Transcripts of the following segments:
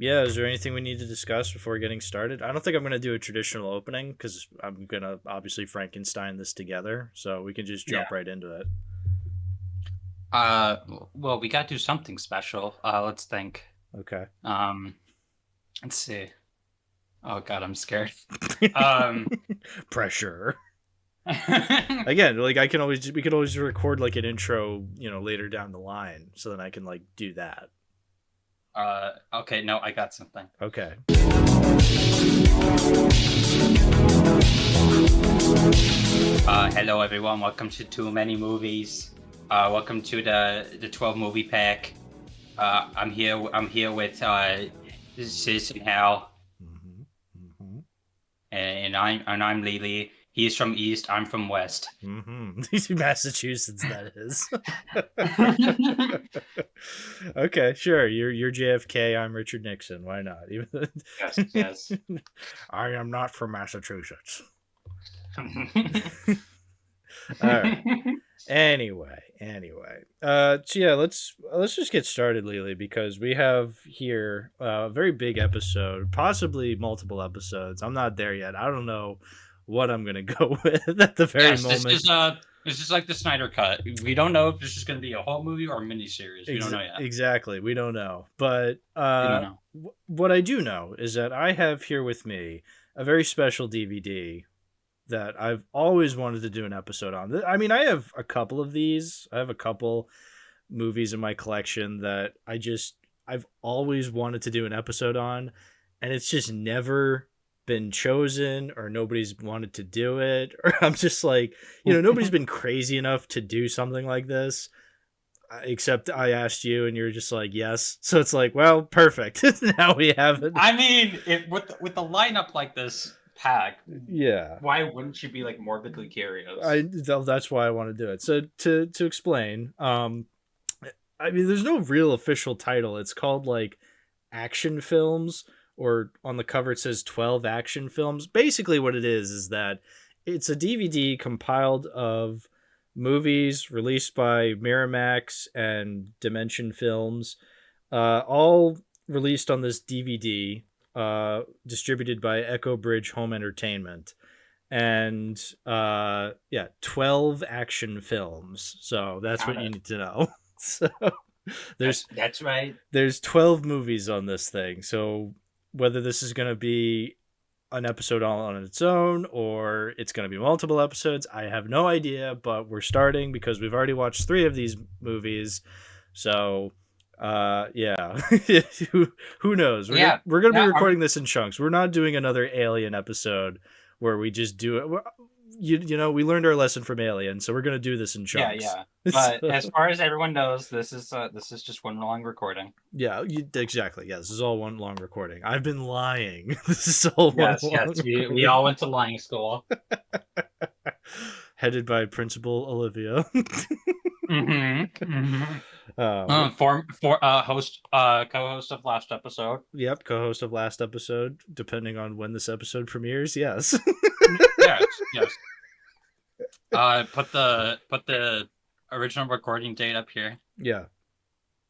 Yeah, is there anything we need to discuss before getting started? I don't think I'm going to do a traditional opening because I'm going to obviously Frankenstein this together, so we can just jump right into it. Uh, well, we gotta do something special. Let's think. Okay. Let's see. Oh God, I'm scared. Um, Pressure. Again, like we could always record like an intro, later down the line, so then I can like do that. okay, no, I got something. Okay. Hello everyone, welcome to Too Many Movies. Welcome to the 12 movie pack. I'm here with Sis and Hal. And I'm Lili. He's from East, I'm from West. Massachusetts, that is. Okay, sure. You're JFK, I'm Richard Nixon. Why not? Yes. I am not from Massachusetts. All right. Anyway. So yeah, let's just get started, Lili, because we have here a very big episode, possibly multiple episodes. I'm not there yet. I don't know what I'm gonna go with at the very moment. This is like the Snyder Cut. We don't know if this is going to be a whole movie or a miniseries. We don't know yet. Exactly, we don't know. But what I do know is that I have here with me a very special DVD that I've always wanted to do an episode on. I mean, I have a couple of these. I have a couple movies in my collection that I've always wanted to do an episode on, and it's just never been chosen, or nobody's wanted to do it, or I'm just like, nobody's been crazy enough to do something like this, except I asked you and you're just like, yes. So it's like, well, perfect. Now we have it. I mean, with the lineup like this pack, yeah, why wouldn't you be like morbidly curious? That's why I want to do it. So to explain, I mean, there's no real official title. It's called like action films, or on the cover it says 12 action films. Basically what it is that it's a DVD compiled of movies released by Miramax and Dimension Films, all released on this DVD, distributed by Echo Bridge Home Entertainment. And 12 action films. So that's what you need to know. So that's right. There's 12 movies on this thing. So whether this is going to be an episode all on its own or it's going to be multiple episodes, I have no idea, but we're starting because we've already watched 3 of these movies. So yeah. Who knows? We're going to be recording this in chunks. We're not doing another Alien episode where we just do it. We learned our lesson from Alien, so we're going to do this in chunks. Yeah. But as far as everyone knows, this is just one long recording. Yeah, exactly. Yeah, this is all one long recording. I've been lying. This is all one long recording. We all went to lying school. Headed by Principal Olivia. Co-host of last episode. Yep, co-host of last episode, depending on when this episode premieres. Yes. yes. Put the original recording date up here. Yeah.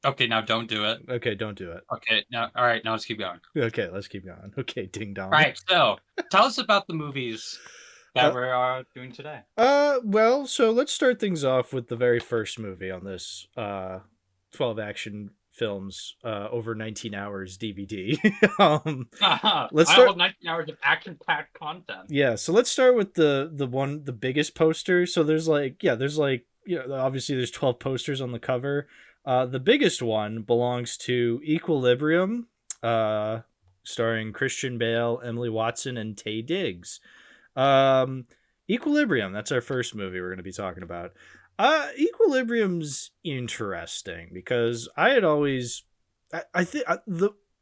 Okay, now don't do it. Okay, don't do it. Okay, now all right, now let's keep going. Okay, let's keep going. Okay, ding dong. All right, so tell us about the movies that we're doing today. Well, so let's start things off with the very first movie on this 12 action films over 19 hours DVD. Let's start 19 hours of action-packed content. Yeah, so let's start with the biggest poster. So there's obviously there's 12 posters on the cover. The biggest one belongs to Equilibrium, starring Christian Bale, Emily Watson, and Taye Diggs. Equilibrium, that's our first movie we're going to be talking about. Equilibrium's interesting because I had always,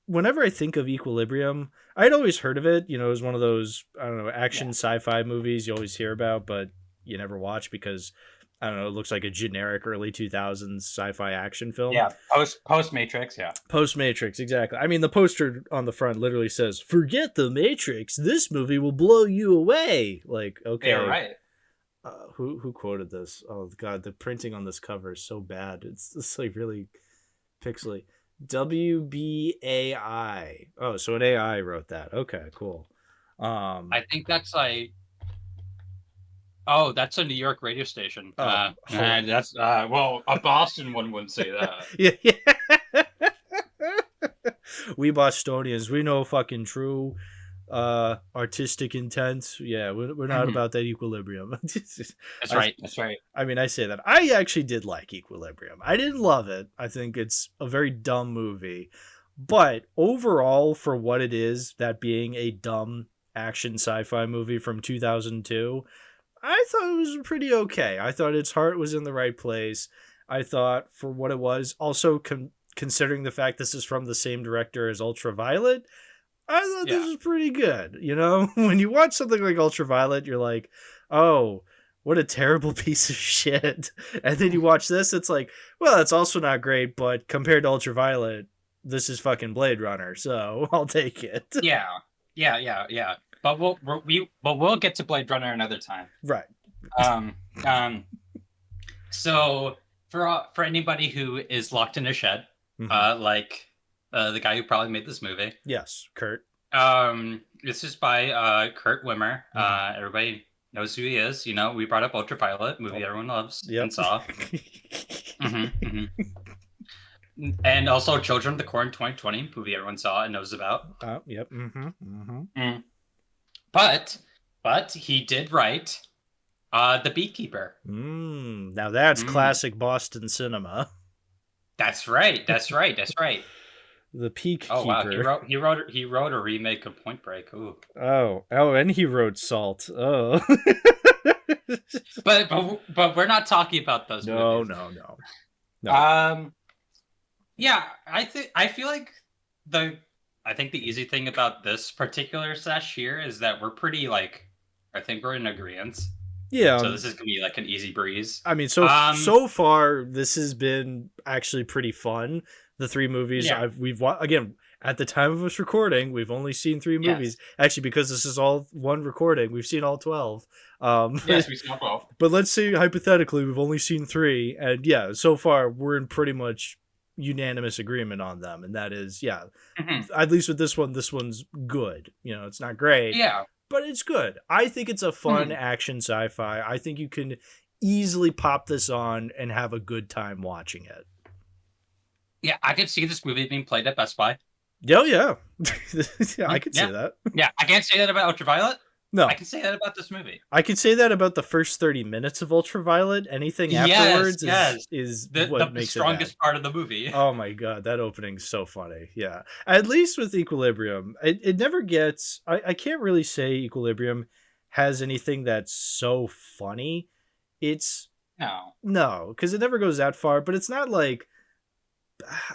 whenever I think of Equilibrium, I'd always heard of it. It was one of those, I don't know, action sci-fi movies you always hear about, but you never watch because, I don't know, it looks like a generic early 2000s sci-fi action film. Yeah, post-Matrix, yeah. Post-Matrix, exactly. I mean, the poster on the front literally says, "Forget the Matrix, this movie will blow you away." Like, okay. Yeah, right. Who quoted this? Oh, God, the printing on this cover is so bad. It's like really pixely. WBAI. Oh, so an AI wrote that. Okay, cool. I think that's like. Oh, that's a New York radio station. That's well, a Boston one wouldn't say that. Yeah. We Bostonians, we know fucking true artistic intent. Yeah, we're not about that equilibrium. That's right. That's right. I mean, I say that. I actually did like Equilibrium. I didn't love it. I think it's a very dumb movie. But overall, for what it is, that being a dumb action sci-fi movie from 2002, I thought it was pretty okay. I thought its heart was in the right place. I thought for what it was, also considering the fact this is from the same director as Ultraviolet, I thought this was pretty good. You know, when you watch something like Ultraviolet, you're like, oh, what a terrible piece of shit. And then you watch this, it's like, well, it's also not great, but compared to Ultraviolet, this is fucking Blade Runner, so I'll take it. Yeah. But we'll get to Blade Runner another time. Right. So for anybody who is locked in a shed, like the guy who probably made this movie. Yes, Kurt. This is by Kurt Wimmer. Everybody knows who he is. You know, we brought up Ultraviolet, movie everyone loves and saw. And also Children of the Corn 2020, movie everyone saw and knows about. Yep. But he did write The Beekeeper. Now that's classic Boston cinema. That's right. The Peak Oh wow, Keeper. he wrote a remake of Point Break. Ooh. Oh, and he wrote Salt. Oh. but we're not talking about those movies. No. Yeah, I feel like the easy thing about this particular sesh here is that we're pretty like, I think we're in agreement. Yeah. So this is gonna be like an easy breeze. I mean, so far this has been actually pretty fun. The 3 movies we've watched, again, at the time of us recording, we've only seen 3 movies. Actually, because this is all one recording, we've seen all 12. Yes, we've seen all 12. But let's say hypothetically we've only seen 3, and yeah, so far we're in pretty much unanimous agreement on them, and that is at least with this one's good. You know, it's not great, but it's good. I think it's a fun action sci-fi. I think you can easily pop this on and have a good time watching it. Yeah, I could see this movie being played at Best Buy. Yeah. I could say that. Yeah, I can't say that about Ultraviolet. No. I can say that about this movie. I could say that about the first 30 minutes of Ultraviolet. Anything afterwards is what makes the strongest part of the movie. Oh my god, that opening's so funny. Yeah. At least with Equilibrium, it never gets... I can't really say Equilibrium has anything that's so funny. It's... No, because it never goes that far, but it's not like...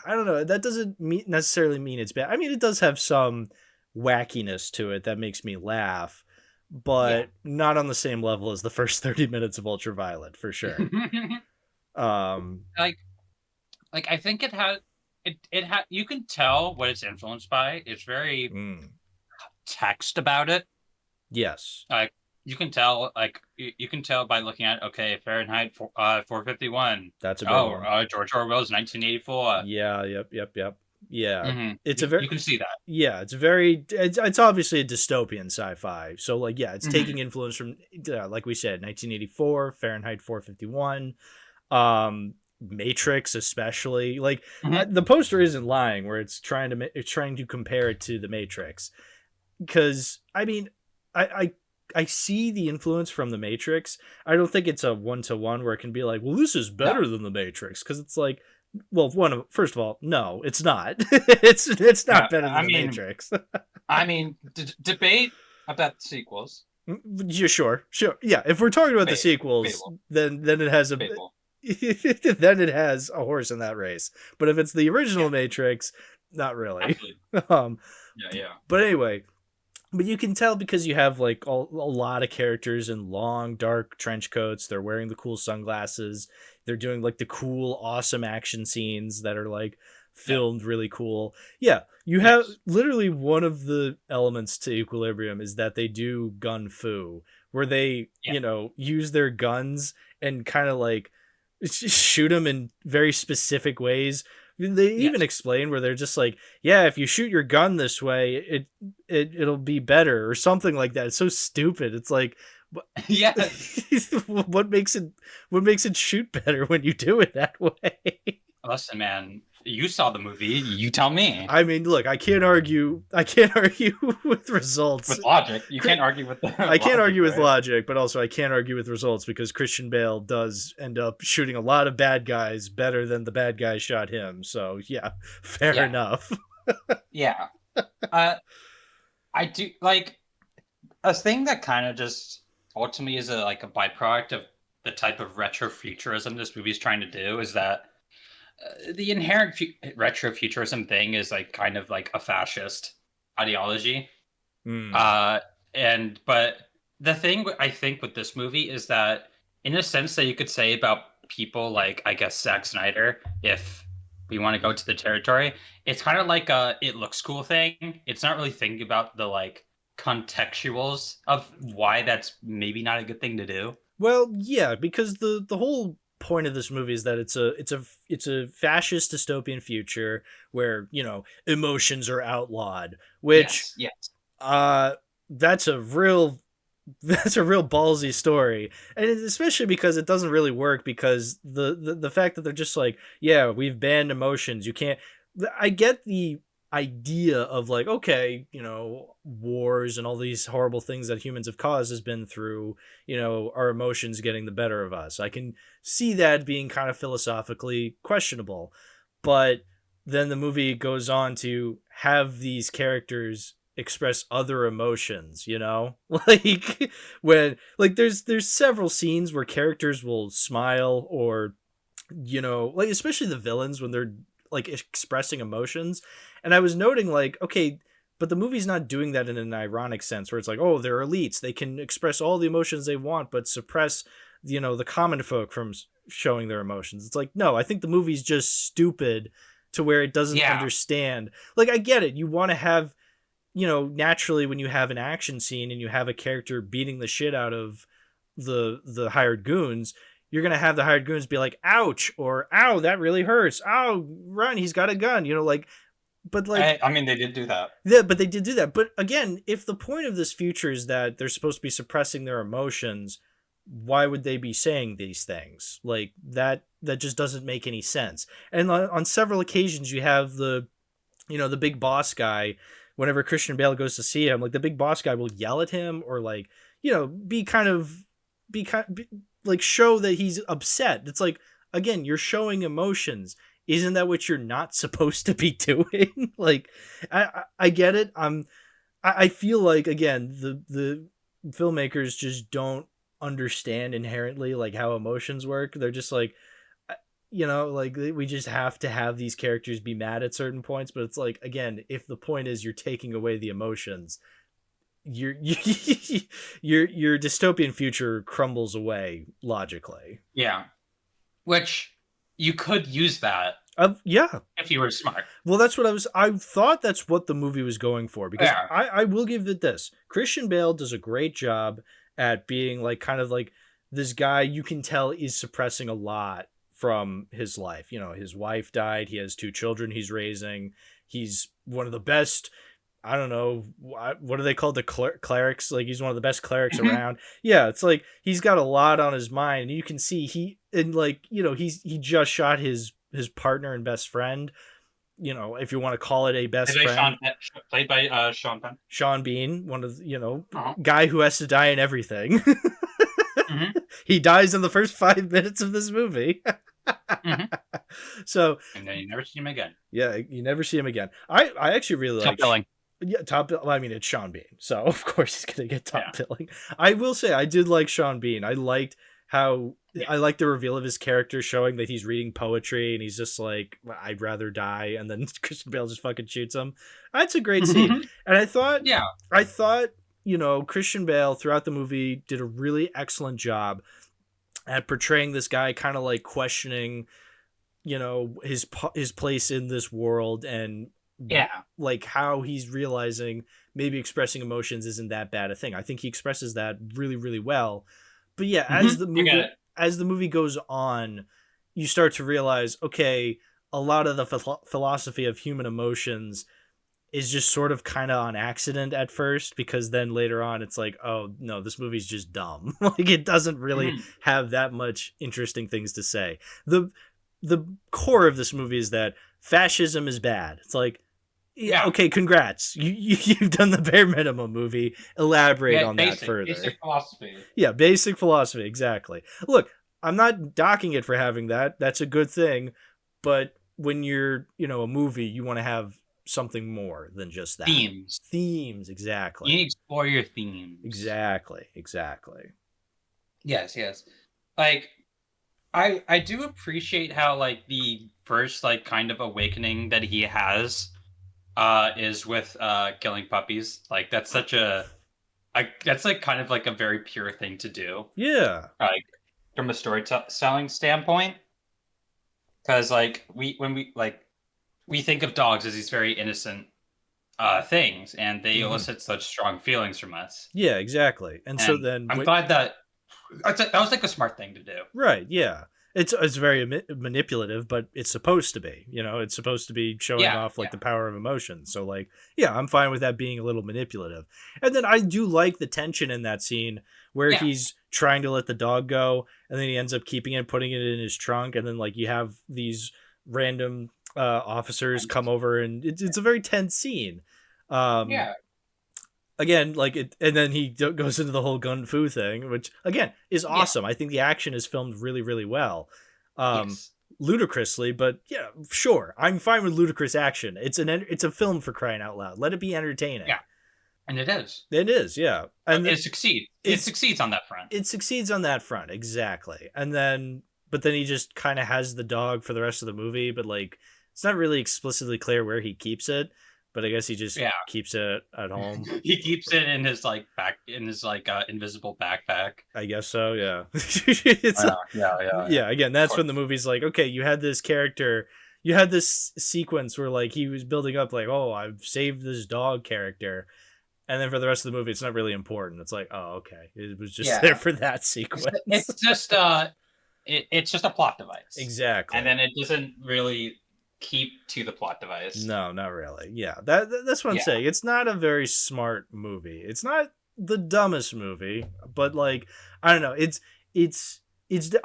I don't know. That doesn't necessarily mean it's bad. I mean, it does have some wackiness to it that makes me laugh, but not on the same level as the first 30 minutes of Ultraviolet, for sure. I think it had you can tell what it's influenced by. It's very text about it. Yes. Like you can tell by looking at Fahrenheit 451. That's a big one. George Orwell's 1984. Yeah. Yep. Yeah, it's you can see that. Yeah, it's obviously a dystopian sci-fi. So like, yeah, it's taking influence from, like we said, 1984, Fahrenheit 451, Matrix, especially. Like the poster isn't lying, where it's trying to compare it to the Matrix, because I mean, I see the influence from the Matrix. I don't think it's a 1-to-1 where it can be like, well, this is better than the Matrix, because it's like, well, first of all, no, it's not. it's not better than the Matrix. I mean, debate about the sequels. Yeah, sure. Yeah, if we're talking about the sequels, then it has then it has a horse in that race. But if it's the original Matrix, not really. Yeah. But anyway, but you can tell because you have like a lot of characters in long, dark trench coats. They're wearing the cool sunglasses. They're doing like the cool, awesome action scenes that are like filmed really cool. Yeah, you have literally one of the elements to Equilibrium is that they do gun fu, where they, use their guns and kind of like shoot them in very specific ways. They even explain where they're just like, yeah, if you shoot your gun this way, it'll be better or something like that. It's so stupid. It's like, Yeah. what makes it shoot better when you do it that way? Listen, man, you saw the movie. You tell me. I mean, look, I can't argue with results. With logic, you can't argue with. I can't argue with logic, but also I can't argue with results because Christian Bale does end up shooting a lot of bad guys better than the bad guy shot him. So yeah, fair enough. Yeah, I do like a thing that kind of just ultimately is a byproduct of the type of retrofuturism this movie is trying to do is that. The inherent retrofuturism thing is like kind of like a fascist ideology. But the thing I think with this movie is that in a sense that you could say about people like, I guess, Zack Snyder, if we want to go to the territory, it's kind of like a it looks cool thing. It's not really thinking about the like contextuals of why that's maybe not a good thing to do. Well, yeah, because the whole point of this movie is that it's a fascist dystopian future where, you know, emotions are outlawed, which that's a real ballsy story, and especially because it doesn't really work because the fact that they're just like, yeah, we've banned emotions, you can't. I get the idea of like, okay, you know, wars and all these horrible things that humans have caused has been through, you know, our emotions getting the better of us. I can see that being kind of philosophically questionable, but then the movie goes on to have these characters express other emotions, you know, like when like there's several scenes where characters will smile or, you know, like especially the villains when they're like expressing emotions. And I was noting like, okay, but the movie's not doing that in an ironic sense where it's like, oh, they're elites, they can express all the emotions they want but suppress, you know, the common folk from showing their emotions. It's like, no, I think the movie's just stupid to where it doesn't understand. Like, I get it, you want to have, you know, naturally when you have an action scene and you have a character beating the shit out of the hired goons, you're going to have the hired goons be like, ouch, or ow, that really hurts. Ow, run, he's got a gun, you know, like, but like, I mean, they did do that. Yeah, but they did do that. But again, if the point of this future is that they're supposed to be suppressing their emotions, why would they be saying these things? Like that just doesn't make any sense. And on several occasions, you have the big boss guy. Whenever Christian Bale goes to see him, like the big boss guy will yell at him or like, you know, be like show that he's upset. It's like, again, you're showing emotions. Isn't that what you're not supposed to be doing? Like, I get it. I feel like, again, the filmmakers just don't understand inherently like how emotions work. They're just like, you know, like we just have to have these characters be mad at certain points. But it's like, again, if the point is you're taking away the emotions, your dystopian future crumbles away logically. Yeah, which you could use that. Yeah, if you were smart. Well, that's what I thought that's what the movie was going for, because I will give it this. Christian Bale does a great job at being like kind of like this guy you can tell is suppressing a lot from his life. You know, his wife died. He has 2 children he's raising. He's one of the best, I don't know, what are they called? The clerics? Like, he's one of the best clerics around. Yeah, it's like he's got a lot on his mind. And you can see he just shot his partner and best friend. You know, if you want to call it a best friend. Played by Sean Penn. Sean Bean, one of the, guy who has to die in everything. He dies in the first 5 minutes of this movie. So, and then you never see him again. Yeah, you never see him again. I actually really like billing. Yeah, top. Well, I mean, it's Sean Bean, so of course he's gonna get top billing. I will say I did like Sean Bean. I liked how I liked the reveal of his character, showing that he's reading poetry and he's just like, I'd rather die, and then Christian Bale just fucking shoots him. That's a great scene. And I thought, you know, Christian Bale throughout the movie did a really excellent job at portraying this guy kind of like questioning, you know, his place in this world, and like how he's realizing maybe expressing emotions isn't that bad a thing. I think he expresses that really, really well. But yeah, as the movie goes on, you start to realize, okay, a lot of the philosophy of human emotions is just sort of kind of on accident at first, because then later on it's like, oh no, this movie's just dumb. Like it doesn't really have that much interesting things to say. The core of this movie is that fascism is bad. It's like, yeah, okay, congrats. You've done the bare minimum, movie. Elaborate on that further. Basic philosophy. Yeah, basic philosophy, exactly. Look, I'm not docking it for having that. That's a good thing. But when you're, a movie, you want to have something more than just that. Themes, exactly. You explore your themes. Exactly. Yes. Like, I do appreciate how, like, the first, like, kind of awakening that he has is with killing puppies. Like, that's such that's, like, kind of, like, a very pure thing to do. Yeah. Like, from a storytelling standpoint. Because, like, we think of dogs as these very innocent things, and they elicit such strong feelings from us. Yeah, exactly. And so then I'm glad that was like a smart thing to do. Right, yeah. It's very manipulative, but it's supposed to be. It's supposed to be showing off like the power of emotion. So like, yeah, I'm fine with that being a little manipulative. And then I do like the tension in that scene where he's trying to let the dog go, and then he ends up keeping it, putting it in his trunk, and then like you have these random officers come over, and it's a very tense scene. Again, like it, and then he goes into the whole gun fu thing, which again is awesome. I think the action is filmed really, really well, ludicrously, but yeah, sure, I'm fine with ludicrous action. It's a film, for crying out loud. Let it be entertaining. Yeah, and it is. It is, yeah, and it succeeds. It succeeds on that front. It succeeds on that front, exactly. And then, but then he just kind of has the dog for the rest of the movie, but like it's not really explicitly clear where he keeps it. But I guess he just keeps it at home. He keeps it in his invisible backpack. I guess so, yeah. Yeah. Again, that's when the movie's like, okay, you had this character, you had this sequence where like he was building up like, oh, I've saved this dog character, and then for the rest of the movie, it's not really important. It's like, oh, okay, it was just there for that sequence. It's just it's just a plot device, exactly, and then it doesn't really keep to the plot device. No, not really. Yeah, that's what I'm saying. It's not a very smart movie. It's not the dumbest movie, but like, I don't know. It's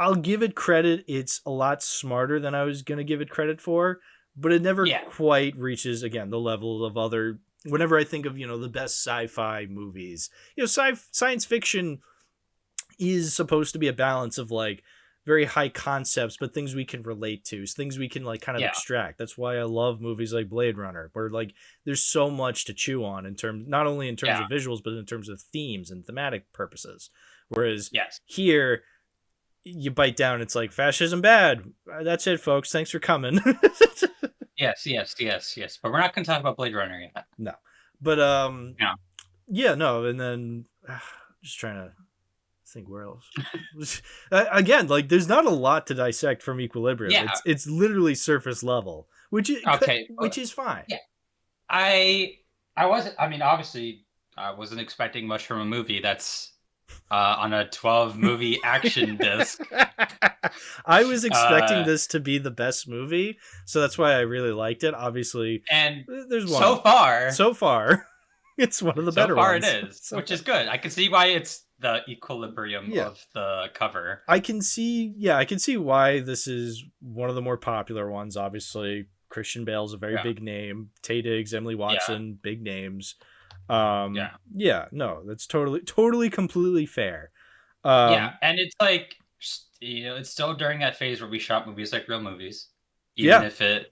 I'll give it credit. It's a lot smarter than I was gonna give it credit for, but it never quite reaches, again, the level of other. Whenever I think of the best sci-fi movies, science fiction is supposed to be a balance of like very high concepts, but things we can relate to, things we can like kind of extract. That's why I love movies like Blade Runner, where like there's so much to chew on not only in terms of visuals, but in terms of themes and thematic purposes. Whereas here, you bite down, it's like fascism bad. That's it, folks. Thanks for coming. Yes. But we're not going to talk about Blade Runner yet. No, but no. And then just trying to think where else. Again, like there's not a lot to dissect from Equilibrium. It's literally surface level, which is fine. Yeah, I wasn't. I mean, obviously, I wasn't expecting much from a movie that's on a 12 movie action disc. I was expecting this to be the best movie, so that's why I really liked it. Obviously, and there's one. So far, it's one of the better ones. So far, it is, which is good. I can see why it's the equilibrium of the cover. I can see why this is one of the more popular ones. Obviously, Christian Bale's a very big name. Tay Diggs, Emily Watson, big names. No, that's totally completely fair. And it's like, it's still during that phase where we shot movies like real movies, even if it,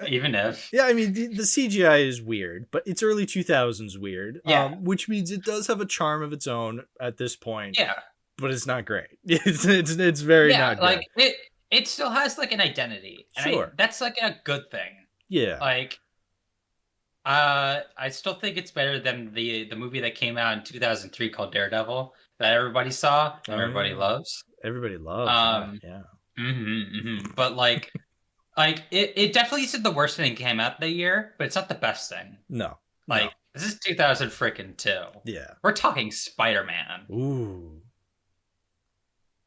even if I mean the CGI is weird, but it's early 2000s weird, which means it does have a charm of its own at this point, but it's not great. It's very not good. Like it still has like an identity, and that's like a good thing. Like I still think it's better than the movie that came out in 2003 called Daredevil that everybody saw and everybody loves. But like it definitely isn't the worst thing that came out that year, but it's not the best thing. This is 2002. Yeah, we're talking Spider-Man. Ooh.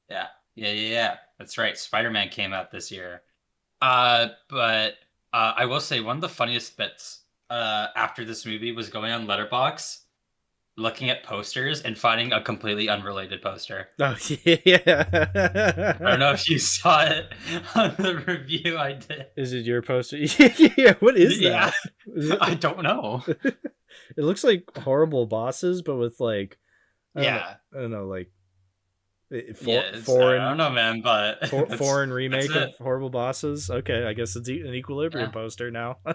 Yeah. That's right. Spider-Man came out this year. But I will say one of the funniest bits after this movie was going on Letterboxd, looking at posters and finding a completely unrelated poster. Oh yeah. I don't know if you saw it on the review I did. Is it your poster? Yeah. What is Yeah, that? Is it... I don't know. It looks like Horrible Bosses, but with like Yeah. I don't know, like I don't know, man, but foreign remake of it. Horrible Bosses. Okay, I guess it's an Equilibrium poster now. All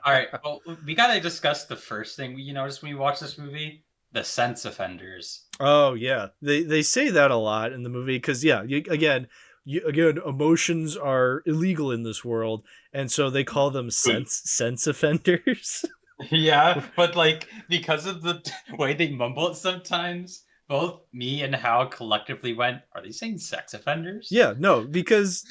right, well, we gotta discuss the first thing you noticed when you watch this movie: the sense offenders. Oh yeah, they say that a lot in the movie because again, emotions are illegal in this world, and so they call them sense offenders. Yeah, but like because of the way they mumble it sometimes, both me and Hal collectively went, "Are they saying sex offenders?" Yeah, no, because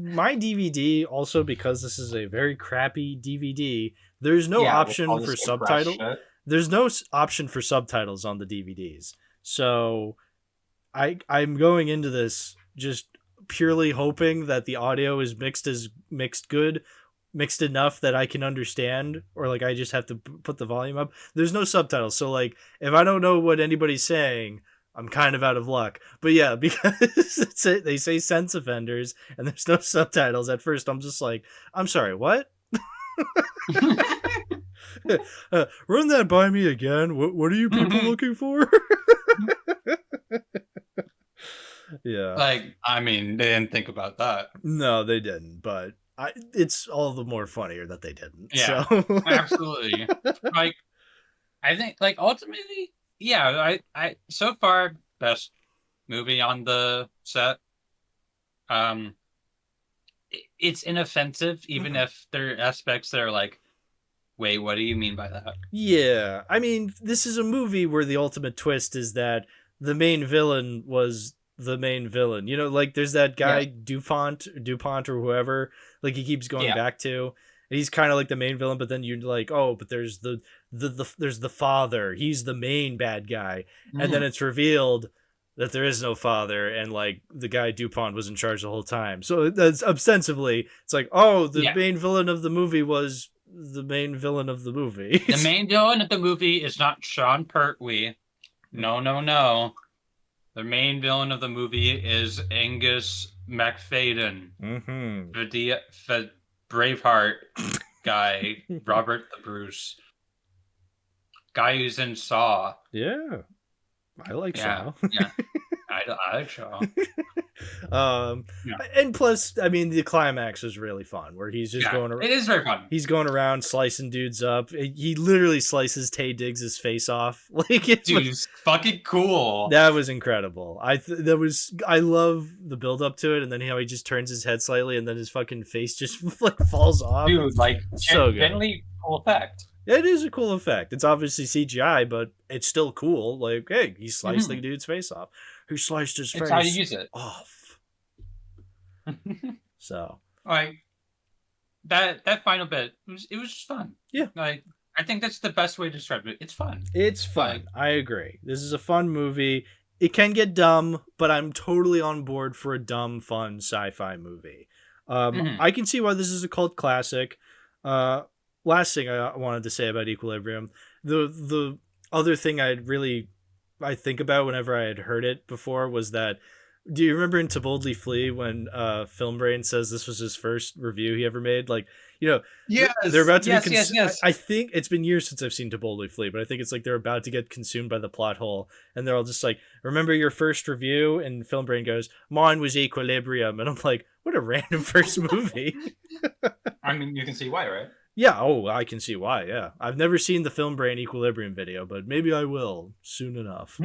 my DVD also, because this is a very crappy DVD, there's no option for subtitle. There's no option for subtitles on the DVDs. So I'm going into this just purely hoping that the audio is mixed enough that I can understand, or like I just have to put the volume up. There's no subtitles, so like if I don't know what anybody's saying, I'm kind of out of luck. But yeah, because they say sense offenders and there's no subtitles at first, I'm just like, I'm sorry, what? Run that by me again. What are you people looking for? Yeah. Like, I mean, they didn't think about that. No, they didn't, but it's all the more funnier that they didn't. Yeah, so. Absolutely. Like, I think, like, ultimately, yeah, I so far best movie on the set. It's inoffensive, even if there are aspects that are like, wait, what do you mean by that? Yeah, I mean, this is a movie where the ultimate twist is that the main villain was the main villain. You know, like there's that guy DuPont or whoever, like he keeps going back to. And he's kind of like the main villain, but then you're like, oh, but there's there's the father. He's the main bad guy, and then it's revealed that there is no father, and like the guy DuPont was in charge the whole time. So that's ostensibly, it's like, oh, the main villain of the movie was the main villain of the movie. The main villain of the movie is not Sean Pertwee. No. The main villain of the movie is Angus McFadden. The Braveheart guy, Robert the Bruce. Guy who's in Saw. Yeah. I like Saw. Yeah. I like Saw. And plus, I mean, the climax was really fun, where he's just going around. It is very fun. He's going around slicing dudes up. He literally slices Taye Diggs' face off. Like, it's fucking cool. That was incredible. I love the build up to it, and then how he just turns his head slightly, and then his fucking face just like falls off. Dude, like so good. Generally cool effect. It is a cool effect. It's obviously CGI, but it's still cool. Like, hey, he sliced the dude's face off. Who sliced his face? It's how you use it. Off. So, like that final bit, it was just fun. Yeah, like I think that's the best way to describe it. It's fun. It's fun. I agree. This is a fun movie. It can get dumb, but I'm totally on board for a dumb, fun sci-fi movie. I can see why this is a cult classic. Last thing I wanted to say about Equilibrium, the other thing I think about whenever I had heard it before was that, do you remember in To Boldly Flee when Film Brain says this was his first review he ever made? Like, you know, they're about to be yes. I think it's been years since I've seen To Boldly Flee, but I think it's like they're about to get consumed by the plot hole, and they're all just like, remember your first review? And Film Brain goes, mine was Equilibrium, and I'm like, what a random first movie. I mean, you can see why, right? Yeah, I can see why, yeah. I've never seen the Film Brain Equilibrium video, but maybe I will soon enough.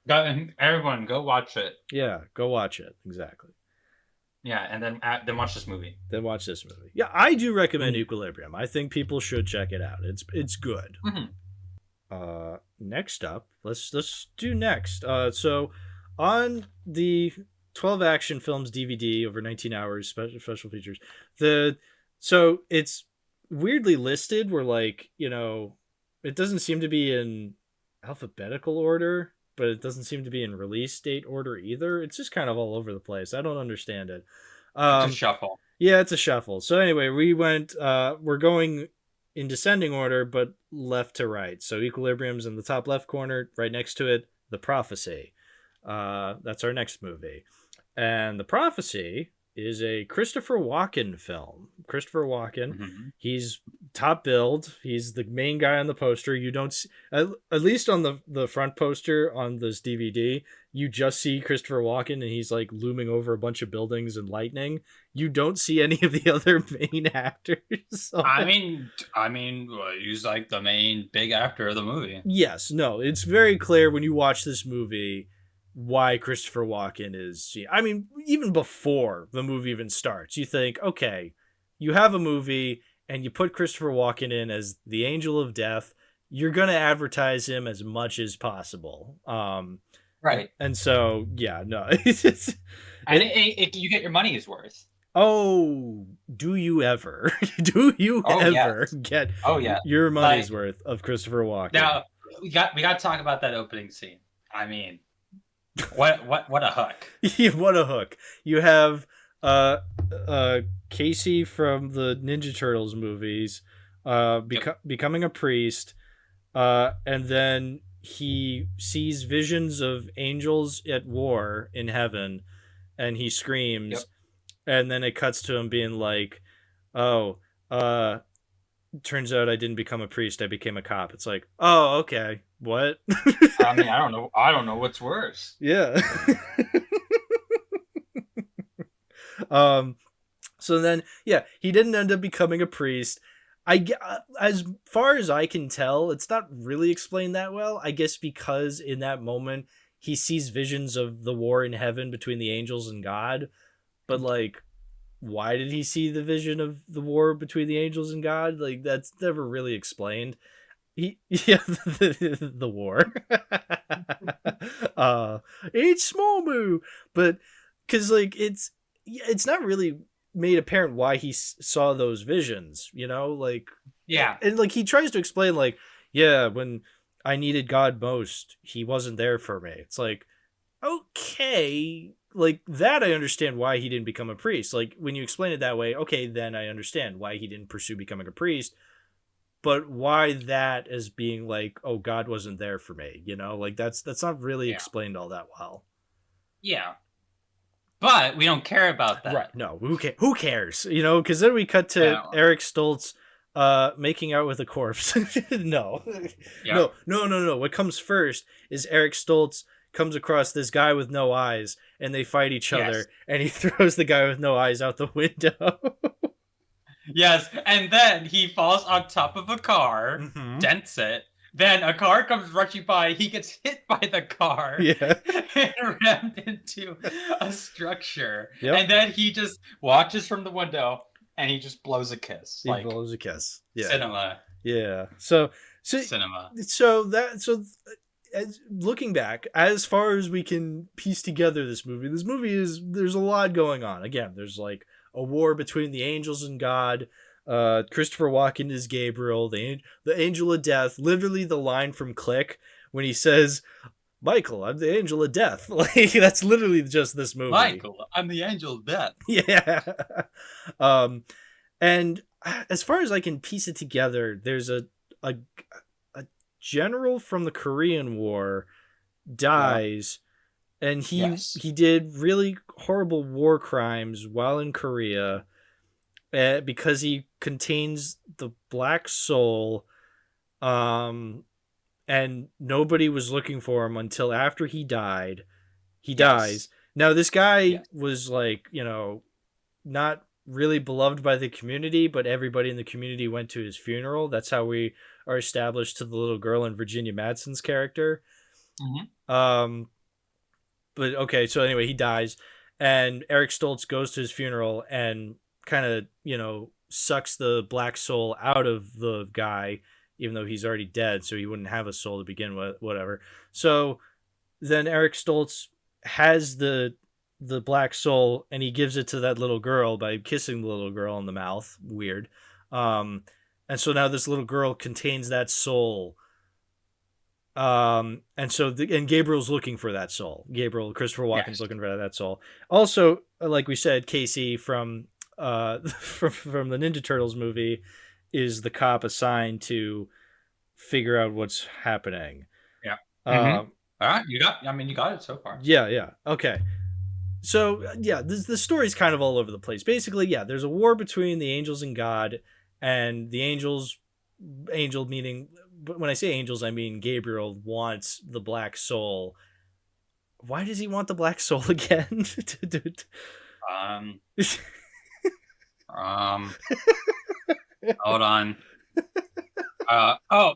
Everyone, go watch it. Yeah, go watch it, exactly. Yeah, and then watch this movie. Then watch this movie. Yeah, I do recommend Equilibrium. I think people should check it out. It's good. Next up, let's do next. So on the 12 Action Films DVD over 19 hours, special features, so it's weirdly listed where, like, you know, it doesn't seem to be in alphabetical order, but it doesn't seem to be in release date order either. It's just kind of all over the place. I don't understand it. It's a shuffle. Yeah, it's a shuffle. So anyway, we're going in descending order, but left to right. So Equilibrium's in the top left corner, right next to it, The Prophecy. That's our next movie. And The Prophecy is a Christopher Walken film. Christopher Walken, he's top billed. He's the main guy on the poster. You don't see, at least on the front poster on this DVD, you just see Christopher Walken and he's like looming over a bunch of buildings and lightning. You don't see any of the other main actors. So. I mean, he's like the main big actor of the movie. Yes, no, it's very clear when you watch this movie why Christopher Walken is. I mean, even before the movie even starts, you think, okay, you have a movie and you put Christopher Walken in as the Angel of Death. You're gonna advertise him as much as possible. Right. And so, yeah, no. And you get your money's worth. Oh, do you ever? Do you ever get your money's worth of Christopher Walken? Now, we got to talk about that opening scene. I mean, what a hook. Yeah, what a hook. You have Casey from the Ninja Turtles movies becoming a priest, and then he sees visions of angels at war in heaven, and he screams, and then it cuts to him being like, turns out I didn't become a priest, I became a cop. It's like, oh, okay, what? I mean, I don't know what's worse. Yeah. So then, yeah, he didn't end up becoming a priest. As far as I can tell, it's not really explained that well. I guess because in that moment he sees visions of the war in heaven between the angels and God. But like, why did he see the vision of the war between the angels and God? Like, that's never really explained. The war. It's small moo, but because like it's not really made apparent why he saw those visions, you know, like, yeah, and like he tries to explain like, yeah, when I needed God most, he wasn't there for me. It's like, okay, like that I understand why he didn't become a priest. Like when you explain it that way, okay, then I understand why he didn't pursue becoming a priest. But why that as being like, oh, God wasn't there for me, you know, like that's not really explained all that well. Yeah. But we don't care about that. Right. No, who cares? You know, because then we cut to Eric Stoltz making out with a corpse. No. Yeah. No. What comes first is Eric Stoltz comes across this guy with no eyes and they fight each other and he throws the guy with no eyes out the window. Yes, and then he falls on top of a car, dents it. Then a car comes rushing by. He gets hit by the car and rammed into a structure. Yep. And then he just watches from the window and he just blows a kiss. He blows a kiss. Yeah. Cinema. Yeah. So cinema. So looking back, as far as we can piece together this movie there's a lot going on. Again, there's like a war between the angels and God. Christopher Walken is Gabriel, the angel of death. Literally the line from Click when he says, Michael, I'm the angel of death. Like that's literally just this movie. Michael, I'm the angel of death. Yeah. And as far as I can piece it together, there's a general from the Korean War dies. And he did really horrible war crimes while in Korea because he contains the black soul, and nobody was looking for him until after he died. He dies. Now, this guy was like, you know, not really beloved by the community, but everybody in the community went to his funeral. That's how we are established to the little girl in Virginia Madsen's character. But okay, so anyway, he dies, and Eric Stoltz goes to his funeral and kind of, you know, sucks the black soul out of the guy, even though he's already dead, so he wouldn't have a soul to begin with, whatever. So then Eric Stoltz has the black soul, and he gives it to that little girl by kissing the little girl in the mouth. Weird. And so now this little girl contains that soul. And so and Gabriel's looking for that soul. Christopher Walken's Yes. looking for that soul. Also, like we said, Casey from from the Ninja Turtles movie is the cop assigned to figure out what's happening. Yeah. All right, you got it so far. Yeah. Okay. So yeah, the story's kind of all over the place. Basically, yeah, there's a war between the angels and God, and the angel meaning, when I say angels, I mean Gabriel wants the black soul. Why does he want the black soul again? Hold on.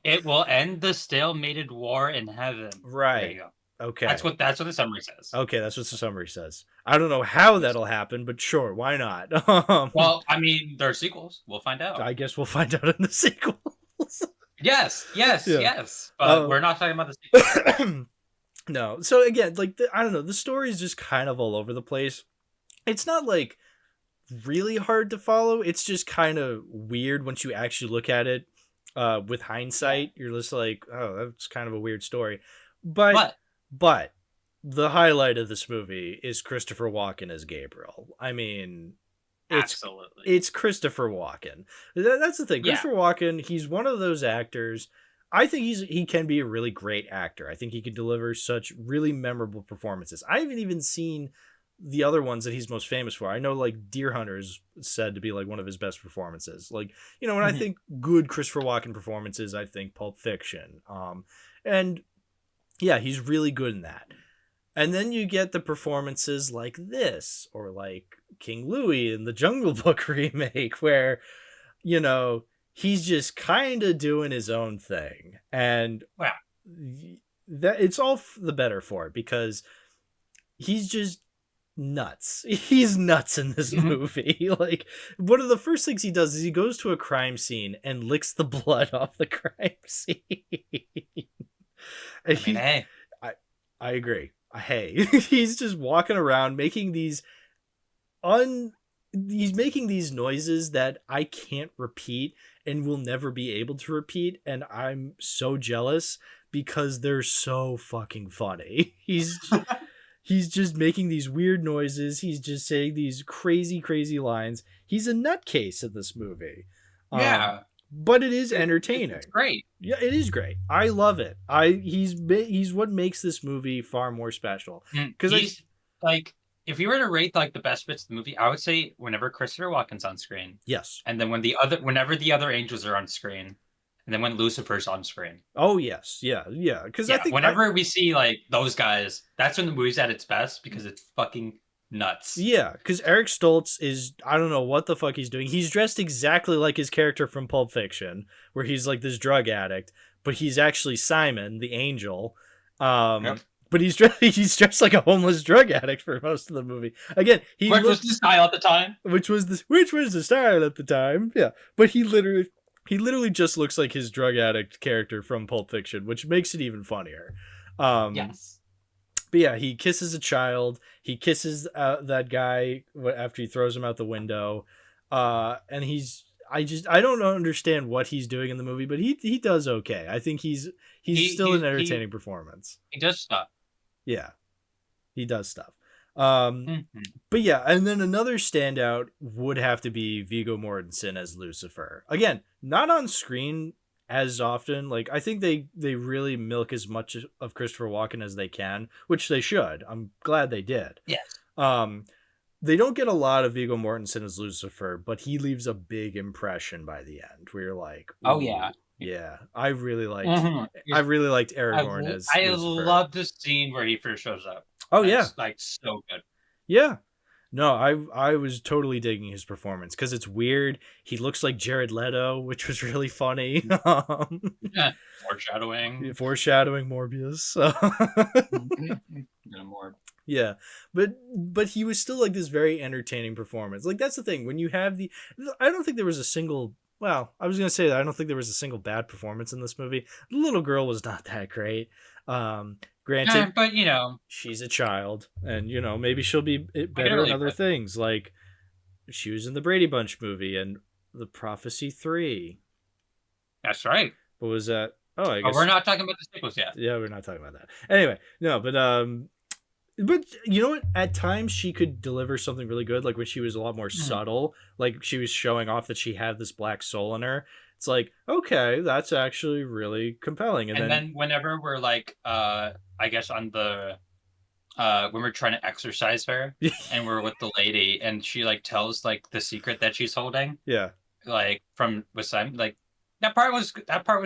It will end the stalemated war in heaven. Right. There you go. Okay. That's what the summary says. Okay, that's what the summary says. I don't know how that'll happen, but sure, why not? Well, I mean, there are sequels. We'll find out. I guess we'll find out in the sequels. Yes. Yeah. But we're not talking about the sequels. No. So again, like, I don't know, the story is just kind of all over the place. It's not like really hard to follow. It's just kind of weird once you actually look at it. With hindsight, you're just like, oh, that's kind of a weird story. But the highlight of this movie is Christopher Walken as Gabriel. I mean, absolutely, it's Christopher Walken. That's the thing. Yeah. Christopher Walken, he's one of those actors. I think he can be a really great actor. I think he can deliver such really memorable performances. I haven't even seen the other ones that he's most famous for. I know, like, Deer Hunter is said to be like one of his best performances. Like, you know, when I think good Christopher Walken performances, I think Pulp Fiction. And yeah, he's really good in that. And then you get the performances like this, or like King Louie in the Jungle Book remake, where, you know, he's just kind of doing his own thing. And that it's all the better for it, because he's just nuts. He's nuts in this movie. Like, one of the first things he does is he goes to a crime scene and licks the blood off the crime scene. Hey. I agree. Hey, he's just walking around making these he's making these noises that I can't repeat and will never be able to repeat, and I'm so jealous because they're so fucking funny. He's just making these weird noises. He's just saying these crazy lines. He's a nutcase in this movie. Yeah. But it is entertaining. It's great. Yeah, it is great. I love it. He's what makes this movie far more special. Because he's like, if you were to rate like the best bits of the movie, I would say whenever Christopher Walken's on screen. Yes. And then whenever the other angels are on screen. And then when Lucifer's on screen. Oh, yes. Yeah. Because I think whenever we see like those guys, that's when the movie's at its best, because it's fucking nuts. Yeah, because Eric Stoltz is, I don't know what the fuck he's doing. He's dressed exactly like his character from Pulp Fiction, where he's like this drug addict, but he's actually Simon, the angel. But he's dressed like a homeless drug addict for most of the movie. Again, which was the style at the time. Which was the style at the time. Yeah, but he literally just looks like his drug addict character from Pulp Fiction, which makes it even funnier. Yes. But yeah, he kisses a child. He kisses that guy after he throws him out the window. And I don't understand what he's doing in the movie, but he does okay. I think he's still an entertaining performance. He does stuff. Yeah, he does stuff. But yeah, and then another standout would have to be Viggo Mortensen as Lucifer. Again, not on screen as often. Like, I think they really milk as much of Christopher Walken as they can, which they should. I'm glad they did. Yes. They don't get a lot of Viggo Mortensen as Lucifer, but he leaves a big impression by the end, where you're like, oh yeah. Yeah, I really liked Aragorn as Lucifer. I love the scene where he first shows up. Oh, that's like so good. Yeah. No, I was totally digging his performance because it's weird. He looks like Jared Leto, which was really funny. Foreshadowing Morbius. Yeah, but he was still like this very entertaining performance. Like, that's the thing. When you have I don't think there was a single. Well, I was gonna say that I don't think there was a single bad performance in this movie. The little girl was not that great. Granted, but you know, she's a child, and you know, maybe she'll be better in other things. Like, she was in the Brady Bunch movie and The Prophecy 3. That's right. What was that? Oh, I guess we're not talking about the sequels yet. Yeah, we're not talking about that. Anyway, no, but you know what? At times she could deliver something really good, like when she was a lot more subtle, like she was showing off that she had this black soul in her. It's like, okay, that's actually really compelling. And then whenever we're like, I guess on the when we're trying to exercise her and we're with the lady and she like tells like the secret that she's holding, yeah, like from with Simon, like that part was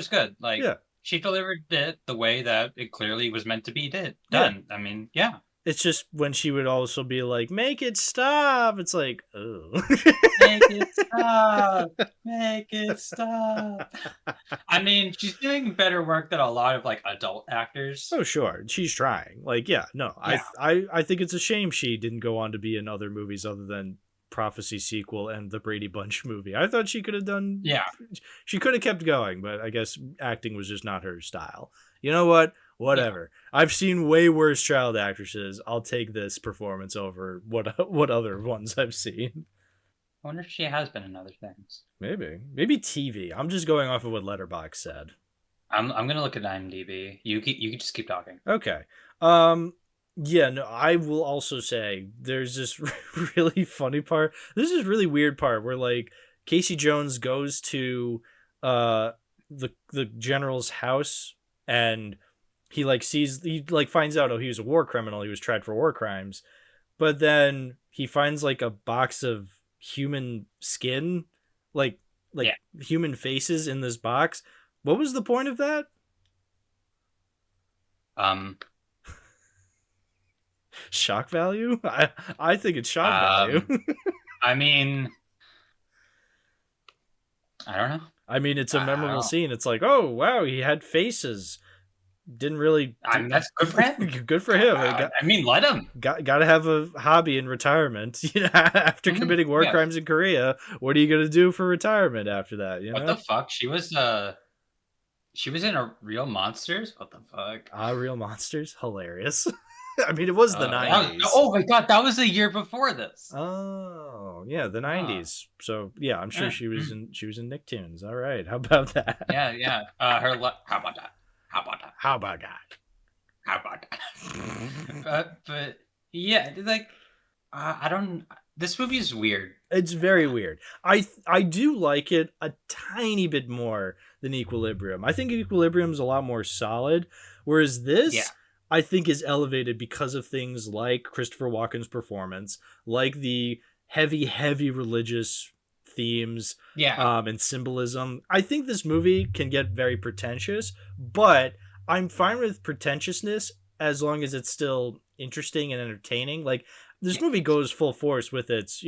good. Like yeah, she delivered it the way that it clearly was meant to be yeah. done. I mean, yeah. It's just when she would also be like, "Make it stop." It's like, oh, Make it stop. Make it stop. I mean, she's doing better work than a lot of like adult actors. oh, sure, she's trying. Like, yeah, no, Yeah. I think it's a shame she didn't go on to be in other movies other than Prophecy sequel and the Brady Bunch movie. I thought she could have done. Yeah. She could have kept going, but I guess acting was just not her style. You know what? Whatever. Yeah. I've seen way worse child actresses. I'll take this performance over what other ones I've seen. I wonder if she has been in other things. Maybe TV. I'm just going off of what Letterboxd said. I'm gonna look at IMDb. You can just keep talking. Okay. Yeah, no, I will also say there's this really funny part. This is really weird part where like Casey Jones goes to the general's house and he finds out, oh, he was a war criminal, he was tried for war crimes, but then he finds like a box of human skin, like human faces in this box. What was the point of that? Shock value? I think it's shock value. I mean, I don't know. I mean, it's a memorable scene. It's like, oh wow, he had faces. Didn't really. I mean, that's good for him. Good for him. I mean, let him. Got to have a hobby in retirement. You know, after committing war crimes in Korea, what are you gonna do for retirement after that? You know? What the fuck? She was in a Real Monsters. What the fuck? Real Monsters, hilarious. I mean, it was the 90s. Oh my god, that was the year before this. Oh yeah, the 90s. So yeah, I'm sure she was in Nicktoons. All right, how about that? Yeah. How about that? How about that? But yeah, like I don't. This movie is weird. It's very weird. I do like it a tiny bit more than Equilibrium. I think Equilibrium is a lot more solid, whereas this I think is elevated because of things like Christopher Walken's performance, like the heavy religious themes, and symbolism. I think this movie can get very pretentious, but I'm fine with pretentiousness as long as it's still interesting and entertaining. Like this movie goes full force with its,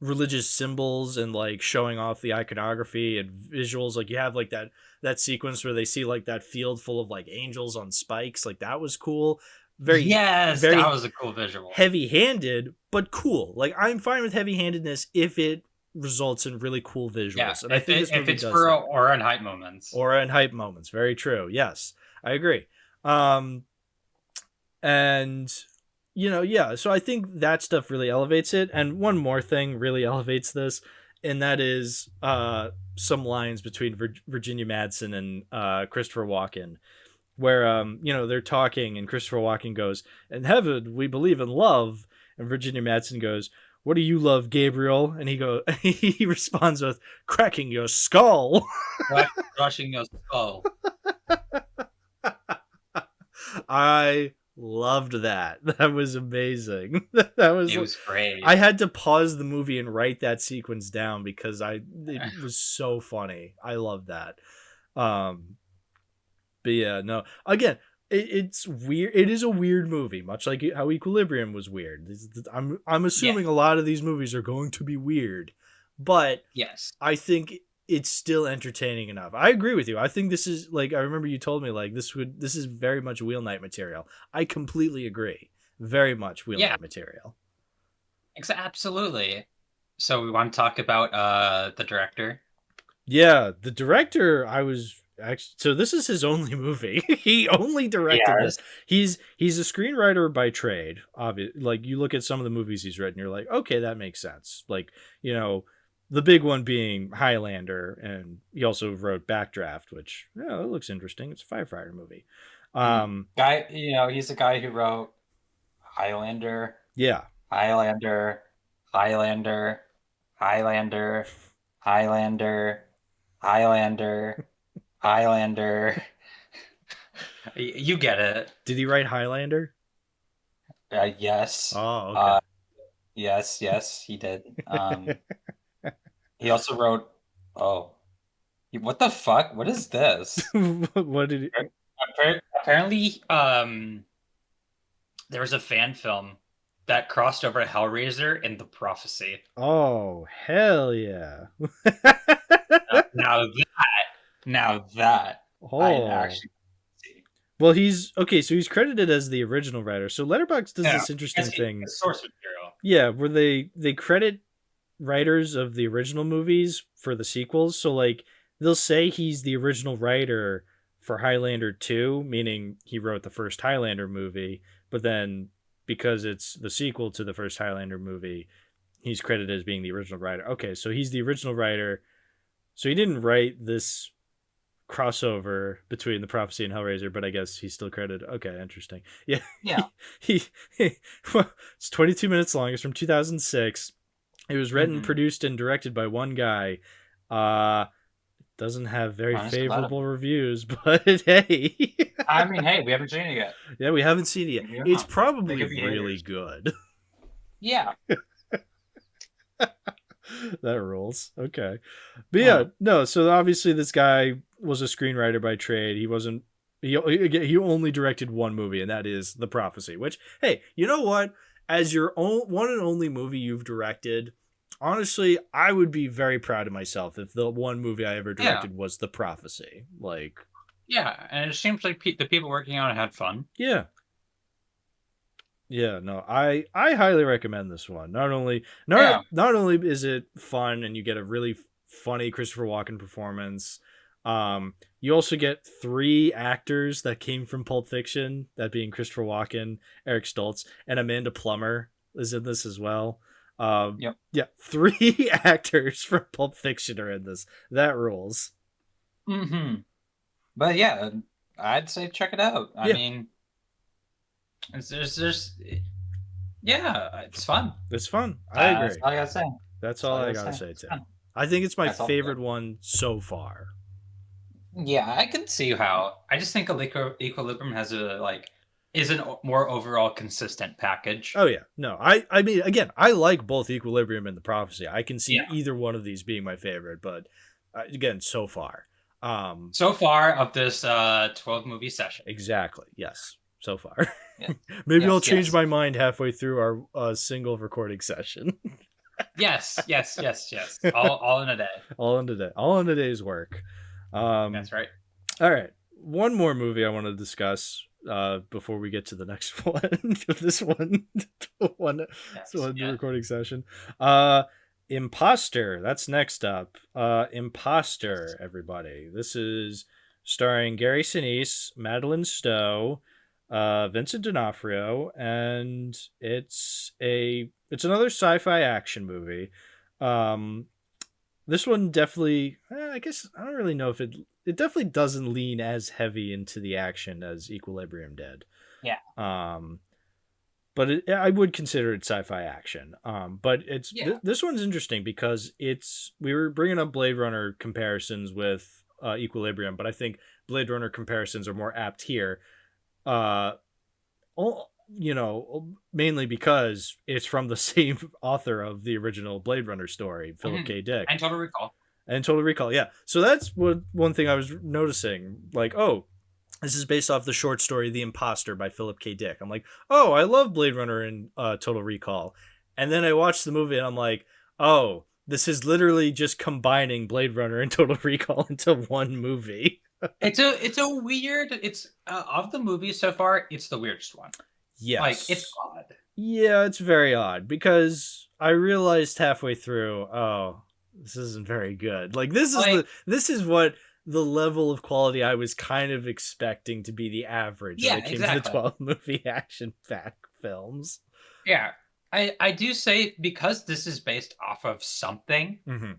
religious symbols and like showing off the iconography and visuals. Like you have like that sequence where they see like that field full of like angels on spikes. Like that was cool. Very that was a cool visual. Heavy-handed, but cool. Like I'm fine with heavy-handedness if it results in really cool visuals. Yeah, and I think if it's for aura and hype moments. Aura and hype moments. Very true. Yes, I agree. And so I think that stuff really elevates it. And one more thing really elevates this, and that is some lines between Virginia Madsen and Christopher Walken, where they're talking and Christopher Walken goes, "In heaven we believe in love," and Virginia Madsen goes, "What do you love, Gabriel?" And he responds with, "Cracking your skull." Crushing your skull. I loved that. That was amazing. It was great. I had to pause the movie and write that sequence down because it was so funny. I love that. But yeah, no. Again, it's weird. It is a weird movie, much like how Equilibrium was weird. I'm assuming a lot of these movies are going to be weird, but yes, I think it's still entertaining enough. I agree with you. I think this is like, I remember you told me like this is very much Wheel Night material. I completely agree. Very much Wheel Night material. Absolutely. So we want to talk about the director. Yeah, the director. So this is his only movie. He only directed this. He's a screenwriter by trade. Obviously, like you look at some of the movies he's written, you're like, okay, that makes sense. Like, The big one being Highlander, and he also wrote Backdraft, which it looks interesting. It's a firefighter movie. Guy, he's the guy who wrote Highlander, Yeah. Highlander, Highlander, Highlander, Highlander, Highlander, Highlander. You get it. Did he write Highlander? Yes. Oh, okay. Yes, he did. He also wrote. Oh, what the fuck? What is this? What did he? Apparently, there was a fan film that crossed over Hellraiser and The Prophecy. Oh, hell yeah! Now that I actually see. Well, he's okay. So he's credited as the original writer. So Letterboxd does this interesting thing. Source material. Yeah, where they credit writers of the original movies for the sequels. So like they'll say he's the original writer for Highlander 2, meaning he wrote the first Highlander movie, but then because it's the sequel to the first Highlander movie, he's credited as being the original writer. Okay, so he's the original writer. So he didn't write this crossover between The Prophecy and Hellraiser, but I guess he's still credited. Okay, interesting. Yeah. Well, it's 22 minutes long. It's from 2006. It was written, produced, and directed by one guy. Doesn't have very favorable reviews, but hey. I mean, hey, we haven't seen it yet. Yeah, we haven't seen it yet. Yeah. It's probably really good. Yeah. That rules. Okay. But yeah, no, so obviously this guy was a screenwriter by trade. He only directed one movie, and that is The Prophecy, which, hey, you know what? As your one and only movie you've directed, honestly, I would be very proud of myself if the one movie I ever directed was The Prophecy. Like, yeah, and it seems like the people working on it had fun. Yeah. Yeah, no, I highly recommend this one. Not only is it fun and you get a really funny Christopher Walken performance, you also get 3 actors that came from Pulp Fiction, that being Christopher Walken, Eric Stoltz, and Amanda Plummer is in this as well. Yeah, 3 actors from Pulp Fiction are in this. That rules. But yeah, I'd say check it out. I mean, it's fun. It's fun. I agree. That's all I gotta say. That's all I gotta say too. I think it's my favorite one so far. Yeah, I can see how. I just think Equilibrium has is a more overall consistent package. Oh yeah, no, I mean, again, I like both Equilibrium and The Prophecy. I can see either one of these being my favorite, but again, so far of this 12 movie session. Exactly. Yes. So far. Yeah. Maybe I'll change my mind halfway through our single recording session. Yes. All in a day. All in a day's work. That's right. All right. One more movie I want to discuss before we get to the next one. This one recording session. Imposter. That's next up. Imposter, everybody. This is starring Gary Sinise, Madeline Stowe, Vincent D'Onofrio, and it's another sci-fi action movie. This one definitely, I guess I don't really know if it definitely doesn't lean as heavy into the action as Equilibrium did. Yeah. But I would consider it sci-fi action. But it's this one's interesting because we were bringing up Blade Runner comparisons with Equilibrium, but I think Blade Runner comparisons are more apt here. Mainly because it's from the same author of the original Blade Runner story, Philip K. Dick. And Total Recall, yeah. So that's one thing I was noticing. Like, oh, this is based off the short story The Imposter by Philip K. Dick. I'm like, oh, I love Blade Runner and Total Recall. And then I watched the movie and I'm like, oh, this is literally just combining Blade Runner and Total Recall into one movie. It's of the movies so far, it's the weirdest one. Yes. It's odd. Yeah, it's very odd because I realized halfway through, oh, this isn't very good. Like this is what the level of quality I was kind of expecting to be the average when it came to the 12 movie action fact films. Yeah. I do say, because this is based off of something, Mm-hmm.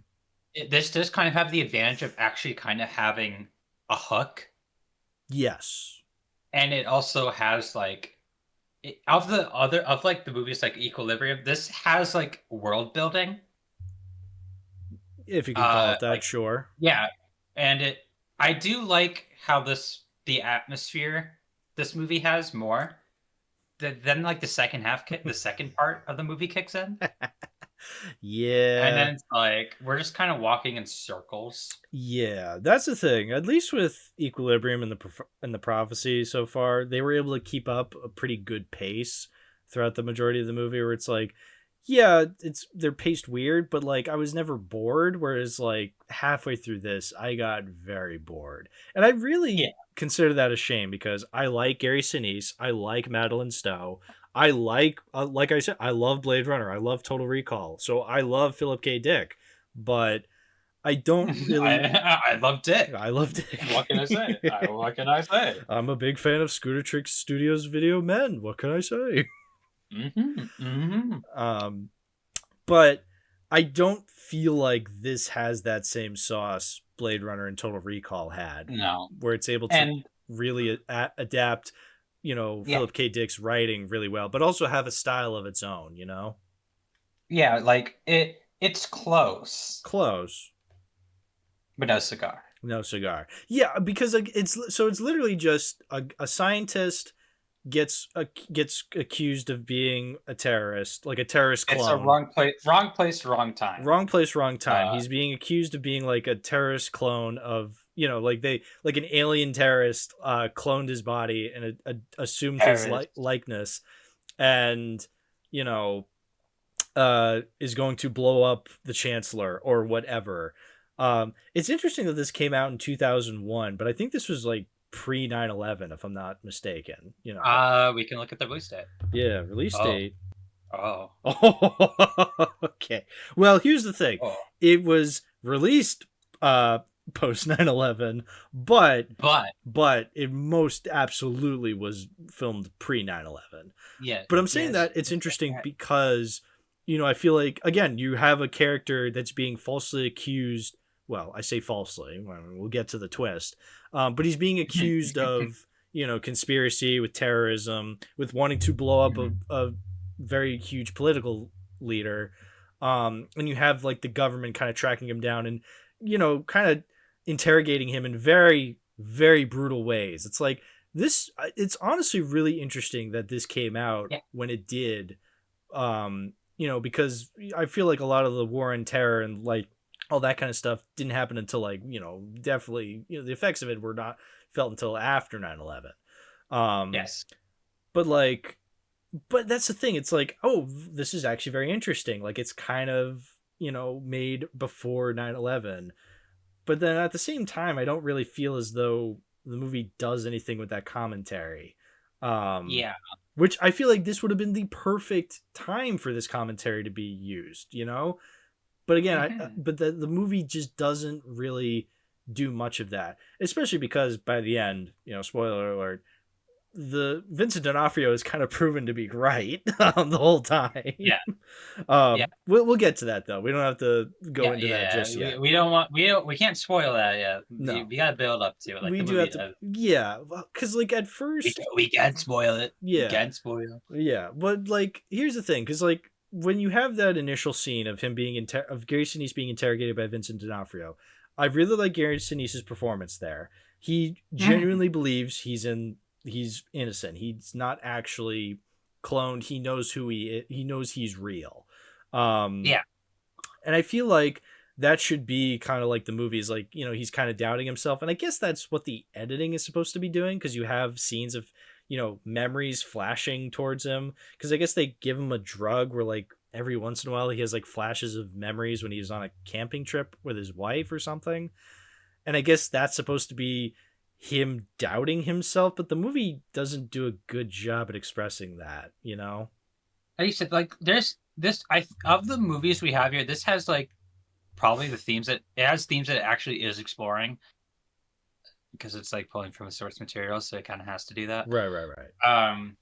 this does kind of have the advantage of actually kind of having a hook, Yes. and it also has like of the other of like the movies like Equilibrium. This has like world building. If you can call it that, Like, sure. yeah, and I do like how the atmosphere this movie has more. Then like the second part of the movie kicks in, and Yeah. then it's like we're just kind of walking in circles. Yeah, that's the thing. At least with Equilibrium and the Prophecy so far, they were able to keep up a pretty good pace throughout the majority of the movie. Where it's like, yeah, they're paced weird, but like I was never bored. Whereas like halfway through this, I got very bored, and I really Yeah, consider that a shame because I like Gary Sinise, I like Madeline Stowe, I like I said, I love Blade Runner, I love Total Recall, so I love Philip K. Dick, but I don't really. I love Dick. I love Dick. What can I say? What can I say? I'm a big fan of Scooter Trick Studios' Video Men. What can I say? Mm-hmm. Mm-hmm. Um, but I don't feel like this has that same sauce Blade Runner and Total Recall had, No, where it's able to and really adapt, yeah, Philip K. Dick's writing really well, but also have a style of its own. yeah, like it's close, Close. but no cigar. No cigar. Yeah, because like it's literally just a scientist gets accused of being a terrorist, like a terrorist It's a clone. wrong place, wrong time. Wrong place, wrong time. Uh, He's being accused of being like a terrorist clone of, like like an alien terrorist cloned his body and assumed his terrorist. likeness, and you know is going to blow up the chancellor or whatever. It's interesting that this came out in 2001, but I think this was like pre 9/11, if I'm not mistaken. We can look at the release date. Yeah, release Oh, date. oh, Oh, okay. Well, here's the thing. oh. It was released post 9/11, But but it most absolutely was filmed pre 9/11. yeah, But I'm saying yes, that it's interesting because I feel like again, you have a character that's being falsely accused. Well, I say falsely. We'll get to the twist. But he's being accused of conspiracy with terrorism, with wanting to blow up a very huge political leader. And you have like the government kind of tracking him down and kind of interrogating him in very, very brutal ways. It's like this. It's honestly really interesting that this came out yeah, when it did. Because I feel like a lot of the war and terror and like all that kind of stuff didn't happen until like definitely the effects of it were not felt until after 9/11. yes. But like, but that's the thing. It's like, oh, this is actually very interesting. Like, it's kind of made before 9/11, but then at the same time, I don't really feel as though the movie does anything with that commentary. Um, Yeah. which I feel like this would have been the perfect time for this commentary to be used. But again, Mhm. but the movie just doesn't really do much of that, especially because by the end, spoiler alert, the Vincent D'Onofrio is kind of proven to be right the whole time. Yeah. Yeah. We'll get to that though. We don't have to go Yeah. into that Yeah. just yet. We can't spoil that yet. No, We gotta build up to it, like we the do movie have to. does. Yeah, because like at first, We can spoil it. We yeah, can spoil. yeah, but like here's the thing, because like when you have that initial scene of him being of Gary Sinise being interrogated by Vincent D'Onofrio, I really like Gary Sinise's performance there. He Mhm. genuinely believes he's innocent. He's not actually cloned. He knows who he is. He knows he's real. Um, Yeah. and I feel like that should be kind of like the movies, like he's kind of doubting himself, and I guess that's what the editing is supposed to be doing, because you have scenes of memories flashing towards him, because I guess they give him a drug where like every once in a while he has like flashes of memories when he was on a camping trip with his wife or something, and I guess that's supposed to be him doubting himself, but the movie doesn't do a good job at expressing that. Like you said, like there's this I of the movies we have here, this has like probably the themes that it has themes that it actually is exploring, because it's like pulling from the source material, so it kind of has to do that. Right, right, right.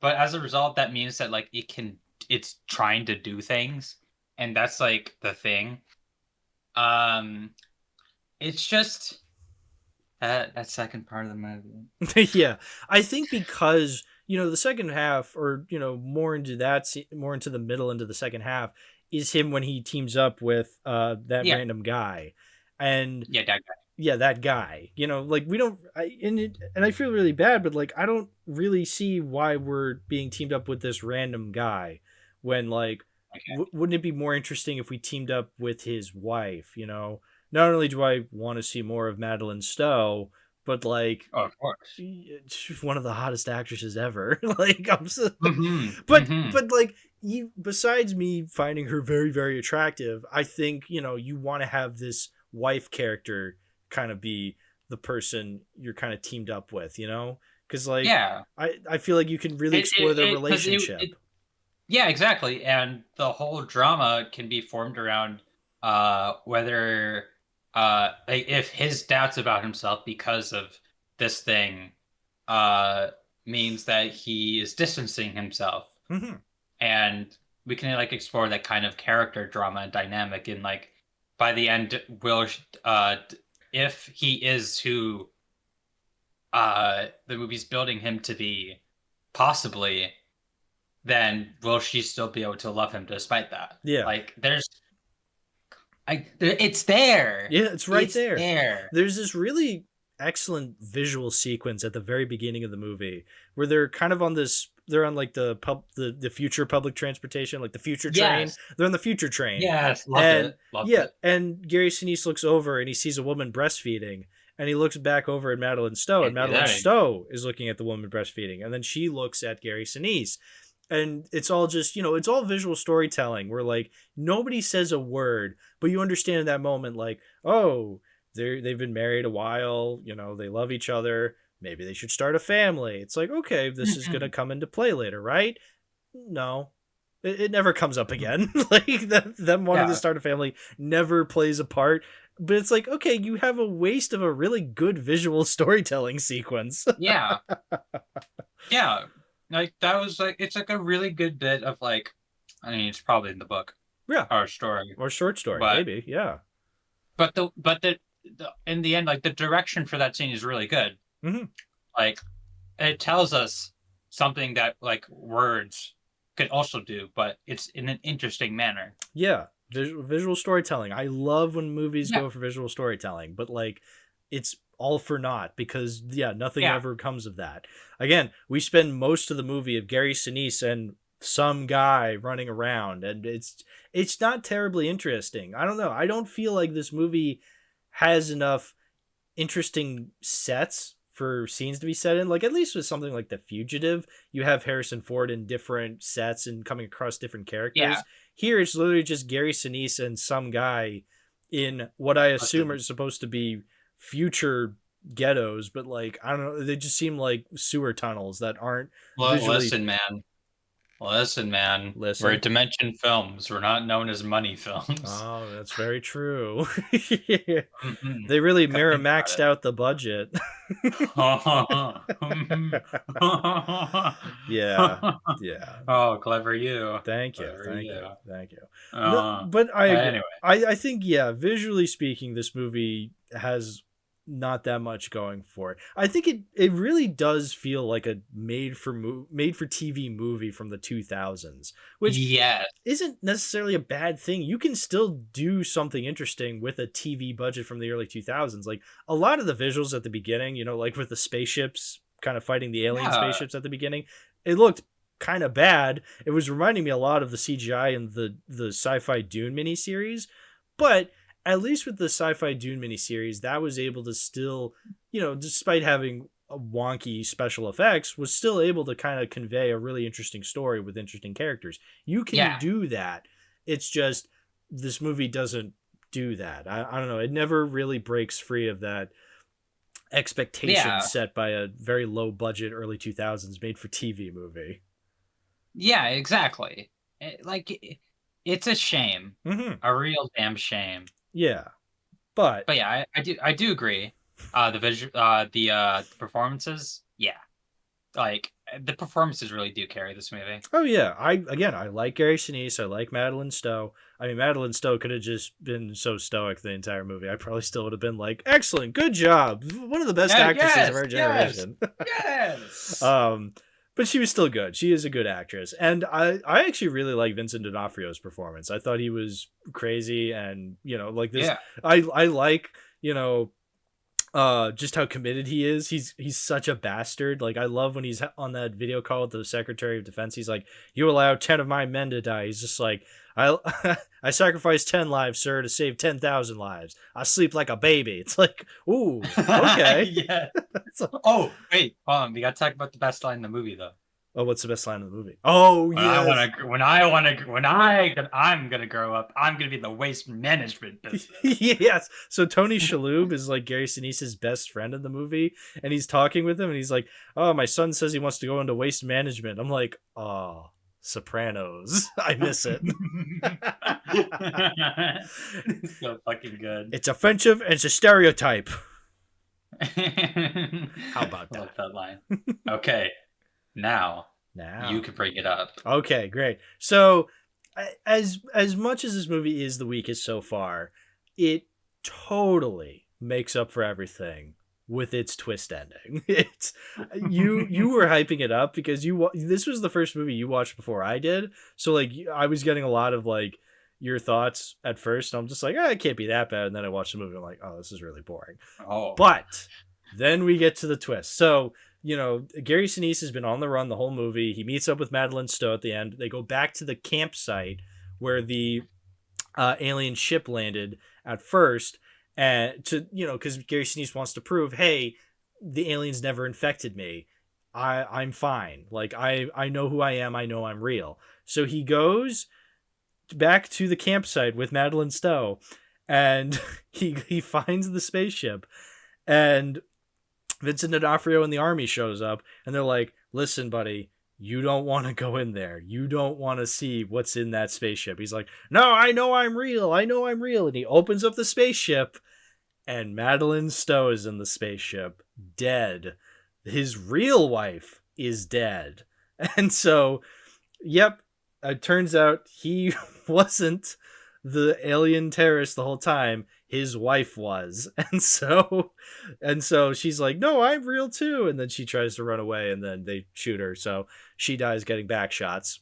But as a result, that means that like it can it's trying to do things, and that's like the thing. It's just that second part of the movie. Yeah, I think because the second half, or more into more into the middle into the second half, is him when he teams up with that random guy, and that guy. Yeah, that guy. Like we don't. And I feel really bad, but like I don't really see why we're being teamed up with this random guy when like wouldn't it be more interesting if we teamed up with his wife? Not only do I want to see more of Madeline Stowe, but like, of course, she's one of the hottest actresses ever. Like, but like, besides me finding her very, very attractive, I think you want to have this wife character kind of be the person you're kind of teamed up with, because like, I feel like you can really explore their relationship. Yeah, exactly, and the whole drama can be formed around whether if his doubts about himself because of this thing means that he is distancing himself. Mm-hmm. And we can like explore that kind of character drama and dynamic, and like by the end will if he is who the movie's building him to be, possibly, then will she still be able to love him despite that? Yeah, like it's there. Yeah, it's right there. There's this really excellent visual sequence at the very beginning of the movie where they're kind of on they're on like the future public transportation, like the future train. Yes. They're on the future train. Yes, loved it. And Gary Sinise looks over and he sees a woman breastfeeding, and he looks back over at Madeline Stowe, and Madeline Stowe is looking at the woman breastfeeding, and then she looks at Gary Sinise. And it's all just, it's all visual storytelling where like nobody says a word, but you understand in that moment, like, oh, they've been married a while, they love each other. Maybe they should start a family. It's like, okay, this is going to come into play later, right? No, it never comes up again. Like them wanting to start a family never plays a part. But it's like, okay, you have a waste of a really good visual storytelling sequence. Yeah. Yeah. Like that was like, it's like a really good bit of like, I mean, it's probably in the book, or story, or short story, maybe, yeah. But the in the end, like the direction for that scene is really good. Mm-hmm. Like it tells us something that like words could also do, but it's in an interesting manner. Yeah, visual storytelling. I love when movies go for visual storytelling, but like it's all for naught because nothing ever comes of that. Again, we spend most of the movie of Gary Sinise and some guy running around, and it's not terribly interesting. I don't know. I don't feel like this movie has enough interesting sets for scenes to be set in. Like at least with something like The Fugitive, you have Harrison Ford in different sets and coming across different characters. Yeah. Here it's literally just Gary Sinise and some guy in what I assume are supposed to be future ghettos, but like I don't know, they just seem like sewer tunnels that aren't visually... Listen, man. We're Dimension Films. We're not known as money films. Oh, that's very true. They really Miramaxed out the budget. Yeah. Oh, clever you. Thank you. No, but anyway. I think visually speaking, this movie has not that much going for it. I think it really does feel like a made for TV movie from the 2000s, which isn't necessarily a bad thing. You can still do something interesting with a TV budget from the early 2000s. Like a lot of the visuals at the beginning, like with the spaceships kind of fighting the alien spaceships at the beginning, it looked kind of bad. It was reminding me a lot of the CGI in the sci-fi Dune miniseries, but at least with the sci-fi Dune miniseries, that was able to still, despite having wonky special effects, was still able to kind of convey a really interesting story with interesting characters. You can do that. It's just this movie doesn't do that. I don't know. It never really breaks free of that expectation set by a very low budget early 2000s made for TV movie. Yeah, exactly. It's a shame. Mm-hmm. A real damn shame. Yeah, but yeah, I do agree. The performances, Like the performances really do carry this movie. Oh yeah, I like Gary Sinise. I like Madeline Stowe. I mean, Madeline Stowe could have just been so stoic the entire movie. I probably still would have been like, excellent, good job, one of the best actresses of our generation. Yes. But she was still good. She is a good actress, and I actually really like Vincent D'Onofrio's performance. I thought he was crazy, and like this. Yeah. I like just how committed he is. He's such a bastard. Like, I love when he's on that video call with the Secretary of Defense. He's like, you allow 10 of my men to die. He's just like, I sacrificed 10 lives, sir, to save 10,000 lives. I sleep like a baby. It's like, ooh, okay. Yeah. Oh, wait, hold on. We got to talk about the best line in the movie, though. Oh, what's the best line in the movie? Oh, yeah. I'm gonna grow up, I'm gonna be in the waste management business. Yes. So Tony Shalhoub is like Gary Sinise's best friend in the movie, and he's talking with him, and he's like, "Oh, my son says he wants to go into waste management." I'm like, "Oh, Sopranos. I miss it." It's so fucking good. It's offensive and it's a stereotype. How about that? I love that line. Okay. Now you can bring it up. Okay, great. So as much as this movie is the weakest so far, it totally makes up for everything with its twist ending. It's you were hyping it up because this was the first movie you watched before I did. So like I was getting a lot of like your thoughts at first. I'm just like, it can't be that bad. And then I watched the movie. I'm like, oh, this is really boring. Oh, but then we get to the twist. So Gary Sinise has been on the run the whole movie. He meets up with Madeline Stowe at the end. They go back to the campsite where the alien ship landed at first, and because Gary Sinise wants to prove, hey, the aliens never infected me. I'm fine. Like I know who I am. I know I'm real. So he goes back to the campsite with Madeline Stowe, and he finds the spaceship, and Vincent D'Onofrio and the army shows up, and they're like, listen, buddy, you don't want to go in there. You don't want to see what's in that spaceship. He's like, no, I know I'm real. I know I'm real. And he opens up the spaceship, and Madeline Stowe is in the spaceship, dead. His real wife is dead. And so, yep, it turns out he wasn't the alien terrorist the whole time. His wife was. And so she's like, no, I'm real too. And then she tries to run away, and then they shoot her. So she dies getting back shots.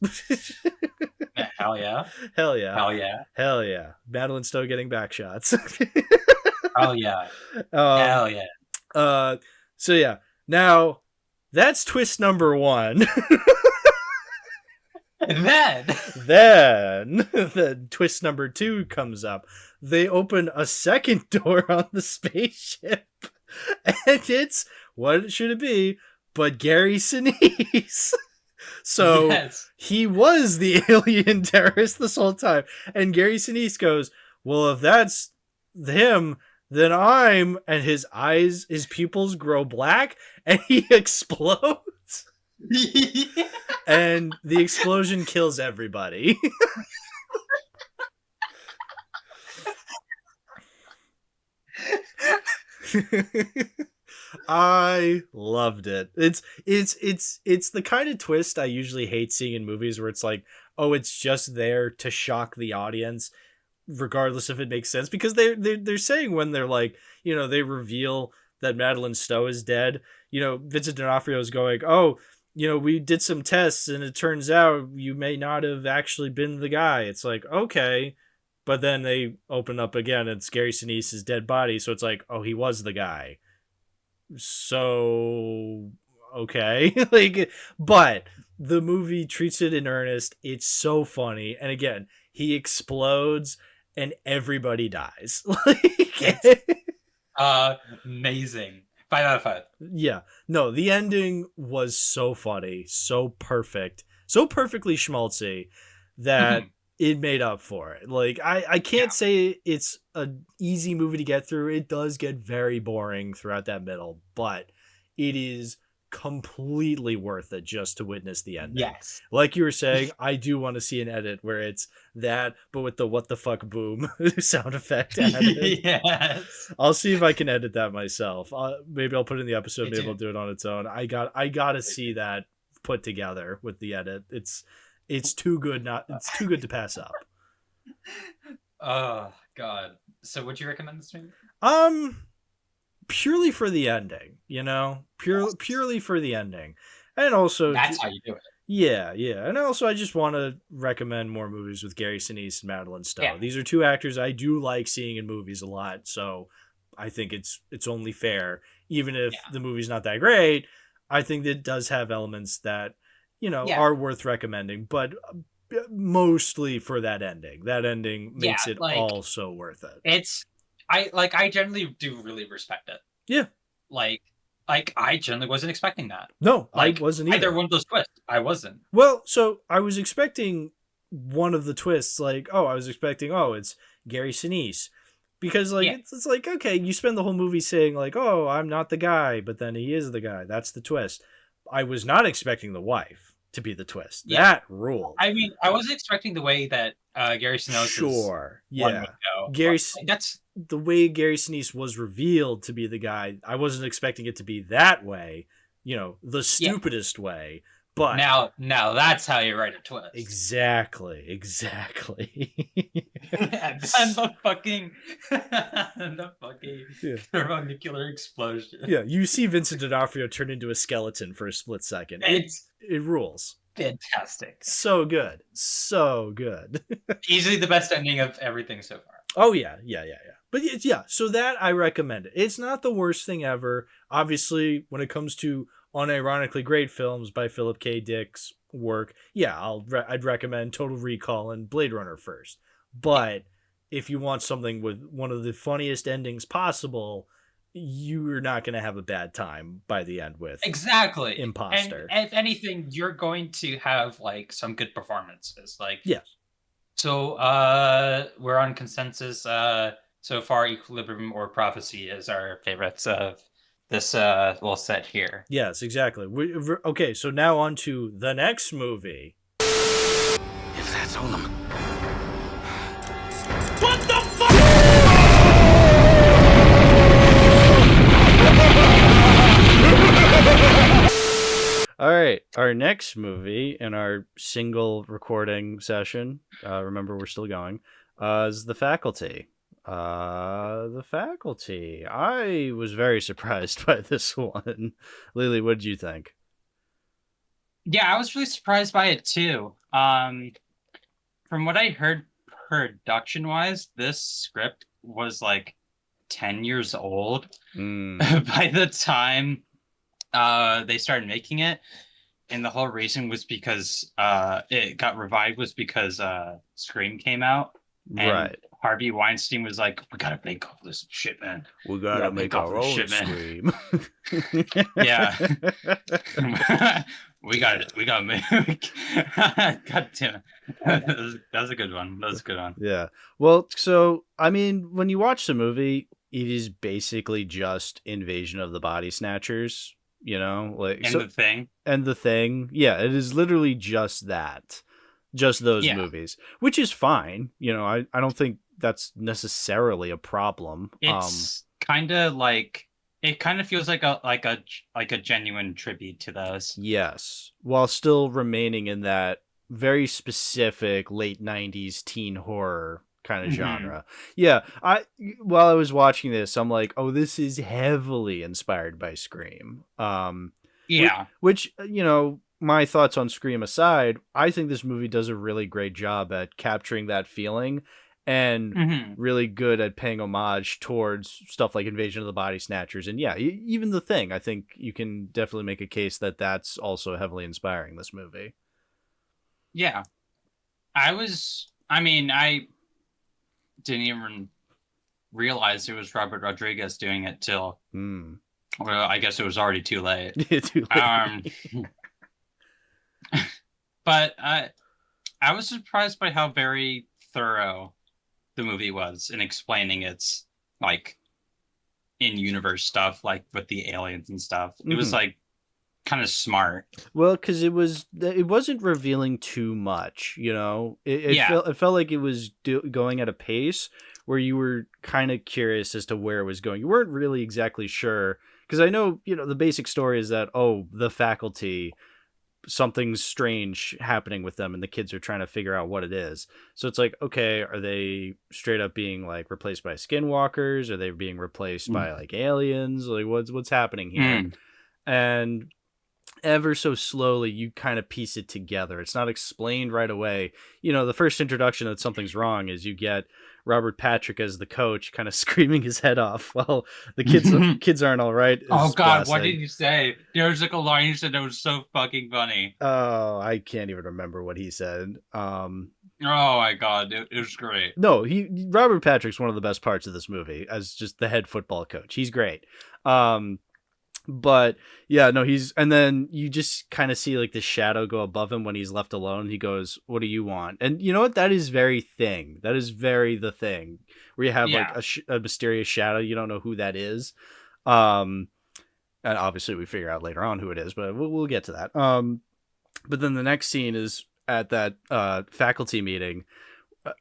Hell yeah. Hell yeah. Hell yeah. Hell yeah. Madeline Stowe getting back shots. Hell yeah. Hell yeah. So yeah. Now, that's twist number one. Then twist number two comes up. They open a second door on the spaceship, and it's, what should it be but Gary Sinise? So yes. He was the alien terrorist this whole time. And Gary Sinise goes, well, if that's him, then I'm, and his pupils grow black, and he explodes. And the explosion kills everybody. I loved it. It's the kind of twist I usually hate seeing in movies, where it's like, oh, it's just there to shock the audience, regardless if it makes sense. Because they're saying, when they're like, they reveal that Madeline Stowe is dead, Vincent D'Onofrio is going, oh, we did some tests and it turns out you may not have actually been the guy. It's like, okay. But then they open up again, and it's Gary Sinise's dead body. So it's like, oh, he was the guy. So, okay. But the movie treats it in earnest. It's so funny. And again, he explodes and everybody dies. Amazing. 5 out of 5. Yeah. No, the ending was so funny, so perfect, so perfectly schmaltzy that it made up for it. Like, I can't say it's an easy movie to get through. It does get very boring throughout that middle, but it is completely worth it just to witness the ending. Yes. Like you were saying, I do want to see an edit where it's that, but with the what the fuck boom sound effect added. Yes. I'll see if I can edit that myself. Maybe I'll put it in the episode. Maybe I'll do it on its own. I gotta see that put together with the edit. It's too good. It's too good to pass up. Oh God. So would you recommend this movie? Purely for the ending, purely for the ending. And also that's how you do it. Yeah. And also I just want to recommend more movies with Gary Sinise and Madeline Stowe. Yeah. These are two actors I do like seeing in movies a lot, so I think it's only fair. Even if the movie's not that great, I think it does have elements that, are worth recommending, but mostly for that ending. That ending makes it all so worth it. I generally do really respect it. Yeah. Like I generally wasn't expecting that. No, I wasn't either. Either one of those twists. I wasn't. Well, so I was expecting one of the twists, it's Gary Sinise. Because it's like, okay, you spend the whole movie saying like, oh, I'm not the guy, but then he is the guy. That's the twist. I was not expecting the wife to be the twist. Yeah. That ruled. I mean, I wasn't expecting the way that Gary Sinise. Sure. Yeah. That's the way Gary Sinise was revealed to be the guy. I wasn't expecting it to be that way. The stupidest way. But now that's how you write a twist. Exactly. And the fucking thermonuclear explosion. Yeah, you see Vincent D'Onofrio turn into a skeleton for a split second. It rules. Fantastic. So good. Easily the best ending of everything so far. Oh yeah. But so that I recommend it. It's not the worst thing ever. Obviously, when it comes to unironically great films by Philip K. Dick's work, I'd recommend Total Recall and Blade Runner first. But if you want something with one of the funniest endings possible, you're not going to have a bad time by the end with Imposter. And if anything, you're going to have some good performances. Yes. So we're on consensus. So far, Equilibrium or Prophecy is our favorites of this little set here. Yes, exactly. Okay, so now on to the next movie. If that's Olam. What the fuck? All right, our next movie in our single recording session, remember we're still going, is The Faculty. The Faculty. I was very surprised by this one. Lily, what did you think? Yeah, I was really surprised by it too. From what I heard production-wise, this script was 10 years old by the time they started making it. And the whole reason was because it got revived was because Scream came out. And right. Harvey Weinstein was like, we gotta make all this shit, man. We gotta make our own shit, Scream. Yeah. we gotta make God damn it. That was a good one. Yeah. Well, so I mean, when you watch the movie, it is basically just Invasion of the Body Snatchers, The Thing. Yeah, it is literally just that. Just those movies, which is fine. I don't think that's necessarily a problem. It's kind of it kind of feels like a genuine tribute to those. Yes, while still remaining in that very specific late 90s teen horror kind of genre. Yeah, while I was watching this, I'm like, oh, this is heavily inspired by Scream. Which my thoughts on Scream aside, I think this movie does a really great job at capturing that feeling and really good at paying homage towards stuff like Invasion of the Body Snatchers. And even The Thing, I think you can definitely make a case that that's also heavily inspiring this movie. Yeah. I didn't even realize it was Robert Rodriguez doing it till, well, I guess it was already too late. Too late. But I was surprised by how very thorough the movie was in explaining its in-universe stuff, with the aliens and stuff. It was kind of smart. Well, because it wasn't revealing too much, you know. It felt like it was going at a pace where you were kind of curious as to where it was going. You weren't really exactly sure, because I know, you know, the basic story is that, oh, the faculty, something's strange happening with them and the kids are trying to figure out what it is. So it's like, okay, are they straight up being like replaced by skinwalkers? Are they being replaced by like aliens? Like what's happening here? And ever so slowly you kind of piece it together. It's not explained right away. You know, the first introduction that something's wrong is you get Robert Patrick as the coach kind of screaming his head off while the kids aren't all right. Oh God, what did you say? There was like a line you said that was so fucking funny. Oh, I can't even remember what he said. Oh my God, it was great. No, Robert Patrick's one of the best parts of this movie as just the head football coach. He's great. But yeah, no, and then you just kind of see like the shadow go above him when he's left alone. He goes, "What do you want?" And you know what? That is very the thing where you have like a mysterious shadow. You don't know who that is. And obviously we figure out later on who it is, but we'll get to that. But then the next scene is at that faculty meeting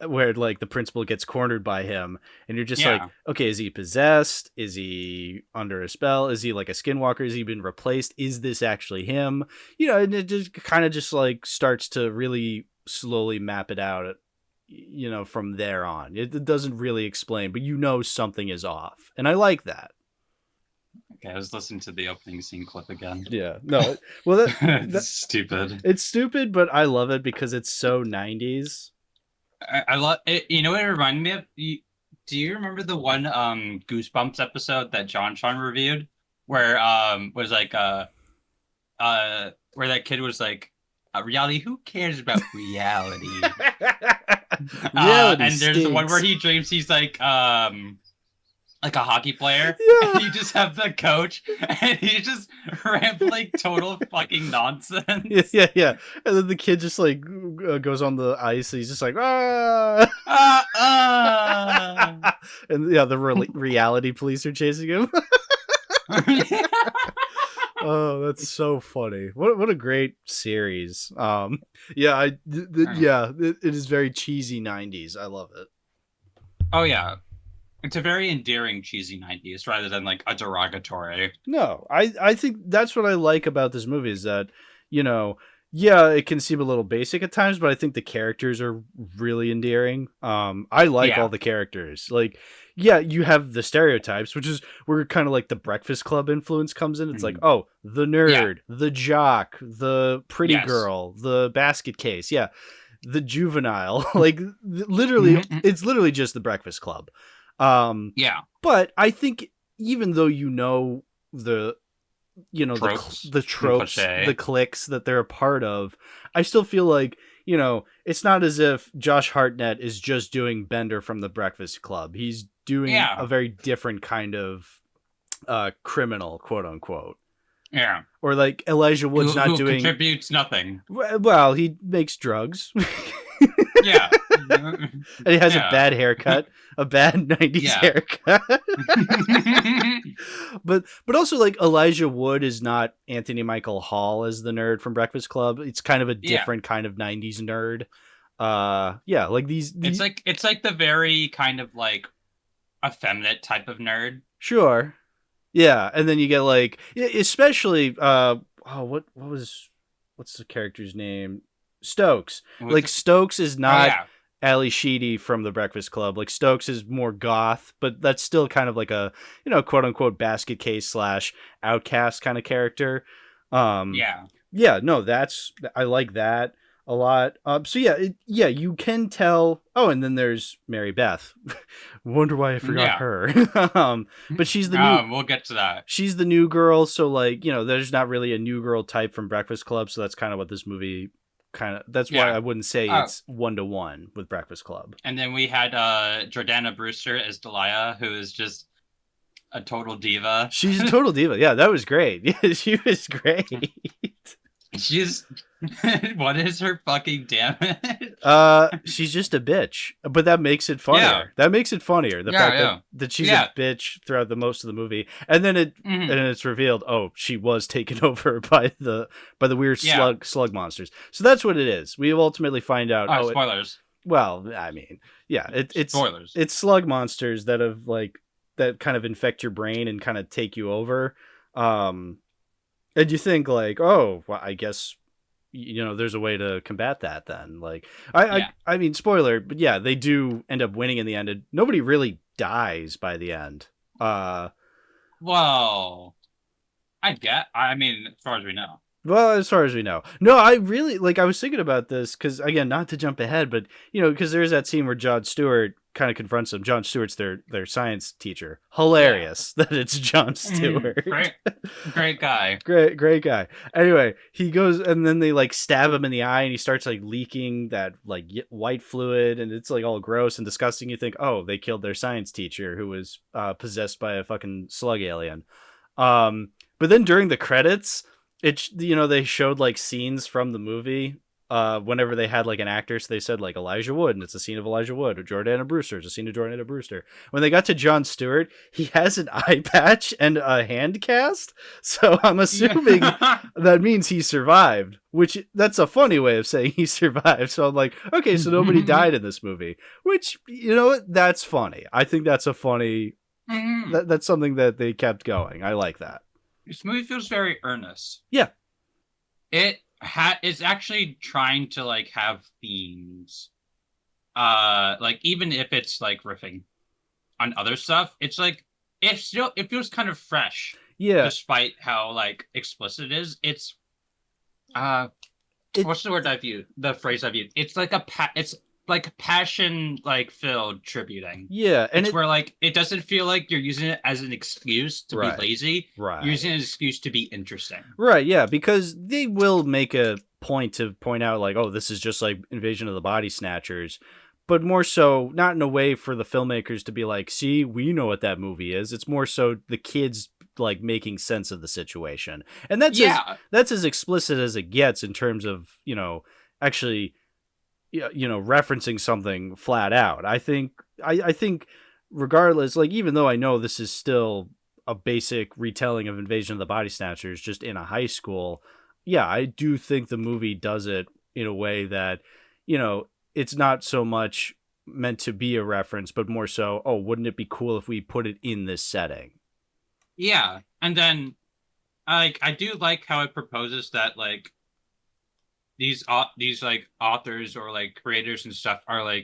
where like the principal gets cornered by him, and you're just like, okay, is he possessed? Is he under a spell? Is he like a skinwalker? Has he been replaced? Is this actually him? You know, and it just kind of just like starts to really slowly map it out, you know, from there on. It doesn't really explain, but you know something is off, and I like that. Okay, I was listening to the opening scene clip again. Yeah, no, well, that's stupid. It's stupid, but I love it because it's so 90s. I love it. You know what it reminded me of? Do you remember the one Goosebumps episode that John Sean reviewed, where was like where that kid was like, reality? Who cares about reality? Reality and there's the one where he dreams he's like a hockey player. Yeah. And you just have the coach, and he's just rambling total fucking nonsense. Yeah. And then the kid just like goes on the ice, and he's just like, and yeah, the reality police are chasing him. Oh, that's so funny. What a great series. It is very cheesy 90s. I love it. Oh yeah. It's a very endearing cheesy 90s rather than like a derogatory. No, I think that's what I like about this movie is that, you know, yeah, it can seem a little basic at times, but I think the characters are really endearing. I like all the characters. Like, yeah, you have the stereotypes, which is where kind of like the Breakfast Club influence comes in. It's like, oh, the nerd, the jock, the pretty girl, the basket case. Yeah. The juvenile, like literally, it's literally just the Breakfast Club. But I think even though you know the tropes, the cliques that they're a part of, I still feel like, you know, it's not as if Josh Hartnett is just doing Bender from the Breakfast Club. He's doing a very different kind of criminal, quote unquote. Yeah. Or like Elijah Wood's who doing contributes nothing. Well, he makes drugs. Yeah. And he has a bad haircut, a bad 90s haircut. but also like Elijah Wood is not Anthony Michael Hall as the nerd from Breakfast Club. It's kind of a different kind of 90s nerd. Like these it's like the very kind of like effeminate type of nerd. Sure. Yeah, and then you get like especially what's the character's name? Stokes. Like Stokes is not Ali Sheedy from the Breakfast Club. Like Stokes is more goth, but that's still kind of like a, you know, quote unquote basket case / outcast kind of character. No, I like that a lot. So you can tell. Oh, and then there's Mary Beth. Wonder why I forgot her. But she's the new. We'll get to that. She's the new girl. So like, you know, there's not really a new girl type from Breakfast Club. So that's kind of what this movie that's why I wouldn't say it's 1-to-1 with Breakfast Club. And then we had Jordana Brewster as Delia, who is just a total diva. She's a total diva. Yeah, that was great. Yeah, she was great. She's what is her fucking damage? She's just a bitch, but that makes it funnier. Yeah. That makes it funnier. The fact that she's Yeah. a bitch throughout the most of the movie, and then Mhm. and it's revealed, oh, she was taken over by the weird Yeah. slug monsters. So that's what it is. We ultimately find out. Oh, spoilers. Well, I mean, yeah, it's Spoilers. It's slug monsters that have that kind of infect your brain and kind of take you over. And you think like, oh, well, I guess there's a way to combat that then. Like, I mean, spoiler, but yeah, they do end up winning in the end. And nobody really dies by the end. Well, I mean, as far as we know. Well, as far as we know. No, I really, I was thinking about this because, again, not to jump ahead, but, because there's that scene where Jon Stewart kind of confronts them. Jon Stewart's their science teacher. Hilarious that it's Jon Stewart. Great guy. Great guy. Anyway, he goes, and then they, stab him in the eye, and he starts, leaking that, white fluid, and it's, all gross and disgusting. You think, oh, they killed their science teacher who was possessed by a fucking slug alien. But then during the credits, they showed scenes from the movie whenever they had an actor, so they said Elijah Wood, and it's a scene of Elijah Wood, or Jordana Brewster, it's a scene of Jordana Brewster. When they got to Jon Stewart, he has an eye patch and a hand cast, so I'm assuming that means he survived, which that's a funny way of saying he survived. So I'm like, okay, so nobody died in this movie, which, that's funny. I think that's a funny that's something that they kept going. I like that. This movie feels very earnest. Yeah. It's actually trying to have themes. Even if it's riffing on other stuff, it's it feels kind of fresh. Yeah. Despite how explicit it is. It's what's the word I've used? The phrase I've used. It's passion filled tributing. Yeah, and it's where it doesn't feel like you're using it as an excuse to be lazy. Right. You're using it as an excuse to be interesting. Right, yeah, because they will make a point to point out oh, this is just Invasion of the Body Snatchers, but more so not in a way for the filmmakers to be see, we know what that movie is. It's more so the kids making sense of the situation. And that's as explicit as it gets in terms of, actually referencing something flat out. I think regardless, even though I know this is still a basic retelling of Invasion of the Body Snatchers just in a high school, yeah, I do think the movie does it in a way that, it's not so much meant to be a reference, but more so, oh, wouldn't it be cool if we put it in this setting? Yeah. And then I do like how it proposes that these authors or creators and stuff are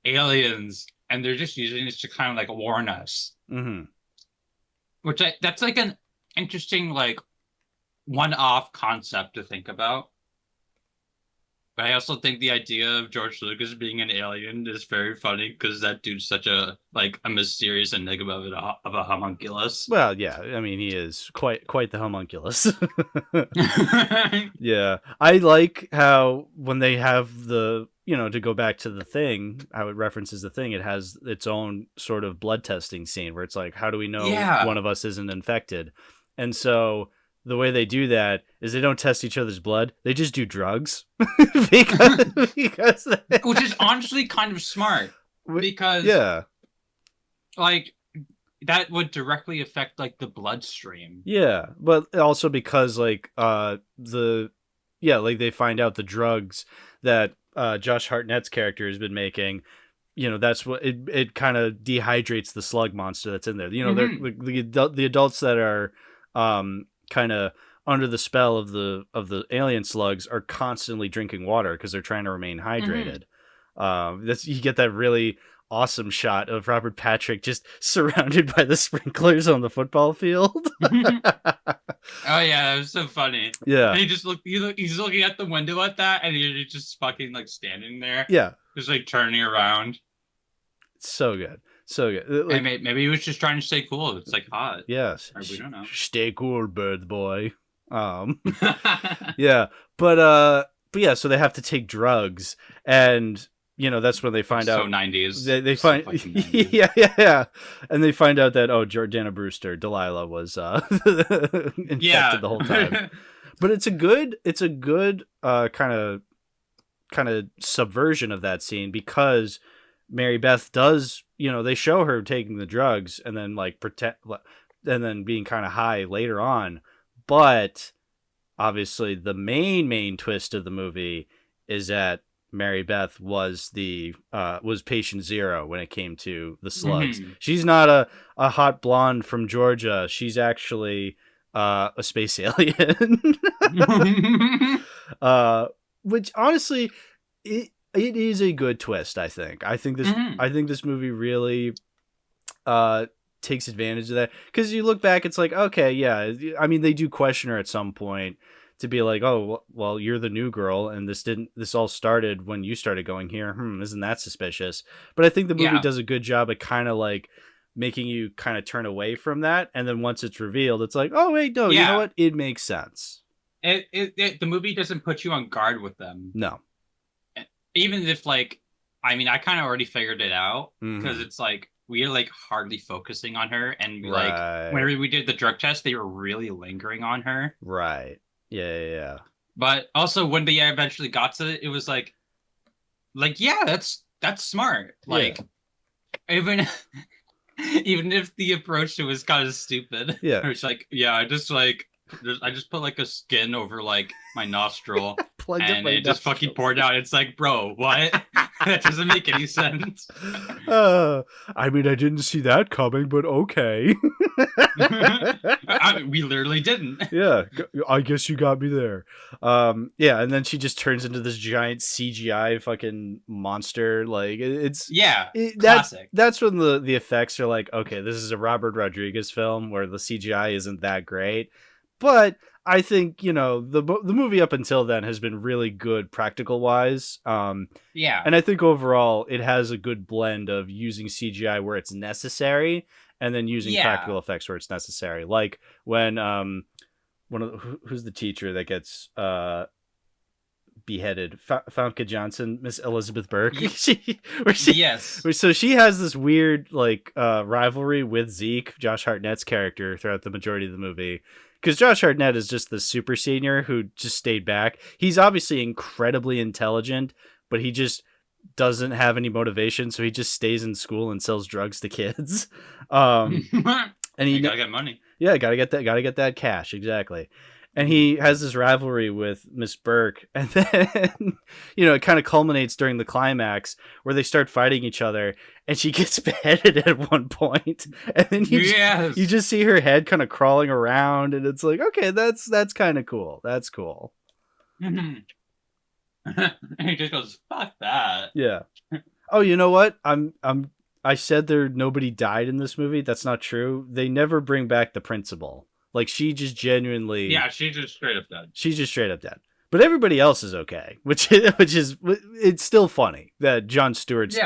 aliens, and they're just using this to kind of warn us. Mm-hmm. Which that's an interesting one-off concept to think about. But I also think the idea of George Lucas being an alien is very funny because that dude's such a mysterious enigma of a homunculus. Well, yeah, I mean, he is quite the homunculus. Yeah, I like how when they have the to go back to the Thing, how it references the Thing, it has its own sort of blood testing scene where it's how do we know one of us isn't infected? And so the way they do that is they don't test each other's blood. They just do drugs. because which is honestly kind of smart. Because that would directly affect the bloodstream. Yeah, but also because they find out the drugs that Josh Hartnett's character has been making, that's what it kind of dehydrates the slug monster that's in there. The adults that are kind of under the spell of the alien slugs are constantly drinking water because they're trying to remain hydrated. You get that really awesome shot of Robert Patrick just surrounded by the sprinklers on the football field. Oh yeah, that was so funny. Yeah, and he's looking at the window at that, and he's just fucking standing there. Yeah, just turning around. It's so good. So good. Maybe he was just trying to stay cool. It's hot. Yes. We don't know. Stay cool, bird boy. Yeah, but yeah, so they have to take drugs, and that's when they find out. So 90s. They find so 90s. yeah, and they find out that Jordana Brewster, Delilah, was infected the whole time. But it's a good kind of subversion of that scene, because Mary Beth does, they show her taking the drugs and then like and then being kind of high later on. But obviously the main twist of the movie is that Mary Beth was patient zero when it came to the slugs. Mhm. She's not a hot blonde from Georgia. She's actually a space alien. Which honestly, it is a good twist. I think this movie really takes advantage of that, because you look back, it's like, okay, yeah, I mean, they do question her at some point to be like, oh, well, you're the new girl, and this all started when you started going here. Isn't that suspicious? But I think the movie does a good job at kind of like making you kind of turn away from that, and then once it's revealed, it's like, oh wait, no, you know what? It makes sense. The movie doesn't put you on guard with them. No. Even if, like, I mean, I kind of already figured it out, because it's like we are like hardly focusing on her, and like whenever we did the drug test, they were really lingering on her. Right. Yeah. But also when they eventually got to it, it was like yeah, that's smart. Like even if the approach to it was kind of stupid. Yeah. It's like, yeah, I just put like a skin over like my nostril and it just fucking poured out. It's like, bro, what? That doesn't make any sense. I mean, I didn't see that coming, but okay. We literally didn't. Yeah, I guess you got me there. Yeah, and then she just turns into this giant CGI fucking monster. Like, it's classic. That's when the effects are like, okay, this is a Robert Rodriguez film where the CGI isn't that great. But I think, the movie up until then has been really good practical wise. And I think overall it has a good blend of using CGI where it's necessary and then using practical effects where it's necessary. Like when who's the teacher that gets beheaded? Famke Johnson, Miss Elizabeth Burke. Yes. So she has this weird like rivalry with Zeke, Josh Hartnett's character, throughout the majority of the movie. Because Josh Hartnett is just the super senior who just stayed back. He's obviously incredibly intelligent, but he just doesn't have any motivation, so he just stays in school and sells drugs to kids. And you gotta get money. Yeah, gotta get that cash, exactly. And he has this rivalry with Miss Burke, and then it kind of culminates during the climax where they start fighting each other, and she gets beheaded at one point, and then you just see her head kind of crawling around, and it's like, okay, that's kind of cool. That's cool. And he just goes, "Fuck that." Yeah. Oh, you know what? I said nobody died in this movie. That's not true. They never bring back the principal. Like, she just genuinely... Yeah, she's just straight up dead. She's just straight up dead. But everybody else is okay, which is... It's still funny that Jon Stewart's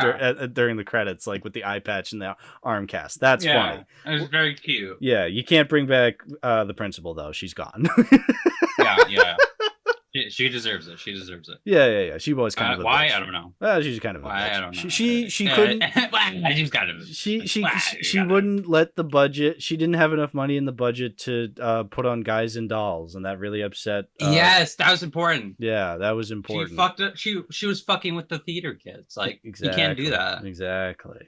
during the credits, like, with the eye patch and the arm cast. That's funny. It was very cute. Yeah, you can't bring back the principal, though. She's gone. Yeah. She deserves it. She deserves it. Yeah. She was kind of a why? bitch. I don't know. She's kind of a bitch. I don't know. She couldn't. She's kind of. She wouldn't let the budget. She didn't have enough money in the budget to put on Guys and Dolls, and that really upset. Yes, that was important. Yeah, that was important. She fucked up. She was fucking with the theater kids. Like, exactly. You can't do that. Exactly.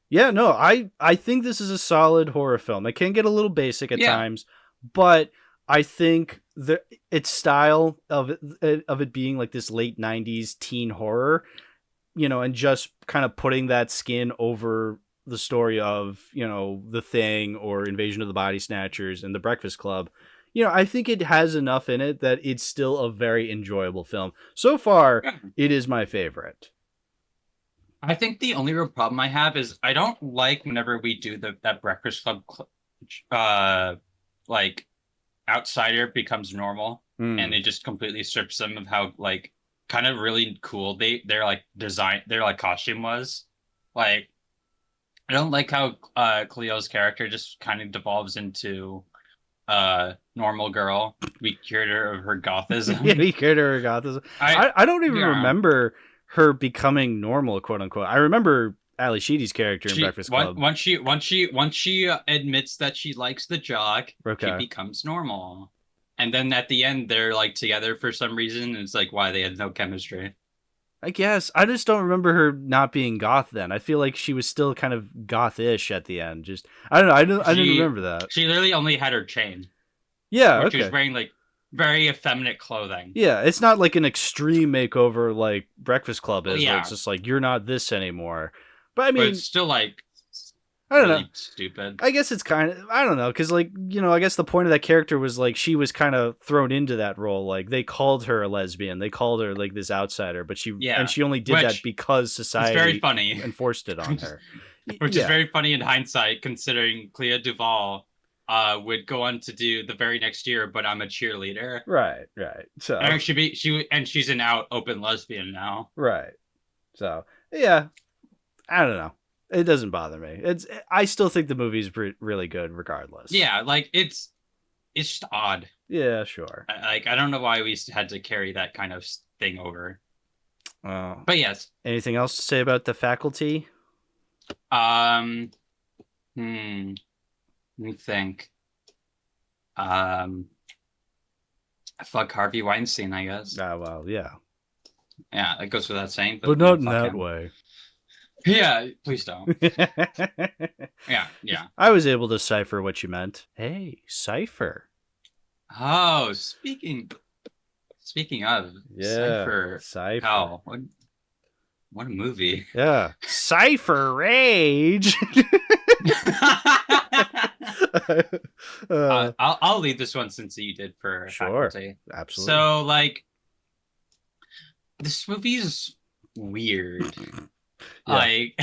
Yeah, no, I think this is a solid horror film. It can get a little basic at times, but I think its style of it being like this late 90s teen horror, and just kind of putting that skin over the story of, The Thing or Invasion of the Body Snatchers and The Breakfast Club, I think it has enough in it that it's still a very enjoyable film. So far, it is my favorite. I think the only real problem I have is I don't like whenever we do that Breakfast Club like outsider becomes normal and it just completely strips them of how like kind of really cool their like design, their like costume was. Like, I don't like how Cleo's character just kind of devolves into normal girl. We cured her of her gothism. Yeah, we cured her of gothism. I don't even remember her becoming normal, quote unquote. I remember Ali Sheedy's character in Breakfast Club. Once she admits that she likes the jock, she becomes normal. And then at the end, they're like together for some reason. And it's like, why they had no chemistry. I guess I just don't remember her not being goth then. I feel like she was still kind of goth-ish at the end. Just I don't know. I didn't remember that. She literally only had her chain. Yeah, Where okay. she was wearing like very effeminate clothing. Yeah, it's not like an extreme makeover like Breakfast Club is. Yeah. Where it's just like you're not this anymore. But I But mean, it's still like I don't really know. stupid. I guess it's kind of, I don't know, because, like, you know, I guess the point of that character was, like, she was kind of thrown into that role. Like, they called her a lesbian. They called her, like, this outsider, but and she only did that because society very funny. enforced it on her. Which is very funny in hindsight, considering Clea Duvall would go on to do the very next year, but I'm a cheerleader. Right. So, And she's an out open lesbian now. Right. So, yeah, I don't know. It doesn't bother me. I still think the movie's really good regardless. Yeah, like it's just odd. Yeah, sure. I don't know why we had to carry that kind of thing over. But yes. Anything else to say about the faculty? Let me think. Fuck Harvey Weinstein, I guess. Well, yeah. Yeah, that goes without saying. But not in that way. Yeah, please don't. Yeah. I was able to cipher what you meant. Hey, Cypher. Oh, speaking of Cypher. Oh, what a movie. Yeah. Cypher Rage. I'll lead this one since you did for sure. faculty. Absolutely. So, like, this movie is weird. Yeah. Like,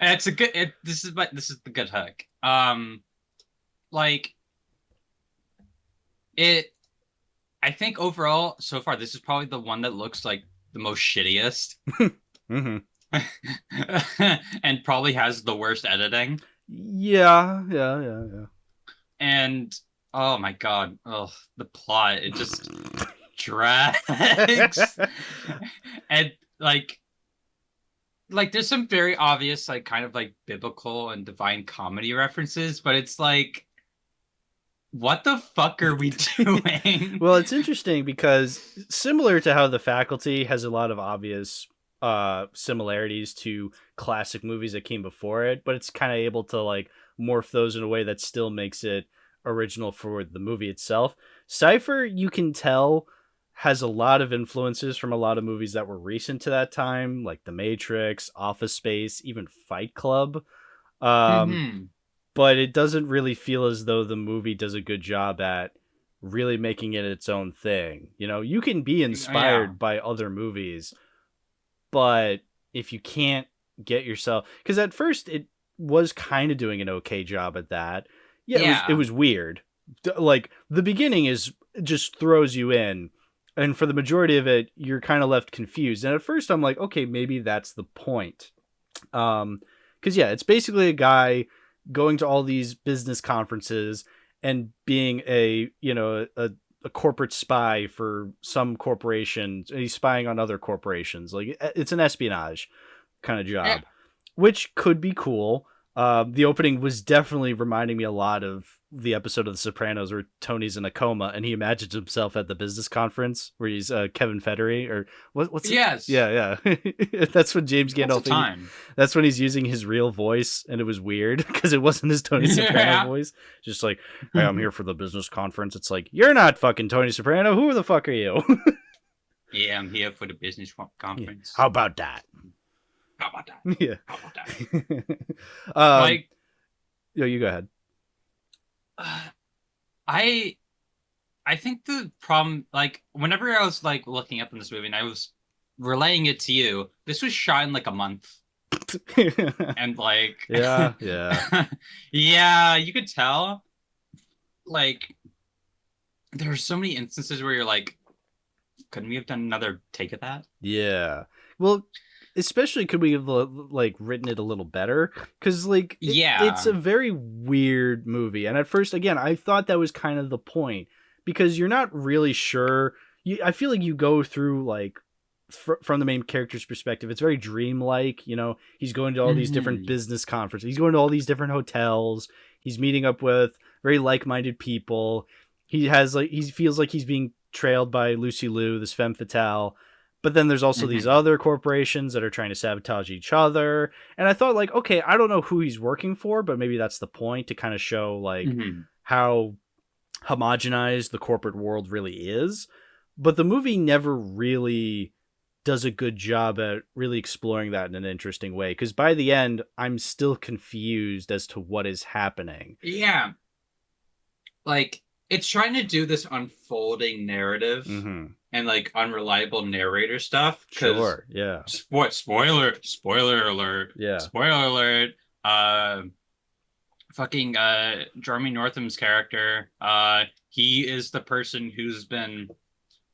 it's a good. This is the good hook. Like, it. I think overall, so far, this is probably the one that looks like the most shittiest. Mm-hmm. And probably has the worst editing. Yeah. And oh my god, the plot, it just drags. And like there's some very obvious like kind of like biblical and divine comedy references, but it's like, what the fuck are we doing? Well, it's interesting because similar to how The Faculty has a lot of obvious similarities to classic movies that came before it, but it's kind of able to like morph those in a way that still makes it original for the movie itself. Cypher, you can tell, has a lot of influences from a lot of movies that were recent to that time, like The Matrix, Office Space, even Fight Club. But it doesn't really feel as though the movie does a good job at really making it its own thing. You know, you can be inspired by other movies, but if you can't get yourself, because at first it was kind of doing an okay job at that. It was weird. Like the beginning is just throws you in, and for the majority of it, you're kind of left confused. And at first I'm like, okay, maybe that's the point. Because it's basically a guy going to all these business conferences and being a corporate spy for some corporation. He's spying on other corporations. Like it's an espionage kind of job, which could be cool. The opening was definitely reminding me a lot of the episode of The Sopranos where Tony's in a coma and he imagines himself at the business conference where he's Kevin Federer or what's yes it? Yeah that's when James Gandolfini, that's when he's using his real voice, and it was weird because it wasn't his Tony Soprano voice, just like, hey, I'm here for the business conference. It's like, you're not fucking Tony Soprano, who the fuck are you? Yeah, I'm here for the business conference. How about that? Yeah. How about that? You go ahead. I think the problem, like, whenever I was like looking up in this movie and I was relaying it to you, this was shot in like a month. And like yeah yeah, you could tell. Like, there are so many instances where you're like, couldn't we have done another take of that? Yeah, well, especially could we have like written it a little better, because like it's a very weird movie, and at first, again, I thought that was kind of the point, because you're not really sure. I feel like you go through like from the main character's perspective, it's very dreamlike. You know, he's going to all these different business conferences, he's going to all these different hotels, he's meeting up with very like-minded people, he feels like he's being trailed by Lucy Liu, this femme fatale. But then there's also these other corporations that are trying to sabotage each other. And I thought, like, okay, I don't know who he's working for, but maybe that's the point, to kind of show, like, how homogenized the corporate world really is. But the movie never really does a good job at really exploring that in an interesting way. Because by the end, I'm still confused as to what is happening. Yeah. Like, it's trying to do this unfolding narrative and, like, unreliable narrator stuff. Sure, yeah. Spoiler alert. Yeah. Spoiler alert. Fucking Jeremy Northam's character, he is the person who's been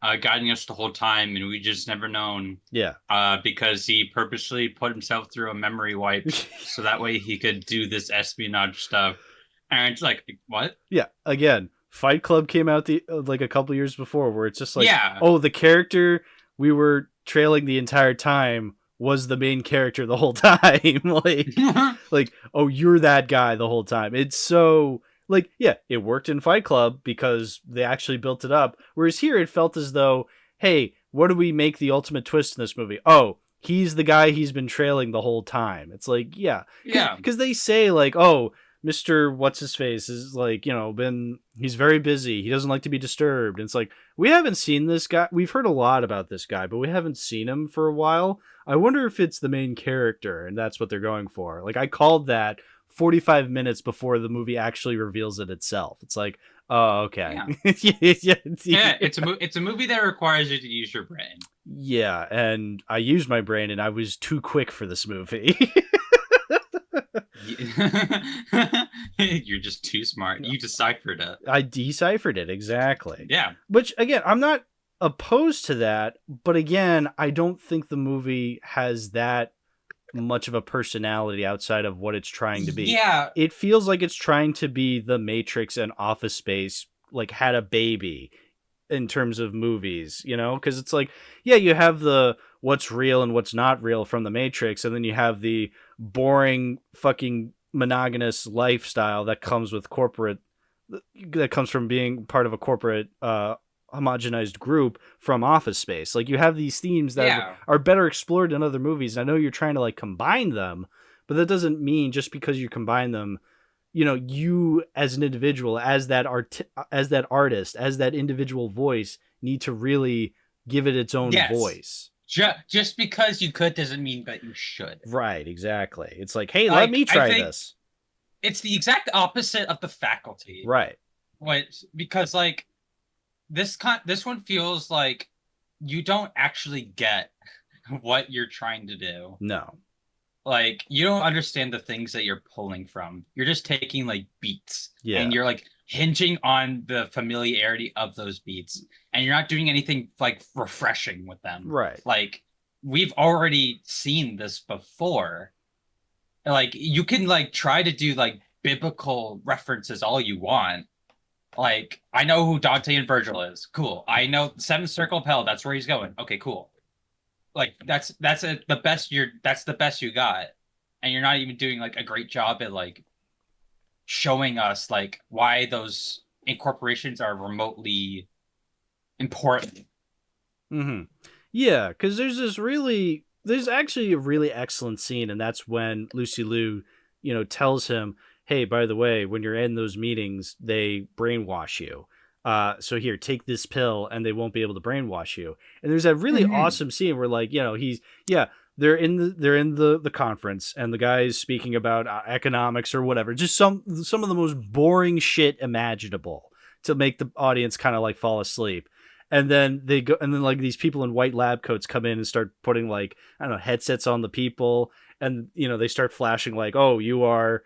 guiding us the whole time, and we just never known. Yeah. Because he purposely put himself through a memory wipe so that way he could do this espionage stuff. And it's like, what? Yeah, again, Fight Club came out like a couple years before, where it's just like, yeah. Oh, the character we were trailing the entire time was the main character the whole time. like, oh, you're that guy the whole time. It's so, like, yeah, it worked in Fight Club because they actually built it up. Whereas here it felt as though, hey, what do we make the ultimate twist in this movie? Oh, he's the guy he's been trailing the whole time. It's like, yeah. Because they say, like, oh, Mr. What's-His-Face is, like, you know, he's very busy. He doesn't like to be disturbed. And it's like, we haven't seen this guy. We've heard a lot about this guy, but we haven't seen him for a while. I wonder if it's the main character, and that's what they're going for. Like, I called that 45 minutes before the movie actually reveals it itself. It's like, oh, okay. Yeah, it's a movie that requires you to use your brain. Yeah, and I used my brain, and I was too quick for this movie. You're just too smart. You deciphered it. I deciphered it, exactly. Yeah. Which, again, I'm not opposed to that, but again, I don't think the movie has that much of a personality outside of what it's trying to be. Yeah. It feels like it's trying to be The Matrix and Office Space, like, had a baby in terms of movies, you know? Because it's like, yeah, you have the what's real and what's not real from The Matrix, and then you have the boring fucking monogamous lifestyle that comes with that comes from being part of a corporate homogenized group from Office Space. Like, you have these themes that are better explored in other movies. I know you're trying to, like, combine them, but that doesn't mean just because you combine them, you know, you as an individual, as that artist, as that individual voice, need to really give it its own voice. Just because you could doesn't mean that you should. Right, exactly. It's like, hey, let me try this. It's the exact opposite of The Faculty. Right. Because, like, this one feels like you don't actually get what you're trying to do. No. Like, you don't understand the things that you're pulling from. You're just taking, like, beats. Yeah. And you're, like, hinging on the familiarity of those beats. And you're not doing anything, like, refreshing with them. Right. Like, we've already seen this before. Like, you can, like, try to do, like, biblical references all you want. Like, I know who Dante and Virgil is. Cool. I know Seventh Circle of Hell. That's where he's going. Okay, cool. Like, that's the best you got. And you're not even doing, like, a great job at, like, showing us, like, why those incorporations are remotely important. Mm-hmm. Yeah, because there's actually a really excellent scene, and that's when Lucy Liu, you know, tells him, hey, by the way, when you're in those meetings, they brainwash you. So here, take this pill, and they won't be able to brainwash you. And there's that really awesome scene where, like, you know, they're in the conference, and the guy is speaking about economics or whatever, just some of the most boring shit imaginable to make the audience kind of like fall asleep. And then like these people in white lab coats come in and start putting, like, I don't know, headsets on the people, and, you know, they start flashing like, oh, you are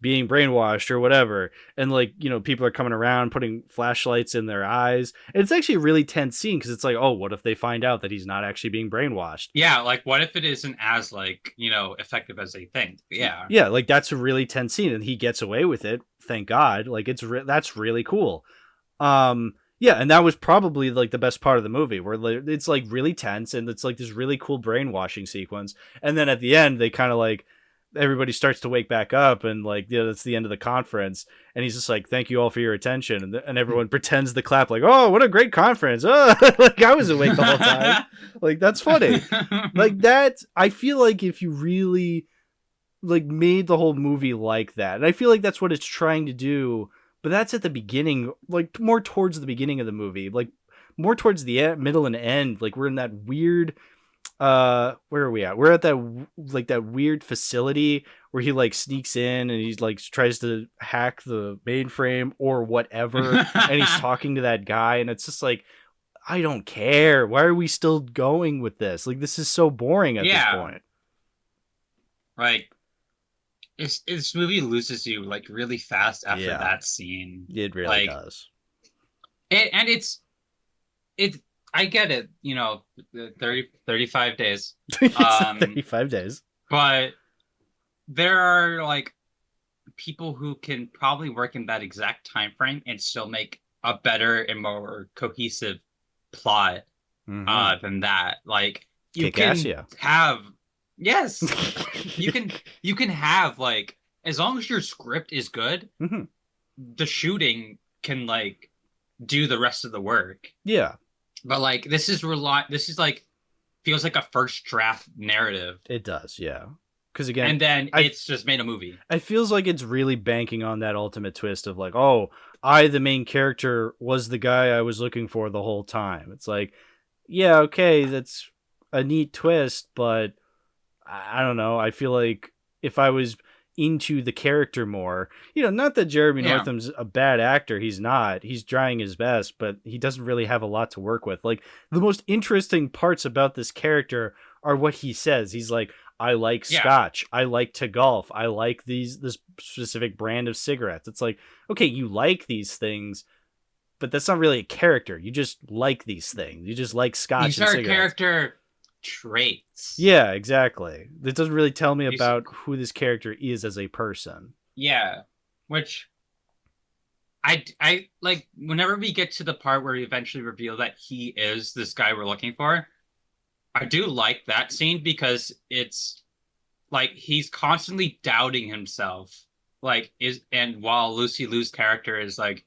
being brainwashed or whatever. And, like, you know, people are coming around putting flashlights in their eyes. And it's actually a really tense scene because it's like, oh, what if they find out that he's not actually being brainwashed? Yeah, like, what if it isn't as, like, you know, effective as they think? Yeah. Yeah, like, that's a really tense scene, and he gets away with it. Thank God. Like, that's really cool. Yeah, and that was probably, like, the best part of the movie, where it's, like, really tense, and it's, like, this really cool brainwashing sequence. And then at the end, they kind of, like, everybody starts to wake back up, and like, that's the end of the conference, and he's just like, thank you all for your attention, and everyone pretends to clap like, oh, what a great conference. Oh, like I was awake the whole time. Like, that's funny. Like, that, I feel like if you really like made the whole movie like that, and I feel like that's what it's trying to do, but that's at the beginning, like more towards the beginning of the movie, like more towards the middle and end. Like, we're in that weird, where are we at? We're at that, like, that weird facility where he like sneaks in and he's like tries to hack the mainframe or whatever, and he's talking to that guy, and it's just like, I don't care. Why are we still going with this? Like, this is so boring at this point. Like, this movie loses you like really fast after that scene. It really does. I get it, 35 days. 35 days. But there are like people who can probably work in that exact time frame and still make a better and more cohesive plot than that. Like, you can have you can have, like, as long as your script is good, the shooting can like do the rest of the work. Yeah. But like, this is like, feels like a first draft narrative. It does, yeah. Because again, and then it's just made a movie. It feels like it's really banking on that ultimate twist of like, oh, the main character, was the guy I was looking for the whole time. It's like, yeah, okay, that's a neat twist, but I don't know. I feel like if I was into the character more, not that Jeremy Northam's a bad actor. He's not. He's trying his best, but he doesn't really have a lot to work with. Like, the most interesting parts about this character are what he says. He's like, I like scotch. I like to golf. I like this specific brand of cigarettes. It's like, okay, you like these things, but that's not really a character. You just like these things. You just like scotch. These are character traits. Yeah, exactly. It doesn't really tell me about who this character is as a person. Yeah, which I like, whenever we get to the part where we eventually reveal that he is this guy we're looking for, I do like that scene, because it's like he's constantly doubting himself. Like, and while Lucy Liu's character is like,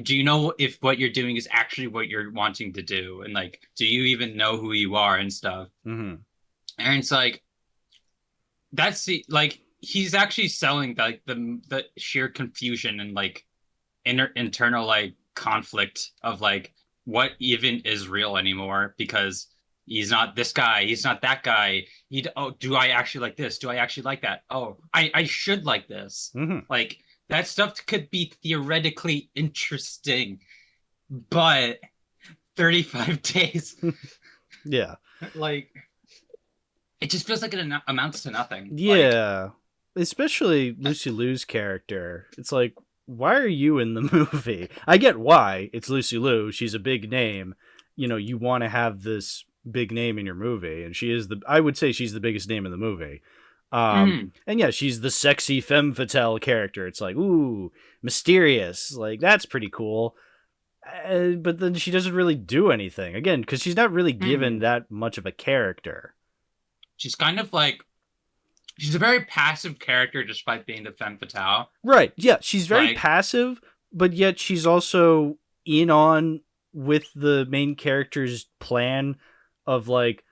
do you know if what you're doing is actually what you're wanting to do? And like, do you even know who you are and stuff? And it's like, that's like, he's actually selling like the sheer confusion and like internal like conflict of like, what even is real anymore, because he's not this guy, he's not that guy. Do I actually like this? Do I actually like that? Oh, I should like this. Like, that stuff could be theoretically interesting, but 35 days. Yeah. Like, it just feels like it amounts to nothing. Yeah. Like, especially Lucy Liu's character. It's like, why are you in the movie? I get why. It's Lucy Liu. She's a big name. You want to have this big name in your movie, and I would say she's the biggest name in the movie. And yeah, she's the sexy femme fatale character. It's like, ooh, mysterious. Like, that's pretty cool. But then she doesn't really do anything. Again, because she's not really given that much of a character. She's kind of like, she's a very passive character despite being the femme fatale. Right. Yeah, she's very passive, but yet she's also in on with the main character's plan of like,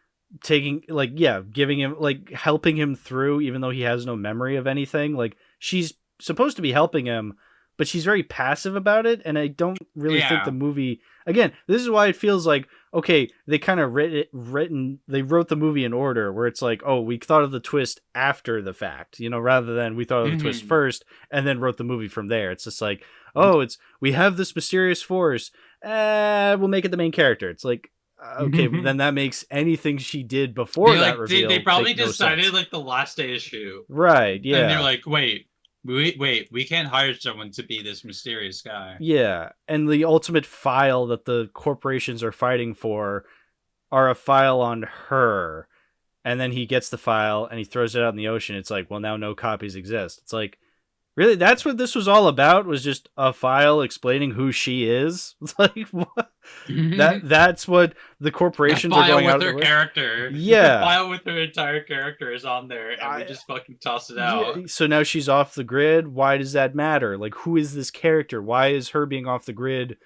giving him, like, helping him through, even though he has no memory of anything. Like, she's supposed to be helping him, but she's very passive about it, and I don't really think the movie, again, this is why it feels like, okay, they kind of they wrote the movie in order, where it's like, oh, we thought of the twist after the fact, rather than we thought of the twist first and then wrote the movie from there. It's just like, oh, we have this mysterious force, we'll make it the main character. It's like, okay, then that makes anything she did before reveal. They probably decided no like the last issue, right? Yeah, and they're like, wait, we can't hire someone to be this mysterious guy. Yeah, and the ultimate file that the corporations are fighting for are a file on her, and then he gets the file and he throws it out in the ocean. It's like, well, now no copies exist. It's like, Really, that's what this was all about, was just a file explaining who she is? It's like, what? That's what the corporations are going out with her character. Yeah. The file with her entire character is on there, and we just fucking toss it out. Yeah, so now she's off the grid. Why does that matter? Like, who is this character? Why is her being off the grid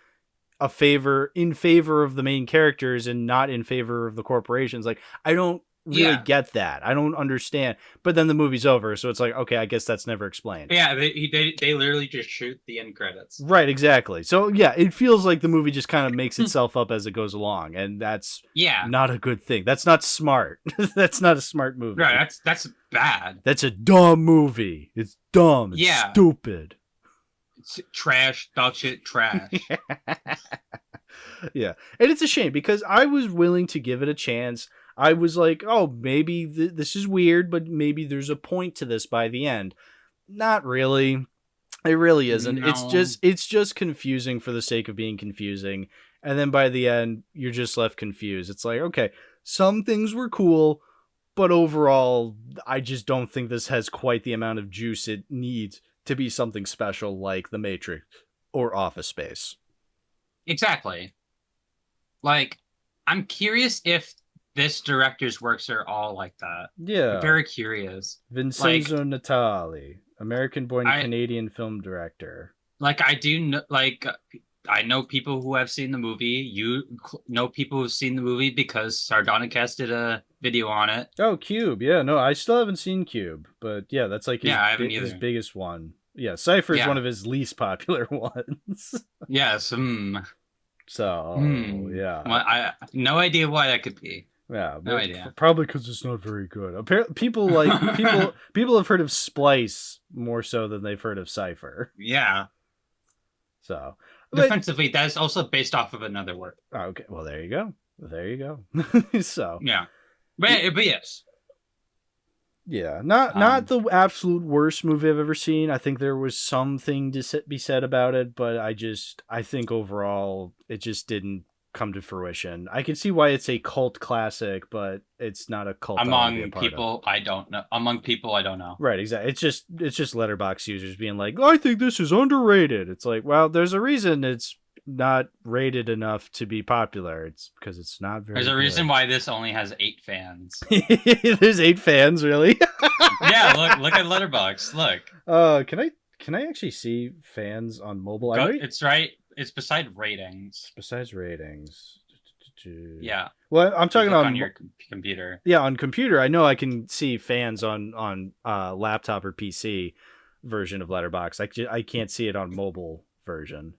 in favor of the main characters and not in favor of the corporations? Like, I don't really get that. I don't understand. But then the movie's over, so it's like, okay, I guess that's never explained. Yeah, they literally just shoot the end credits. Right, exactly. So yeah, it feels like the movie just kind of makes itself up as it goes along, and that's not a good thing. That's not smart. That's not a smart movie. Right, that's bad. That's a dumb movie. It's dumb. It's stupid. It's trash, dog shit, trash. Yeah, and it's a shame because I was willing to give it a chance. I was like, oh, maybe this is weird, but maybe there's a point to this by the end. Not really. It really isn't. No. It's just confusing for the sake of being confusing. And then by the end, you're just left confused. It's like, okay, some things were cool, but overall, I just don't think this has quite the amount of juice it needs to be something special like The Matrix or Office Space. Exactly. Like, I'm curious if this director's works are all like that. Yeah. I'm very curious. Vincenzo Natali, American-born Canadian film director. Like, I do know, like, I know people who have seen the movie. You know people who've seen the movie because Sardonicast did a video on it. Oh, Cube. Yeah, no, I still haven't seen Cube. But yeah, that's like his biggest one. Yeah, Cypher is one of his least popular ones. Yes. So, yeah. Well, I no idea why that could be. Yeah, no idea. Probably because it's not very good. Apparently, people have heard of Splice more so than they've heard of Cypher. Yeah. So defensively, that's also based off of another work. Okay, well there you go. So yeah, but yes. Yeah, not the absolute worst movie I've ever seen. I think there was something to be said about it, but I think overall it just didn't come to fruition. I can see why it's a cult classic, but it's not a cult. Among people, I don't know. Right, exactly. It's just Letterboxd users being like, I think this is underrated. It's like, well, there's a reason it's not rated enough to be popular. It's because it's not very There's a reason why this only has 8 fans. There's 8 fans, really? Yeah, look at Letterboxd. Look. Can I actually see fans on mobile? It's right. It's beside ratings. Besides ratings. Yeah. Well, I'm talking on your computer. Yeah, on computer. I know I can see fans on laptop or PC version of Letterboxd. I can't see it on mobile version.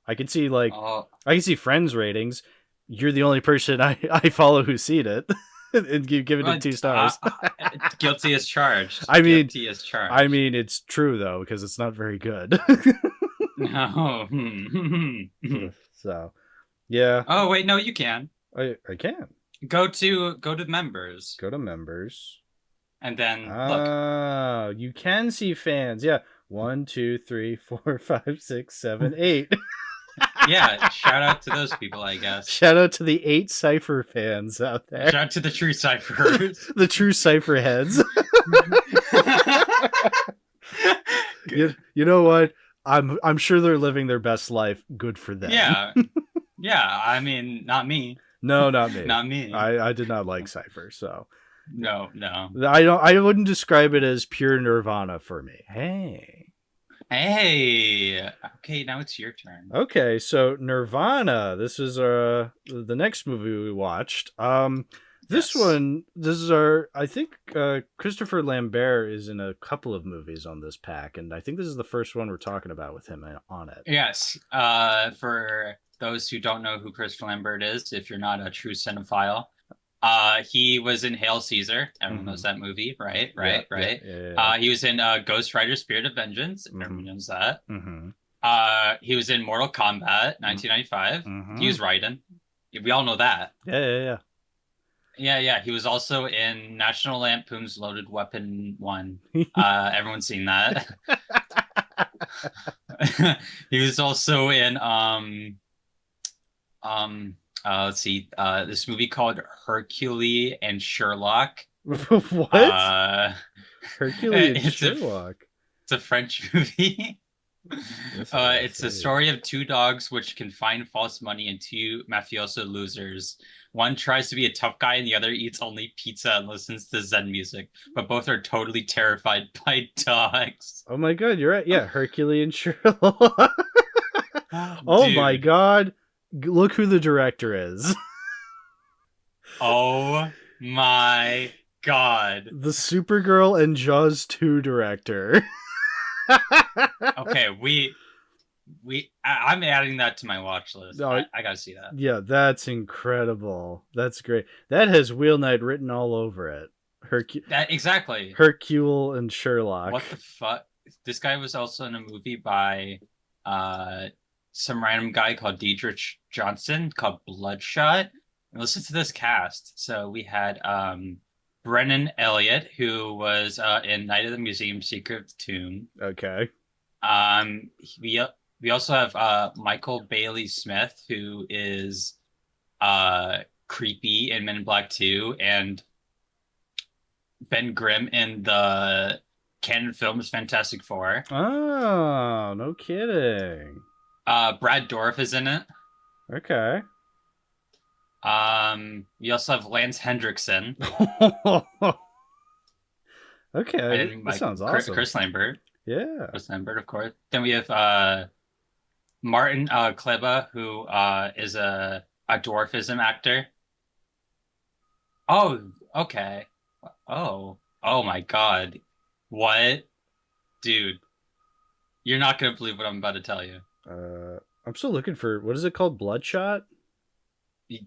I can see I can see friends ratings. You're the only person I follow who's seen it. And you give it 2 stars. Guilty as charged. I mean, guilty as charged. I mean, it's true though because it's not very good. No. So, yeah. Oh wait, no, you can. I can. Go to members. Go to members. And then look. You can see fans. Yeah. 1, 2, 3, 4, 5, 6, 7, 8. Yeah, shout out to those people, I guess. Shout out to the 8 Cypher fans out there. Shout out to the true Cyphers. The true Cypher heads. You know what? I'm sure they're living their best life. Good for them. Yeah. Yeah, I mean, not me. No, not me. Not me. I did not like Cypher, so. No. I wouldn't describe it as pure Nirvana for me. Hey. Okay, now it's your turn. Okay, so Nirvana. This is the next movie we watched. This is I think Christopher Lambert is in a couple of movies on this pack, and I think this is the first one we're talking about with him on it. Yes. For those who don't know who Christopher Lambert is, if you're not a true cinephile, he was in Hail Caesar. Everyone knows that movie, right? Yeah. He was in Ghost Rider: Spirit of Vengeance. Everyone knows that. He was in Mortal Kombat 1995. He was Raiden. We all know that. Yeah. Yeah. He was also in National Lampoon's Loaded Weapon 1. Everyone's seen that. He was also in let's see, this movie called Hercule and Sherlock. What? Hercule and Sherlock. It's a French movie. It's the story of two dogs which can find false money and two mafioso losers. One tries to be a tough guy and the other eats only pizza and listens to Zen music, but both are totally terrified by dogs. Oh my god, you're right. Yeah, Hercules and Sherlock. Oh Dude. my god. Look who the director is. Oh my god. The Supergirl and Jaws 2 director. Okay, I'm adding that to my watch list. No, I gotta see that. Yeah, that's incredible. That's great. That has Wheel Knight written all over it. Exactly. Hercule and Sherlock. What the fuck? This guy was also in a movie by some random guy called Dietrich Johnson called Bloodshot. And listen to this cast. So we had Brennan Elliott, who was in Night of the Museum Secret of the Tomb. Okay. We also have Michael Bailey Smith, who is creepy in Men in Black 2, and Ben Grimm in the canon films Fantastic Four. Oh, no kidding. Brad Dourif is in it. Okay. We also have Lance Hendrickson. Okay. That sounds awesome. Chris Lambert. Yeah. Chris Lambert, of course. Then we have Martin Kleba, who is a dwarfism actor. Oh, okay. Oh my god. What? Dude. You're not going to believe what I'm about to tell you. I'm still looking for, what is it called? Bloodshot?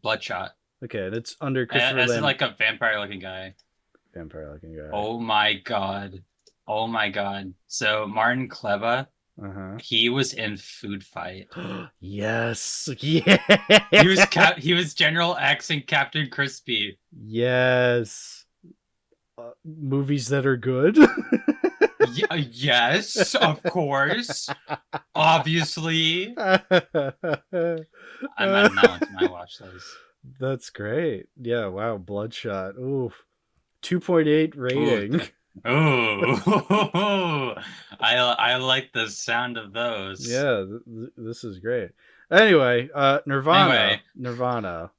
Bloodshot. Okay, that's under Christopher That's Lambert. like a vampire-looking guy. Vampire-looking guy. Oh my god. So Martin Kleba, he was in Food Fight. Yes. Yeah. He was General X and Captain Crispy. Yes. Movies that are good. Yes, of course. Obviously. I'm adding that one to my watch list. That's great. Yeah, wow. Bloodshot. Oof. 2.8 rating. Oh, I like the sound of those. Yeah, this is great. Anyway, Nirvana.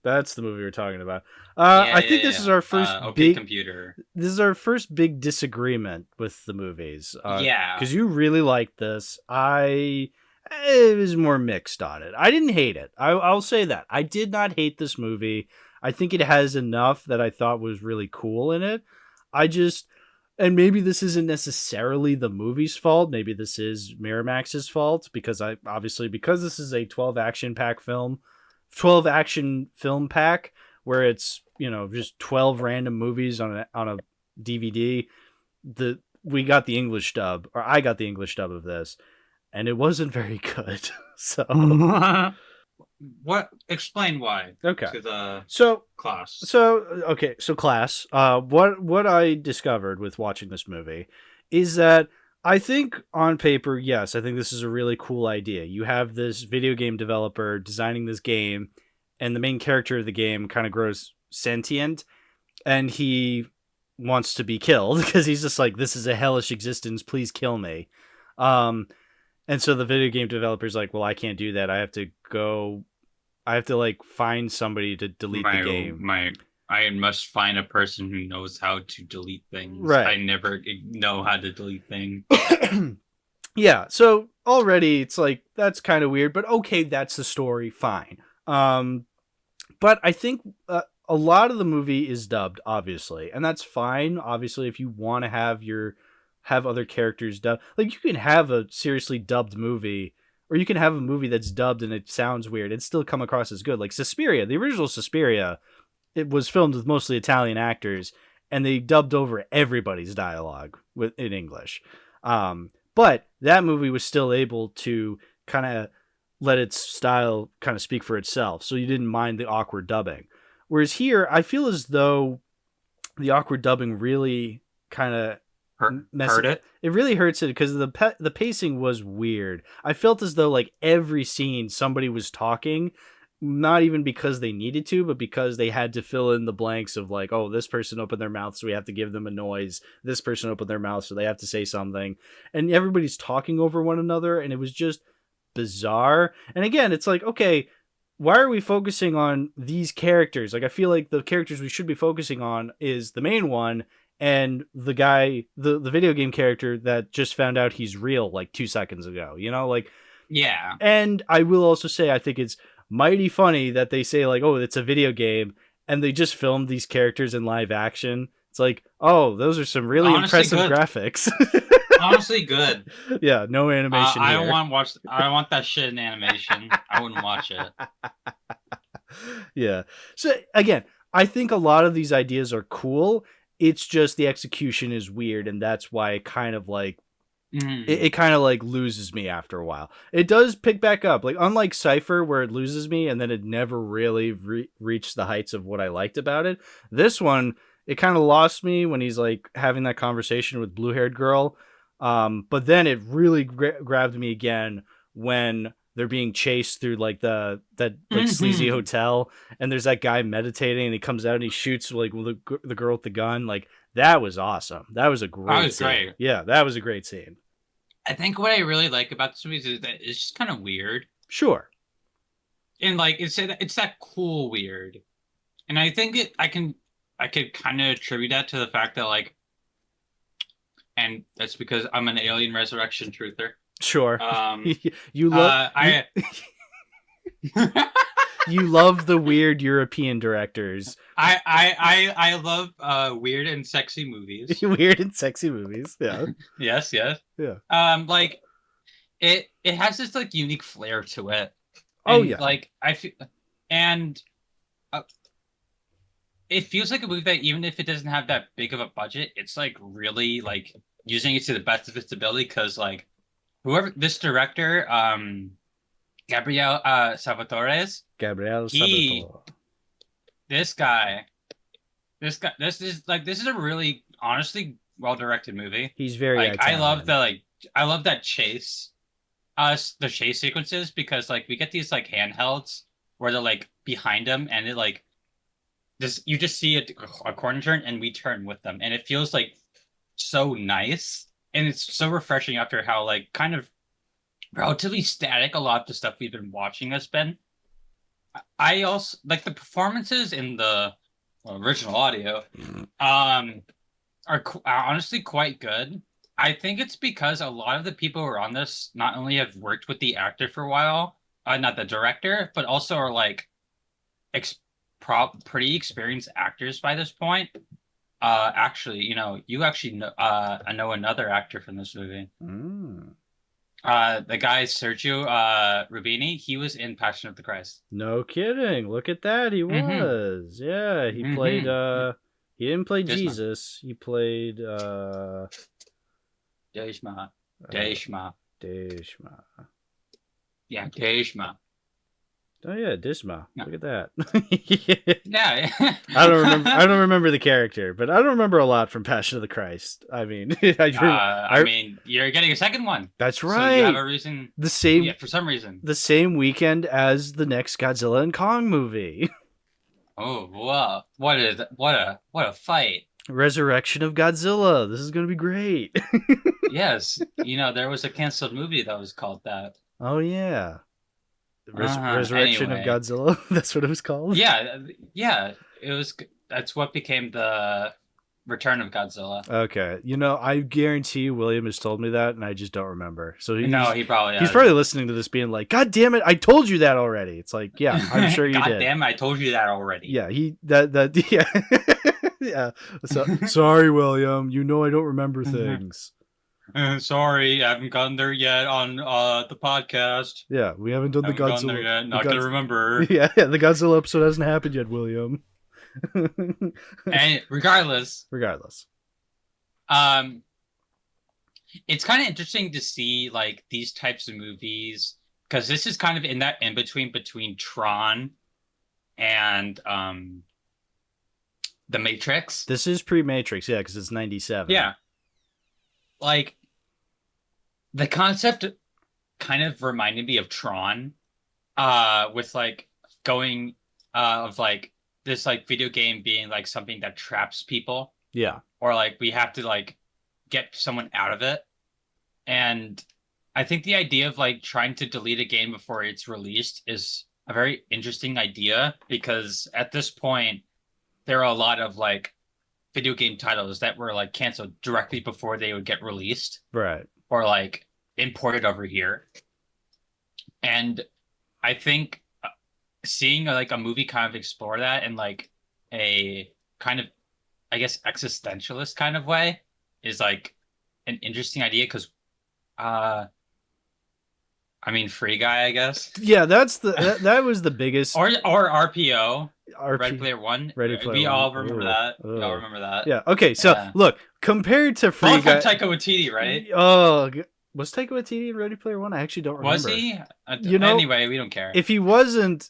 That's the movie we're talking about. I think this is our first big computer. This is our first big disagreement with the movies. Yeah, because you really liked this. It was more mixed on it. I didn't hate it. I'll say that I did not hate this movie. I think it has enough that I thought was really cool in it. And maybe this isn't necessarily the movie's fault. Maybe this is Miramax's fault because this is a 12 action film pack where it's, just 12 random movies on a DVD. We got the English dub, or I got the English dub of this, and it wasn't very good. So what? Explain why. Okay. To the class. So class. What I discovered with watching this movie is that I think on paper, yes, I think this is a really cool idea. You have this video game developer designing this game, and the main character of the game kind of grows sentient, and he wants to be killed because he's just like, this is a hellish existence, please kill me. And so the video game developer's like, well, I can't do that. I have to like find somebody to delete the game. I must find a person who knows how to delete things. Right. I never know how to delete things. Yeah. So already it's like, that's kind of weird, but okay, that's the story. Fine. But I think a lot of the movie is dubbed, obviously, and that's fine. Obviously, if you want to have other characters dubbed, like you can have a seriously dubbed movie, or you can have a movie that's dubbed and it sounds weird. It still come across as good. Like Suspiria, the original Suspiria, it was filmed with mostly Italian actors, and they dubbed over everybody's dialogue in English. But that movie was still able to kind of let its style kind of speak for itself, so you didn't mind the awkward dubbing. Whereas here, I feel as though the awkward dubbing really kind of hurt it. It really hurts it because the pacing was weird. I felt as though like every scene somebody was talking, not even because they needed to, but because they had to fill in the blanks of like, oh, this person opened their mouth, so we have to give them a noise. This person opened their mouth, so they have to say something. And everybody's talking over one another, and it was just bizarre. And again, it's like, okay, why are we focusing on these characters? Like, I feel like the characters we should be focusing on is the main one and the guy, the video game character that just found out he's real like 2 seconds ago, you know, like, Yeah. and I will also say, I think it's mighty funny that they say like, oh, it's a video game, and they just filmed these characters in live action. It's like, oh, those are some really Honestly, impressive good. graphics. Honestly, good. Yeah, no animation I here. don't want to watch. I don't want that shit in animation. I wouldn't watch it. Yeah. So again, I think a lot of these ideas are cool. It's just the execution is weird, and that's why it kind of like it kind of like loses me after a while. It does pick back up, like unlike Cypher, where it loses me and then it never really reached the heights of what I liked about it. This one, it kind of lost me when he's like having that conversation with blue-haired girl. But then it really grabbed me again when they're being chased through like that like sleazy hotel, and there's that guy meditating, and he comes out and he shoots like the girl with the gun. Like, that was awesome. That was a great scene. Great. Yeah, that was a great scene. I think what I really like about this movie is that it's just kind of weird, Sure. and like it's that cool weird, and I think I could kind of attribute that to the fact that like, and that's because I'm an Alien Resurrection truther. Sure. Um, You love you love the weird European directors. I love weird and sexy movies. Weird and sexy movies. Yeah. Yes. Yeah. Like it has this like unique flair to it. Oh, And, yeah. Like I feel, and it feels like a movie that even if it doesn't have that big of a budget, it's like really like using it to the best of its ability, because like whoever this director, Gabriel Salvatores, Gabriel He- Salvatore. this is a really honestly well directed movie. He's very Like Italian. I love that chase, the chase sequences, because like we get these like handhelds where they're like behind them, and it like you just see a corner turn and we turn with them, and it feels like so nice, and it's so refreshing after how like kind of relatively static a lot of the stuff we've been watching has been. I also like the performances in the original audio are honestly quite good. I think it's because a lot of the people who are on this not only have worked with the actor for a while, not the director, but also are like pretty experienced actors by this point. Actually, you actually know, I know another actor from this movie. The guy Sergio Rubini, he was in Passion of the Christ. No kidding. Look at that. He was. Yeah, he played he didn't play Dishma. Jesus. He played Deshma. Deshma. Yeah, Deshma. Oh yeah, Dishma. No. Look at that. Yeah. I don't remember the character, but I don't remember a lot from Passion of the Christ. I mean, I mean, you're getting a second one. that's So right. you have a reason. The same Yeah, for some reason. the same weekend as the next Godzilla and Kong movie. Oh, wow. What a fight. Resurrection of Godzilla. This is going to be great. Yes. There was a canceled movie that was called that. Oh yeah. Uh-huh. Resurrection Anyway. of Godzilla. That's what it was called. Yeah. That's what became the Return of Godzilla. Okay. I guarantee you William has told me that, and I just don't remember. So He probably he's probably listening to this being like, God damn it, I told you that already. It's like, yeah, I'm sure you God did. damn it, I told you that already. Yeah, yeah. Yeah. So, sorry, William. I don't remember things. Sorry, I haven't gotten there yet on the podcast. Yeah, we haven't done the Haven't gotten there Godzilla. yet. Not gonna remember. Yeah, the Godzilla episode hasn't happened yet, William. And regardless, it's kind of interesting to see like these types of movies, because this is kind of in that in between Tron and The Matrix. This is pre-Matrix, yeah, because it's 97. Yeah. Like, the concept kind of reminded me of Tron, with like going of like this like video game being like something that traps people. Yeah. Or like we have to like get someone out of it. And I think the idea of like trying to delete a game before it's released is a very interesting idea, because at this point there are a lot of like video game titles that were like canceled directly before they would get released. Right. Or like imported over here. And I think seeing like a movie kind of explore that in like a kind of, I guess, existentialist kind of way is like an interesting idea, because I mean, Free Guy, I guess. Yeah, that was the biggest. or RPO. Ready Player One. We all remember that. We all remember that. Yeah. Okay. So look, compared to Free Guy, Taika Waititi, right? Oh, was Taika Waititi in Ready Player One? I actually don't remember. Was he? Anyway, we don't care. If he wasn't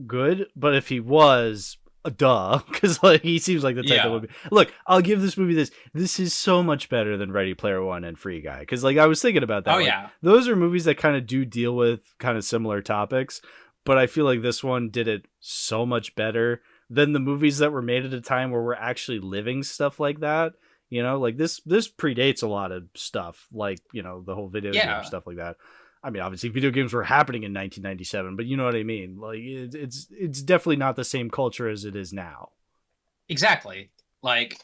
good, but if he was, duh, because like he seems like the type that would be. Look, I'll give this movie this. This is so much better than Ready Player One and Free Guy, because like I was thinking about that. Oh like, yeah, those are movies that kind of do deal with kind of similar topics, but I feel like this one did it so much better than the movies that were made at a time where we're actually living stuff like that. You know, like this predates a lot of stuff, like, you know, the whole video game stuff like that. I mean, obviously video games were happening in 1997, but you know what I mean? Like it's definitely not the same culture as it is now. Exactly. Like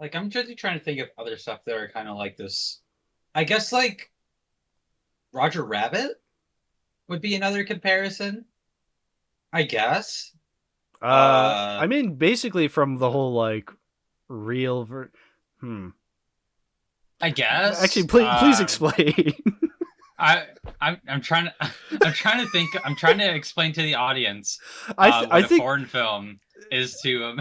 I'm just trying to think of other stuff that are kind of like this. I guess like Roger Rabbit would be another comparison, I guess. I mean, basically from the whole like real I guess. Actually, please explain. I'm trying to think. I'm trying to explain to the audience what a foreign film is to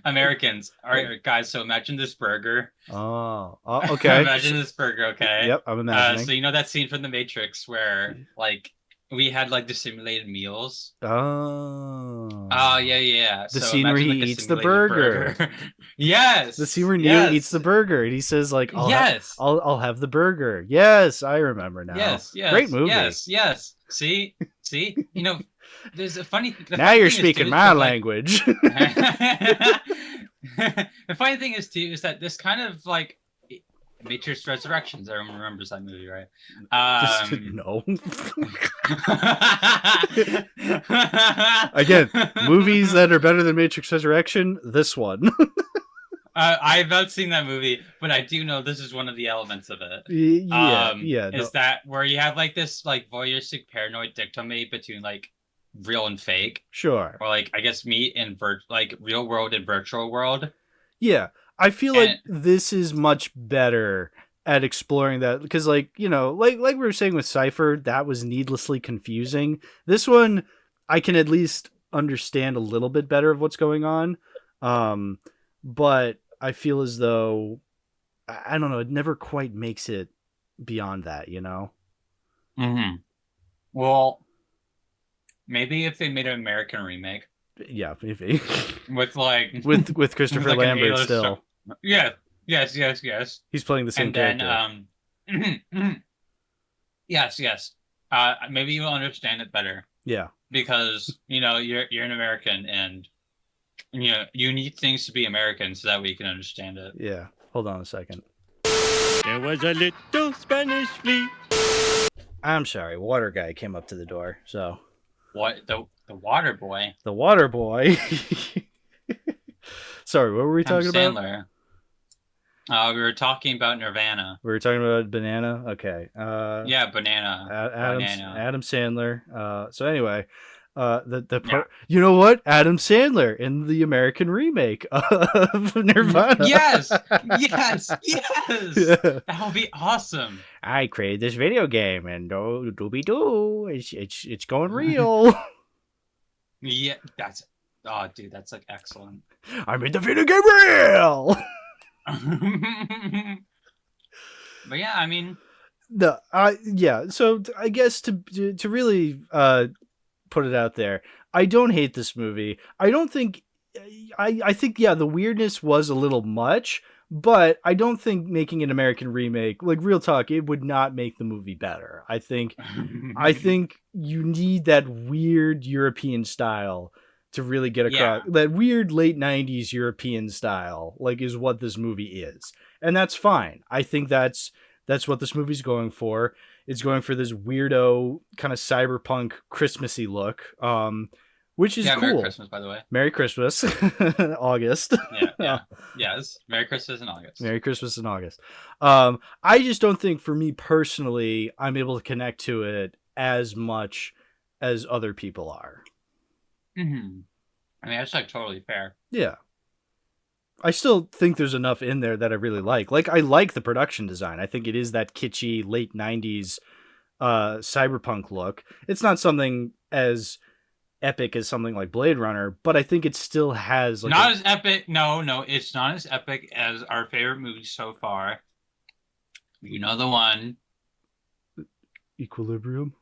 Americans. All right, guys. So imagine this burger. Oh, okay. Imagine this burger. Okay. Yep, I'm imagining. So you know that scene from The Matrix where like we had like the simulated meals. Oh. Oh yeah. The scene where he eats the burger. Yes. The scene where Neo eats the burger and he says like, I'll have the burger. Yes, I remember now. Yes. Great movie. Yes. See. You know, there's a funny. Now you're speaking my language. The funny thing is too is that this kind of like Matrix Resurrections. Everyone remembers that movie, right? No. Again, movies that are better than Matrix Resurrection. This one. I've not seen that movie, but I do know this is one of the elements of it. Is that where you have like this like voyeuristic paranoid dichotomy between like real and fake? Sure. Or like I guess meet in like real world and virtual world. Yeah. I feel like this is much better at exploring that, because like, you know, like we were saying with Cypher, that was needlessly confusing. This one, I can at least understand a little bit better of what's going on. But I feel as though, I don't know, it never quite makes it beyond that, you know? Mm-hmm. Well, maybe if they made an American remake. Yeah, maybe. With like... with Christopher like Lambert still. Yeah. Yes. He's playing the same character. Yes. Maybe you'll understand it better. Yeah. Because, you know, you're an American and, you know, you need things to be American so that we can understand it. Yeah. Hold on a second. There was a little Spanish flea. I'm sorry. Water guy came up to the door, so. What? The water boy? The water boy. Sorry, what were we talking about? Sandler. We were talking about Nirvana. We were talking about Banana? Okay. Yeah, Banana. Adam Sandler. So anyway, the part, you know what? Adam Sandler in the American remake of Nirvana. Yes. That would be awesome. I created this video game and doobie-doo, it's going real. Yeah, that's like excellent. I made the video game real. But yeah, I mean, so I guess to really put it out there, I don't hate this movie. I don't think I think the weirdness was a little much, But I don't think making an American remake, like real talk, it would not make the movie better. I think you need that weird European style to really get across. Yeah. That weird late 90s European style, like, is what this movie is. And that's fine. I think that's what this movie's going for. It's going for this weirdo kind of cyberpunk Christmassy look. Which is cool. Merry Christmas, by the way. Merry Christmas. August. Yeah. Yes. Merry Christmas in August. Merry Christmas in August. I just don't think, for me personally, I'm able to connect to it as much as other people are. Mm-hmm. I mean, that's like totally fair. Yeah. I still think there's enough in there that I really like. Like, I like the production design. I think it is that kitschy late 90s cyberpunk look. It's not something as epic as something like Blade Runner, but I think it still has like not as epic. No, it's not as epic as our favorite movie so far. You know the one. Equilibrium?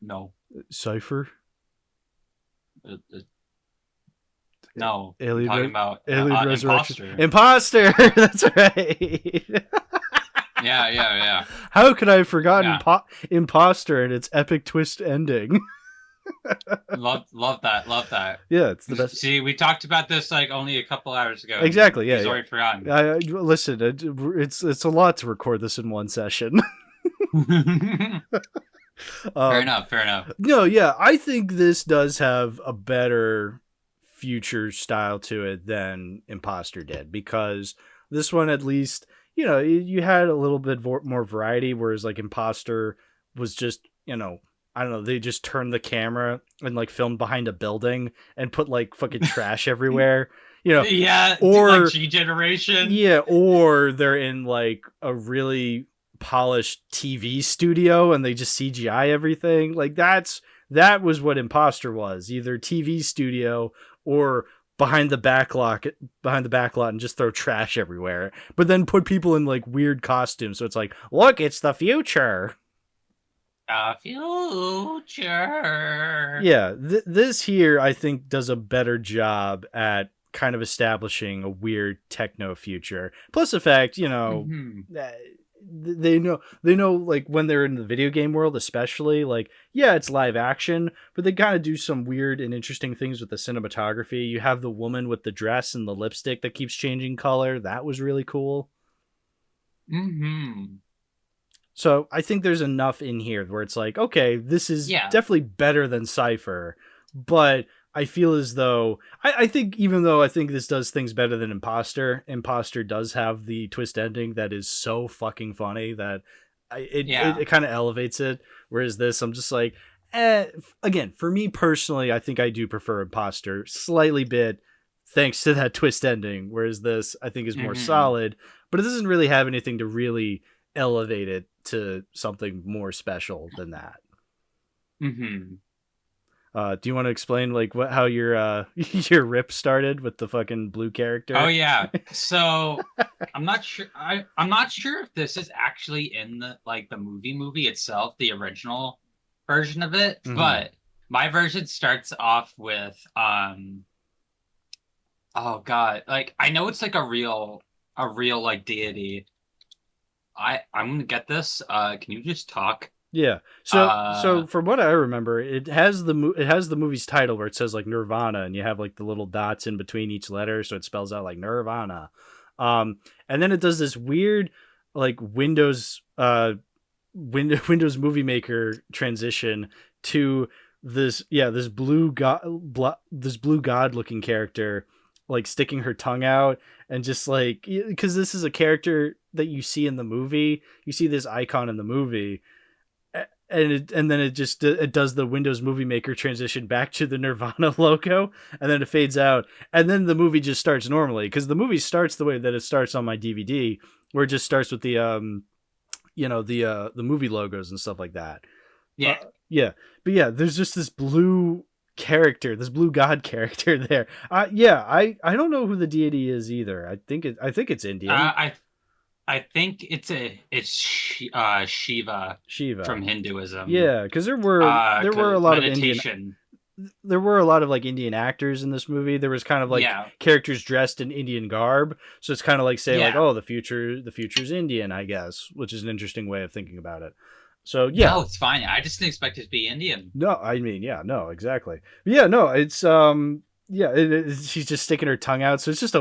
No. Cypher? No. Alien I'm talking about Alien Resurrection. Imposter. That's right. Yeah. How could I have forgotten Imposter and its epic twist ending? love that. Yeah, it's the best. See, we talked about this like only a couple hours ago. Exactly. Yeah. He's already forgotten. Listen, it's a lot to record this in one session. Fair enough. No, yeah, I think this does have a better future style to it than Imposter did, because this one, at least, you know, you had a little bit more variety, whereas like Imposter was just, you know, I don't know, they just turned the camera and like filmed behind a building and put like fucking trash everywhere, you know. Yeah, or like G Generation. Yeah, or they're in like a really polished TV studio and they just CGI everything. Like that was what Imposter was, either TV studio or behind the back lot and just throw trash everywhere, but then put people in like weird costumes. So it's like, look, it's the future. Future. Yeah, this here I think does a better job at kind of establishing a weird techno future. Plus the fact, you know, they know like when they're in the video game world, especially, like, yeah, it's live action, but they kind of do some weird and interesting things with the cinematography. You have the woman with the dress and the lipstick that keeps changing color. That was really cool. So I think there's enough in here where it's like, okay, this is definitely better than Cypher, but I feel as though I think, even though I think this does things better than Imposter does have the twist ending that is so fucking funny that it kind of elevates it. Whereas this, I'm just like, again, for me personally, I think I do prefer Imposter slightly bit thanks to that twist ending. Whereas this, I think, is more solid, but it doesn't really have anything to really elevate it to something more special than that. Do you want to explain like how your your rip started with the fucking blue character? Oh yeah. So I'm not sure. I'm not sure if this is actually in the movie itself, the original version of it. But my version starts off with oh god, like I know it's like a real like deity. I'm gonna get this. Can you just talk? Yeah. So from what I remember, it has the movie's title where it says like Nirvana, and you have like the little dots in between each letter, so it spells out like Nirvana. And then it does this weird like Windows Movie Maker transition to this blue god looking character, like sticking her tongue out, and just like, because this is a character that you see in the movie, you see this icon in the movie, and then it does the Windows Movie Maker transition back to the Nirvana logo, and then it fades out, and then the movie just starts normally, because the movie starts the way that it starts on my DVD, where it just starts with the the movie logos and stuff like that. But there's just this blue character, this blue god character there. I don't know who the deity is either. I think it's Indian. I think it's Shiva. Shiva from Hinduism. Yeah, because there were a lot of Indian. there were a lot of like Indian actors in this movie. There was kind of like characters dressed in Indian garb, so it's kind of like saying like, oh, the future's Indian, I guess, which is an interesting way of thinking about it. So yeah, no, it's fine. I just didn't expect it to be Indian. No, I mean, yeah, no, exactly. But yeah, no, it's she's just sticking her tongue out, so it's just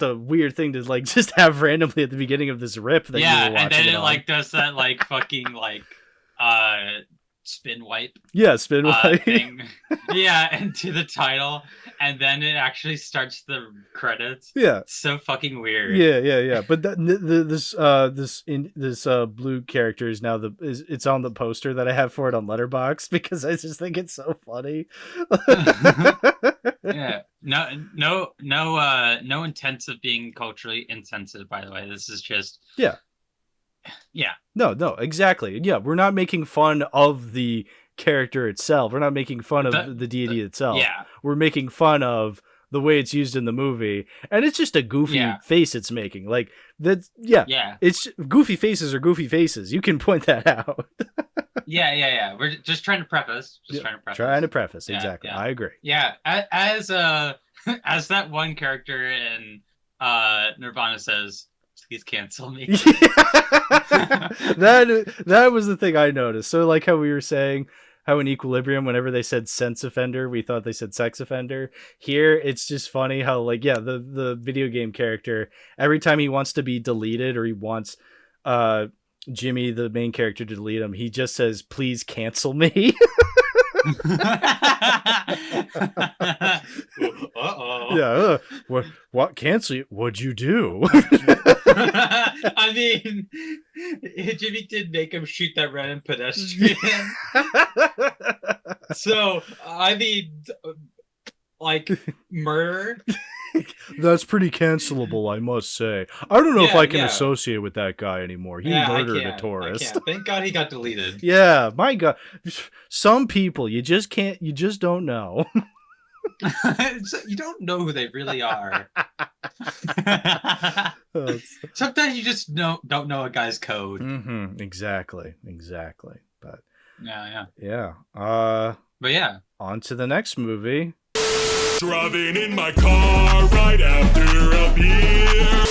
a weird thing to like just have randomly at the beginning of this rip that you were watching. And then it like does that like fucking like spin wipe. Yeah, spin wipe thing. Yeah, into the title, and then it actually starts the credits. Yeah, it's so fucking weird. Yeah. But this blue character is now it's on the poster that I have for it on Letterboxd because I just think it's so funny. Yeah, no intent of being culturally insensitive. By the way, this is just No, exactly. Yeah, we're not making fun of the character itself. We're not making fun of the deity itself. Yeah, we're making fun of the way it's used in the movie, and it's just a goofy face it's making. Like that. Yeah. It's goofy faces are goofy faces. You can point that out. Yeah. We're just trying to preface. Trying to preface. Exactly. I agree. Yeah. As as that one character in Nirvana says, "Please cancel me." that was the thing I noticed. So like how we were saying how in Equilibrium, whenever they said sense offender, we thought they said sex offender. Here, it's just funny how like, the video game character, every time he wants to be deleted or he wants Jimmy, the main character, to delete him, he just says, "Please cancel me." Yeah. What cancel you? What'd you do? I mean, Jimmy did make him shoot that random pedestrian. So, I mean, like, murder. That's pretty cancelable, I must say. I don't know if I can associate with that guy anymore. He murdered a tourist. Thank God he got deleted. Yeah, my God. Some people, you just don't know. You don't know who they really are. Sometimes you just don't know a guy's code. Mm-hmm. Exactly. But yeah. But yeah, on to the next movie. Driving in my car right after a beer.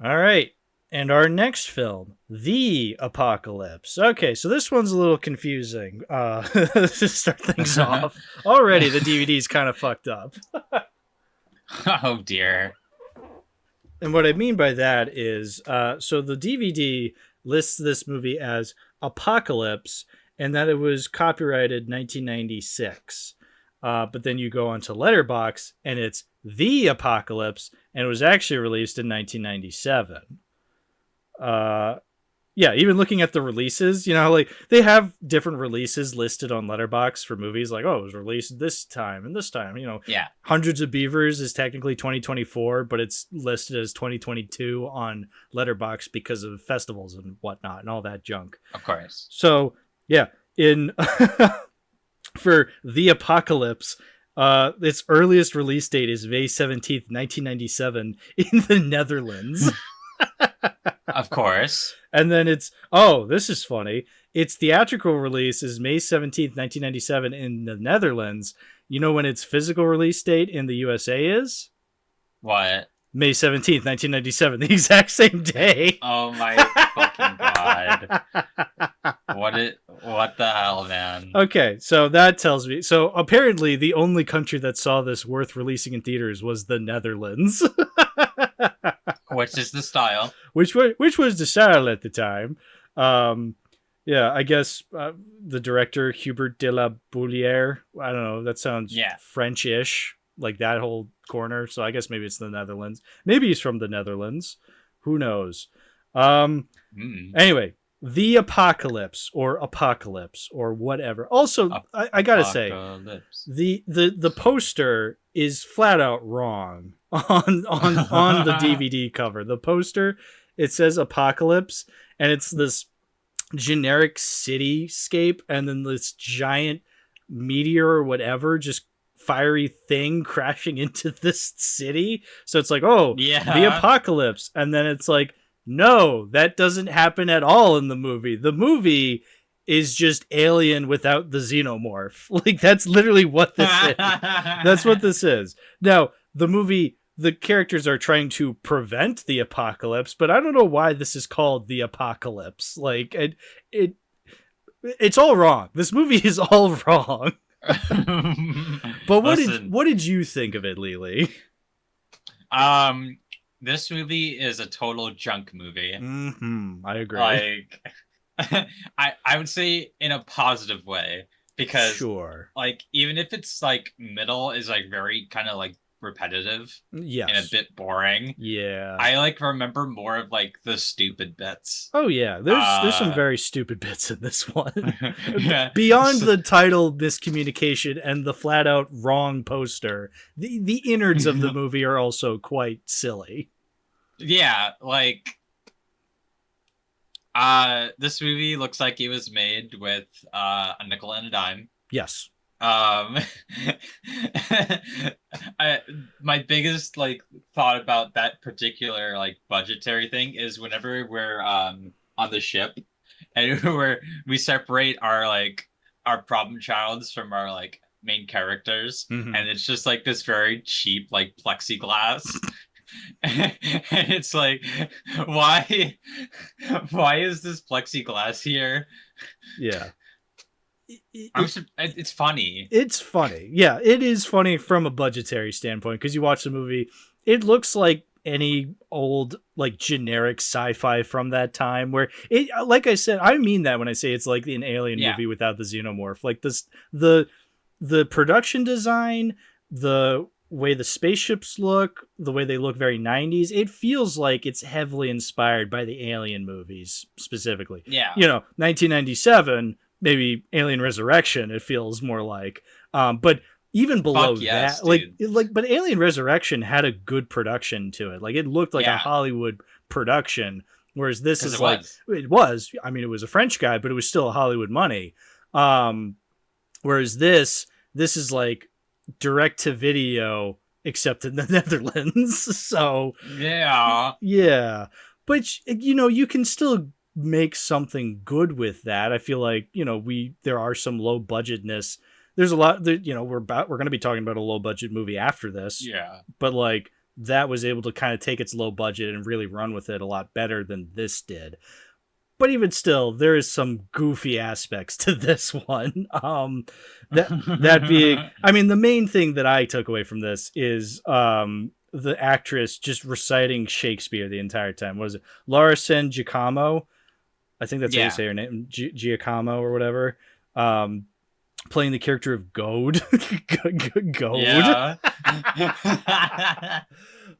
All right. And our next film, The Apocalypse. Okay, so this one's a little confusing. To start things off. Already the DVD's kind of fucked up. Oh, dear. And what I mean by that is, so the DVD lists this movie as Apocalypse, and that it was copyrighted 1996. But then you go onto Letterboxd, and it's The Apocalypse, and it was actually released in 1997. Even looking at the releases, like they have different releases listed on Letterboxd for movies, like, oh, it was released this time and this time, Hundreds of Beavers is technically 2024, but it's listed as 2022 on Letterboxd because of festivals and whatnot and all that junk. Of course. So in for The Apocalypse, its earliest release date is May 17th, 1997 in the Netherlands. Of course. And then this is funny. Its theatrical release is May 17th, 1997 in the Netherlands. You know when its physical release date in the USA is? What? May 17th, 1997, the exact same day. Oh my fucking God. What the hell, man? Okay, so that tells me. So apparently the only country that saw this worth releasing in theaters was the Netherlands. Which is the style. Which was the style at the time. I guess the director, Hubert de la Boulière, I don't know, that sounds French-ish, like that whole corner. So I guess maybe it's the Netherlands. Maybe he's from the Netherlands. Who knows? Anyway, The Apocalypse or whatever. Also, I gotta say, the poster is flat out wrong on the DVD cover. The poster, it says Apocalypse, and it's this generic cityscape, and then this giant meteor or whatever, just fiery thing crashing into this city. So it's like, the apocalypse, and then it's like, no, that doesn't happen at all in the movie. The movie is just Alien without the xenomorph. Like, that's literally what this is. That's what this is. Now, the movie, the characters are trying to prevent the apocalypse, but I don't know why this is called the apocalypse. Like, it's all wrong. This movie is all wrong. But what did you think of it, Lili? This movie is a total junk movie. I agree. Like, I would say in a positive way, because sure, like, even if it's like middle is like very kind of like repetitive, yes, and a bit boring. Yeah, I like remember more of like the stupid bits. Oh yeah, there's some very stupid bits in this one. Yeah. Beyond the title miscommunication and the flat out wrong poster, the innards of the movie are also quite silly. Yeah, like this movie looks like it was made with a nickel and a dime. Yes. My biggest like thought about that particular like budgetary thing is whenever we're on the ship and we separate our problem childs from our like main characters, and it's just like this very cheap like plexiglass. And it's like, why is this plexiglass here? Yeah. It's funny. It's funny. Yeah, it is funny from a budgetary standpoint, because you watch the movie, it looks like any old like generic sci-fi from that time, where it, like I said, I mean that when I say it's like an Alien movie without the xenomorph. Like this, the production design, the way the spaceships look, the way they look very 90s, it feels like it's heavily inspired by the Alien movies specifically. Yeah. 1997, maybe Alien Resurrection, it feels more like. But even below yes, that, but Alien Resurrection had a good production to it. Like, it looked like a Hollywood production, whereas this is like, it was. I mean, it was a French guy, but it was still Hollywood money. Whereas this is like direct to video, except in the Netherlands. So yeah, but you can still make something good with that. I feel like there are some low budgetness. There's a lot that we're going to be talking about a low budget movie after this. Yeah, but like that was able to kind of take its low budget and really run with it a lot better than this did. But even still, there is some goofy aspects to this one. That being, I mean, the main thing that I took away from this is the actress just reciting Shakespeare the entire time. What is it? Larison Giacomo? I think that's how you say her name, Giacomo or whatever. Playing the character of Goad. Goad. Yeah.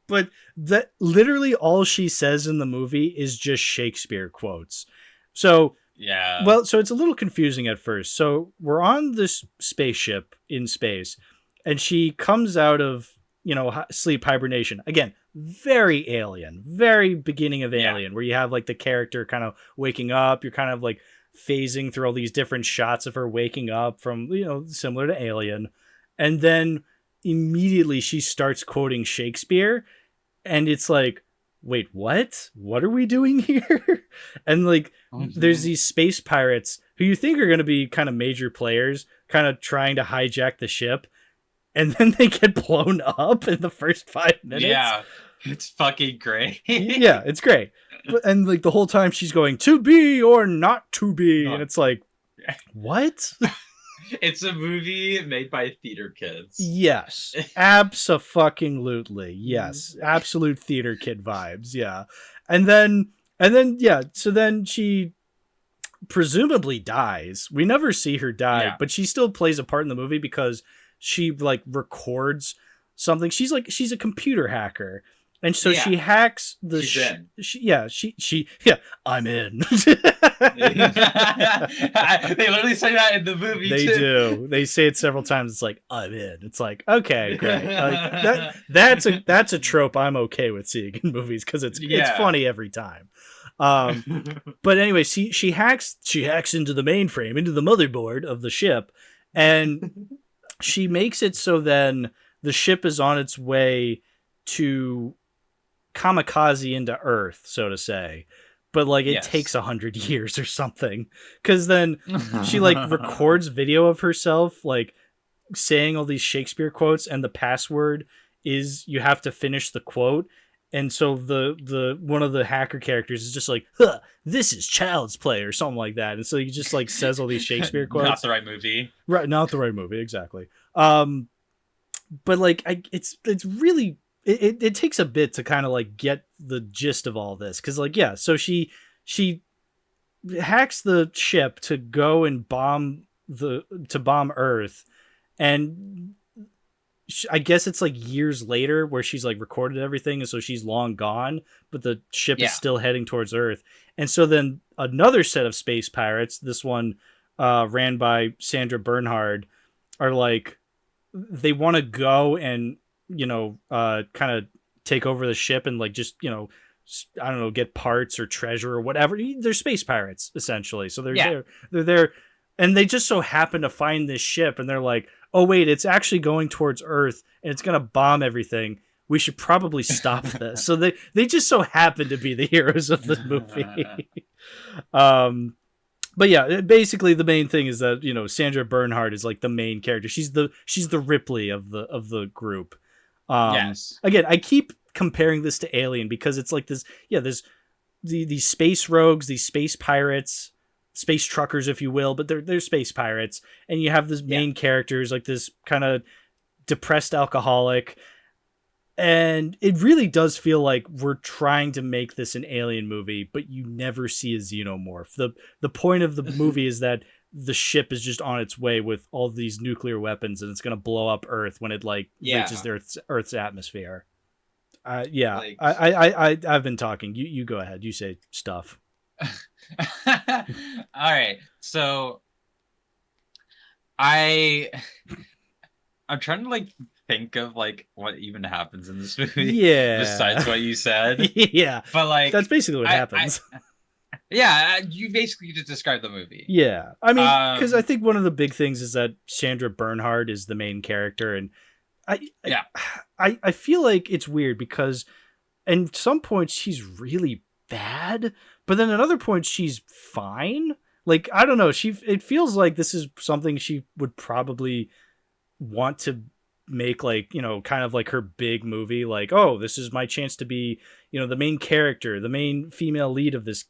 But that literally all she says in the movie is just Shakespeare quotes. So so it's a little confusing at first. So we're on this spaceship in space, and she comes out of sleep hibernation again. Very Alien, very beginning of Alien, where you have like the character kind of waking up. You're kind of like phasing through all these different shots of her waking up from similar to Alien, and then immediately she starts quoting Shakespeare, and it's like, wait, what are we doing here? And like there's these space pirates who you think are going to be kind of major players, kind of trying to hijack the ship, and then they get blown up in the first 5 minutes. It's fucking great. Yeah, it's great. And like the whole time she's going, to be or not to be, and it's like, what? It's a movie made by theater kids. Yes, abso-fucking-lutely. Yes, absolute theater kid vibes. Yeah, and then so then she presumably dies. We never see her die, but she still plays a part in the movie because she like records something. She's a computer hacker. And so she hacks the I'm in. They literally say that in the movie. They do. They say it several times. It's like, I'm in. It's like, okay, great. Like, that's a trope I'm okay with seeing in movies, because it's funny every time. But anyway, she hacks into the mainframe, into the motherboard of the ship, and she makes it so then the ship is on its way to kamikaze into Earth, so to say. but like it Yes. takes 100 years or something, because then she like records video of herself like saying all these Shakespeare quotes, and the password is you have to finish the quote. And so the one of the hacker characters is just like, huh, this is child's play or something like that. And so he just like says all these Shakespeare quotes. Not the right movie. Right, not the right movie, exactly. But like it's really it takes a bit to kind of like get the gist of all this, because like so she hacks the ship to go and bomb Earth, and I guess it's like years later where she's like recorded everything, and so she's long gone, but the ship is still heading towards Earth. And so then another set of space pirates, this one ran by Sandra Bernhard, are like, they want to go and kind of take over the ship and like just I don't know, get parts or treasure or whatever. They're space pirates essentially, so they're there, and they just so happen to find this ship, and they're like, oh wait, it's actually going towards Earth and it's gonna bomb everything. We should probably stop this. So they just so happen to be the heroes of the movie. But yeah, basically the main thing is that Sandra Bernhard is like the main character. She's the Ripley of the group. Yes. Again, I keep comparing this to Alien because it's like this. Yeah, there's these space rogues, these space pirates, space truckers, if you will, but they're space pirates, and you have this main characters like this kind of depressed alcoholic. And it really does feel like we're trying to make this an Alien movie, but you never see a xenomorph. The point of the movie is that the ship is just on its way with all these nuclear weapons, and it's going to blow up Earth when it reaches Earth's atmosphere. I've been talking. You go ahead. You say stuff. All right. So I'm trying to like think of like what even happens in this movie. Yeah. Besides what you said. Yeah. But like that's basically what happens. You basically just described the movie. Yeah. I mean, because I think one of the big things is that Sandra Bernhard is the main character, and I feel like it's weird because at some points she's really bad, but then at other points she's fine. Like, I don't know, it feels like this is something she would probably want to make, like, kind of like her big movie, like, oh, this is my chance to be, the main character, the main female lead of this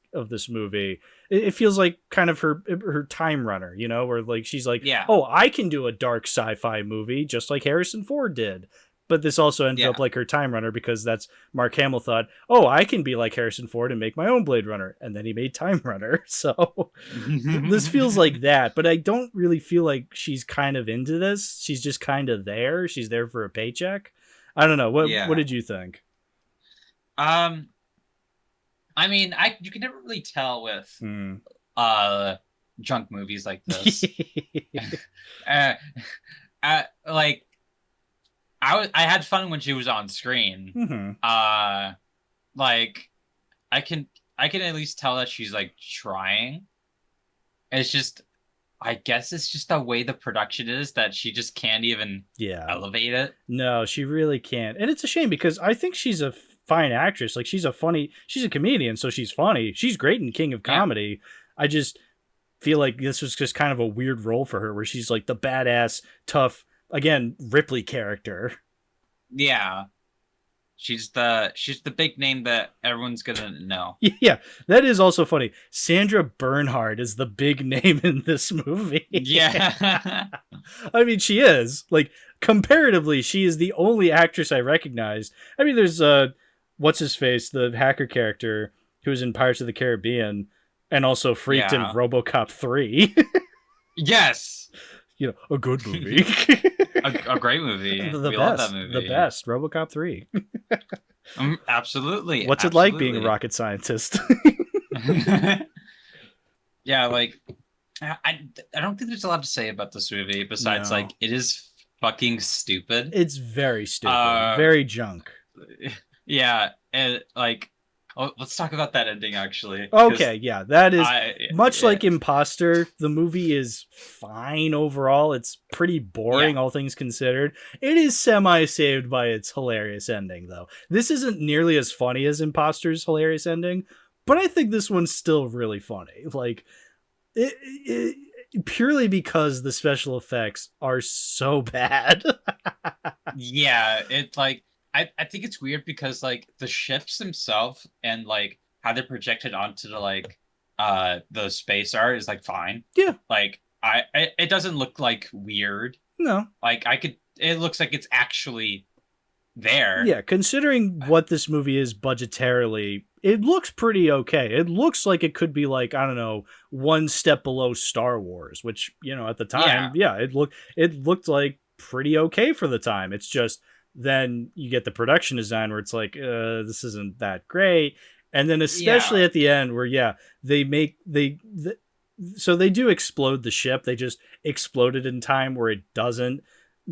movie. It feels like kind of her time runner, where like she's like, oh, I can do a dark sci-fi movie just like Harrison Ford did. But this also ended up like her time runner, because that's Mark Hamill thought, oh, I can be like Harrison Ford and make my own Blade Runner. And then he made Time Runner. So this feels like that. But I don't really feel like she's kind of into this. She's just kind of there. She's there for a paycheck. I don't know. What did you think? I mean, you can never really tell with junk movies like this. Like, I had fun when she was on screen. Mm-hmm. Like, I can at least tell that she's like trying. It's just, I guess it's just the way the production is that she just can't even elevate it. No, she really can't. And it's a shame, because I think she's a fine actress. Like, she's a comedian, so she's funny. She's great in King of Comedy. I just feel like this was just kind of a weird role for her, where she's like the badass, tough, again, Ripley character. Yeah. She's the big name that everyone's gonna know. Yeah, that is also funny. Sandra Bernhard is the big name in this movie. Yeah. I mean, she is. Like, comparatively, she is the only actress I recognize. I mean, there's what's his face, the hacker character who was in Pirates of the Caribbean and also freaked in RoboCop 3. Yes. A good movie. a great movie. We love that movie. The best, RoboCop 3. Absolutely. What's it like being a rocket scientist? Yeah, like, I don't think there's a lot to say about this movie besides like, it is fucking stupid. It's very stupid. Very junk. Yeah, and like, let's talk about that ending, actually. Okay, yeah, that is much like Imposter. The movie is fine overall. It's pretty boring, all things considered. It is semi-saved by its hilarious ending, though. This isn't nearly as funny as Imposter's hilarious ending, But I think this one's still really funny. Like, purely because the special effects are so bad. Yeah, it's like I think it's weird because like the ships themselves and like how they're projected onto the like the space art is like fine. Yeah. Like it doesn't look like weird. No. Like it looks like it's actually there. Yeah, considering what this movie is budgetarily, it looks pretty okay. It looks like it could be like, I don't know, one step below Star Wars, which, you know, at the time, it looked like pretty okay for the time. It's just then you get the production design where it's like, this isn't that great. And then especially at the end where, so they do explode the ship. They just explode it in time where it doesn't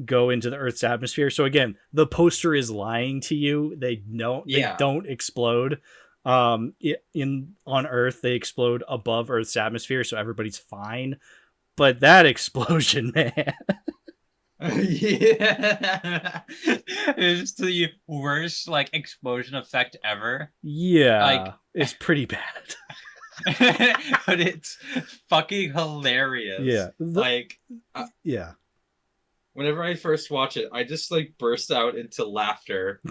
go into the Earth's atmosphere. So again, the poster is lying to you. They don't explode. On Earth, they explode above Earth's atmosphere, so everybody's fine. But that explosion, man. Yeah. It's the worst like explosion effect ever. Yeah. Like, it's pretty bad. But it's fucking hilarious. Yeah. Yeah. Whenever I first watch it, I just like burst out into laughter.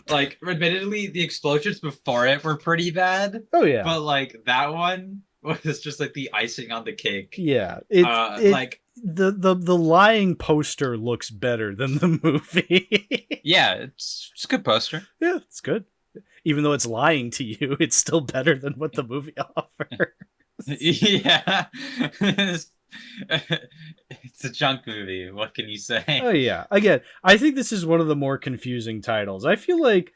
Like, admittedly, the explosions before it were pretty bad. Oh yeah. But like that one was just like the icing on the cake. Yeah. Like the lying poster looks better than the movie. Yeah, it's a good poster. Yeah, it's good. Even though it's lying to you, it's still better than what the movie offers. Yeah. It's a junk movie. What can you say? Oh yeah. Again, I think this is one of the more confusing titles. I feel like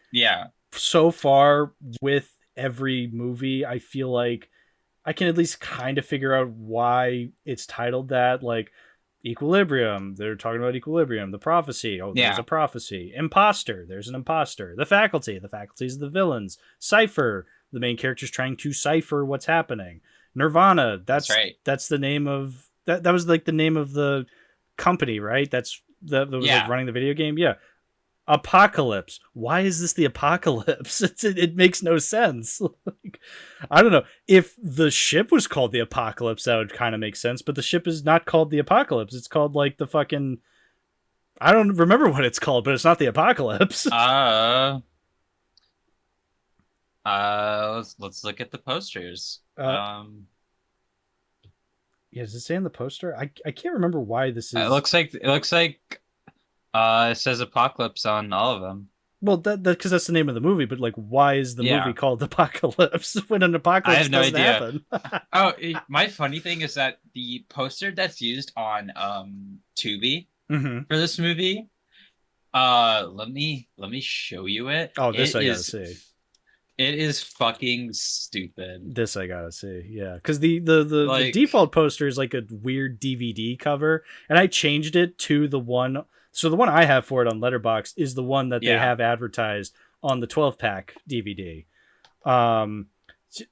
so far with every movie, I feel like I can at least kind of figure out why it's titled that. Like Equilibrium, they're talking about Equilibrium. The Prophecy, there's a prophecy. Imposter, there's an imposter. The Faculty is the villains. Cypher, the main character's trying to cipher what's happening. Nirvana, that's the name of that was like the name of the company, right? That was like running the video game. Yeah. Apocalypse. Why is this the apocalypse? It makes no sense. Like, I don't know. If the ship was called the Apocalypse, that would kind of make sense, but the ship is not called the Apocalypse. It's called like the fucking, I don't remember what it's called, but it's not the Apocalypse. Let's look at the posters. Yeah, does it say in the poster? I can't remember why this is. It looks like it says Apocalypse on all of them. Well, that because that's the name of the movie, but like, why is the movie called Apocalypse when an apocalypse I have no doesn't happen? My funny thing is that the poster that's used on Tubi for this movie, let me show you it. Oh, this I gotta see. It is fucking stupid. This I gotta see, yeah, because the default poster is like a weird DVD cover, and I changed it to the one. So the one I have for it on Letterboxd is the one that they have advertised on the 12-pack DVD.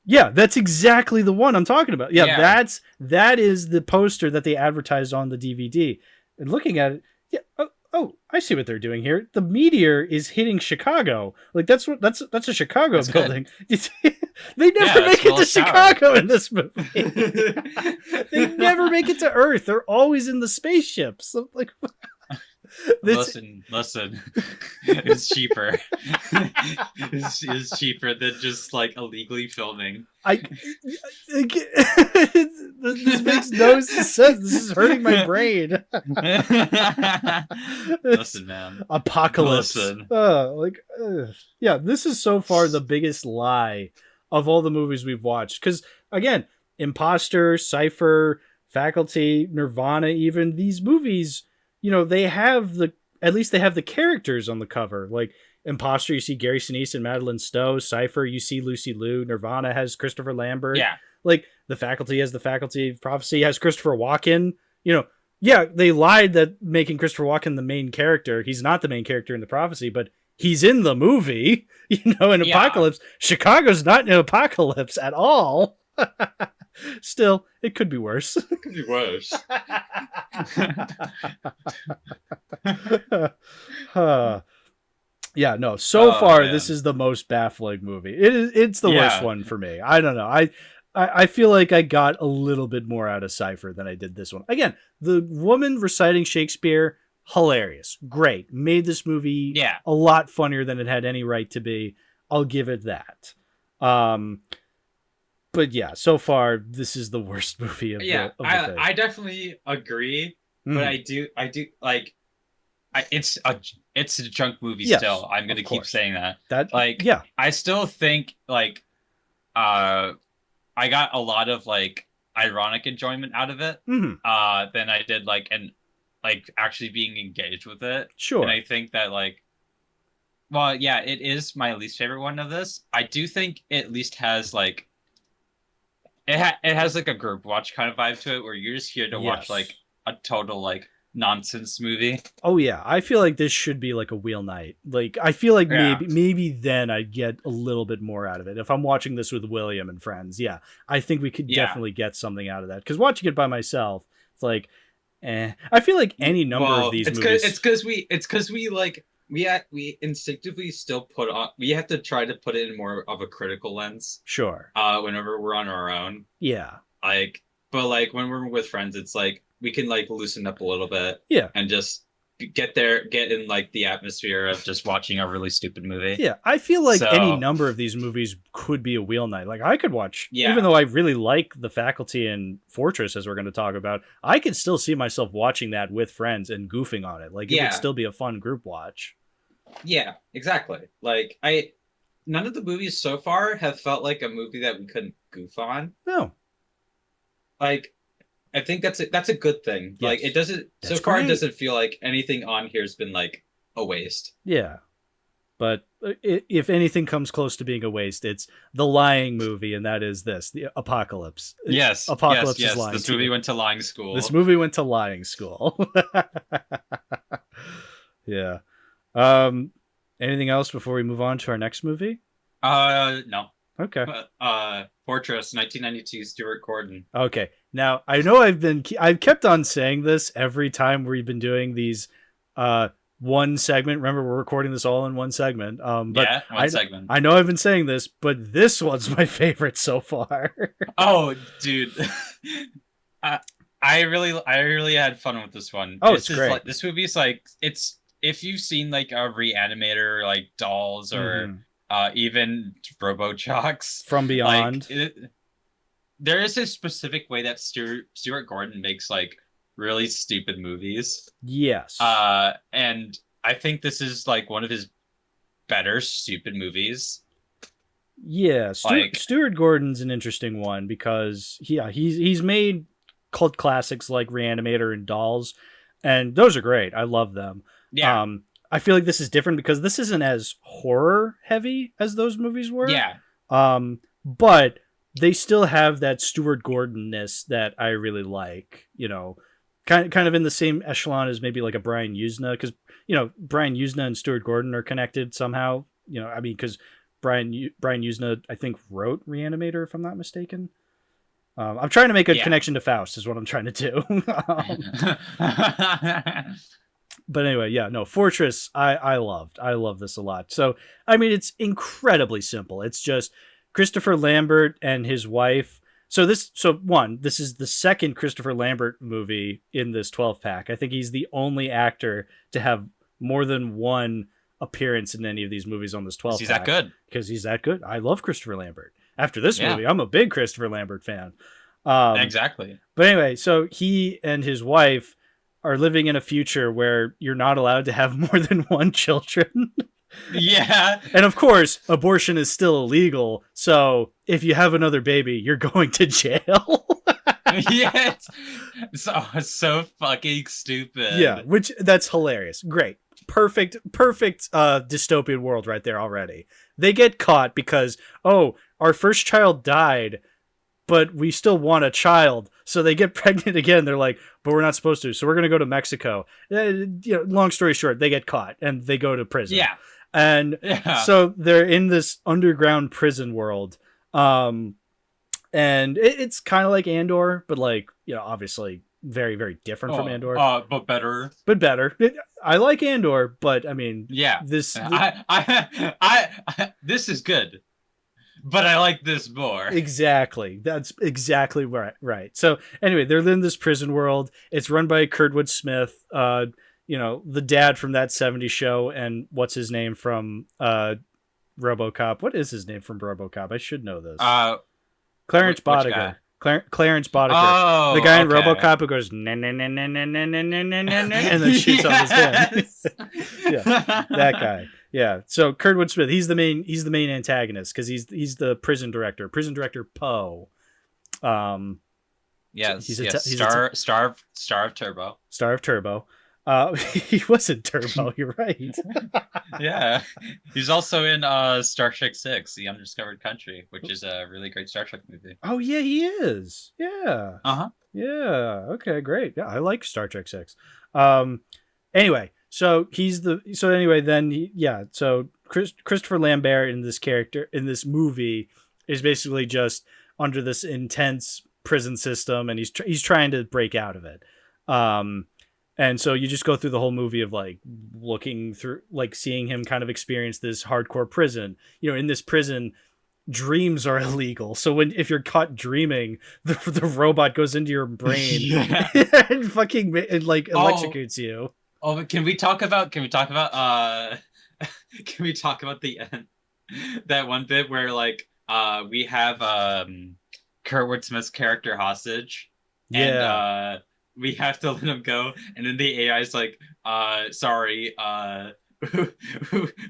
Yeah, that's exactly the one I'm talking about. Yeah, that is the poster that they advertised on the DVD. And looking at it, oh, I see what they're doing here. The meteor is hitting Chicago. Like that's a Chicago building. They never make it to Chicago in this movie. They never make it to Earth. They're always in the spaceships. So, like, listen. It's cheaper. It's cheaper than just like illegally filming. This makes no sense. This is hurting my brain. Listen, man. Apocalypse. Yeah, this is so far the biggest lie of all the movies we've watched. Because again, Imposter, Cypher, Faculty, Nirvana, even these movies, you know, they have at least they have the characters on the cover. Like Imposter, you see Gary Sinise and Madeline Stowe. Cypher, you see Lucy Liu. Nirvana has Christopher Lambert. Yeah. Like the Faculty has the Faculty. Prophecy has Christopher Walken. You know, yeah, they lied that making Christopher Walken the main character. He's not the main character in the Prophecy, but he's in the movie. You know, in Apocalypse. Chicago's not in Apocalypse at all. Still, it could be worse. It could be worse. Yeah, no. So Oh, far, man. this is the most baffling movie. It's the worst Yeah. one for me. I don't know. I feel like I got a little bit more out of Cypher than I did this one. Again, the woman reciting Shakespeare, hilarious, great, made this movie Yeah. a lot funnier than it had any right to be. I'll give it that. But yeah, so far this is the worst movie of Yeah, the phase. I definitely agree, but I do like It's a junk movie Yes, still. I'm gonna of keep course. saying that. that. Like, Yeah, I still think like I got a lot of like ironic enjoyment out of it. mhm, Than I did like actually being engaged with it. sure. And I think that like, well, yeah, it is my least favorite one of this. I do think it at least has like it has like a group watch kind of vibe to it, where you're just here to watch Yes. like a total like nonsense movie. Oh yeah, I feel like this should be like a wheel night. Like I feel like Yeah. maybe then I'd get a little bit more out of it. If I'm watching this with William and friends, yeah, I think we could Yeah. definitely get something out of that. Because watching it by myself, it's like, I feel like any number of these movies. It's because we like we instinctively still put on. We have to try to put it in more of a critical lens. Sure. Whenever we're on our own, Yeah. like, but like when we're with friends, it's like we can like loosen up a little bit. Yeah. And just get in like the atmosphere of Just watching a really stupid movie. Yeah, I feel like So- any number of these movies could be a wheel night. Like I could watch, Yeah. even though I really like The Faculty and Fortress, as we're going to talk about, I could still see myself watching that with friends and goofing on it. Like it Yeah. would still be a fun group watch. Yeah, exactly. Like none of the movies so far have felt like a movie that we couldn't goof on. No. Like, I think that's a good thing. Like, Yes. it doesn't so That's far. great. It doesn't feel like anything on here has been like a waste. Yeah. But if anything comes close to being a waste, it's the lying movie, and that is this, the Apocalypse. Yes. Apocalypse yes, is lying. This to movie me. went to lying school. This movie went to lying school. Yeah. Anything else before we move on to our next movie? No. Okay. Fortress, 1992, Stuart Gordon. Okay. Now I know I've kept on saying this every time we've been doing these one segment. Remember, we're recording this all in one segment. But Yeah, one segment. I know I've been saying this, but this one's my favorite so far. Oh, dude. I really had fun with this one. Oh, This it's is great. Like, this movie's like, it's, if you've seen like a Reanimator, like Dolls, or Mhm. even RoboChocks, From Beyond. like, there is a specific way that Stuart Gordon makes like really stupid movies. Yes. And I think this is like one of his better stupid movies. Yeah, like- Stuart Gordon's an interesting one because he's made cult classics like Reanimator and Dolls, and those are great. I love them. Yeah. I feel like this is different because this isn't as horror heavy as those movies were. Yeah. But they still have that Stuart Gordon-ness that I really like. You know, kind of in the same echelon as maybe like a Brian Usna, because Brian Usna and Stuart Gordon are connected somehow. I mean, because Brian Usna, I think, wrote Reanimator, if I'm not mistaken. I'm trying to make a connection to Faust, is what I'm trying to do. But anyway, yeah, no, Fortress, I love this a lot. So, I mean, it's incredibly simple. It's just Christopher Lambert and his wife. This is the second Christopher Lambert movie in this 12 pack. I think he's the only actor to have more than one appearance in any of these movies on this 12 He's pack. that good. Because he's that good. I love Christopher Lambert. After this Yeah. movie, I'm a big Christopher Lambert fan. Exactly. But anyway, so he and his wife are living in a future where you're not allowed to have more than one children. Yeah. And of course, abortion is still illegal. So if you have another baby, you're going to jail. Yeah. It's so fucking stupid. Yeah, which that's hilarious. Great. Perfect dystopian world right there already. They get caught because, our first child died, but we still want a child. So they get pregnant again. They're like, but we're not supposed to. So we're going to go to Mexico. Long story short, they get caught and they go to prison. Yeah. And so they're in this underground prison world. And it's kind of like Andor, but like, obviously very, very different from Andor. But better. But better. I like Andor, but I mean, Yeah. this This is good, but I like this more. exactly. That's exactly right. So anyway, they're in this prison world. It's run by Kurtwood Smith, the dad from that '70s show, and what's his name from RoboCop? What is his name from RoboCop? I should know this. Clarence Boddicker. Clarence Boddicker. Oh, the guy in okay. RoboCop who goes na na na na na na na na na na and then shoots on his head. Yeah, that guy. Yeah. So Kurtwood Smith, he's the main antagonist because he's the prison director Poe. Yes. He's Star of Turbo. Star of Turbo. He wasn't Turbo. You're right. Yeah, he's also in Star Trek 6: The Undiscovered Country, which is a really great Star Trek movie. Oh yeah, he is. Yeah. Yeah. Okay, great. Yeah, I like Star Trek 6. Anyway, so Christopher Lambert in this movie is basically just under this intense prison system, and he's trying to break out of it. And so you just go through the whole movie of like looking through, like seeing him kind of experience this hardcore prison. In this prison, dreams are illegal. So if you're caught dreaming, the robot goes into your brain and electrocutes you. Oh, but can we talk about the end? That one bit where we have Kurtwood Smith's character hostage. Yeah. And we have to let him go, and then the AI is like, sorry,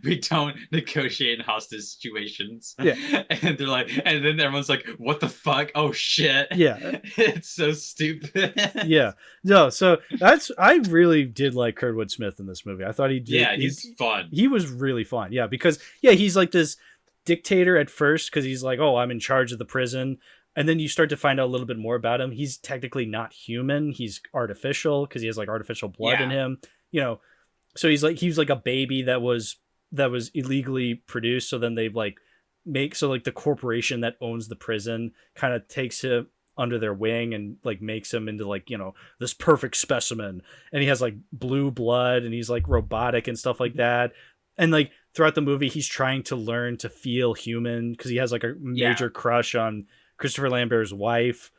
we don't negotiate in hostage situations. Yeah. And they're like, and then everyone's like, what the fuck? Oh shit. Yeah. It's so stupid. Yeah. No, so I really did like Kurtwood Smith in this movie. I thought he did. Yeah, he's fun. He was really fun. Yeah, because he's like this dictator at first because he's like, oh, I'm in charge of the prison. And then you start to find out a little bit more about him. He's technically not human. He's artificial because he has like artificial blood in him. So he was like a baby that was illegally produced. So then they the corporation that owns the prison kind of takes him under their wing and like makes him into this perfect specimen. And he has like blue blood and he's like robotic and stuff like that. And like throughout the movie, he's trying to learn to feel human because he has like a major crush on Christopher Lambert's wife.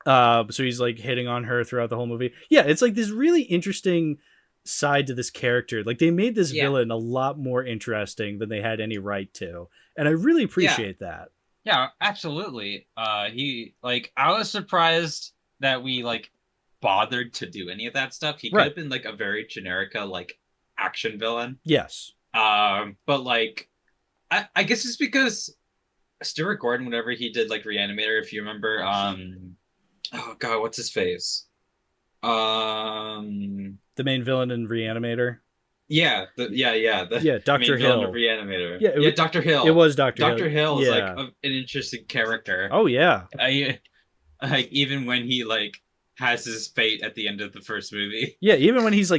So he's like hitting on her throughout the whole movie. Yeah, it's like this really interesting side to this character. Like they made this villain a lot more interesting than they had any right to. And I really appreciate that. Yeah, absolutely. I was surprised that we bothered to do any of that stuff. He could have been a very generic action villain. Yes. But I guess it's because Stuart Gordon, whenever he did Reanimator, if you remember, oh god, what's his face? The main villain in Reanimator. Dr. Hill of Reanimator. Yeah, Dr. Hill. It was Dr. Hill. Dr. Hill is an interesting character. Oh yeah. Even when he has his fate at the end of the first movie. Yeah, even when he's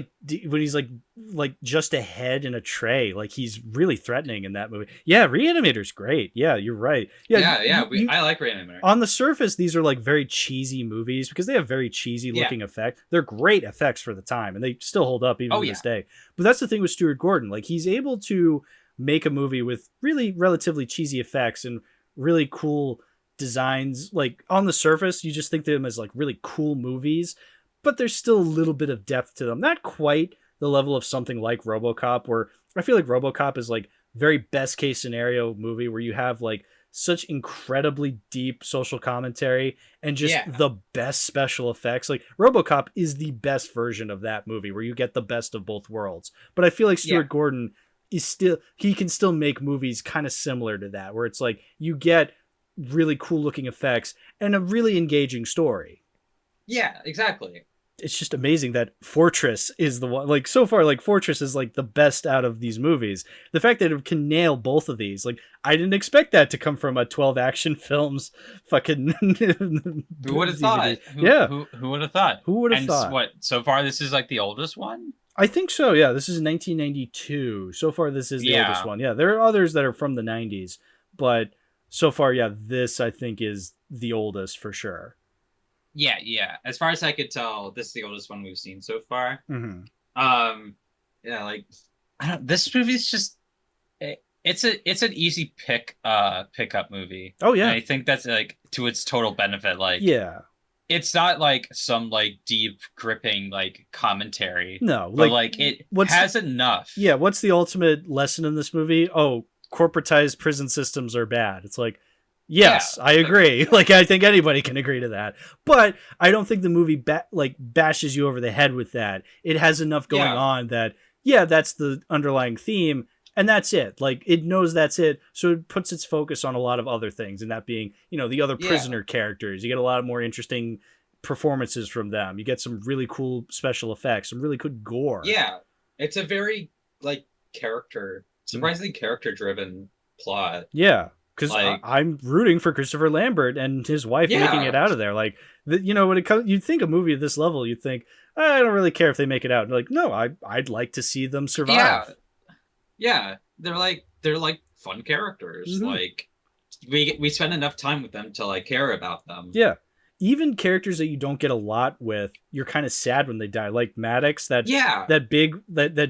just a head in a tray, he's really threatening in that movie. Yeah, Reanimator's great. Yeah, you're right. Yeah, I like Reanimator. On the surface, these are very cheesy movies because they have very cheesy looking effects. They're great effects for the time, and they still hold up even to this day. But that's the thing with Stuart Gordon. He's able to make a movie with really relatively cheesy effects and really cool designs. On the surface you just think of them as really cool movies, but there's still a little bit of depth to them. Not quite the level of something like RoboCop, where I feel like RoboCop is very best case scenario movie where you have such incredibly deep social commentary and just the best special effects. RoboCop is the best version of that movie where you get the best of both worlds. But I feel like Stuart Gordon he can still make movies kind of similar to that, where it's you get really cool looking effects and a really engaging story. Yeah, exactly. It's just amazing that Fortress is the one, so far, Fortress is the best out of these movies. The fact that it can nail both of these, I didn't expect that to come from a 12 action films fucking who would have thought? Who would have thought? Who would have thought? What, so far this is the oldest one? I think so, yeah. This is 1992. So far this is the oldest one. Yeah, there are others that are from the 90s, but so far, this I think is the oldest for sure. Yeah. As far as I could tell, this is the oldest one we've seen so far. Mm-hmm. Yeah, like This movie's just it's an easy pickup movie. Oh yeah, And I think that's like to its total benefit. Like yeah. it's not like some like deep gripping like commentary. No, but like it has enough. Yeah, what's the ultimate lesson in this movie? Oh, corporatized prison systems are bad. It's like, yes, I agree. Like, I think anybody can agree to that. But I don't think the movie bashes you over the head with that. It has enough going on that, yeah, that's the underlying theme, and that's it. Like, it knows that's it, so it puts its focus on a lot of other things, and that being, you know, the other prisoner characters. You get a lot more interesting performances from them. You get some really cool special effects, some really good gore. Yeah, it's a very, like, surprisingly character-driven plot. Yeah. Because like, I'm rooting for Christopher Lambert and his wife making it out of there. Like, you know, when it comes, you'd think a movie of this level, you'd think, I don't really care if they make it out. Like, no, I'd like to see them survive. Yeah, they're like fun characters. Mm-hmm. Like, we spend enough time with them to like care about them. Yeah, even characters that you don't get a lot with, you're kind of sad when they die. Like Maddox, that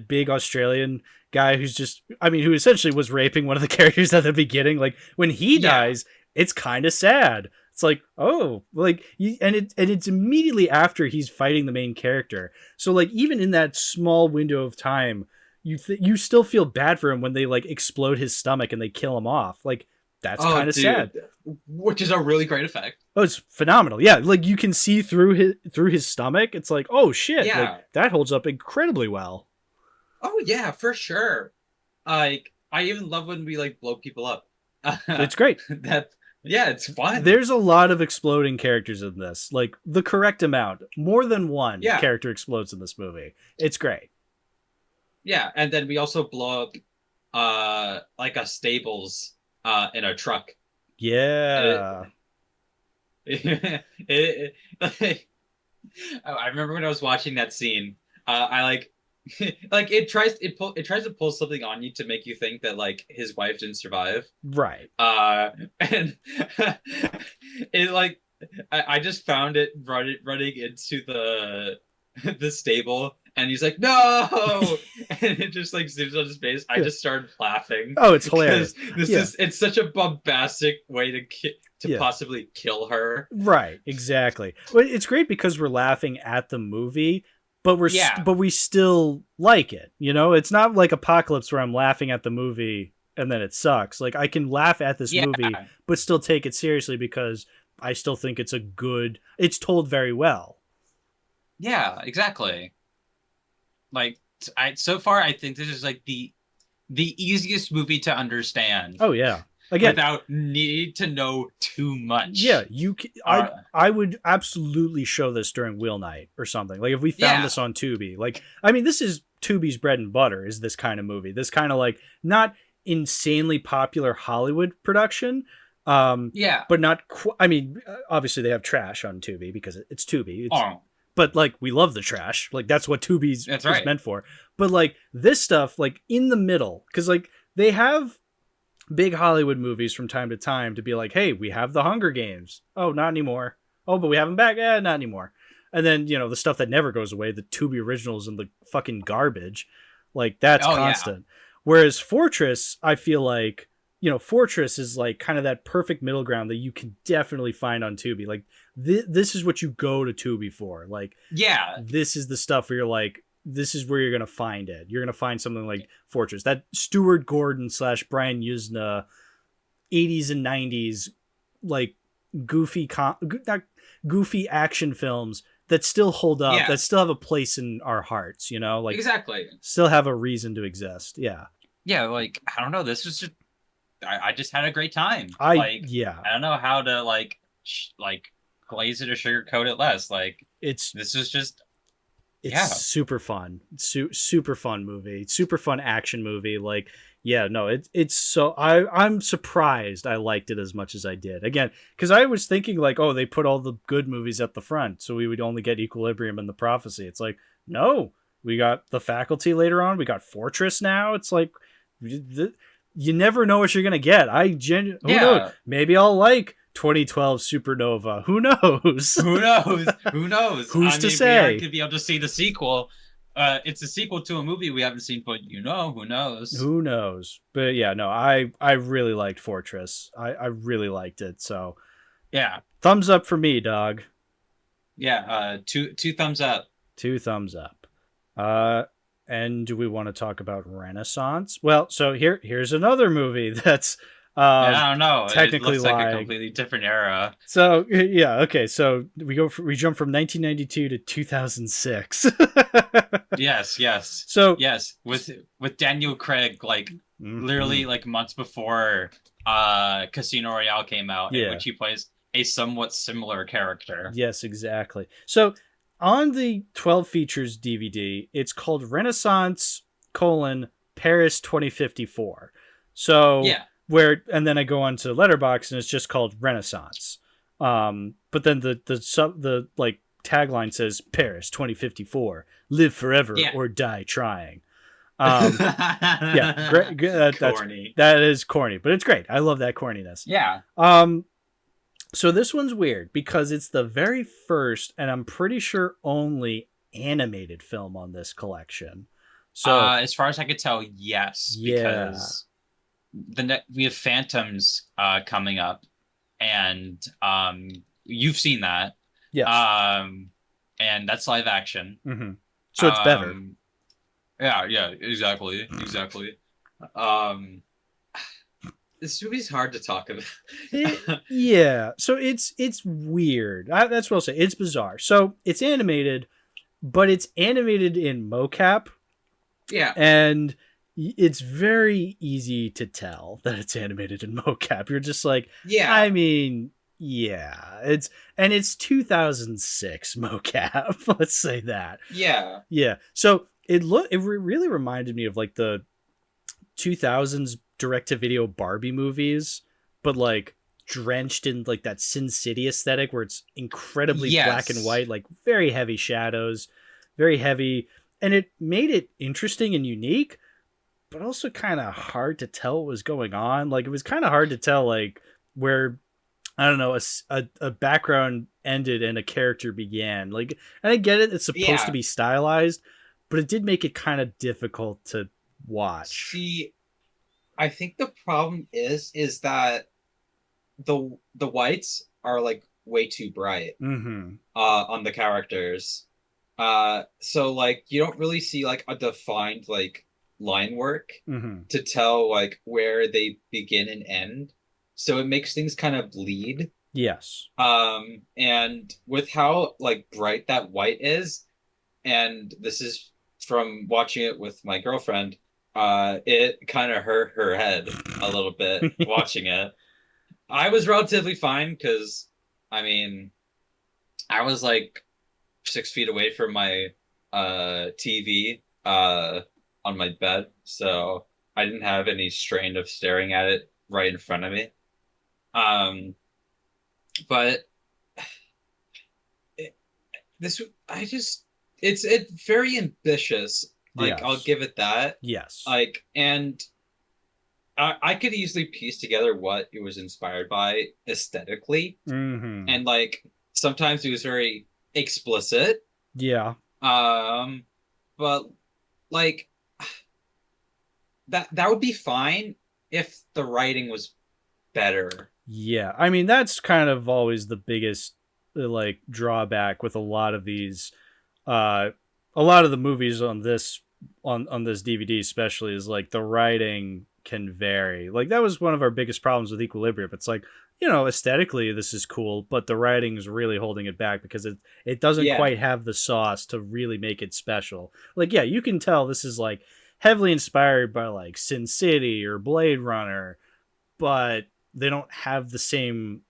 big Australian guy who's just, I mean, who essentially was raping one of the characters at the beginning. Like when he dies, it's kind of sad. It's like, oh, like, and it's immediately after he's fighting the main character. So like, even in that small window of time, you still feel bad for him when they like explode his stomach and they kill him off. Like that's kind of sad. Which is a really great effect. Oh, it's phenomenal. Yeah, like you can see through his stomach. It's like, oh shit, like, that holds up incredibly well. Oh yeah, for sure. Like I even love when we like blow people up. It's great. It's fun. There's a lot of exploding characters in this, like the correct amount. More than one character explodes in this movie. It's great. Yeah, and then we also blow up like a stables in a truck. Yeah. I remember when I was watching that scene, I like like it tries to pull something on you to make you think that like his wife didn't survive. Right. And it like I just found it running into the stable, and he's like, no, and it just like zooms on his face. I just started laughing. Oh, it's hilarious. It's such a bombastic way to possibly kill her. Right, exactly. Well, it's great because we're laughing at the movie, but we still like it. You know, it's not like Apocalypse where I'm laughing at the movie and then it sucks. Like I can laugh at this movie, but still take it seriously because I still think it's it's told very well. Yeah, exactly. Like so far, I think this is like the easiest movie to understand. Oh yeah. Again, without need to know too much. Yeah, I would absolutely show this during wheel night or something. Like if we found this on Tubi. Like I mean, this is Tubi's bread and butter. Is this kind of movie? This kind of like not insanely popular Hollywood production. But not. I mean, obviously they have trash on Tubi because it's Tubi. But like we love the trash. Like that's what Tubi's is meant for. But like this stuff, like in the middle, because like they have big Hollywood movies from time to time to be like, hey, we have the Hunger Games. Oh, not anymore. Oh, but we have them back. Not anymore. And then, you know, the stuff that never goes away, the Tubi originals and the fucking garbage, like that's constant. Whereas Fortress, I feel like, you know, Fortress is like kind of that perfect middle ground that you can definitely find on Tubi. Like this is what you go to Tubi for. Like, this is the stuff where you're like, this is where you're going to find it. You're going to find something like Fortress. That Stuart Gordon / Brian Yuzna 80s and 90s, like goofy action films that still hold up, that still have a place in our hearts, you know? Like exactly. Still have a reason to exist. Yeah. Yeah, like, I don't know. This was just, I just had a great time. I don't know how to like glaze it or sugarcoat it less. Like this is just, it's super fun. Super fun movie. Super fun action movie. Like, it's so I'm surprised I liked it as much as I did. Again, because I was thinking like, oh, they put all the good movies at the front, so we would only get Equilibrium and The Prophecy. It's like, no, we got The Faculty later on. We got Fortress now. It's like, you never know what you're gonna get. Who knows? Maybe I'll like 2012 Supernova. Who knows? Who knows? Who knows? Who's to say? We could be able to see the sequel. It's a sequel to a movie we haven't seen, but who knows? Who knows? But yeah, no, I really liked Fortress. I really liked it. So Yeah. thumbs up for me, dog. Yeah. Two thumbs up. 2 thumbs up. And do we want to talk about Renaissance? Well, so here's another movie that's I don't know. technically it looks like a like- completely different era. so yeah, okay. So we jump from 1992 to 2006. Yes. So Yes, with Daniel Craig, like literally like months before Casino Royale came out, in Yeah. which he plays a somewhat similar character. Yes, exactly. So on the 12 features DVD, it's called Renaissance: Paris 2054. So Yeah. and then I go on to Letterboxd and it's just called Renaissance. But then the like tagline says Paris 2054, live forever Yeah. or die trying. Yeah, great. That's Corny. that is corny, but it's great. I love that corniness. Yeah. So this one's weird because it's the very first, and I'm pretty sure only, animated film on this collection. So As far as I could tell, yes, Yeah. because we have Phantoms coming up, and you've seen that, yes. and that's live action. hmm So it's better. Yeah, exactly. This movie's hard to talk about. Yeah. So it's weird. That's what I'll say. It's bizarre. So it's animated, but it's animated in mocap, Yeah. and it's very easy to tell that it's animated in mocap. You're just like, Yeah. I mean, yeah, it's 2006 mocap. Let's say that. Yeah. Yeah. So it really reminded me of like the 2000s direct-to-video Barbie movies, but like drenched in like that Sin City aesthetic where it's incredibly black and Yes. white, like very heavy shadows, very heavy, and it made it interesting and unique, but also kind of hard to tell what was going on. Like it was kind of hard to tell like where, I don't know, a background ended and a character began. Like, and I get it, it's supposed Yeah. to be stylized, but it did make it kind of difficult to watch. See, I think the problem is that the whites are like way too bright Mm-hmm. on the characters. So like you don't really see like a defined like line work Mm-hmm. to tell like where they begin and end. So it makes things kind of bleed. Yes. And with how like bright that white is, and this is from watching it with my girlfriend, it kind of hurt her head a little bit watching it. I was relatively fine because, I mean, I was like 6 feet away from my TV on my bed, so I didn't have any strain of staring at it right in front of me. But it's very ambitious. Like, Yes. I'll give it that. Yes. Like, and I could easily piece together what it was inspired by aesthetically, Mm-hmm. and like sometimes it was very explicit. Yeah. But like that would be fine if the writing was better. Yeah. I mean, that's kind of always the biggest like drawback with a lot of these a lot of the movies on this DVD especially, is like the writing can vary. Like that was one of our biggest problems with Equilibrium. It's like, you know, aesthetically this is cool, but the writing is really holding it back because it doesn't Yeah. quite have the sauce to really make it special. Like, yeah, you can tell this is like heavily inspired by like Sin City or Blade Runner, but they don't have the same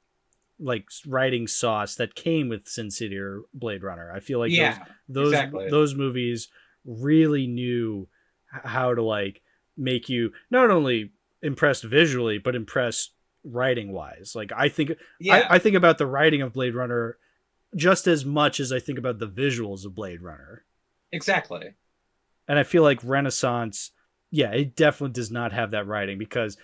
like writing sauce that came with Sin City or Blade Runner. I feel like those exactly. those movies really knew how to like make you not only impressed visually but impressed writing wise. Like I think I think about the writing of Blade Runner just as much as I think about the visuals of Blade Runner. Exactly. And I feel like Renaissance, yeah, it definitely does not have that writing because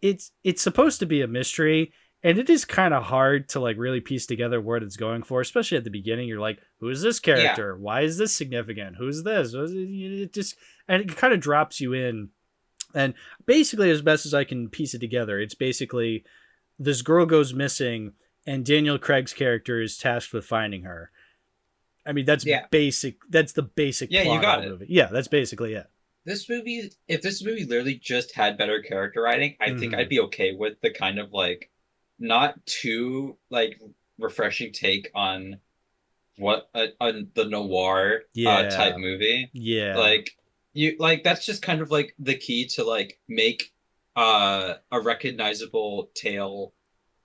it's supposed to be a mystery, And it is kind of hard to like really piece together what it's going for, especially at the beginning. You're like, who is this character? Why is this significant? Who's this? It just, and it kind of drops you in. And basically, as best as I can piece it together, it's basically this girl goes missing and Daniel Craig's character is tasked with finding her. I mean, that's basic. That's the basic plot you got of the it. movie. Yeah, that's basically it. This movie, if this movie literally just had better character writing, I think I'd be okay with the kind of like not too like refreshing take on what on the noir type movie. Yeah, like you like that's just kind of like the key to like make a recognizable tale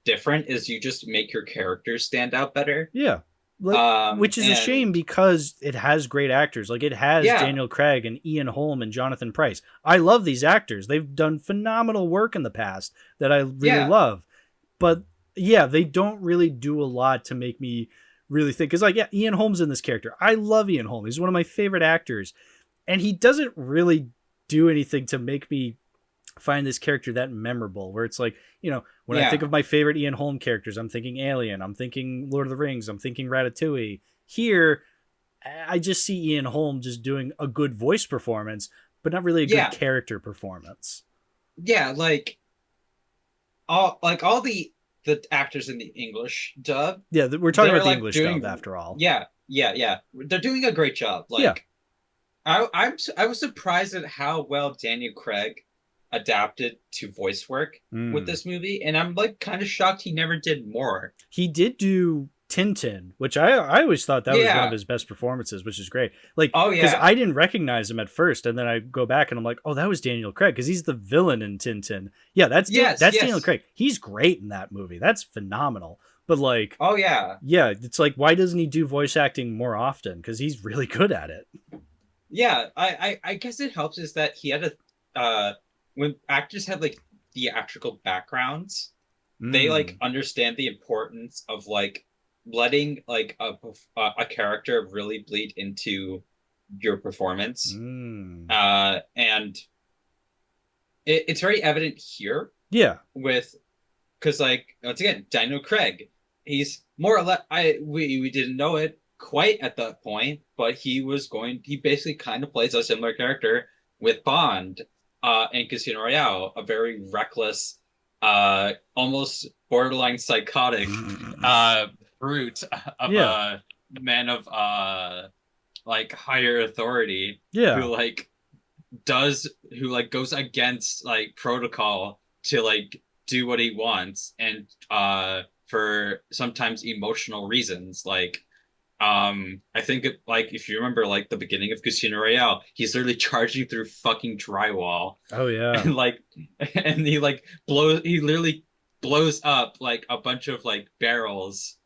different is you just make your characters stand out better. Yeah. Like, which is a shame because it has great actors. Like it has Daniel Craig and Ian Holm and Jonathan Pryce. I love these actors. They've done phenomenal work in the past that I really love. But yeah, they don't really do a lot to make me really think. Because like, yeah, Ian Holm's in this character. I love Ian Holm. He's one of my favorite actors. And he doesn't really do anything to make me find this character that memorable, where it's like, you know, when I think of my favorite Ian Holm characters, I'm thinking Alien, I'm thinking Lord of the Rings, I'm thinking Ratatouille. Here, I just see Ian Holm just doing a good voice performance, but not really a good character performance. Yeah, like all the actors in the English dub. Yeah, we're talking about the English dub after all. Yeah. They're doing a great job. Like, I was surprised at how well Daniel Craig adapted to voice work with this movie, and I'm like kind of shocked he never did more. He did do Tintin, which I always thought that was one of his best performances, which is great. Like, because I didn't recognize him at first, and then I go back and I'm like, oh, that was Daniel Craig, because he's the villain in Tintin. Yeah, that's Daniel Craig. He's great in that movie. That's phenomenal. But like, it's like, why doesn't he do voice acting more often? Because he's really good at it. Yeah, I guess it helps is that he had a when actors have like theatrical backgrounds, they like understand the importance of like letting like a character really bleed into your performance. And it's very evident here. Yeah. Because like once again, Daniel Craig, he's more or less we didn't know it quite at that point, but he basically kind of plays a similar character with Bond in Casino Royale, a very reckless, almost borderline psychotic brute of a man of like higher authority who goes against like protocol to like do what he wants, and for sometimes emotional reasons. Like I think like if you remember like the beginning of Casino Royale, he's literally charging through fucking drywall. Oh yeah. And he literally blows up like a bunch of like barrels,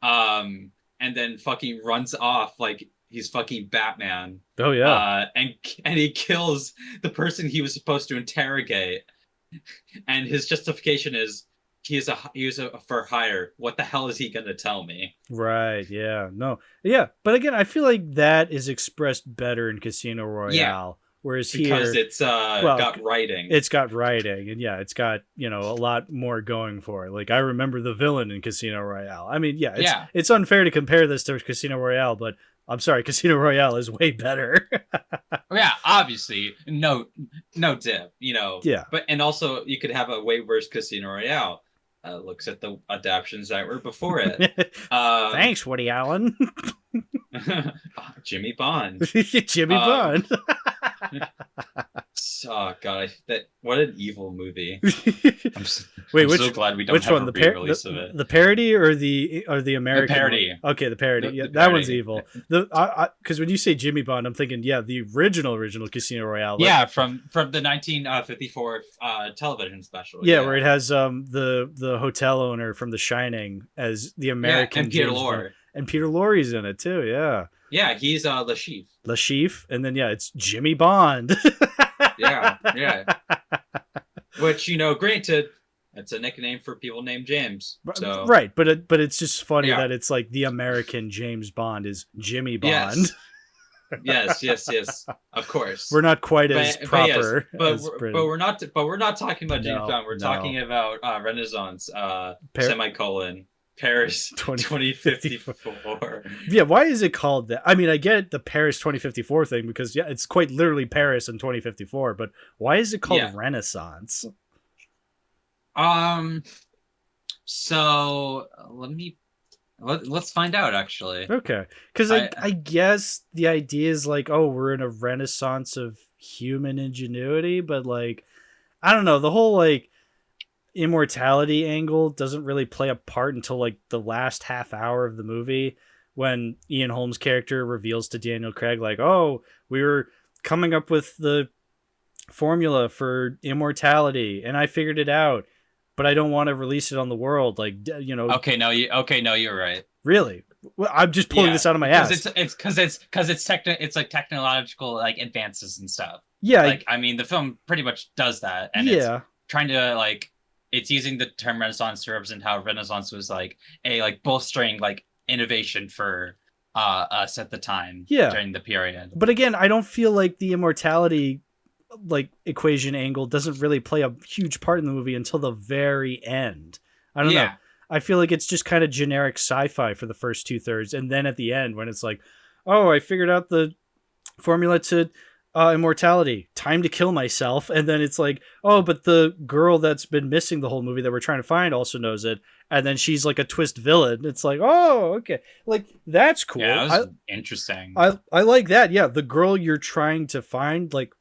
and then fucking runs off like he's fucking Batman. Oh yeah. And he kills the person he was supposed to interrogate. And his justification is he was a for hire. What the hell is he gonna tell me? Right. Yeah. No. Yeah. But again, I feel like that is expressed better in Casino Royale. Yeah. Whereas because here, it's got writing. It's got writing, and it's got a lot more going for it. Like I remember the villain in Casino Royale. I mean, it's unfair to compare this to Casino Royale, but I'm sorry, Casino Royale is way better. Yeah, obviously, no dip, Yeah. But and also you could have a way worse Casino Royale. Looks at the adaptions that were before it. Thanks, Woody Allen. Jimmy Bond. Jimmy Bond. Oh god, what an evil movie. I'm so glad we don't have a re-release of it. The parody or the American? The parody. One? Okay, the parody. That one's evil. Because when you say Jimmy Bond, I'm thinking the original Casino Royale. Yeah, from the 1954 television special. Yeah, where it has the hotel owner from The Shining as the American. And Peter Lorre. And Peter Lorre's in it too. Yeah. Yeah, he's Le Chiffre. Le Chiffre, and then it's Jimmy Bond. yeah. Which granted, it's a nickname for people named James. So. Right, but it's just funny that it's like the American James Bond is Jimmy Bond. Yes. Yes. Of course. We're not quite as proper. But as Britain. we're not talking about James No, Bond. We're no. talking about Renaissance semicolon Paris 2054. Yeah, why is it called that? I mean, I get the Paris 2054 thing because yeah, it's quite literally Paris in 2054, but why is it called Renaissance? So let's find out actually. Okay, because I guess the idea is like, oh, we're in a renaissance of human ingenuity, but like, I don't know, the whole like immortality angle doesn't really play a part until like the last half hour of the movie when Ian Holmes' character reveals to Daniel Craig like, oh, we were coming up with the formula for immortality and I figured it out, but I don't want to release it on the world, like, you know. No, you're right. Really? Well, I'm just pulling this out of my ass. It's like technological like advances and stuff. Yeah, like I mean the film pretty much does that, and it's trying to like, it's using the term Renaissance to represent how Renaissance was like a like bolstering like innovation for us at the time during the period. But again, I don't feel like the immortality like equation angle doesn't really play a huge part in the movie until the very end. I don't know. I feel like it's just kind of generic sci-fi for the first 2/3, and then at the end when it's like, oh, I figured out the formula to immortality, time to kill myself, and then it's like, oh, but the girl that's been missing the whole movie that we're trying to find also knows it, and then she's like a twist villain. It's like, oh, okay, like that's cool. Yeah, that was interesting. I like that. Yeah, the girl you're trying to find, like,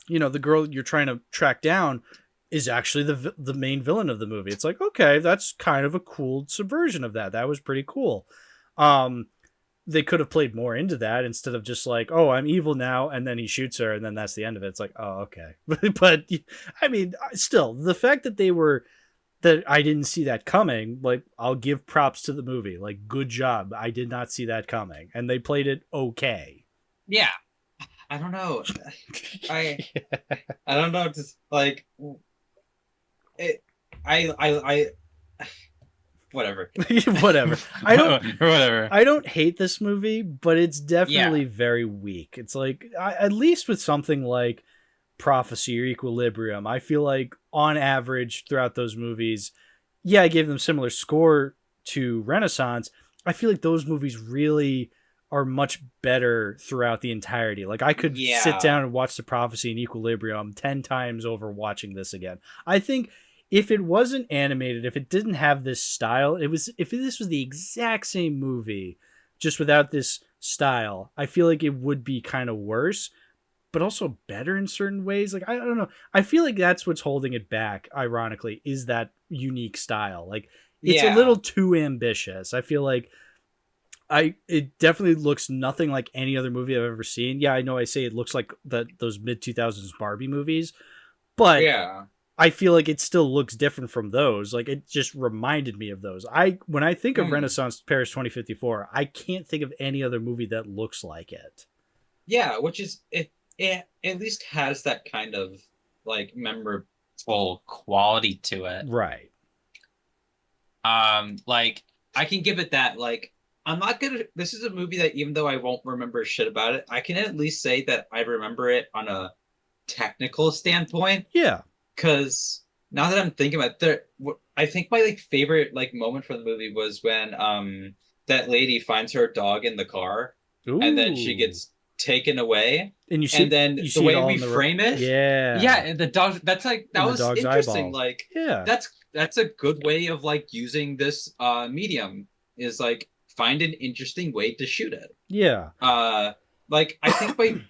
you know, the girl you're trying to track down is actually the main villain of the movie. It's like, okay, that's kind of a cool subversion of that. That was pretty cool. They could have played more into that instead of just like, oh, I'm evil now, and then he shoots her, and then that's the end of it. It's like, oh, okay. But I mean, still, the fact that I didn't see that coming, like, I'll give props to the movie. Like, good job. I did not see that coming, and they played it okay. Yeah. I don't know. I don't know. Just like it. I whatever. Whatever. Whatever. I don't hate this movie, but it's definitely very weak. It's like, at least with something like Prophecy or Equilibrium, I feel like on average throughout those movies, I gave them similar score to Renaissance. I feel like those movies really are much better throughout the entirety. Like, I could sit down and watch The Prophecy and Equilibrium 10 times over watching this again. I think if it wasn't animated, if it didn't have this style, if this was the exact same movie, just without this style, I feel like it would be kind of worse, but also better in certain ways. Like, I don't know. I feel like that's what's holding it back, ironically, is that unique style. Like, it's a little too ambitious. I feel like it definitely looks nothing like any other movie I've ever seen. Yeah, I know I say it looks like those mid-2000s Barbie movies, but I feel like it still looks different from those. Like, it just reminded me of those. When I think of Renaissance Paris 2054, I can't think of any other movie that looks like it. Yeah, which is it at least has that kind of like memorable quality to it. Right. Like, I can give it that. Like, I'm not gonna. This is a movie that, even though I won't remember shit about it, I can at least say that I remember it on a technical standpoint. Yeah. Because now that I'm thinking about it, I think my like favorite like moment from the movie was when that lady finds her dog in the car, and then she gets taken away, and then the way we frame it, and the dog. That's like that was interesting. Eyeball. Like, that's a good way of like using this medium, is like find an interesting way to shoot it. Yeah. Like, I think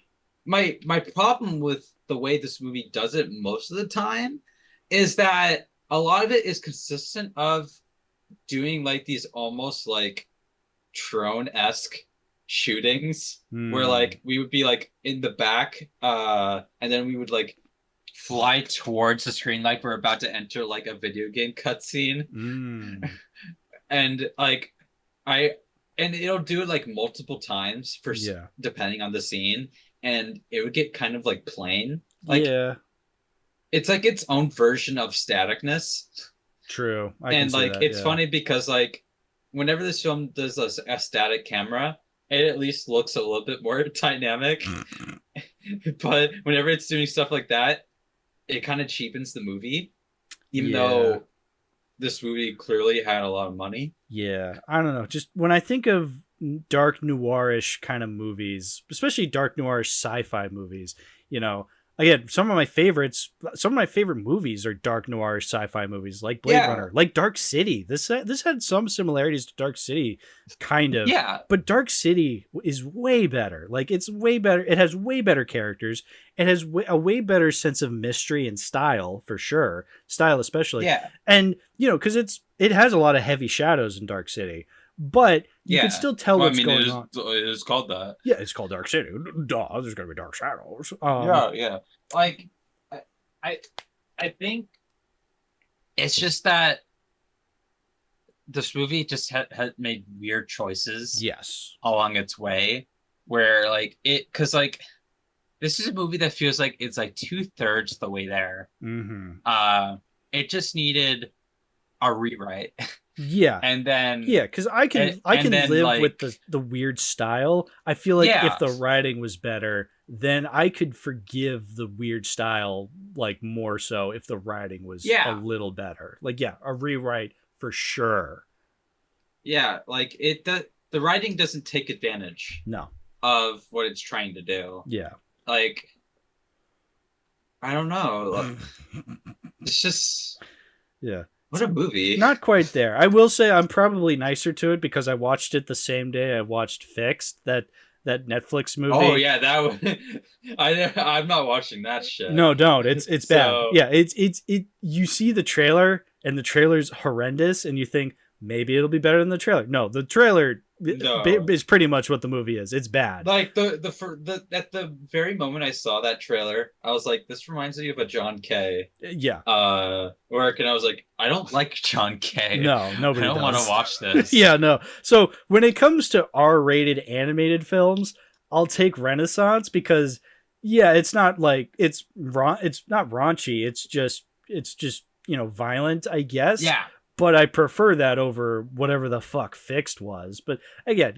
my problem with the way this movie does it most of the time is that a lot of it is consistent of doing like these almost like Tron-esque shootings where like we would be like in the back and then we would like fly towards the screen like we're about to enter like a video game cutscene. And like and it'll do it like multiple times for depending on the scene, and it would get kind of like plain. Like, it's like its own version of staticness. True. And like it's funny because like whenever this film does a static camera, it at least looks a little bit more dynamic. But whenever it's doing stuff like that, it kind of cheapens the movie, even though this movie clearly had a lot of money. Yeah, I don't know. Just when I think of dark noirish kind of movies, especially dark noirish sci-fi movies, you know, again, some of my favorite movies are dark noirish sci-fi movies, like Blade Runner, like Dark City. This had some similarities to Dark City, kind of. Yeah. But Dark City is way better. Like, it's way better. It has way better characters. It has a way better sense of mystery and style, for sure. Style especially. Yeah. And, you know, because it has a lot of heavy shadows in Dark City. But you can still tell what's going on. It is called that. Yeah, it's called Dark City. Duh, there's gonna be dark shadows. Yeah. Like, I think it's just that this movie just had made weird choices. Yes. Along its way, where like because like this is a movie that feels like it's like 2/3 the way there. Mm-hmm. It just needed a rewrite. Yeah. And then because I can live like, with the weird style. I feel like if the writing was better, then I could forgive the weird style like more so if the writing was a little better. Like a rewrite for sure. Yeah, like the writing doesn't take advantage of what it's trying to do. Yeah. Like I don't know. It's just what a movie. Not quite there. I will say I'm probably nicer to it because I watched it the same day I watched Fixed, that Netflix movie. Oh yeah, that I'm not watching that shit. No, don't. It's bad. Yeah, it's you see the trailer and the trailer's horrendous and you think maybe it'll be better than the trailer. No, the trailer is pretty much what the movie is. It's bad. Like the at the very moment I saw that trailer, I was like, this reminds me of a John K. Work, and I was like, I don't like John K. No, nobody I don't want to watch this. No. So when it comes to R-rated animated films, I'll take Renaissance because it's not like it's not raunchy. It's just violent, I guess. Yeah. But I prefer that over whatever the fuck Fixed was. But again,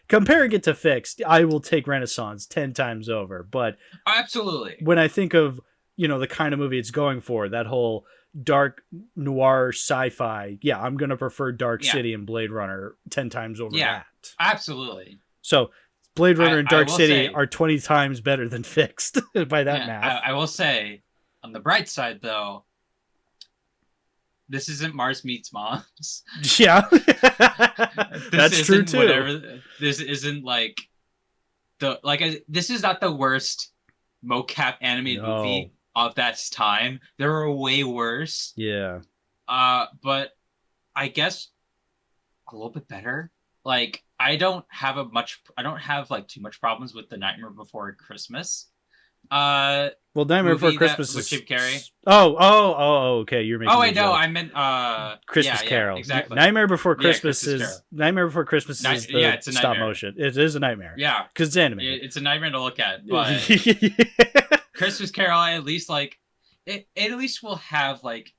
comparing it to Fixed, I will take Renaissance 10 times over. But absolutely, when I think of the kind of movie it's going for, that whole dark noir sci-fi, I'm gonna prefer Dark City and Blade Runner 10 times over that. Absolutely. So Blade Runner and Dark City are 20 times better than Fixed by that math. I will say, on the bright side, though, this isn't Mars Meets Moms. Yeah. That's true too. This isn't like this is not the worst mocap animated movie of that time. There were way worse. Yeah. But I guess a little bit better. Like I don't have like too much problems with The Nightmare Before Christmas. Well, Nightmare Before Christmas is Jim Carrey. Oh, okay. You're making. Oh, I know. I meant Christmas Carol. Exactly. Nightmare Before Christmas is Nightmare Before Christmas is the it's a stop motion. It is a nightmare. Yeah, because it's animated. It's a nightmare to look at. But Christmas Carol, at least like it at least will have like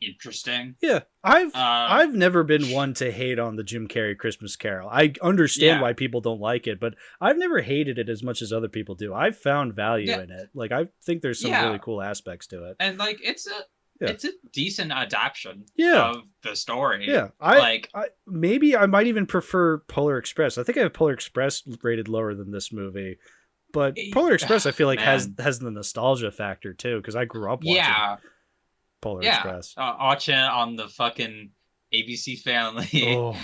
interesting. Yeah, I've never been one to hate on the Jim Carrey Christmas Carol. I understand why people don't like it, but I've never hated it as much as other people do. I've found value in it. Like I think there's some really cool aspects to it, and like it's a decent adaptation of the story. Yeah, I maybe I might even prefer Polar Express. I think I have Polar Express rated lower than this movie. But Polar Express, I feel like has the nostalgia factor too, because I grew up watching Polar Express. Watching it on the fucking ABC Family. Oh,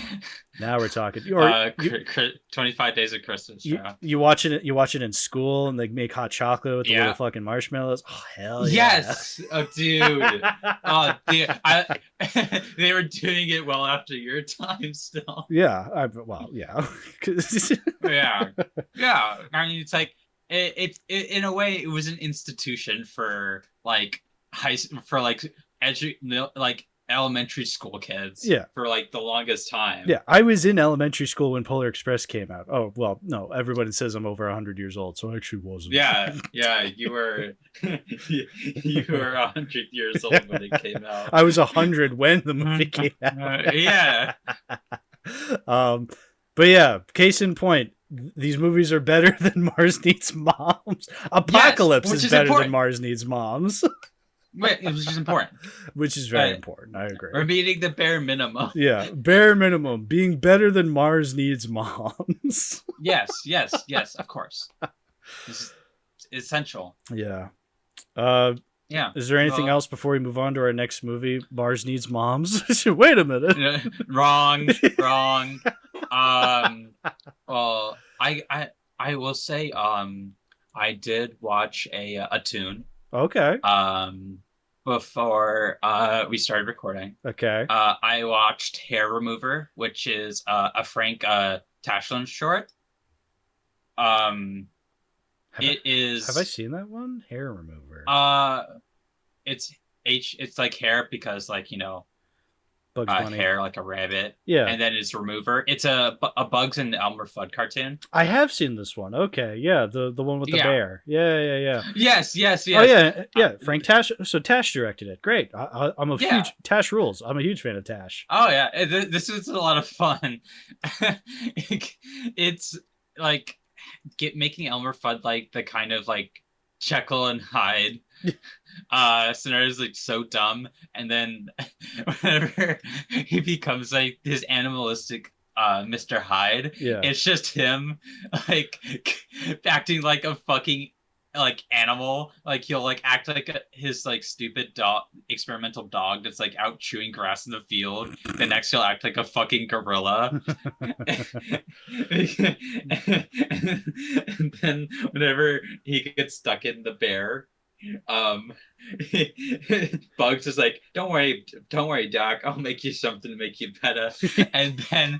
now we're talking. 25 Days of Christmas. You watch it in school, and they make hot chocolate with the little fucking marshmallows. Oh hell yeah! Yes, oh dude. Oh dude, they were doing it well after your time still. Yeah, yeah. I mean, it's like it in a way it was an institution for like elementary school kids for like the longest time. Yeah, I was in elementary school when Polar Express came out. Oh, well, no, everybody says I'm over 100 years old, so I actually wasn't. Yeah, you were you were 100 years old when it came out. I was 100 when the movie came out. Yeah. But yeah, case in point, these movies are better than Mars Needs Moms. Apocalypse which is is better important. than Mars Needs Moms. Wait, it was just important. Which is very important. I agree. We're meeting the bare minimum. Yeah, bare minimum, being better than Mars Needs Moms. Yes, of course. This is essential. Yeah. Yeah. Is there anything else before we move on to our next movie, Mars Needs Moms? Wait a minute. Wrong. Well, I will say, I did watch a tune. Okay. Before we started recording. Okay. I watched Hair Remover, which is a Frank Tashlin short. Have I seen that one? Hair Remover. It's like hair because, like, you know, Bugs Bunny. hair like a rabbit. Yeah. And then it's Remover. It's a Bugs and Elmer Fudd cartoon. I have seen this one. Okay. Yeah. The one with the bear. Yeah. Yes. Oh yeah. Frank Tash. So Tash directed it. Great. I'm a huge Tash rules. I'm a huge fan of Tash. Oh yeah. This is a lot of fun. It's like making Elmer Fudd like the kind of like Jekyll and Hyde scenario is like so dumb, and then whenever he becomes like his animalistic Mr. Hyde, it's just him like acting like a fucking like animal. Like he'll like act like his like stupid dog, experimental dog that's like out chewing grass in the field. The next he'll act like a fucking gorilla. And then whenever he gets stuck in the bear, Bugs is like, don't worry, Doc, I'll make you something to make you better. And then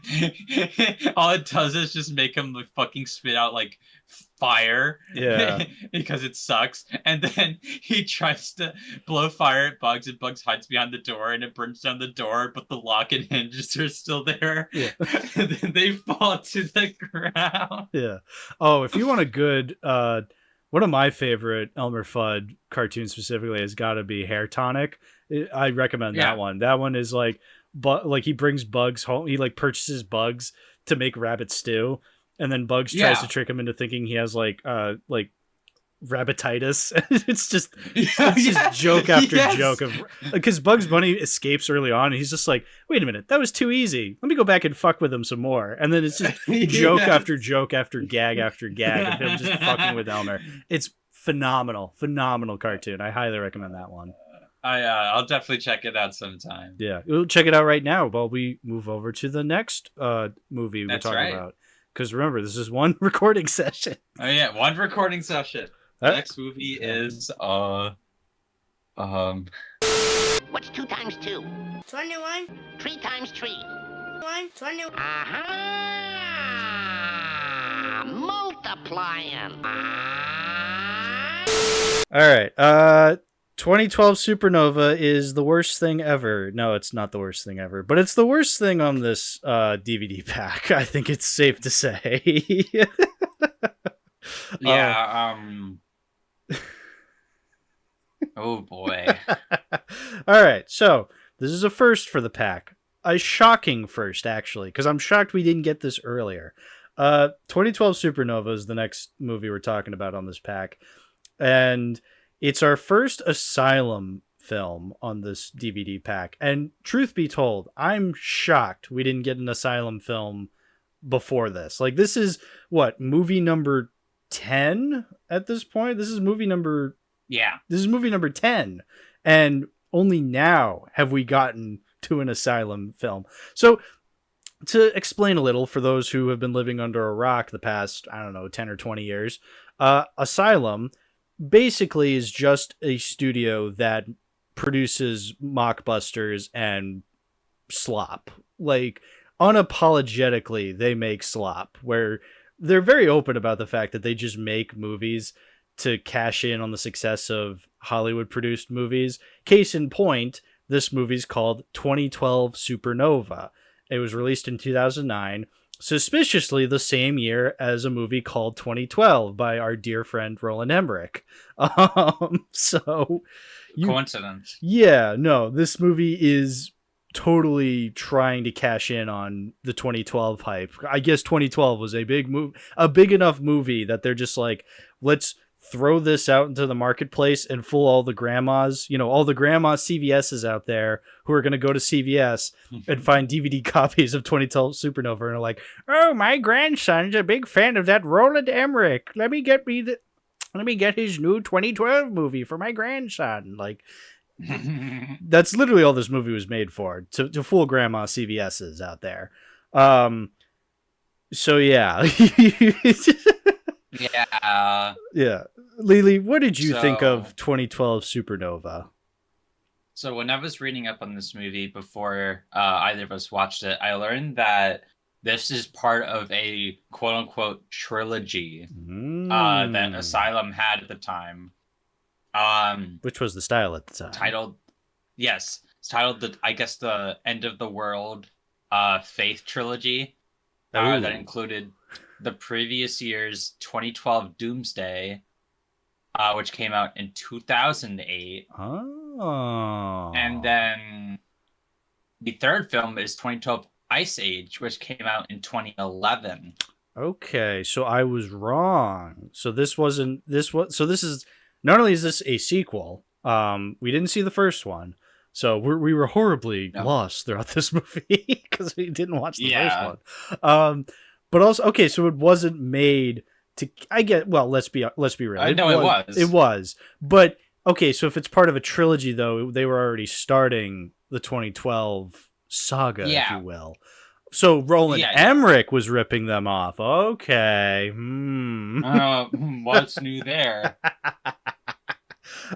all it does is just make him like fucking spit out like fire, because it sucks. And then he tries to blow fire at Bugs, and Bugs hides behind the door, and it burns down the door, but the lock and hinges are still there. And then they fall to the ground. Oh, if you want a good one of my favorite Elmer Fudd cartoons specifically has got to be Hair Tonic. I recommend that one. That one is like, but like he brings Bugs home. He like purchases Bugs to make rabbit stew, and then Bugs tries to trick him into thinking he has like rabbititis. It's just joke after joke of, because Bugs Bunny escapes early on, and he's just like, wait a minute, that was too easy, let me go back and fuck with him some more. And then it's just joke after joke after gag of him just fucking with Elmer. It's phenomenal cartoon. I highly recommend that one. I'll definitely check it out sometime. Yeah, we'll check it out right now while we move over to the next movie we're talking about, because remember, this is one recording session. Oh yeah, one recording session. The next movie is What's 2 times 2? 21. 3 times 3. 21. Aha! Multiplying. All right. 2012 Supernova is the worst thing ever. No, it's not the worst thing ever, but it's the worst thing on this DVD pack. I think it's safe to say. Oh boy. All right, so this is a first for the pack. A shocking first, actually, because I'm shocked we didn't get this earlier. 2012 Supernova is the next movie we're talking about on this pack, and it's our first Asylum film on this DVD pack. And truth be told, I'm shocked we didn't get an Asylum film before this. Like, this is what, movie number 10 at this point? This is movie number 10, and only now have we gotten to an Asylum film. So to explain a little for those who have been living under a rock the past, 10 or 20 years, Asylum basically is just a studio that produces mockbusters and slop. Like, unapologetically, they make slop, where they're very open about the fact that they just make movies to cash in on the success of Hollywood produced movies. Case in point, this movie's called 2012 Supernova. It was released in 2009, suspiciously the same year as a movie called 2012 by our dear friend Roland Emmerich. So coincidence. Yeah, no, this movie is totally trying to cash in on the 2012 hype. I guess 2012 was a big enough movie that they're just like, let's throw this out into the marketplace and fool all the grandmas, all the grandma CVS's out there who are going to go to CVS and find DVD copies of 2012 Supernova and are like, oh, my grandson's a big fan of that Roland Emmerich. Let me get his new 2012 movie for my grandson. Like, that's literally all this movie was made for, to fool grandma CVS's out there. So yeah. Yeah. Lili, what did you think of 2012 Supernova? So when I was reading up on this movie before either of us watched it, I learned that this is part of a quote-unquote trilogy that Asylum had at the time. Which was the style at the time. It's titled the End of the World Faith Trilogy. That included the previous year's 2012 Doomsday, which came out in 2008. Oh. And then the third film is 2012 Ice Age, which came out in 2011. Okay, so I was wrong. So this is not only is this a sequel, we didn't see the first one, so we were horribly lost throughout this movie because we didn't watch the first one. But also, okay, so it wasn't made to. Let's be real. I know it was. It was, but okay. So if it's part of a trilogy, though, they were already starting the 2012 saga, if you will. So Roland Emmerich was ripping them off. Okay. What's new there?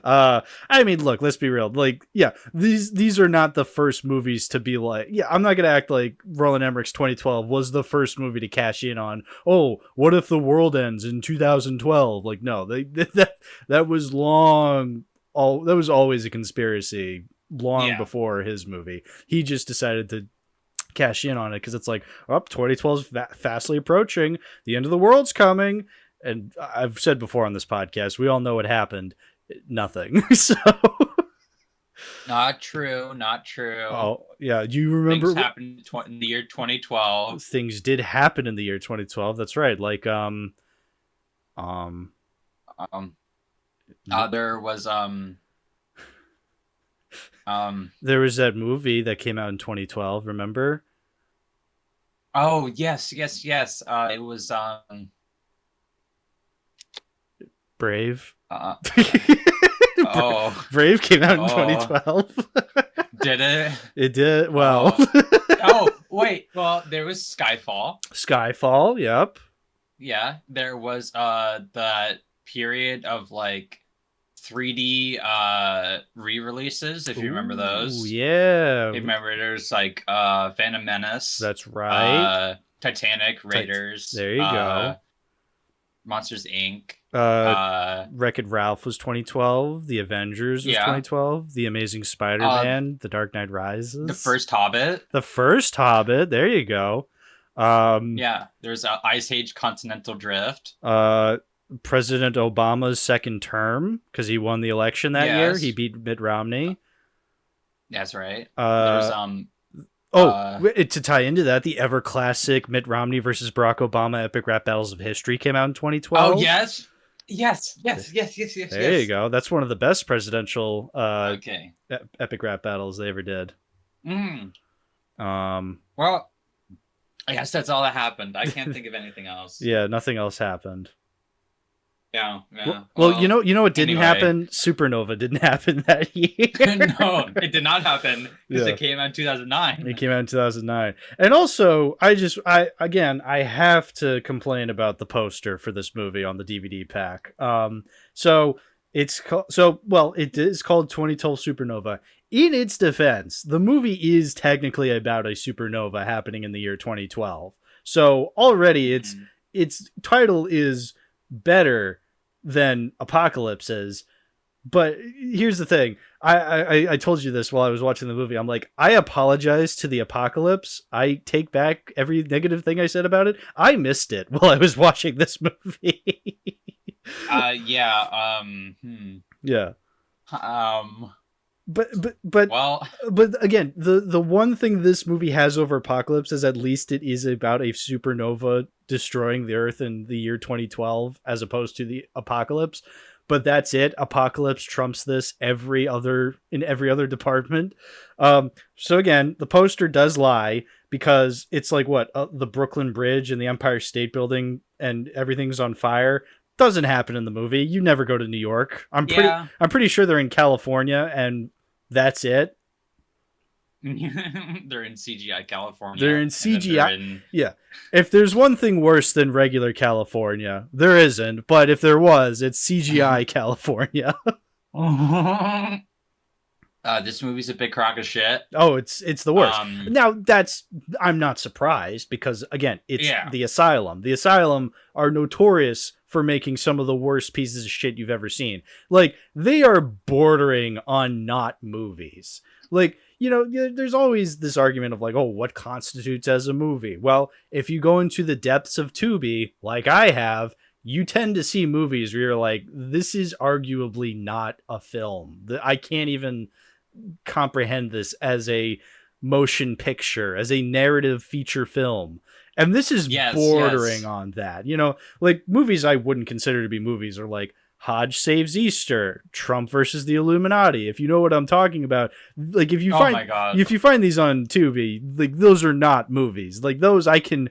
I mean, look, let's be real. Like, yeah, these are not the first movies to be like, I'm not gonna act like Roland Emmerich's 2012 was the first movie to cash in on, oh, what if the world ends in 2012? Like, no, that was that was always a conspiracy long before his movie. He just decided to cash in on it because it's like, 2012 is fastly approaching, the end of the world's coming, and I've said before on this podcast, we all know what happened. Nothing. So not true. Oh yeah, do you remember things happened in the year 2012? Things did happen in the year 2012. That's right. Like there was there was that movie that came out in 2012. Remember? Oh yes. It was Brave. Brave came out in 2012. Did it? It did. Well. Wait. Well, there was Skyfall. Skyfall. Yep. Yeah. There was that period of like 3D re-releases, if you remember those. Yeah. Remember there's like Phantom Menace. That's right. Titanic, Raiders. There you go. Monsters Inc. Wreck-It Ralph was 2012. The Avengers was 2012. The Amazing Spider-Man. The Dark Knight Rises. The first Hobbit. There you go. There's Ice Age Continental Drift. President Obama's second term, because he won the election that year. He beat Mitt Romney. That's right. There's to tie into that, the ever classic Mitt Romney versus Barack Obama epic rap battles of history came out in 2012. Oh yes. There you go. That's one of the best presidential epic rap battles they ever did. Well, I guess that's all that happened. I can't think of anything else. Yeah, nothing else happened. Yeah. Well, you know what didn't happen? Supernova didn't happen that year. No, it did not happen because it came out in 2009. It came out in 2009. And also, I have to complain about the poster for this movie on the DVD pack. It is called 2012 Supernova. In its defense, the movie is technically about a supernova happening in the year 2012. So already its title is better than Apocalypse's. But here's the thing. I told you this while I was watching the movie. I'm like, I apologize to the Apocalypse. I take back every negative thing I said about it. I missed it while I was watching this movie. Yeah. But Well, but again, the one thing this movie has over Apocalypse is at least it is about a supernova destroying the Earth in the year 2012 as opposed to the apocalypse. But that's it. Apocalypse trumps this in every other department. So again, the poster does lie because it's like what the Brooklyn Bridge and the Empire State Building and everything's on fire. Doesn't happen in the movie. You never go to New York. I'm pretty sure they're in California and that's it. they're in CGI California. They're in CGI. Yeah. If there's one thing worse than regular California, there isn't. But if there was, it's CGI California. This movie's a big crock of shit. Oh, it's the worst. Now I'm not surprised because again, it's the Asylum. The Asylum are notorious for making some of the worst pieces of shit you've ever seen. Like they are bordering on not movies. Like, you know, there's always this argument of like, oh, what constitutes as a movie? Well, if you go into the depths of Tubi, like I have, you tend to see movies where you're like, this is arguably not a film. I can't even comprehend this as a motion picture, as a narrative feature film. And this is bordering on that. You know, like movies I wouldn't consider to be movies are like Hodge Saves Easter, Trump versus the Illuminati. If you know what I'm talking about, like if you find these on Tubi, like those are not movies. Like those I can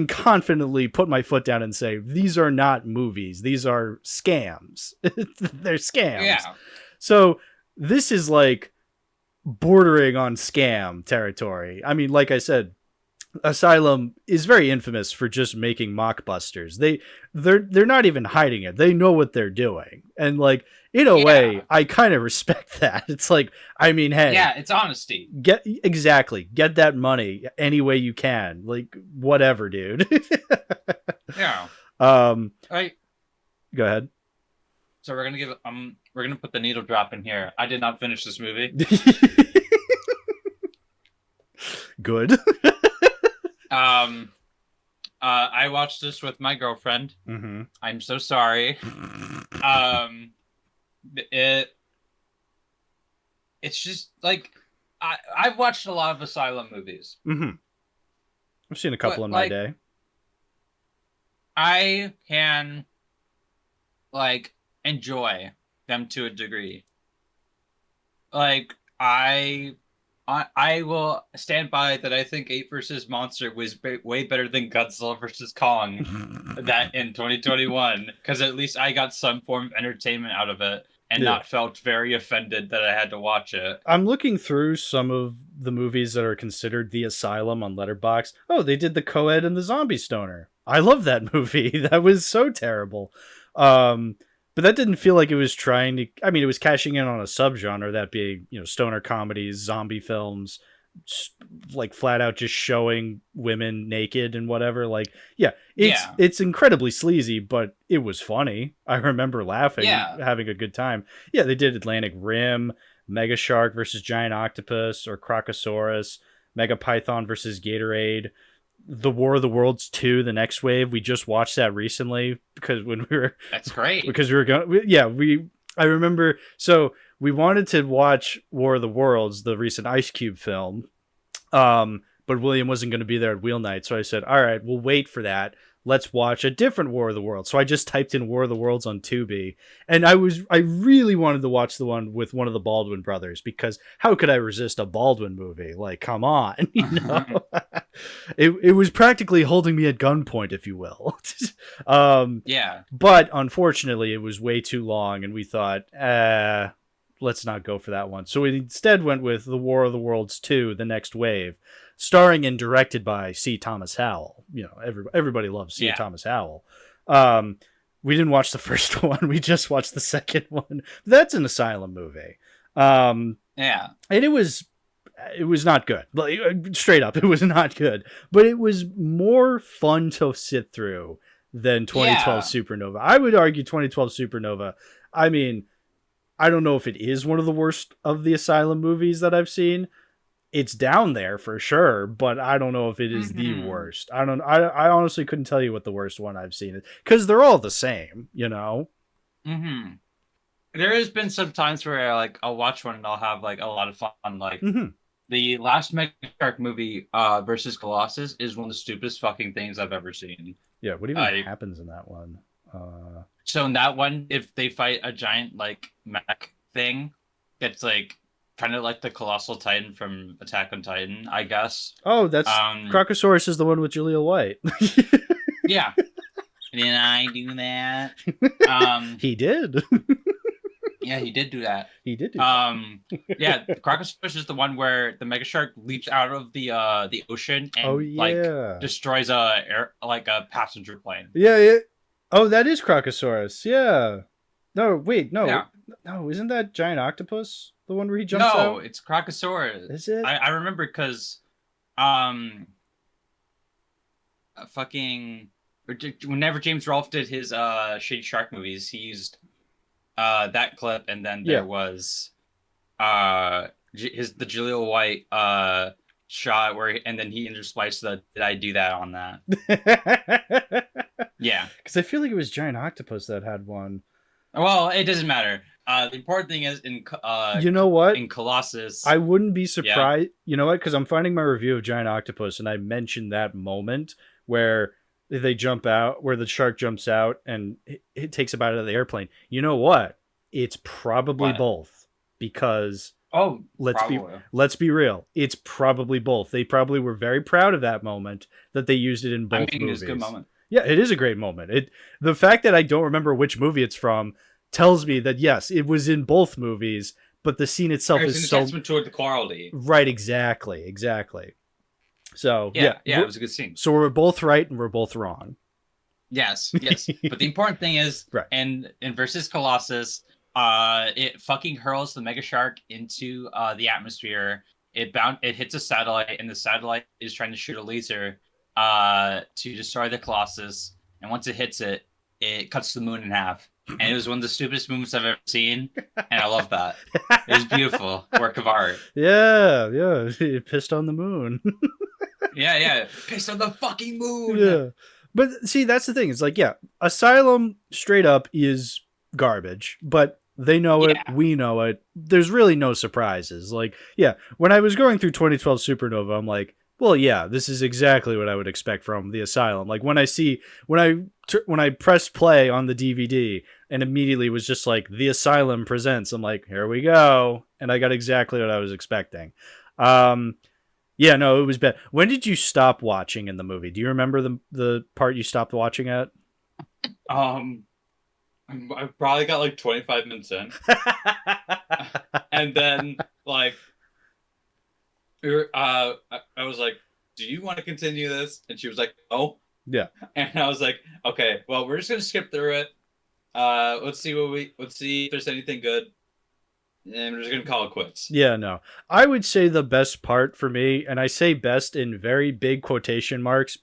confidently put my foot down and say these are not movies. These are scams. They're scams. Yeah. So this is like bordering on scam territory. I mean, like I said, Asylum is very infamous for just making mockbusters. They're not even hiding it. They know what they're doing. And like in a way, I kind of respect that. It's like, I mean, hey, it's honesty. Get that money any way you can. Like whatever, dude. Yeah. Right. Go ahead. So we're gonna put the needle drop in here. I did not finish this movie. Good. I watched this with my girlfriend. Mm-hmm. I'm so sorry. It's just like I've watched a lot of Asylum movies. Mm-hmm. I've seen a couple in my day. I can like enjoy them to a degree. Like I will stand by that. I think Ape vs. Monster was way better than Godzilla vs. Kong that in 2021, because at least I got some form of entertainment out of it and not felt very offended that I had to watch it. I'm looking through some of the movies that are considered the Asylum on Letterboxd. Oh, they did the Co-Ed and the Zombie Stoner. I love that movie. That was so terrible. But that didn't feel like it was trying to... I mean, it was cashing in on a subgenre, that being, you know, stoner comedies, zombie films, like flat out just showing women naked and whatever. Like, it's incredibly sleazy, but it was funny. I remember laughing, having a good time. Yeah, they did Atlantic Rim, Mega Shark versus Giant Octopus, or Crocosaurus, Mega Python versus Gatorade, The War of the Worlds 2, The Next Wave. We just watched that recently because when we were... That's great. Because we were going... I remember... So we wanted to watch War of the Worlds, the recent Ice Cube film, but William wasn't going to be there at Wheel Night, so I said, all right, we'll wait for that. Let's watch a different War of the Worlds. So I just typed in War of the Worlds on Tubi, and I really wanted to watch the one with one of the Baldwin brothers, because how could I resist a Baldwin movie? Like, come on, you know? It was practically holding me at gunpoint, if you will. But unfortunately, it was way too long, and we thought, let's not go for that one. So we instead went with The War of the Worlds 2, The Next Wave, starring and directed by C. Thomas Howell. You know, everybody loves C. Thomas Howell. We didn't watch the first one. We just watched the second one. That's an Asylum movie. And it was not good. Like, straight up, it was not good. But it was more fun to sit through than 2012 Supernova. I would argue 2012 Supernova, I mean, I don't know if it is one of the worst of the Asylum movies that I've seen. It's down there for sure, but I don't know if it is the worst. I honestly couldn't tell you what the worst one I've seen is, because they're all the same, you know? There has been some times where like I'll watch one and I'll have like a lot of fun. Like the last Mega Shark movie, versus Colossus, is one of the stupidest fucking things I've ever seen. Yeah, what even happens in that one? So in that one, if they fight a giant like mech thing, it's like kind of like the Colossal Titan from Attack on Titan, I guess. Oh, that's Crocosaurus is the one with Julia White. Yeah. Did I do that? He did. Yeah, he did do that. He did do Yeah, Crocosaurus is the one where the mega shark leaps out of the ocean and like destroys a passenger plane. Yeah. Oh, that is Crocosaurus. Yeah. No, wait, no. Yeah. No, isn't that giant octopus the one where he jumps out? No, it's Crocosaurus. Is it? I remember because whenever James Rolfe did his Shady Shark movies, he used that clip, and then there was the Julia White shot where and then he interspliced the "Did I do that?" on that. Yeah, because I feel like it was giant octopus that had one. Well, it doesn't matter. The important thing is in you know what, in Colossus, I wouldn't be surprised. Yeah. You know what? Because I'm finding my review of Giant Octopus, and I mentioned that moment where they jump out, where the shark jumps out, and it takes about out of the airplane. You know what? It's probably both, because let's be real. It's probably both. They probably were very proud of that moment that they used it in both movies. It's a good moment. Yeah, it is a great moment. The fact that I don't remember which movie it's from tells me that yes, it was in both movies, but the scene itself is so testament toward the quality. Right, exactly. So yeah, it was a good scene. So we're both right and we're both wrong. Yes. But the important thing is, in versus Colossus, it fucking hurls the mega shark into the atmosphere. It hits a satellite, and the satellite is trying to shoot a laser to destroy the Colossus. And once it hits it, it cuts the moon in half. And it was one of the stupidest movies I've ever seen, and I love that. It was beautiful work of art. Yeah, it pissed on the moon. Yeah, pissed on the fucking moon. Yeah, but see, that's the thing. It's like, Asylum straight up is garbage, but they know it. We know it. There's really no surprises. Like, when I was going through 2012 Supernova, I'm like, well, this is exactly what I would expect from the Asylum. Like when I pressed play on the DVD and immediately was just like, the Asylum presents, I'm like, here we go. And I got exactly what I was expecting. No, it was bad. When did you stop watching in the movie? Do you remember the part you stopped watching at? I probably got like 25 minutes in. And then like, I was like, do you want to continue this? And she was like, oh. Yeah. And I was like, okay, well, we're just going to skip through it. Let's see if there's anything good. And we're just going to call it quits. Yeah, no. I would say the best part for me, and I say best in very big quotation marks,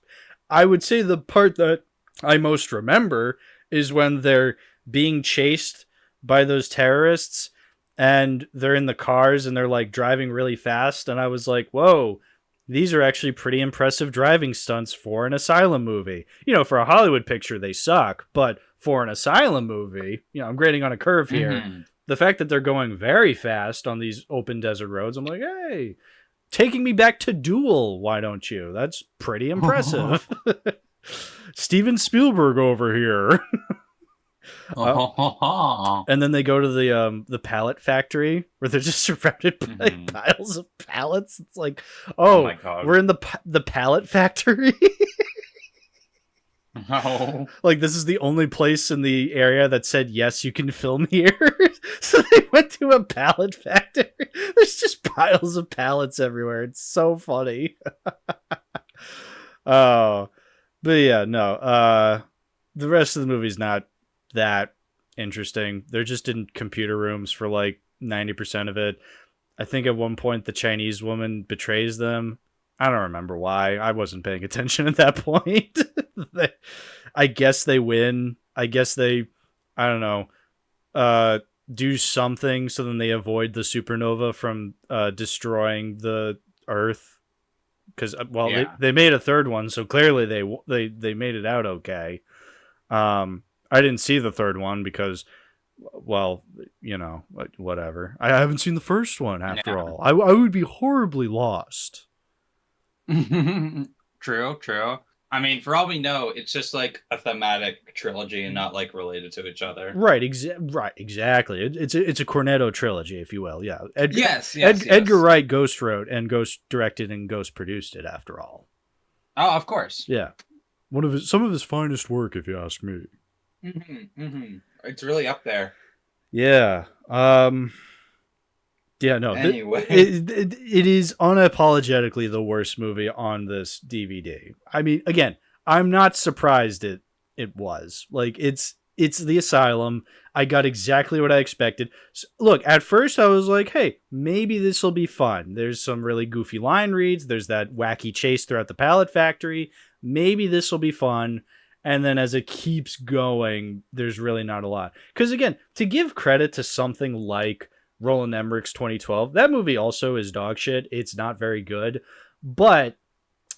I would say the part that I most remember is when they're being chased by those terrorists and they're in the cars and they're like driving really fast. And I was like, whoa, these are actually pretty impressive driving stunts for an Asylum movie. For a Hollywood picture, they suck. But for an Asylum movie, I'm grading on a curve here. Mm-hmm. The fact that they're going very fast on these open desert roads, I'm like, hey, taking me back to Duel, why don't you? That's pretty impressive. Steven Spielberg over here. And then they go to the pallet factory where they're just surrounded by piles of pallets. It's like, oh my God, we're in the pallet factory. No. Like, this is the only place in the area that said, yes, you can film here. So they went to a pallet factory. There's just piles of pallets everywhere. It's so funny. Oh, but no. The rest of the movie's not that interesting. They're just in computer rooms for like 90% of it. I think at one point the Chinese woman betrays them. I don't remember why. I wasn't paying attention at that point. I guess they win. I guess they, I don't know, do something so then they avoid the supernova from destroying the Earth. Because, they made a third one, so clearly they made it out okay. I didn't see the third one because well, whatever. I haven't seen the first one after all. I would be horribly lost. True. I mean, for all we know, it's just like a thematic trilogy and not like related to each other. Right, exactly. It's a Cornetto trilogy, if you will. Yeah. Yes. Edgar Wright ghost wrote and ghost directed and ghost produced it, after all. Oh, of course. Yeah. Some of his finest work, if you ask me. It's really up there. Yeah. Yeah, no. Anyway. It is unapologetically the worst movie on this DVD. I mean, again, I'm not surprised it was. Like, it's The Asylum. I got exactly what I expected. So, look, at first I was like, hey, maybe this will be fun. There's some really goofy line reads. There's that wacky chase throughout the pallet factory. Maybe this will be fun. And then as it keeps going, there's really not a lot. Because, again, to give credit to something like Roland Emmerich's 2012, that movie also is dog shit. It's not very good. But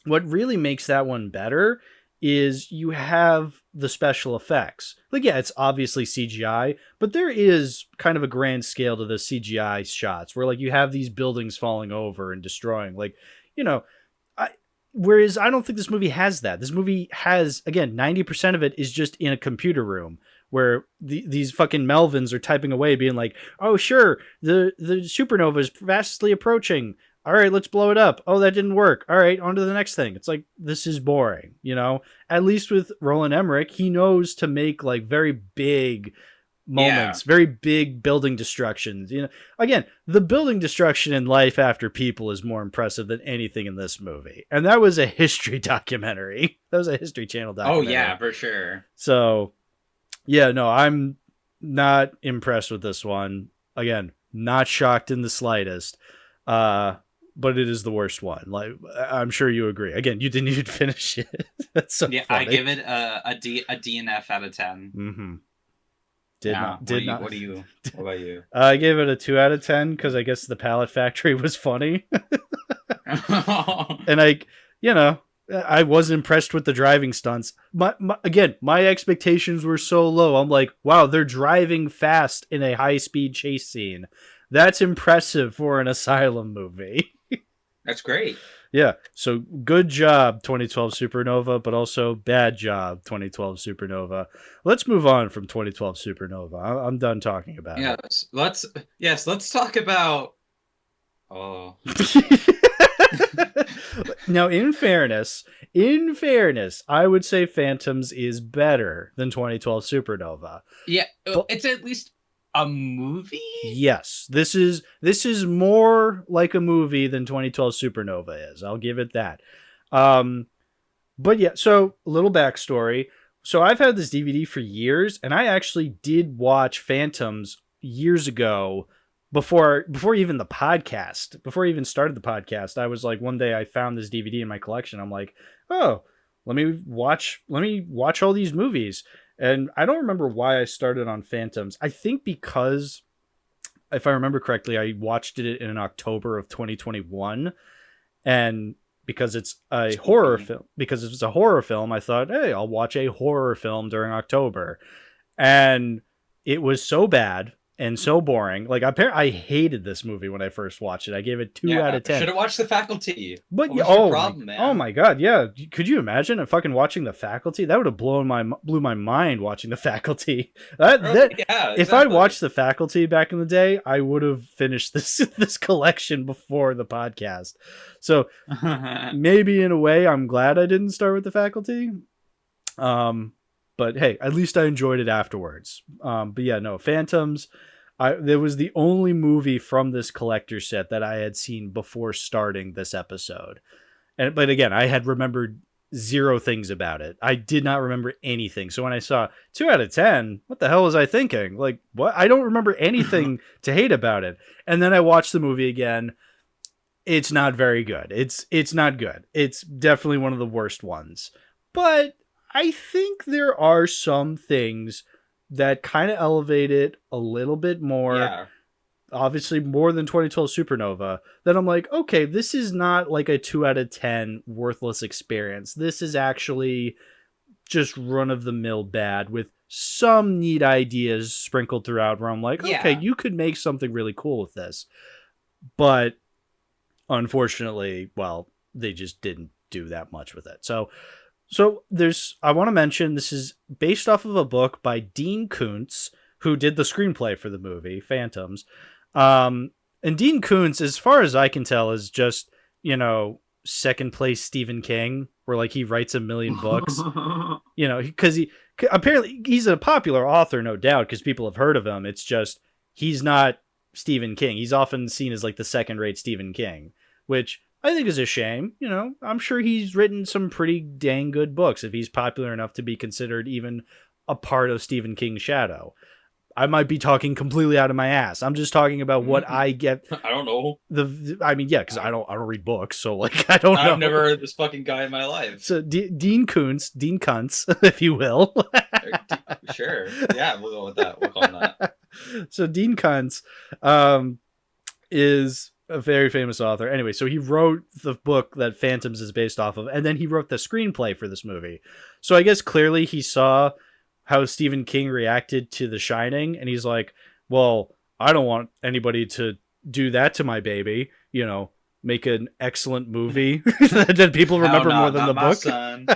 what really makes that one better is you have the special effects. Like, yeah, it's obviously CGI, but there is kind of a grand scale to the CGI shots where, like, you have these buildings falling over and destroying. Like, whereas I don't think this movie has that. This movie has, again, 90% of it is just in a computer room where these fucking Melvins are typing away being like, oh, sure, the supernova is vastly approaching. All right, let's blow it up. Oh, that didn't work. All right, on to the next thing. It's like, this is boring, At least with Roland Emmerich, he knows to make, like, very big moments, very big building destructions. Again, the building destruction in Life After People is more impressive than anything in this movie. And that was a history documentary. That was a History Channel documentary. Oh, yeah, for sure. So, yeah, no, I'm not impressed with this one. Again, not shocked in the slightest. But it is the worst one. Like, I'm sure you agree. Again, you didn't even finish it. That's so funny. I give it a DNF out of 10. Mm-hmm. What about you? I gave it a 2 out of 10 because I guess the pallet factory was funny. And I was impressed with the driving stunts. My expectations were so low. I'm like, wow, they're driving fast in a high-speed chase scene. That's impressive for an Asylum movie. That's great. Yeah, so good job, 2012 Supernova, but also bad job, 2012 Supernova. Let's move on from 2012 Supernova. I'm done talking about it. Let's talk about... Oh. Now, in fairness, I would say Phantoms is better than 2012 Supernova. Yeah, it's at least a movie? Yes, this is more like a movie than 2012 Supernova is. I'll give it that. But yeah, so a little backstory. So I've had this DVD for years, and I actually did watch Phantoms years ago before even the podcast. Before I even started the podcast, I was like, one day I found this DVD in my collection. I'm like, oh, let me watch all these movies. And I don't remember why I started on Phantoms. I think because, if I remember correctly, I watched it in October of 2021. And because it's a horror film, I thought, hey, I'll watch a horror film during October. And it was so bad and so boring. Like, I hated this movie when I first watched it. I gave it 2 out of 10. Should have watched The Faculty. But man? Oh my god, yeah. Could you imagine fucking watching The Faculty? That would have blew my mind watching The Faculty. Exactly. If I'd watched The Faculty back in the day, I would have finished this collection before the podcast. So maybe in a way, I'm glad I didn't start with The Faculty. But hey, at least I enjoyed it afterwards. But yeah, no, Phantoms. There was the only movie from this collector set that I had seen before starting this episode. But again, I had remembered 0 things about it. I did not remember anything. So when I saw 2 out of 10, what the hell was I thinking? Like, what? I don't remember anything to hate about it. And then I watched the movie again. It's not very good. It's not good. It's definitely one of the worst ones. But I think there are some things that kind of elevate it a little bit more. Yeah. Obviously more than 2012 Supernova. Then I'm like, okay, this is not like a 2 out of 10 worthless experience. This is actually just run of the mill bad with some neat ideas sprinkled throughout where I'm like, okay, Yeah. you could make something really cool with this. But unfortunately, well, they just didn't do that much with it. So I want to mention this is based off of a book by Dean Koontz, who did the screenplay for the movie Phantoms. And Dean Koontz, as far as I can tell, is just, second place Stephen King, where like he writes a million books, because apparently he's a popular author, no doubt, because people have heard of him. It's just he's not Stephen King. He's often seen as like the second rate Stephen King, which I think is a shame. I'm sure he's written some pretty dang good books if he's popular enough to be considered even a part of Stephen King's shadow. I might be talking completely out of my ass. I'm just talking about what I get. I don't know. Because I don't read books, so like I don't know. I've never heard this fucking guy in my life. So Dean Koontz, if you will. Sure. Yeah, we'll go with that. We'll call him that. So Dean Koontz is a very famous author. Anyway, so he wrote the book that Phantoms is based off of, and then he wrote the screenplay for this movie. So I guess clearly he saw how Stephen King reacted to The Shining, and he's like, well, I don't want anybody to do that to my baby, make an excellent movie that people remember more than the book. Son.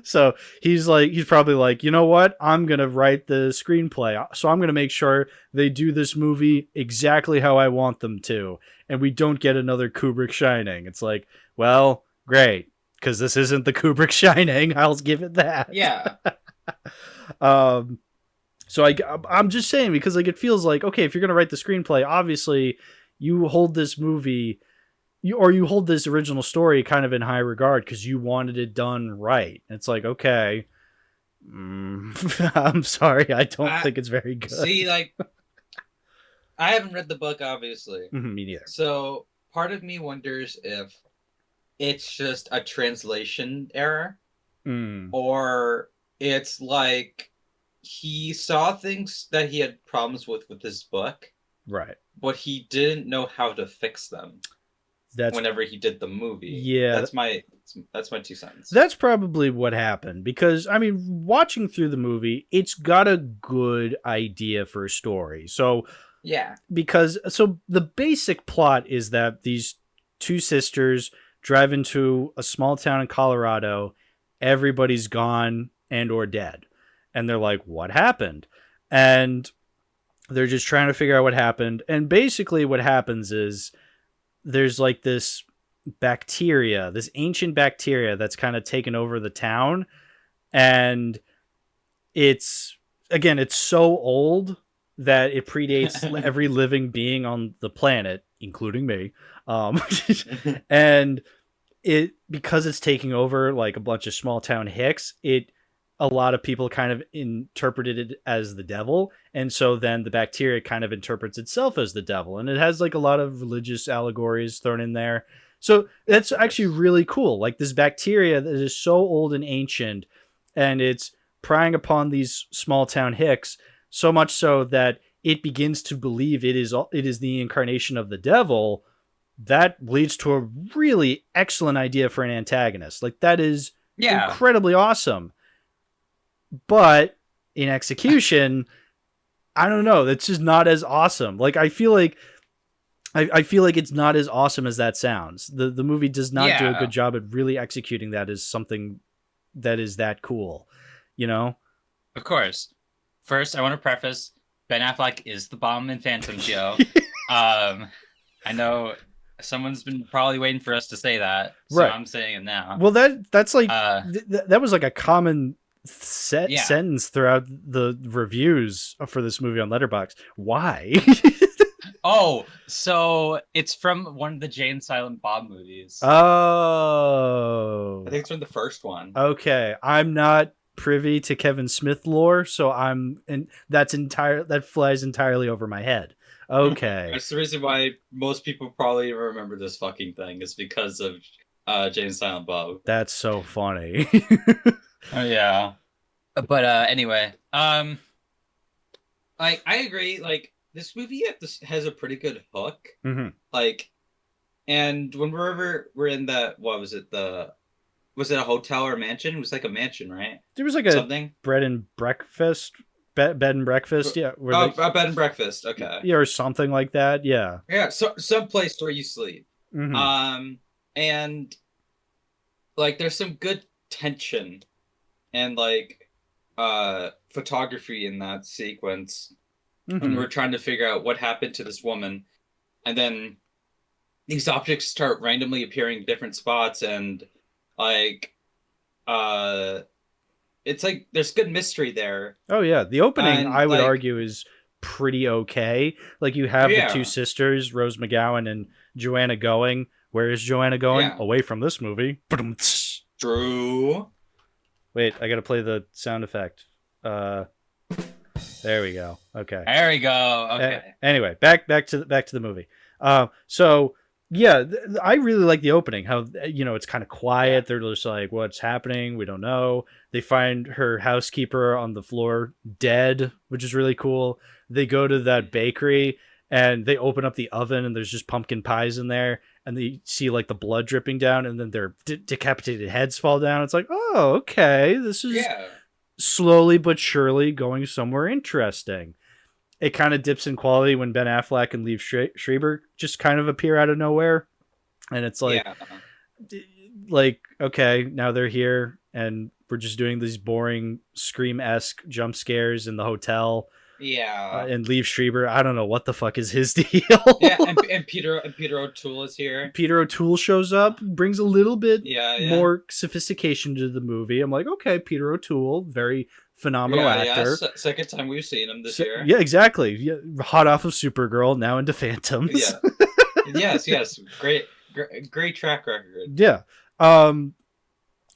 So he's probably like, you know what? I'm going to write the screenplay. So I'm going to make sure they do this movie exactly how I want them to. And we don't get another Kubrick Shining. It's like, well, great. Because this isn't the Kubrick Shining. I'll give it that. Yeah. So I'm just saying, because like it feels like, okay, if you're going to write the screenplay, obviously you hold this movie you hold this original story kind of in high regard because you wanted it done right. It's like, okay, I'm sorry, I don't think it's very good. See, like, I haven't read the book, obviously. Me neither. So part of me wonders if it's just a translation error, or it's like he saw things that he had problems with his book, right? But he didn't know how to fix them. Whenever he did the movie. Yeah. That's my 2 cents. That's probably what happened, because I mean, watching through the movie, it's got a good idea for a story. So yeah, so the basic plot is that these two sisters drive into a small town in Colorado. Everybody's gone and or dead. And they're like, what happened? And they're just trying to figure out what happened. And basically what happens is there's like this bacteria, this ancient bacteria that's kind of taken over the town. And it's so old that it predates every living being on the planet, including me. And because it's taking over like a bunch of small town hicks, a lot of people kind of interpreted it as the devil. And so then the bacteria kind of interprets itself as the devil. And it has like a lot of religious allegories thrown in there. So that's actually really cool. Like this bacteria that is so old and ancient, and it's prying upon these small town hicks, so much so that it begins to believe it is the incarnation of the devil. That leads to a really excellent idea for an antagonist. Like that is incredibly awesome. But in execution, I don't know. That's just not as awesome. Like I feel like it's not as awesome as that sounds. The movie does not do a good job at really executing that as something that is that cool. Of course. First, I want to preface: Ben Affleck is the bomb in Phantoms, yo. I know someone's been probably waiting for us to say that, so right. I'm saying it now. Well, that's like that was like a common sentence throughout the reviews for this movie on Letterboxd. Why? Oh, so it's from one of the Jay and Silent Bob movies. Oh, I think it's from the first one. Okay, I'm not privy to Kevin Smith lore, so that flies entirely over my head. Okay, that's the reason why most people probably remember this fucking thing is because of Jay and Silent Bob. That's so funny. Oh yeah, but anyway, like I agree. Like this movie has a pretty good hook. Mm-hmm. Like, and whenever we're in that, what was it, the Was it a hotel or a mansion? It was like a mansion, right? There was like a Something. bed and breakfast, bed and breakfast, yeah. Oh, a bed and breakfast. Okay. Yeah, or something like that. Yeah. Yeah. So some place where you sleep. Mhm. And like there's some good tension and like photography in that sequence. And Mhm. we're trying to figure out what happened to this woman. And then these objects start randomly appearing in different spots, and like it's like there's good mystery there. Oh yeah, the opening And, I would like- argue is pretty okay. Like you have Yeah. the two sisters, Rose McGowan and Joanna going. Where is Joanna going? Yeah. Away from this movie. True. Wait, I gotta play the sound effect. There we go. Okay. There we go. Okay. Anyway, back to the movie. So yeah, I really like the opening. How it's kind of quiet. They're just like, what's happening? We don't know. They find her housekeeper on the floor dead, which is really cool. They go to that bakery and they open up the oven and there's just pumpkin pies in there. And they see like the blood dripping down, and then their decapitated heads fall down. It's like, oh, okay, this is slowly but surely going somewhere interesting. It kind of dips in quality when Ben Affleck and Liev Schreiber just kind of appear out of nowhere, and it's like, okay, now they're here, and we're just doing these boring Scream-esque jump scares in the hotel. Yeah. And Liev Schreiber, I don't know what the fuck is his deal. Yeah, and Peter O'Toole is here. Peter O'Toole shows up, brings a little bit Yeah. more sophistication to the movie. I'm like, okay, Peter O'Toole, very phenomenal actor. Yeah. Second time we've seen him this year. Yeah, exactly. Yeah, hot off of Supergirl, now into Phantoms. Yeah. yes. Great track record. Yeah.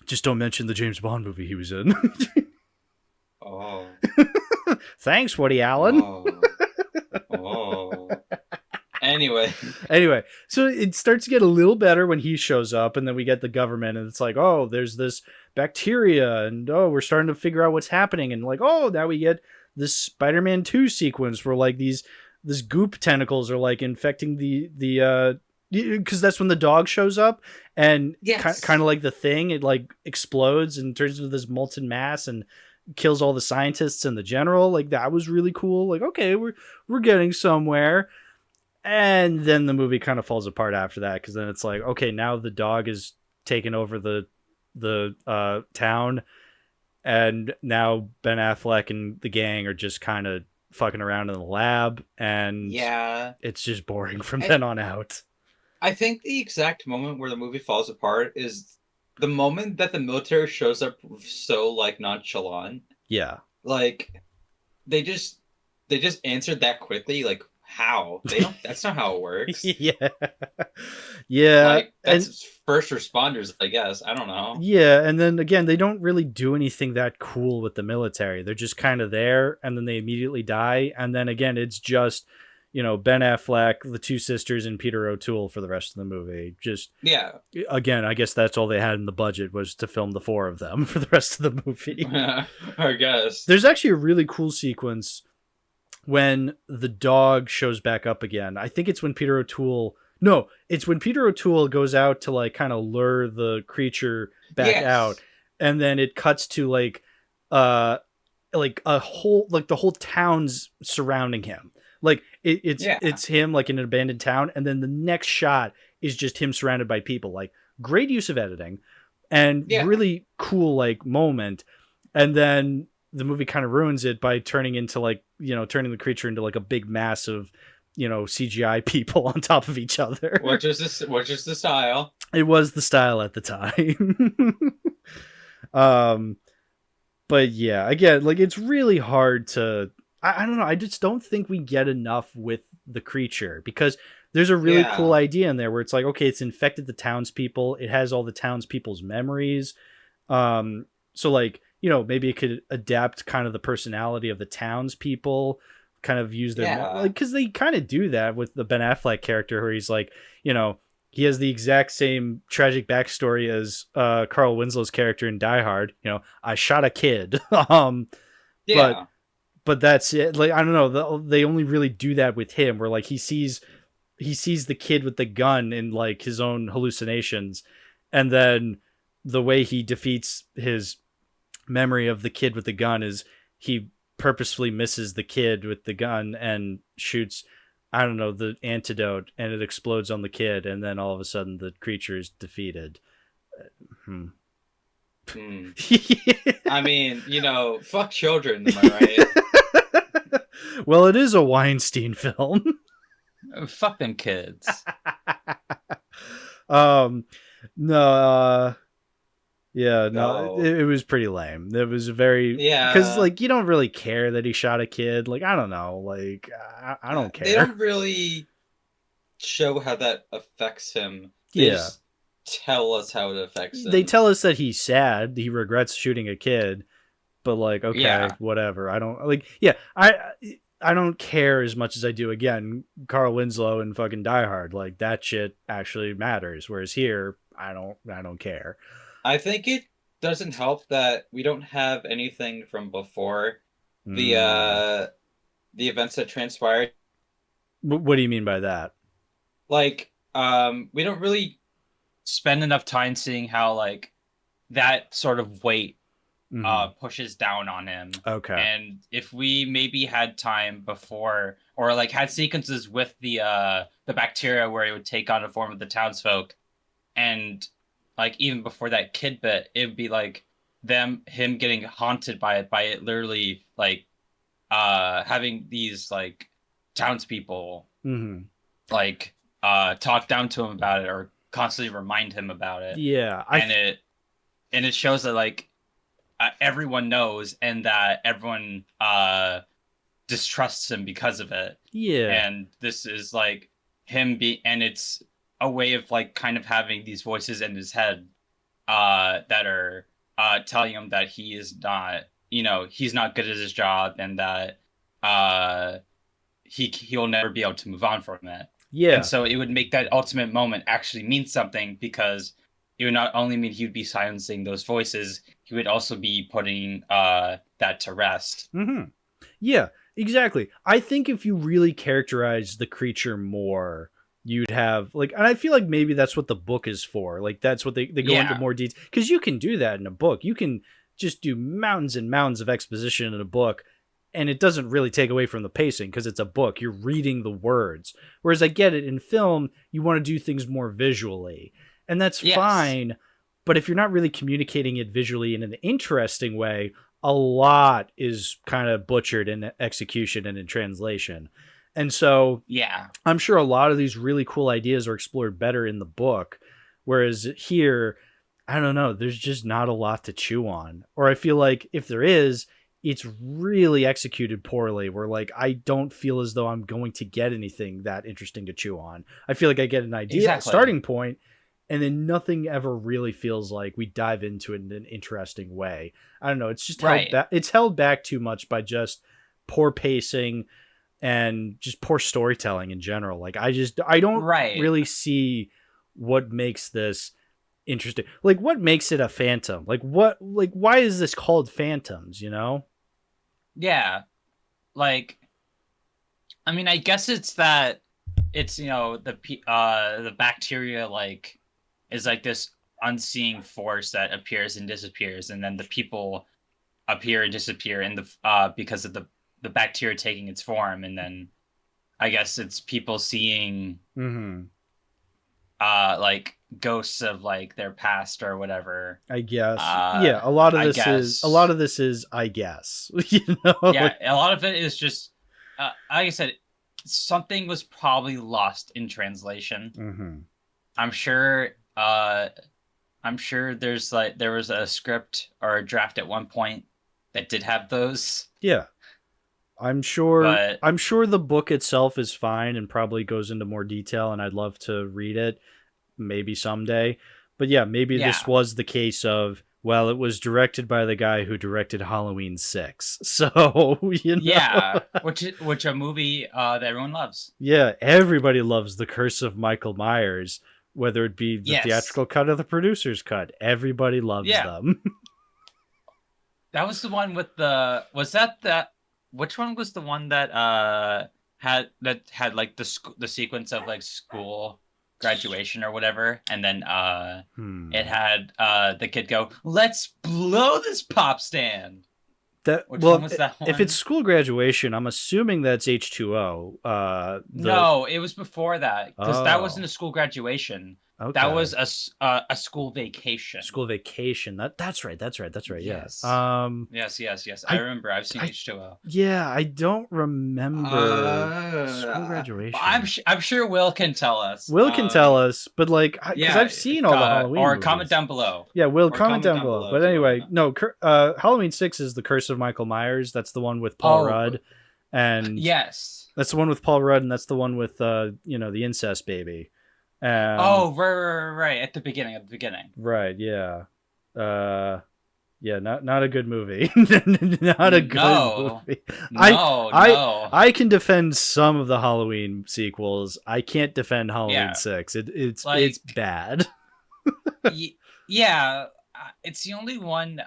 Just don't mention the James Bond movie he was in. Oh. Thanks, Woody Allen. Oh. Anyway, so it starts to get a little better when he shows up, and then we get the government, and it's like, oh, there's this bacteria, and oh, we're starting to figure out what's happening, and like, oh, now we get this Spider-Man 2 sequence where like this goop tentacles are like infecting the because that's when the dog shows up, and kind of like the Thing, it like explodes and turns into this molten mass and kills all the scientists and the general. Like that was really cool. Like, okay, we're getting somewhere. And then the movie kind of falls apart after that, because then it's like, okay, now the dog is taking over the town, and now Ben Affleck and the gang are just kind of fucking around in the lab, and it's just boring from then on out. I think the exact moment where the movie falls apart is the moment that the military shows up so like nonchalant. Yeah. Like they just answered that quickly. Like, how? They don't that's not how it works. Yeah. Like, that's first responders, I guess. I don't know. Yeah, and then again, they don't really do anything that cool with the military. They're just kind of there, and then they immediately die, and then again, it's just Ben Affleck, the two sisters, and Peter O'Toole for the rest of the movie. Just again, I guess that's all they had in the budget, was to film the four of them for the rest of the movie. I guess there's actually a really cool sequence when the dog shows back up again. I think it's when Peter O'Toole. No, it's when Peter O'Toole goes out to like kind of lure the creature back out, and then it cuts to like a whole, like the whole town's surrounding him. Like it's him like in an abandoned town, and then the next shot is just him surrounded by people. Like, great use of editing, and really cool like moment. And then the movie kind of ruins it by turning the creature into like a big mass of CGI people on top of each other. Which is the style. It was the style at the time. But yeah, again, like it's really hard to. I don't know. I just don't think we get enough with the creature, because there's a really cool idea in there where it's like, okay, it's infected the townspeople. It has all the townspeople's memories. So like, maybe it could adapt kind of the personality of the townspeople, kind of use their, like, because they kind of do that with the Ben Affleck character, where he's like, he has the exact same tragic backstory as Carl Winslow's character in Die Hard. I shot a kid. But that's it. Like, I don't know. They only really do that with him, where like he sees the kid with the gun in like his own hallucinations, and then the way he defeats his memory of the kid with the gun is he purposefully misses the kid with the gun and shoots, I don't know, the antidote, and it explodes on the kid, and then all of a sudden the creature is defeated. I mean, fuck children, am I right? Well, it is a Weinstein film. Fuck them kids. No, it was pretty lame. It was very, because like you don't really care that he shot a kid. Like I don't know, like I don't care. They don't really show how that affects him. They just tell us how it affects him. They tell us that he's sad. He regrets shooting a kid, but like okay, whatever. I don't like. Yeah, I don't care as much as I do. Again, Carl Winslow and fucking Die Hard. Like that shit actually matters. Whereas here, I don't care. I think it doesn't help that we don't have anything from before the events that transpired. What do you mean by that? Like, we don't really spend enough time seeing how like that sort of weight pushes down on him. Okay. And if we maybe had time before, or like had sequences with the bacteria where it would take on the form of the townsfolk, and like even before that kid bit, it would be like him getting haunted by it literally like having these like townspeople like talk down to him about it or constantly remind him about it. Yeah. And it shows that like everyone knows and that everyone distrusts him because of it. Yeah. And this is like him and it's a way of like kind of having these voices in his head that are telling him that he is not, he's not good at his job and that he'll never be able to move on from it. Yeah. And so it would make that ultimate moment actually mean something, because it would not only mean he would be silencing those voices, he would also be putting that to rest. Yeah, exactly. I think if you really characterize the creature more, you'd have like, and I feel like maybe that's what the book is for. Like that's what they go into more detail, because you can do that in a book. You can just do mountains and mountains of exposition in a book, and it doesn't really take away from the pacing because it's a book. You're reading the words. Whereas I get it in film, you want to do things more visually, and that's fine. But if you're not really communicating it visually in an interesting way, a lot is kind of butchered in execution and in translation. And so I'm sure a lot of these really cool ideas are explored better in the book. Whereas here, I don't know, there's just not a lot to chew on. Or I feel like if there is, it's really executed poorly, where like I don't feel as though I'm going to get anything that interesting to chew on. I feel like I get an idea, a starting point, and then nothing ever really feels like we dive into it in an interesting way. I don't know. It's just it's held back too much by just poor pacing and just poor storytelling in general. Like I don't really see what makes this interesting. Like what makes it a Phantom? Like why is this called Phantoms, Yeah. Like, I mean, I guess it's that it's, the bacteria like is like this unseen force that appears and disappears, and then the people appear and disappear in the because of the bacteria taking its form, and then I guess it's people seeing like ghosts of like their past or whatever. I guess. Yeah, a lot of this is I guess. Yeah, a lot of it is just like I said, something was probably lost in translation. I'm sure there was a script or a draft at one point that did have those. Yeah. I'm sure the book itself is fine and probably goes into more detail, and I'd love to read it maybe someday. But yeah, maybe this was the case of, well, it was directed by the guy who directed Halloween 6. So, Yeah, which a movie that everyone loves. Yeah, everybody loves The Curse of Michael Myers, whether it be the theatrical cut or the producer's cut. Everybody loves them. That was the one with which one was the one that had like the sequence of like school graduation or whatever, and then Hmm. it had the kid go, "Let's blow this pop stand." Which Well, one was that if one? it's school graduation, I'm assuming that's H2O. No, it was before that, because that Oh. wasn't a school graduation. Okay. That was a school vacation. School vacation. That's right. Yes. Yeah. Yes. I- I remember. I've seen I- H2O. Yeah, I don't remember school graduation. I'm sure Will can tell us. Will can tell us, but like, because yeah, I've seen all the Halloween or movies. comment down below. Yeah, Will, Or comment down below. But if you anyway, wanna no, Halloween 6 is The Curse of Michael Myers. That's the one with Paul Oh. Rudd. And Yes. that's the one with Paul Rudd, and that's the one with, the incest baby. Right. At the beginning. Right, yeah. Yeah, not a good movie. Not a good No. movie. No. I can defend some of the Halloween sequels. I can't defend Halloween 6. It's bad. Yeah, it's the only one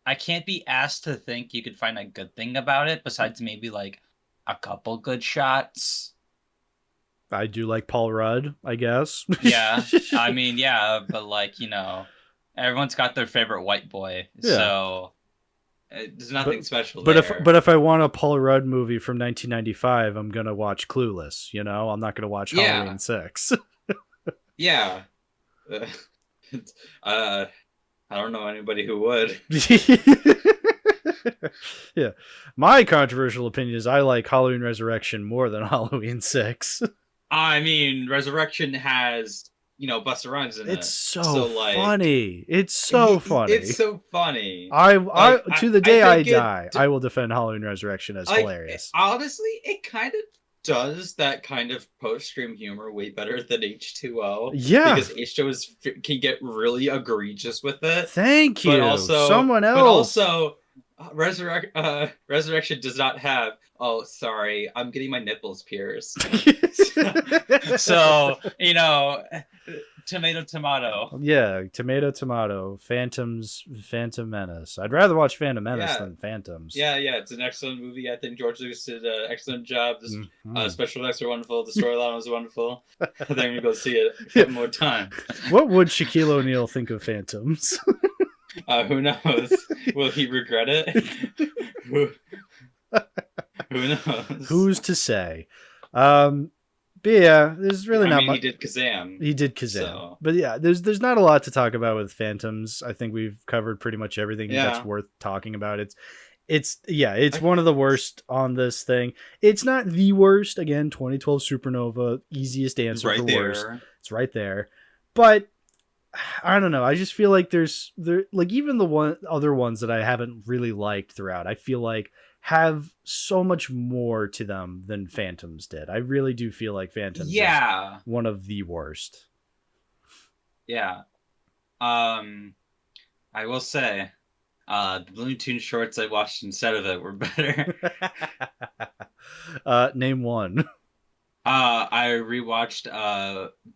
I can't be asked to think you could find a good thing about it besides maybe like a couple good shots. I do like Paul Rudd, I guess. Yeah, I mean, yeah, but like, everyone's got their favorite white boy, Yeah. so There's nothing special But there. if I want a Paul Rudd movie from 1995, I'm gonna watch Clueless. I'm not gonna watch Yeah. Halloween 6. Yeah. I don't know anybody who would. Yeah, my controversial opinion is I like Halloween Resurrection more than Halloween 6. I mean, Resurrection has, Busta Rhymes in It's it. so funny. It's so funny. It's so funny. I to the day I think it- die, I will defend Halloween Resurrection as hilarious. Honestly, it kind of does that kind of post-stream humor way better than H2O. Yeah. Because H2O can get really egregious with it. Thank you. But also, Someone else. But also, Resurrection does not have. Oh, sorry, I'm getting my nipples pierced. so tomato. Yeah, tomato. Phantom Menace. I'd rather watch Phantom Menace Yeah. than Phantoms. Yeah, it's an excellent movie. I think George Lucas did an excellent job. The Mhm. special effects are wonderful. The storyline was wonderful. I think I'm gonna go see it one more time. What would Shaquille O'Neal think of Phantoms? Who knows? Will he regret it? Who knows? Who's to say? But yeah, there's really not he much. did Kazam. He did Kazam. So- But yeah, there's not a lot to talk about with Phantoms. I think we've covered pretty much everything Yeah. that's worth talking about. It's one of the worst on this thing. It's not the worst. Again, 2012 Supernova, easiest answer Right for there. worst. It's right there. But I don't know. I just feel like there like even the other ones that I haven't really liked throughout, I feel like have so much more to them than Phantoms did. I really do feel like Phantoms is one of the worst. Yeah. I will say, the Looney Tunes shorts I watched instead of it were better. Name one. I rewatched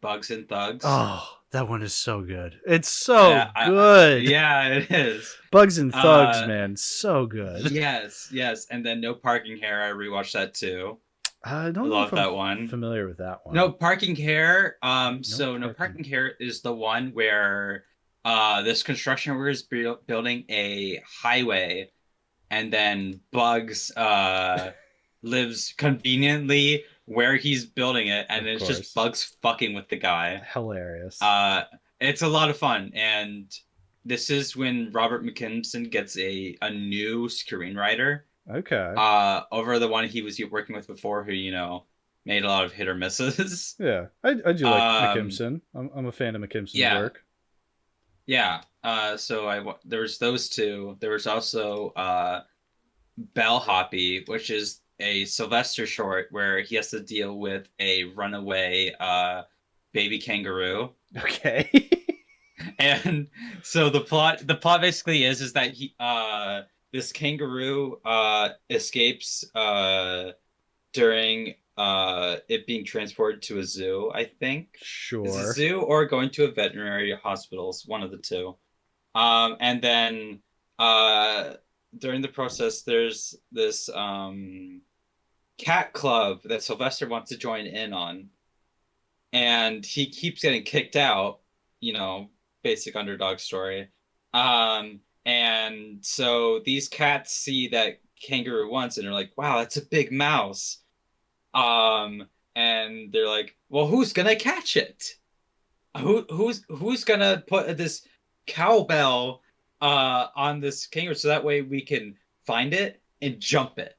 Bugs and Thugs. Oh, that one is so good. It's so Yeah, good. Yeah, it is. Bugs and Thugs, man, so good. Yes. And then No Parking Hair, I rewatched that too. I don't know Love if I'm that one. familiar with that one. No Parking Hair. No Parking- Parking Hair is the one where this construction worker is building a highway, and then Bugs lives conveniently where he's building it, and Of it's course. just Bugs fucking with the guy. Hilarious. It's a lot of fun, and this is when Robert McKimson gets a new screenwriter Okay. over the one he was working with before, who made a lot of hit or misses. Yeah, I do like um, McKimson. I'm a fan of McKimson's yeah. work. Yeah. So there was those two. There was also Bellhoppy, which is a Sylvester short where he has to deal with a runaway baby kangaroo. Okay. And so the plot basically is that he this kangaroo escapes during it being transported to a zoo, I think. Sure. It's a zoo or going to a veterinary hospital, one of the two. And then during the process, there's this cat club that Sylvester wants to join in on. and he keeps getting kicked out. You know, basic underdog story. And so these cats see that kangaroo once, and they're like, "Wow, that's a big mouse." And they're like, "Well, who's gonna catch it? Who's gonna put this cowbell on this kangaroo so that way we can find it and jump it?"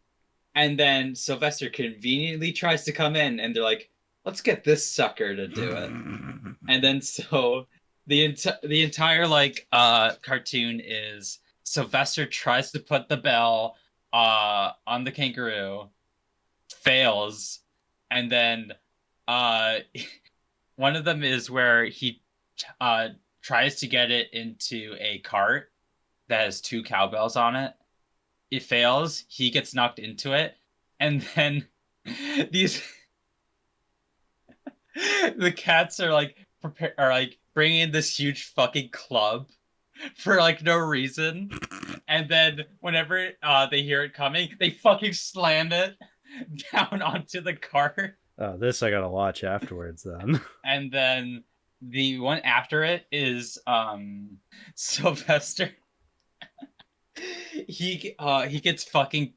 And then Sylvester conveniently tries to come in, and they're like, "Let's get this sucker to do it." And then so the entire like cartoon is Sylvester tries to put the bell on the kangaroo, fails, and then one of them is where he tries to get it into a cart that has 2 cowbells on it. It fails, he gets knocked into it, and then the cats are like bringing in this huge fucking club for like no reason, and then whenever they hear it coming, they fucking slam it down onto the cart. Oh, this I gotta watch afterwards then. And then the one after it is Sylvester. He gets fucking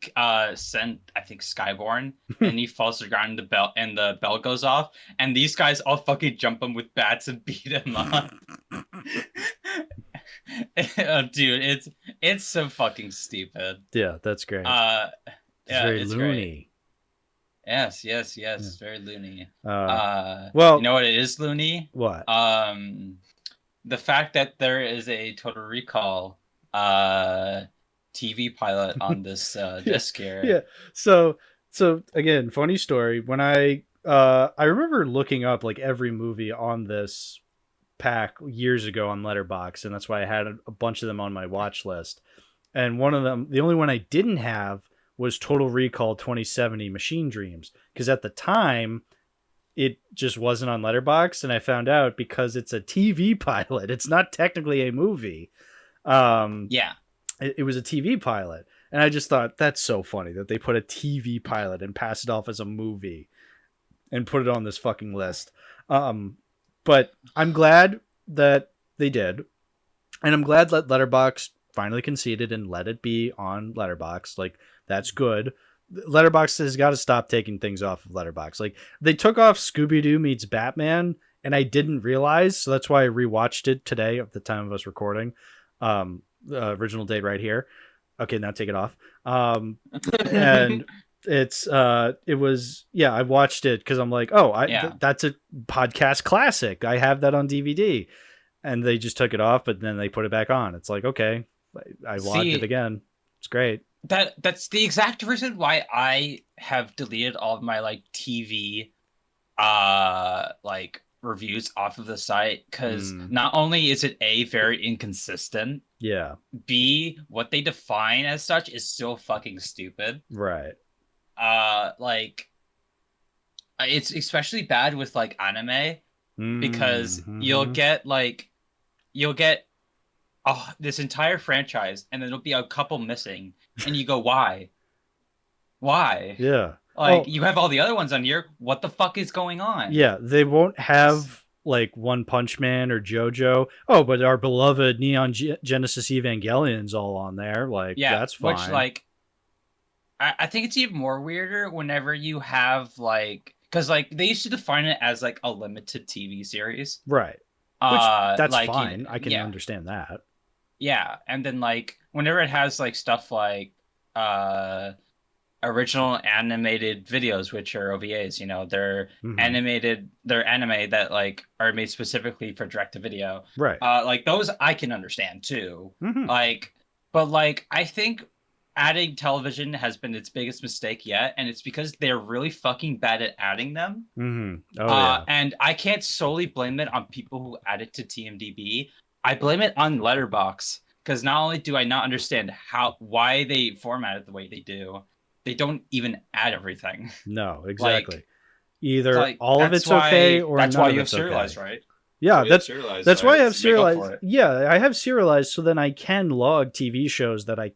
sent, I think, Skyborn, and he falls to the ground, and the bell goes off, and these guys all fucking jump him with bats and beat him up. Dude, it's so fucking stupid. Yeah, that's great. Yeah, very it's loony. great. Yes, it's very loony. Well, you know what it is loony? What? The fact that there is a Total Recall TV pilot on this disc here. Yeah. So again, funny story. When I remember looking up like every movie on this pack years ago on Letterboxd, and that's why I had a bunch of them on my watch list. And one of them, the only one I didn't have, was Total Recall 2070 Machine Dreams, because at the time it just wasn't on Letterboxd, and I found out because it's a TV pilot. It's not technically a movie. Yeah. It was a TV pilot, and I just thought that's so funny that they put a TV pilot and pass it off as a movie and put it on this fucking list. But I'm glad that they did, and I'm glad that Letterboxd finally conceded and let it be on Letterboxd. Like, that's good. Letterboxd has got to stop taking things off of Letterboxd. Like, they took off Scooby-Doo meets Batman, and I didn't realize, so that's why I rewatched it today at the time of us recording. The original date right here. Okay, now take it off. And it was, yeah, I watched it because I'm like, oh, that's a podcast classic. I have that on DVD. And they just took it off, but then they put it back on. It's like, okay, I watched it again. It's great. That's the exact reason why I have deleted all of my like TV like reviews off of the site, because not only is it very inconsistent, B, what they define as such is so fucking stupid. Right. Like, it's especially bad with like anime, because you'll get this entire franchise, and then there'll be a couple missing, and you go, why? Yeah. Like, you have all the other ones on here. What the fuck is going on? Yeah, they won't have like One Punch Man or JoJo. Oh, but our beloved Neon Genesis Evangelion's all on there. Like, that's fine. Which, like, I think it's even more weirder whenever you have like, because like they used to define it as like a limited TV series, right? Which that's like, fine. I can understand that. Yeah, and then like whenever it has like stuff like original animated videos, which are OVAs, you know, they're animated, they're anime that like are made specifically for direct to video, right? Like those I can understand too. Like, but like I think adding television has been its biggest mistake yet, and it's because they're really fucking bad at adding them. And I can't solely blame it on people who add it to TMDb. I blame it on Letterboxd, because not only do I not understand why they format it the way they do, they don't even add everything. No, exactly. Like, either all of it's okay, or that's none why of you have it's serialized, okay. right? Yeah, We have serialized, that's why I right? have So make up for serialized. it. Yeah, I have serialized so then I can log TV shows that I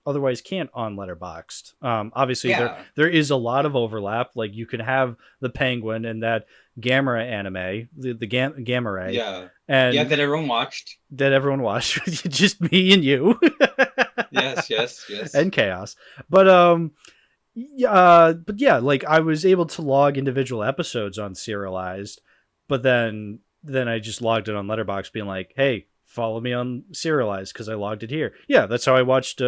otherwise can't on Letterboxd. Obviously Yeah. there is a lot of overlap. Like you can have the Penguin and that Gamera anime, the Gamma Ray, Yeah. and Yeah, that everyone watched. that everyone watched, just me and you. Yes, yes, yes. And Chaos. But yeah, like I was able to log individual episodes on serialized, but then I just logged it on Letterboxd being like, hey, follow me on serialized because I logged it here. Yeah, that's how I watched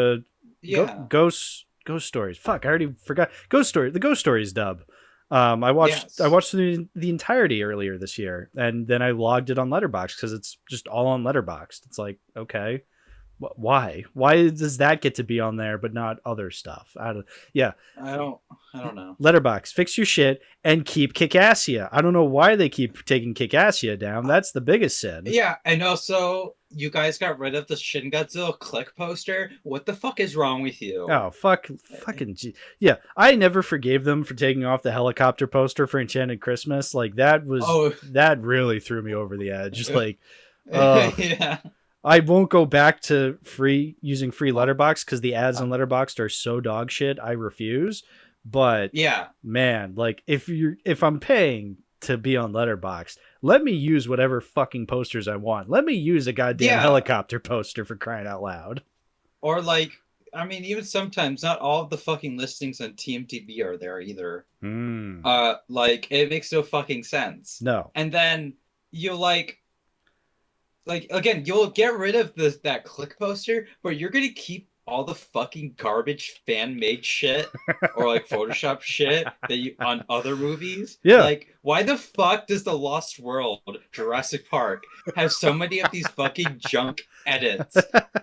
Yeah. Ghost Stories. Fuck, I already forgot. The Ghost Stories dub. I watched Yes. the entirety earlier this year, and then I logged it on Letterboxd because it's just all on Letterboxd. It's like, okay, why does that get to be on there but not other stuff? Yeah, I don't know. Letterbox, fix your shit and keep Kickassia. I don't know why they keep taking Kickassia down. That's the biggest sin. Yeah, and also you guys got rid of the Shin Godzilla click poster. What the fuck is wrong with you? Oh, fucking yeah. I never forgave them for taking off the helicopter poster for Enchanted Christmas. Like that that really threw me over the edge. Just like, yeah. I won't go back to using free Letterbox because the ads on Letterboxd are so dog shit. I refuse. But Yeah. man, like if I'm paying to be on Letterboxd, let me use whatever fucking posters I want. Let me use a goddamn helicopter poster for crying out loud. Or like, I mean, even sometimes not all of the fucking listings on TMTV are there either. Like it makes no fucking sense. No. And then you like again, you'll get rid of that click poster, but you're gonna keep all the fucking garbage fan made shit or like Photoshop shit that you on other movies. Yeah. Like, why the fuck does the Lost World Jurassic Park have so many of these fucking junk edits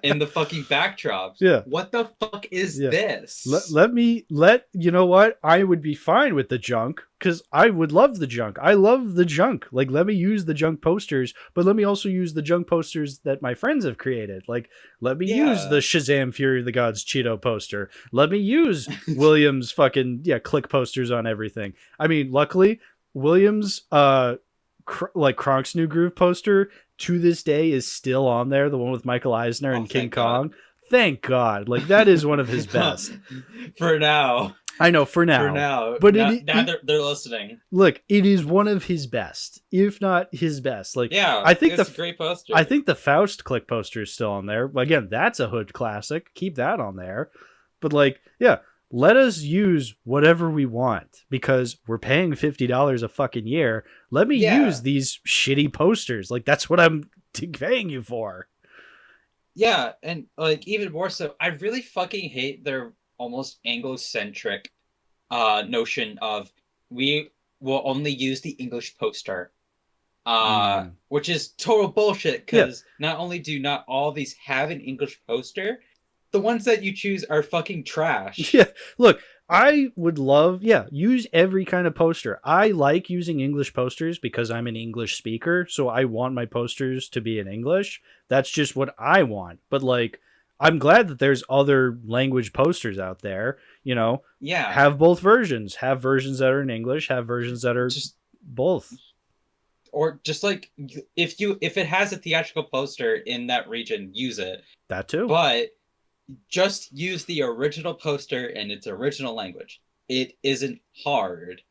in the fucking backdrops? Yeah. What the fuck is this? Let you know what? I would be fine with the junk because I would love the junk. I love the junk. Like, let me use the junk posters, but let me also use the junk posters that my friends have created. Like, let me use the Shazam Fury of the Gods Cheeto poster. Let me use Williams fucking click posters on everything. I mean, luckily, Williams like Kronk's New Groove poster to this day is still on there, the one with Michael Eisner and King Kong. Thank God. Like that is one of his best. For now. I know, for now. For now. But now they're listening. Look, it is one of his best, if not his best. Like I think it's a great poster. I think the Faust click poster is still on there. Again, that's a hood classic. Keep that on there. But like, let us use whatever we want because we're paying $50 a fucking year. Let me use these shitty posters. Like that's what I'm paying you for. Yeah, and like even more so, I really fucking hate their almost Anglo-centric notion of we will only use the English poster. Which is total bullshit because not only do not all these have an English poster, the ones that you choose are fucking trash. Yeah, look, I would love, use every kind of poster. I like using English posters because I'm an English speaker, so I want my posters to be in English. That's just what I want. But like, I'm glad that there's other language posters out there, you know? Yeah. Have both versions. Have versions that are in English, have versions that are just both. Or just like, if it has a theatrical poster in that region, use it. That too. But just use the original poster in its original language. It isn't hard.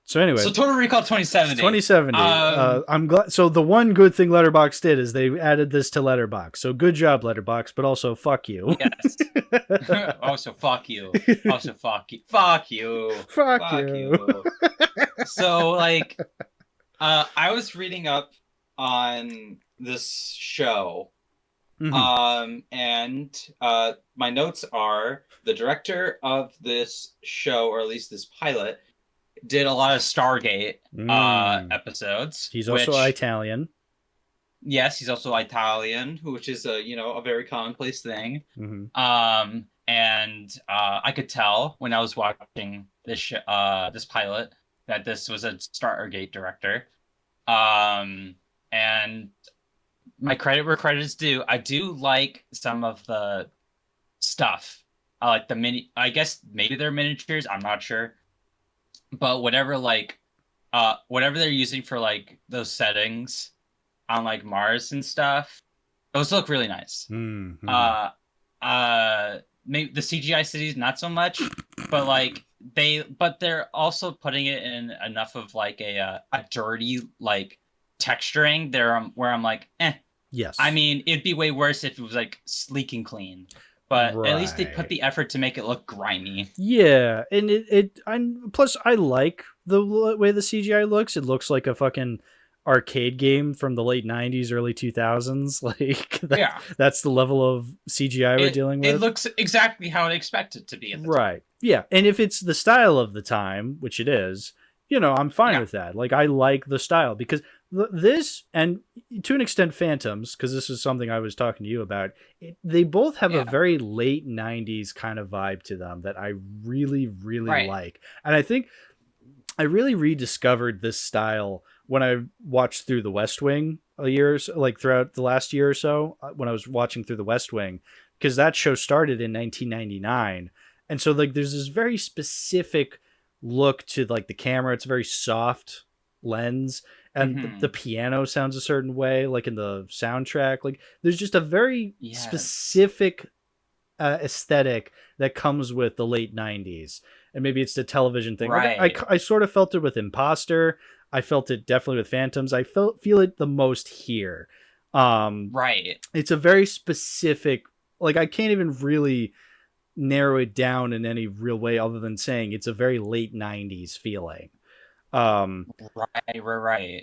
So anyway, so Total Recall 2070. 2070. I'm glad. So the one good thing Letterboxd did is they added this to Letterboxd. So good job, Letterboxd, but also fuck you. Yes. Also fuck you. Also fuck you. Fuck you. Fuck you. So like, I was reading up on this show. And my notes are the director of this show, or at least this pilot, did a lot of Stargate episodes. He's also Italian. Yes, he's also Italian, which is a very commonplace thing. And I could tell when I was watching this this pilot that this was a Stargate director. And my credit where credit is due. I do like some of the stuff. I like the I guess maybe they're miniatures. I'm not sure. But whatever they're using for like those settings, on like Mars and stuff. Those look really nice. Mm-hmm. Maybe the CGI cities not so much, but like they're also putting it in enough of like a dirty like texturing there where I'm like, Yes. I mean, it'd be way worse if it was like sleek and clean, but at least they put the effort to make it look grimy. Yeah, and plus I like the way the CGI looks. It looks like a fucking arcade game from the late 90s, early 2000s. Like that's the level of CGI we're dealing with. It looks exactly how I'd expect it to be at the right. Yeah, and if it's the style of the time, which it is, I'm fine with that. Like I like the style because this, and to an extent Phantoms, because this is something I was talking to you about, they both have a very late 90s kind of vibe to them that I really, really like. And I think I really rediscovered this style when I watched Through the West Wing throughout the last year or so, when I was watching Through the West Wing, because that show started in 1999. And so like there's this very specific look to like the camera. It's a very soft lens, and the piano sounds a certain way, like in the soundtrack. Like there's just a very specific aesthetic that comes with the late 90s. And maybe it's the television thing. Right. Like, I sort of felt it with Imposter. I felt it definitely with Phantoms. I feel it the most here. Right. It's a very specific, like I can't even really narrow it down in any real way other than saying it's a very late 90s feeling. Right.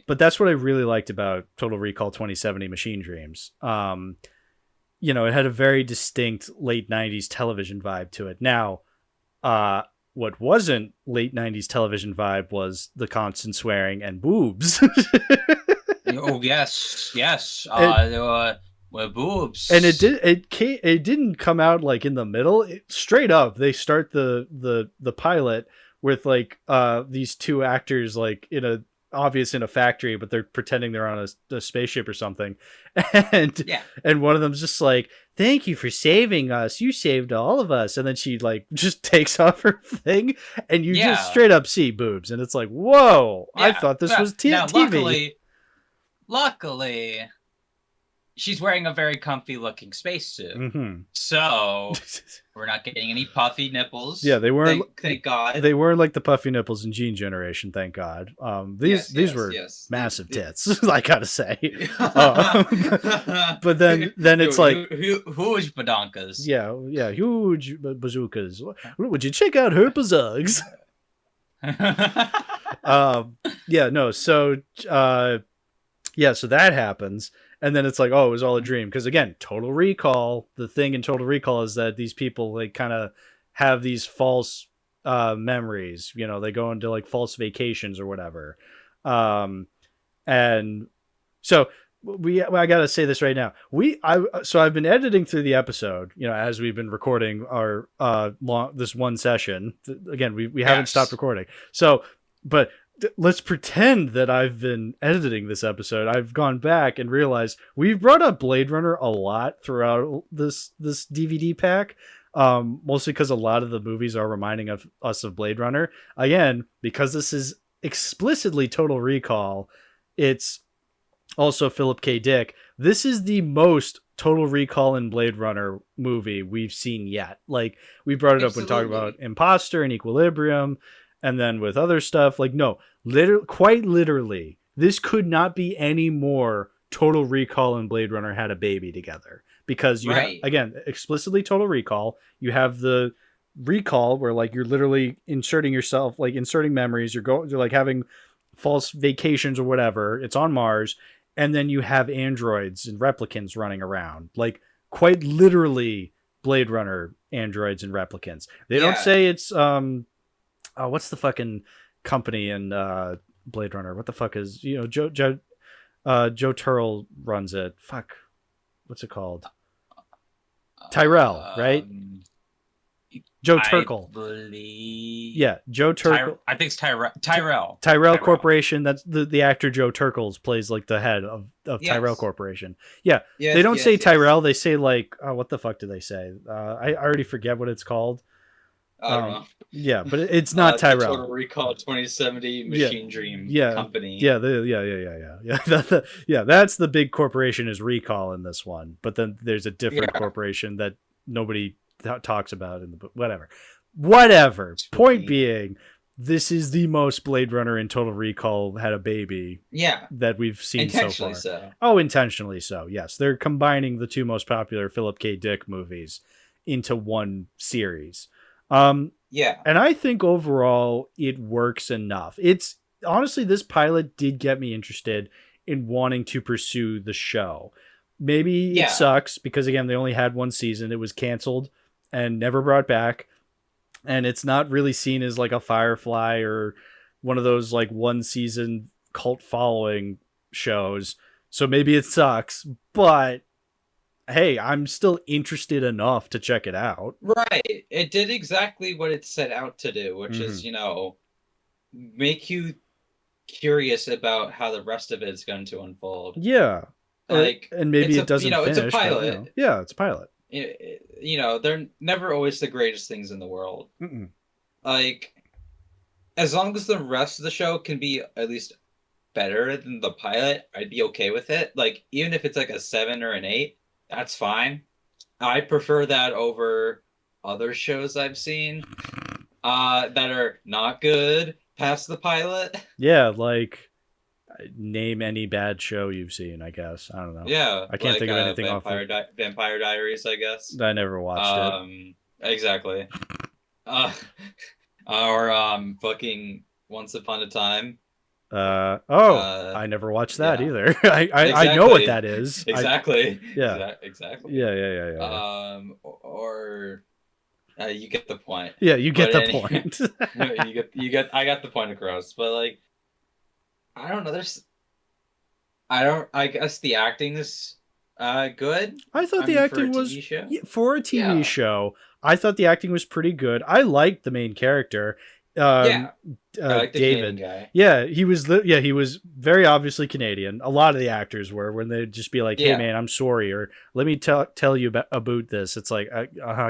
But that's what I really liked about Total Recall 2070 Machine Dreams. It had a very distinct late 90s television vibe to it. Now, what wasn't late 90s television vibe was the constant swearing and boobs. Oh, yes. There were boobs. And it didn't come out like in the middle. Straight up, they start the pilot with like these two actors like in a factory, but they're pretending they're on a spaceship or something, and one of them's just like, "Thank you for saving us. You saved all of us." And then she like just takes off her thing, and you just straight up see boobs, and it's like, "Whoa!" I thought this was TV. Luckily, she's wearing a very comfy looking spacesuit, so we're not getting any puffy nipples. Yeah, they weren't. Thank God. They weren't like the puffy nipples in Gene Generation. Thank God. These were massive tits. I gotta say. But then it's like huge badonkas. Yeah, huge bazookas. Would you check out her bazugs? So that happens. And then it's like, oh, it was all a dream. Because again, Total Recall, the thing in Total Recall is that these people like kind of have these false memories. They go into like false vacations or whatever. And so I got to say this right now. I've been editing through the episode, as we've been recording our this one session. Again, we haven't stopped recording. So, but let's pretend that I've been editing this episode. I've gone back and realized we've brought up Blade Runner a lot throughout this DVD pack. Mostly because a lot of the movies are reminding us of Blade Runner. Again, because this is explicitly Total Recall, it's also Philip K. Dick. This is the most Total Recall and Blade Runner movie we've seen yet. Like, we brought it up when talking about Imposter and Equilibrium, and then with other stuff. Like, no, quite literally, this could not be any more Total Recall and Blade Runner had a baby together. Because you have, again, explicitly Total Recall, you have the recall where like you're literally inserting yourself, like inserting memories, you're like having false vacations or whatever. It's on Mars. And then you have androids and replicants running around, like quite literally Blade Runner androids and replicants. They don't say it's what's the fucking company in Blade Runner? What the fuck is Joe Turrell runs it? Fuck, what's it called? Tyrell, right? Joe Turkel. Joe Turkel. I think it's Tyrell. Tyrell Corporation. That's the actor Joe Turkel plays like the head of Tyrell Corporation. Yeah. They don't say Tyrell. They say like, what the fuck do they say? I already forget what it's called. I don't know. Yeah, but it's not Tyrell. Total Recall 2070 Machine Dream Company. Yeah, yeah. That's the big corporation is Recall in this one, but then there's a different corporation that nobody talks about in the book. Whatever. Point being, this is the most Blade Runner in Total Recall had a baby. Yeah, that we've seen so far. Intentionally so. Oh, intentionally so. Yes, they're combining the two most popular Philip K. Dick movies into one series. Yeah, and I think overall it works enough. It's honestly, this pilot did get me interested in wanting to pursue the show. Maybe it sucks because again, they only had one season. It was canceled and never brought back. And it's not really seen as like a Firefly or one of those like one season cult following shows. So maybe it sucks, but hey, I'm still interested enough to check it out. Right. It did exactly what it set out to do, which is, make you curious about how the rest of it's going to unfold. Yeah. Like, and maybe it doesn't finish. It's a pilot. But, yeah, it's a pilot. They're never always the greatest things in the world. Mm-mm. Like, as long as the rest of the show can be at least better than the pilot, I'd be okay with it. Like, even if it's like a 7 or an 8, that's fine. I prefer that over other shows I've seen that are not good past the pilot. Yeah, like name any bad show you've seen, I guess. I don't know. Yeah. I can't think of anything off of Vampire Diaries, I guess. I never watched it. Exactly. Or fucking Once Upon a Time. I never watched that either. I know what that is. Exactly. Exactly. Yeah. Or you get the point. Yeah, you get the point. I got the point across. But like, I don't know. I guess the acting is good. I thought the acting was for a TV show. I thought the acting was pretty good. I liked the main character. I like the David. guy. Yeah, he was very obviously Canadian. A lot of the actors were when they'd just be like, "Hey man, I'm sorry," or "Let me tell you about this." It's like,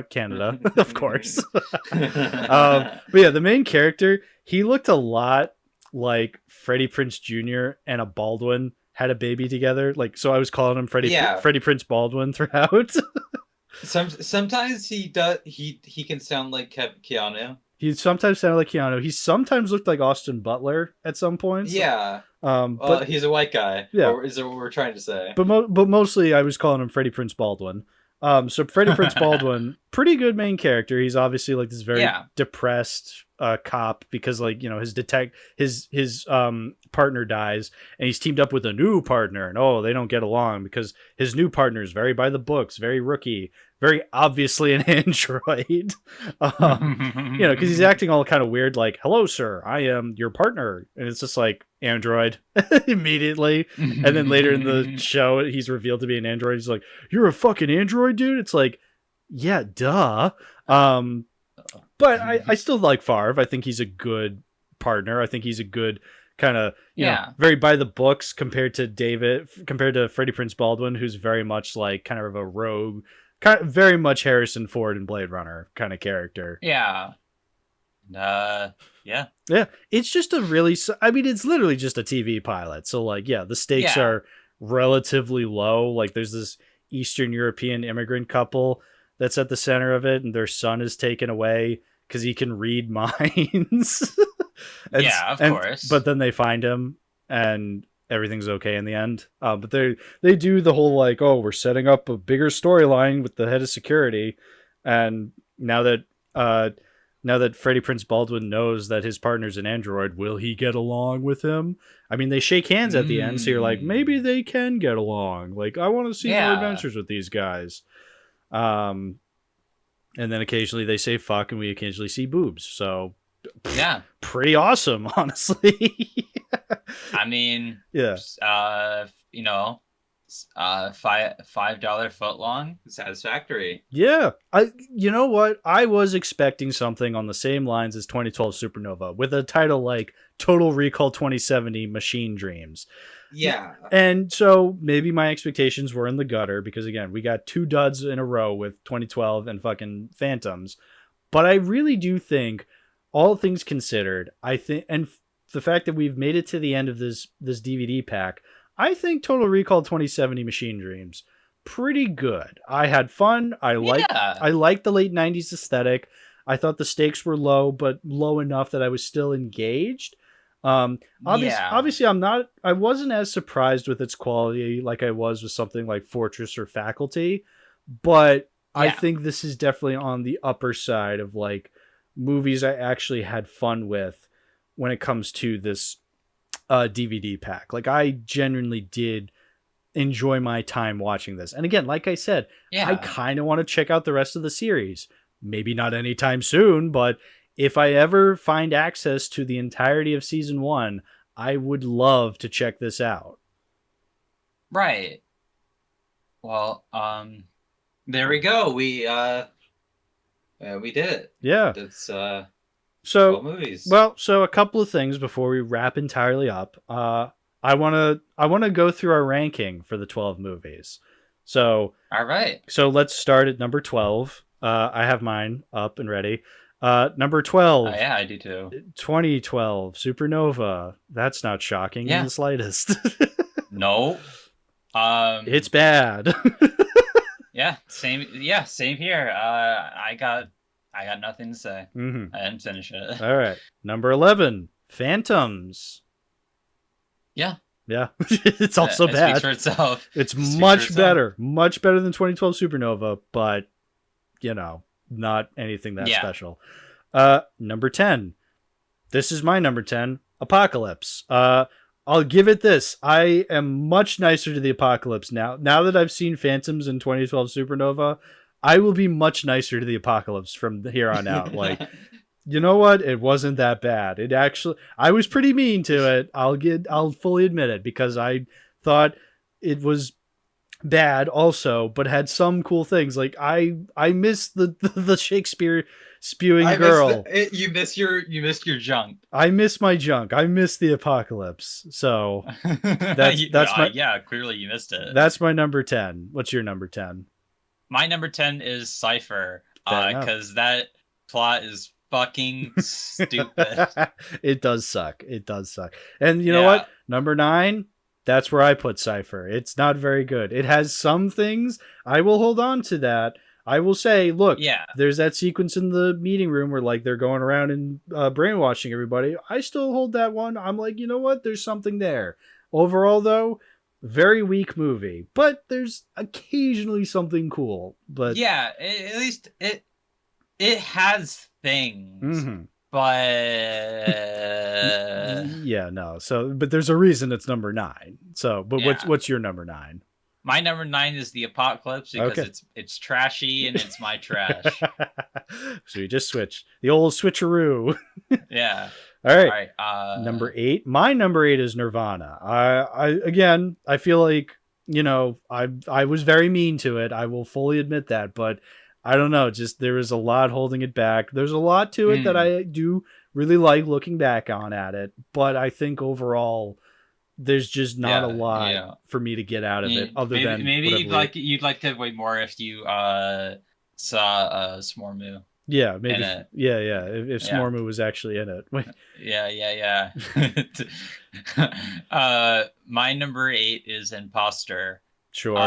Canada, of course. But yeah, the main character, he looked a lot like Freddie Prinze Jr. and a Baldwin had a baby together. Like, so I was calling him Freddie Prinze Baldwin throughout. Sometimes he does. He can sound like Keanu. He sometimes sounded like Keanu. He sometimes looked like Austin Butler at some points. Yeah. But he's a white guy. Yeah. Or is that what we're trying to say? But mostly I was calling him Freddie Prinze Baldwin. So Freddie Prinze Baldwin, pretty good main character. He's obviously like this very depressed cop because like, his partner dies and he's teamed up with a new partner and they don't get along because his new partner is very by the books, very rookie, very obviously an android. Because he's acting all kind of weird, like, "Hello, sir, I am your partner," and it's just like android immediately. And then later in the show, he's revealed to be an android. He's like, "You're a fucking android, dude." It's like, yeah, duh. But I still like Favre. I think he's a good partner. I think he's a good kind of, very by the books compared to Freddie Prinze Baldwin, who's very much like kind of a rogue, very much Harrison Ford and Blade Runner kind of character. Yeah. Yeah. It's just it's literally just a TV pilot. So like, the stakes are relatively low. Like there's this Eastern European immigrant couple that's at the center of it, and their son is taken away because he can read minds. Of course. But then they find him and everything's okay in the end. But they do the whole like, we're setting up a bigger storyline with the head of security. And now that Freddie Prinze Baldwin knows that his partner's an android, will he get along with him? I mean, they shake hands at the end, so you're like, maybe they can get along. Like, I want to see more adventures with these guys. And then occasionally they say fuck, and we occasionally see boobs. So pretty awesome, honestly. I mean, $5 foot long, satisfactory. Yeah, you know what? I was expecting something on the same lines as 2012 Supernova with a title like Total Recall 2070 Machine Dreams. Yeah. And so maybe my expectations were in the gutter because again, we got two duds in a row with 2012 and fucking Phantoms. But I really do think, all things considered, I think, and the fact that we've made it to the end of this DVD pack, I think Total Recall 2070 Machine Dreams pretty good. I had fun. I liked the late 90s aesthetic. I thought the stakes were low, but low enough that I was still engaged. Obviously I wasn't as surprised with its quality like I was with something like Fortress or Faculty, but I think this is definitely on the upper side of like movies I actually had fun with when it comes to this DVD pack. Like, I genuinely did enjoy my time watching this. And again, like I said, I kind of want to check out the rest of the series. Maybe not anytime soon, but if I ever find access to the entirety of season 1, I would love to check this out. Right. Well, there we go. We did it. Yeah. That's So 12 movies. Well, so a couple of things before we wrap entirely up. I want to go through our ranking for the 12 movies. So, all right. So let's start at number 12. I have mine up and ready. Number 12. Yeah, I do too. 2012 Supernova. That's not shocking in the slightest. No. It's bad. Same here. I got nothing to say. Mm-hmm. I didn't finish it. All right. Number 11, Phantoms. Yeah. It's also bad. Speaks for itself. It's much better than 2012 Supernova, but not anything that special. Number 10. This is my number 10, Apocalypse. I'll give it this. I am much nicer to the Apocalypse now. Now that I've seen Phantoms in 2012 Supernova, I will be much nicer to the Apocalypse from here on out. Like, you know what? It wasn't that bad. It actually, I was pretty mean to it. I'll fully admit it, because I thought it was bad also, but had some cool things. Like, I miss the Shakespeare spewing girl. You missed your junk. I miss my junk. I miss the Apocalypse. So that's my clearly you missed it. That's my number 10. What's your number 10? My number 10 is Cypher, because that plot is fucking stupid. It does suck. And you know what? Number 9, that's where I put Cypher. It's not very good. It has some things. I will hold on to that. I will say, look, there's that sequence in the meeting room where like they're going around and brainwashing everybody. I still hold that one. I'm like, you know what? There's something there. Overall, though, very weak movie, but there's occasionally something cool. But at least it has things. Mm-hmm. But So, but there's a reason it's number 9. So, but what's your number 9? My number 9 is the Apocalypse, because it's trashy and it's my trash. So you just switch the old switcheroo. Yeah. All right. Number 8. My number 8 is Nirvana. I feel like, I was very mean to it. I will fully admit that, but I don't know. Just there is a lot holding it back. There's a lot to it that I do really like looking back on at it, but I think overall there's just not a lot for me to get out of it. Maybe you'd like to wait more if you saw Smormu. Yeah, maybe. If Smormu was actually in it. Yeah. My number 8 is Imposter. Sure.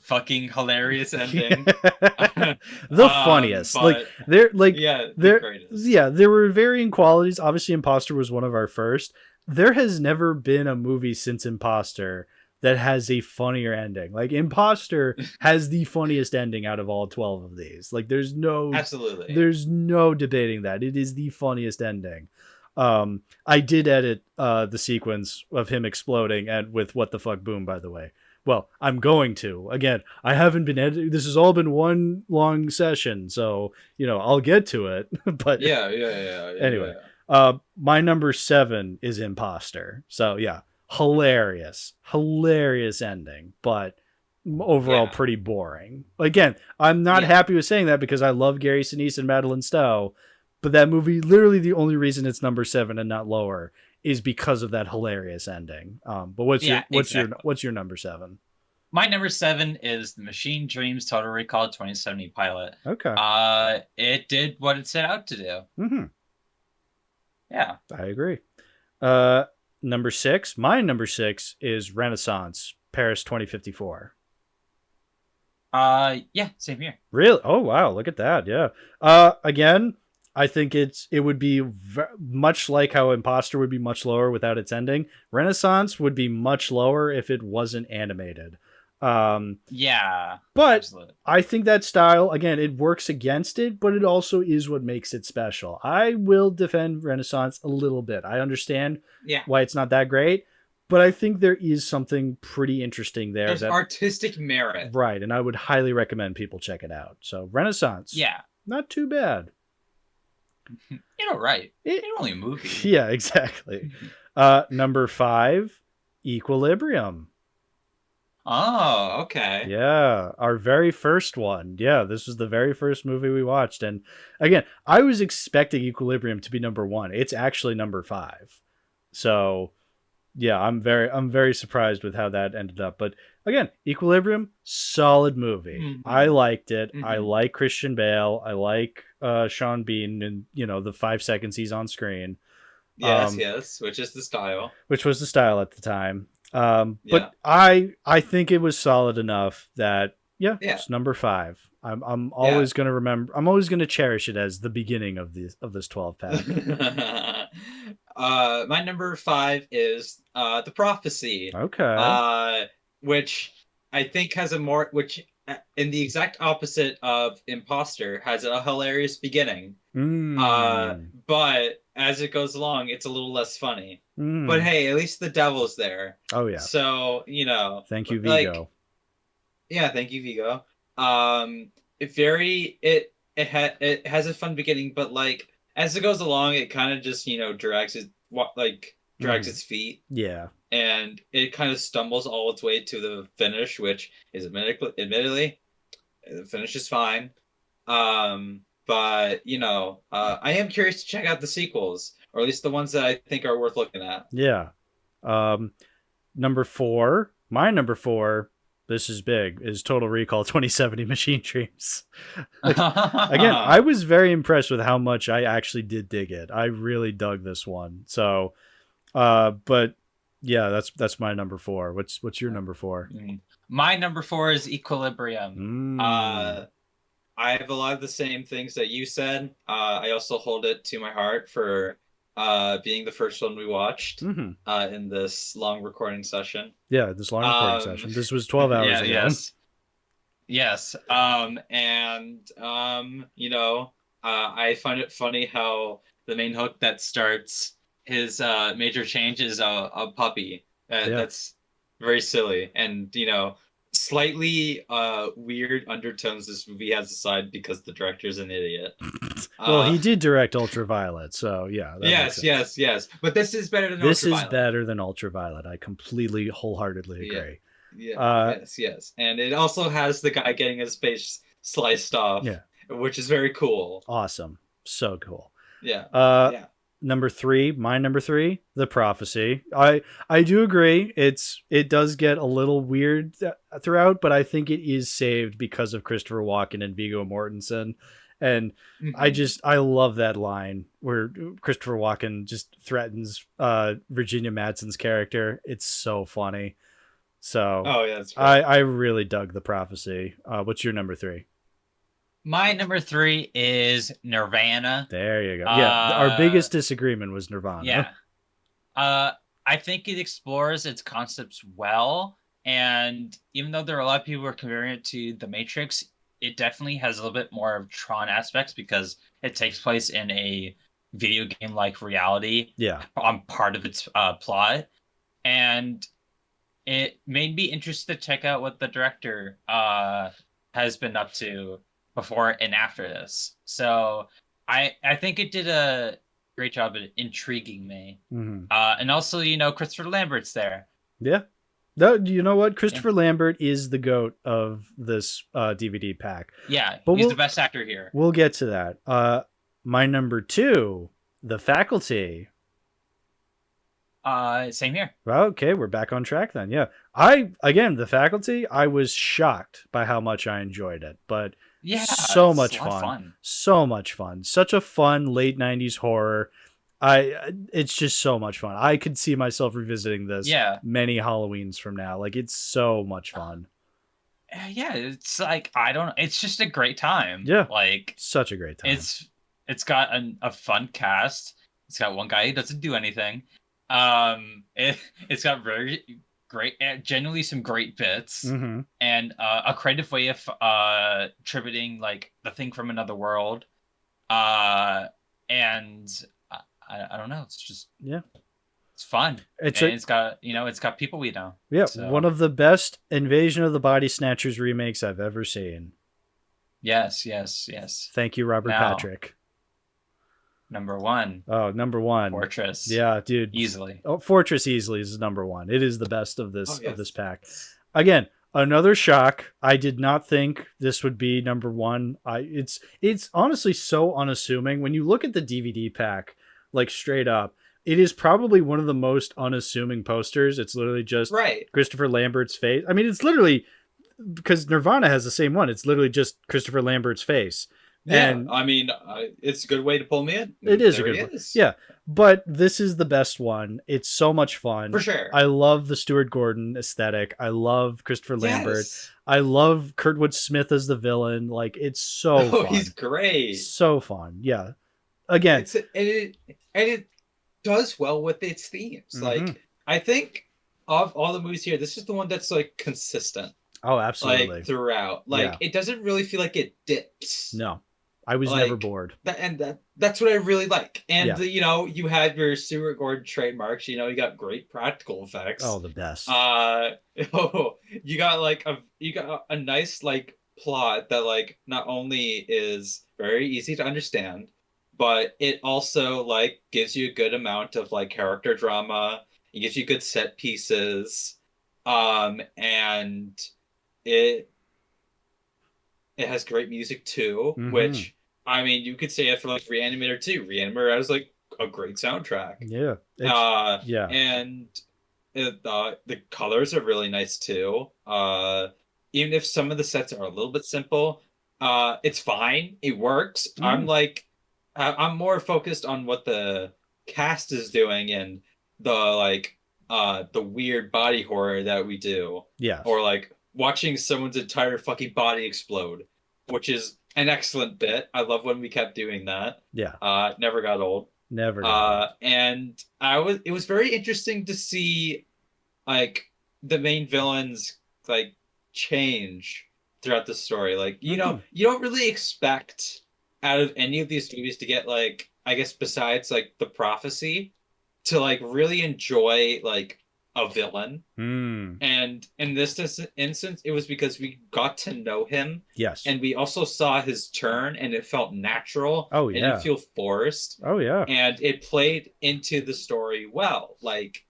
Fucking hilarious ending. The funniest. There were varying qualities. Obviously, Imposter was one of our first. There has never been a movie since Imposter that has a funnier ending. Like, Imposter has the funniest ending out of all 12 of these. Like, there's no debating that. It is the funniest ending. I did edit the sequence of him exploding and with "What the fuck boom," by the way. Well, I'm going to. Again, I haven't been editing. This has all been one long session, so I'll get to it. But anyway, my number 7 is Imposter. So hilarious ending, but overall pretty boring. Again, I'm not happy with saying that because I love Gary Sinise and Madeline Stowe, but that movie, literally the only reason it's number 7 and not lower is because of that hilarious ending. But what's your number 7? My number 7 is the Machine Dreams Total Recall 2070 pilot. Okay. It did what it set out to do. Mm-hmm. Yeah. I agree. Number 6. My number 6 is Renaissance, Paris 2054. Yeah, same here. Really? Oh, wow. Look at that. Yeah. Again, I think it would be much like how Imposter would be much lower without its ending. Renaissance would be much lower if it wasn't animated. Yeah. But Absolutely. I think that style, again, it works against it, but it also is what makes it special. I will defend Renaissance a little bit. I understand why it's not that great, but I think there is something pretty interesting there. There's artistic merit. Right, and I would highly recommend people check it out. So Renaissance. Yeah. Not too bad. You know, right. It's only a movie. Yeah, exactly. Number 5, Equilibrium. Oh, okay. Yeah, our very first one. Yeah, this was the very first movie we watched. And again, I was expecting Equilibrium to be number 1. It's actually number 5. So yeah, I'm very surprised with how that ended up. But again, Equilibrium, solid movie. Mhm. I liked it. Mhm. I like Christian Bale. I like Sean Bean and, the 5 seconds he's on screen. Yes, which is the style. Which was the style at the time. Yeah. But I think it was solid enough that it's number 5. I'm always gonna remember. I'm always gonna cherish it as the beginning of this 12 pack. My number 5 is The Prophecy. Okay. Which I think has which in the exact opposite of Imposter has a hilarious beginning. But as it goes along, it's a little less funny. But hey, at least the devil's there. Oh yeah. So Thank you, Vigo. Thank you, Vigo. It has a fun beginning, but like as it goes along, it kind of just drags its feet. Yeah. And it kind of stumbles all its way to the finish, which is admittedly, the finish is fine. But I am curious to check out the sequels, or at least the ones that I think are worth looking at. Yeah. Number 4, my number 4, this is big, is Total Recall 2070 Machine Dreams. Again, I was very impressed with how much I actually did dig it. I really dug this one. So, but yeah, that's my number 4. What's your number 4? My number 4 is Equilibrium. I have a lot of the same things that you said. I also hold it to my heart for being the first one we watched in this long recording session. Yeah, this long recording session. This was 12 hours ago. Yes. I find it funny how the main hook that starts his major change is a puppy. That's very silly. And, slightly weird undertones this movie has aside because the director's an idiot. Well, he did direct Ultraviolet, so yeah. Yes. But this is better than Ultraviolet. Ultraviolet. Is better than Ultraviolet. I completely, wholeheartedly agree. Yes. And it also has the guy getting his face sliced off, which is very cool. Awesome. So cool. Yeah. Number 3, my number 3, The Prophecy. I do agree. It does get a little weird throughout, but I think it is saved because of Christopher Walken and Viggo Mortensen. And I love that line where Christopher Walken just threatens Virginia Madsen's character. It's so funny. So that's right. I really dug The Prophecy. What's your number 3? My number 3 is Nirvana. There you go. Yeah, our biggest disagreement was Nirvana. Yeah. I think it explores its concepts well, and even though there are a lot of people who are comparing it to The Matrix, it definitely has a little bit more of Tron aspects because it takes place in a video game-like reality. Yeah. On part of its plot, and it made me interested to check out what the director has been up to before and after this. So I think it did a great job at intriguing me. And also, Christopher Lambert's there. Yeah. No, you know what? Christopher Lambert is the GOAT of this DVD pack. Yeah, but he's the best actor here. We'll get to that. My number 2, The Faculty. Same here. Well, okay, we're back on track then. Yeah. The Faculty, I was shocked by how much I enjoyed it, but Yeah, so it's much a lot of fun. So much fun. Such a fun late 90s horror. It's just so much fun. I could see myself revisiting this many Halloweens from now. Like, it's so much fun. Yeah, it's like it's just a great time. Yeah. Like, such a great time. It's got a fun cast. It's got one guy who doesn't do anything. It's got very great, genuinely some great bits, and a creative way of attributing like the thing from another world. And I don't know. It's just it's fun. It's got people we know. Yeah, so. One of the best Invasion of the Body Snatchers remakes I've ever seen. Yes. Thank you, Robert Patrick. Number one. Oh, number one. Fortress. Yeah, dude. Easily. Oh, Fortress easily is number one. It is the best of this of this pack. Again, another shock. I did not think this would be number one. It's honestly so unassuming. When you look at the DVD pack, like straight up, it is probably one of the most unassuming posters. It's literally just Christopher Lambert's face. I mean, it's literally because Nirvana has the same one. It's literally just Christopher Lambert's face. Yeah, and I mean, it's a good way to pull me in. It is a good one. Yeah, but this is the best one. It's so much fun. For sure. I love the Stuart Gordon aesthetic. I love Christopher Lambert. I love Kurtwood Smith as the villain. Like, it's so fun. He's great. So fun. Yeah. Again. It does well with its themes. Like, I think of all the movies here, this is the one that's like consistent. Oh, absolutely. Like throughout. Like, it doesn't really feel like it dips. No. I was never bored. That's what I really like. And, you had your Stuart Gordon trademarks. You got great practical effects. Oh, the best. You got a nice, like, plot that, like, not only is very easy to understand, but it also, like, gives you a good amount of, like, character drama. It gives you good set pieces. And it has great music, too, which... I mean, you could say it for like Reanimator 2. Reanimator has like a great soundtrack. Yeah. And the colors are really nice too. Even if some of the sets are a little bit simple, it's fine. It works. I'm more focused on what the cast is doing and the weird body horror that we do. Yeah. Or like watching someone's entire fucking body explode, which is an excellent bit. I love when we kept doing that. Yeah. Never got old. Never got old. And it was very interesting to see like the main villains like change throughout the story. Like, you don't really expect out of any of these movies to get like, I guess besides like the prophecy, to like really enjoy like a villain. And in this instance, it was because we got to know him. Yes. And we also saw his turn and it felt natural. Oh, yeah. And it didn't feel forced. Oh, yeah. And it played into the story well. Like,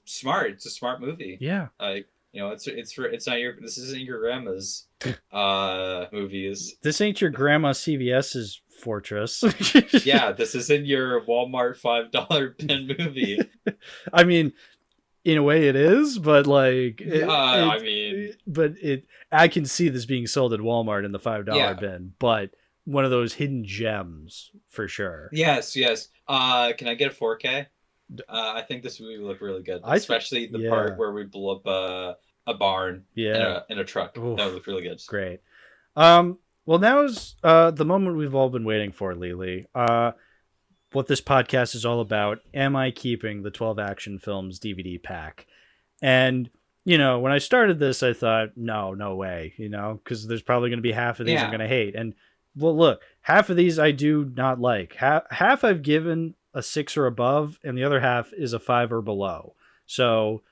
smart. It's a smart movie. Yeah. Like, this isn't your grandma's movies. This ain't your grandma CVS's Fortress. Yeah, this isn't your Walmart $5 bin movie. I mean, in a way it is, but like I can see this being sold at Walmart in the $5 bin, but one of those hidden gems for sure. Yes. Can I get a 4K? I think this movie would look really good, especially the part where we blew up a barn in a truck. Oof. That would look really good. Great. Well, now is the moment we've all been waiting for, Lili. What this podcast is all about. Am I keeping the 12 Action Films DVD pack? And, when I started this, I thought, no way, because there's probably going to be half of these I'm going to hate. And, well, look, half of these I do not like. Half I've given a 6 or above, and the other half is a 5 or below. So,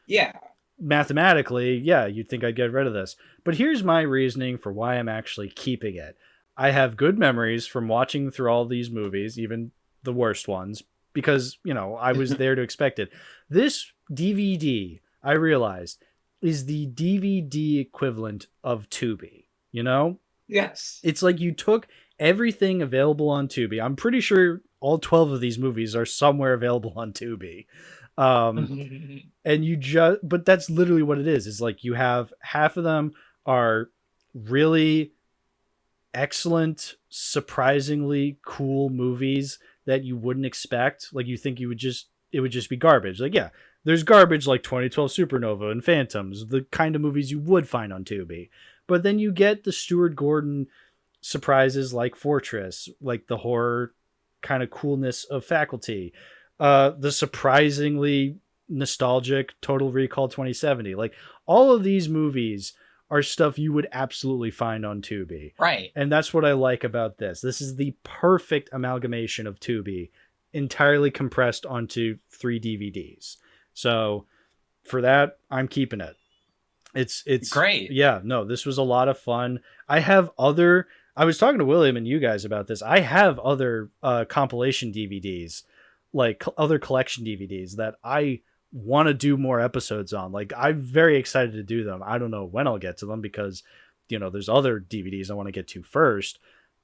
mathematically, you'd think I'd get rid of this. But here's my reasoning for why I'm actually keeping it. I have good memories from watching through all these movies, even the worst ones, because, I was there to expect it. This DVD, I realized, is the DVD equivalent of Tubi, Yes. It's like you took everything available on Tubi. I'm pretty sure all 12 of these movies are somewhere available on Tubi. And but that's literally what it is. It's like you have half of them are really excellent, surprisingly cool movies that you wouldn't expect. Like you think it would just be garbage. Like, yeah, there's garbage like 2012 Supernova and Phantoms, the kind of movies you would find on Tubi. But then you get the Stuart Gordon surprises like Fortress, like the horror kind of coolness of Faculty, the surprisingly nostalgic Total Recall 2070. Like all of these movies are stuff you would absolutely find on Tubi. Right. And that's what I like about this. This is the perfect amalgamation of Tubi, entirely compressed onto 3 DVDs. So for that, I'm keeping it. It's great. Yeah, no, this was a lot of fun. I was talking to William and you guys about this. I have other compilation DVDs, like other collection DVDs that I want to do more episodes on. Like I'm very excited to do them. I don't know when I'll get to them because, there's other DVDs I want to get to first.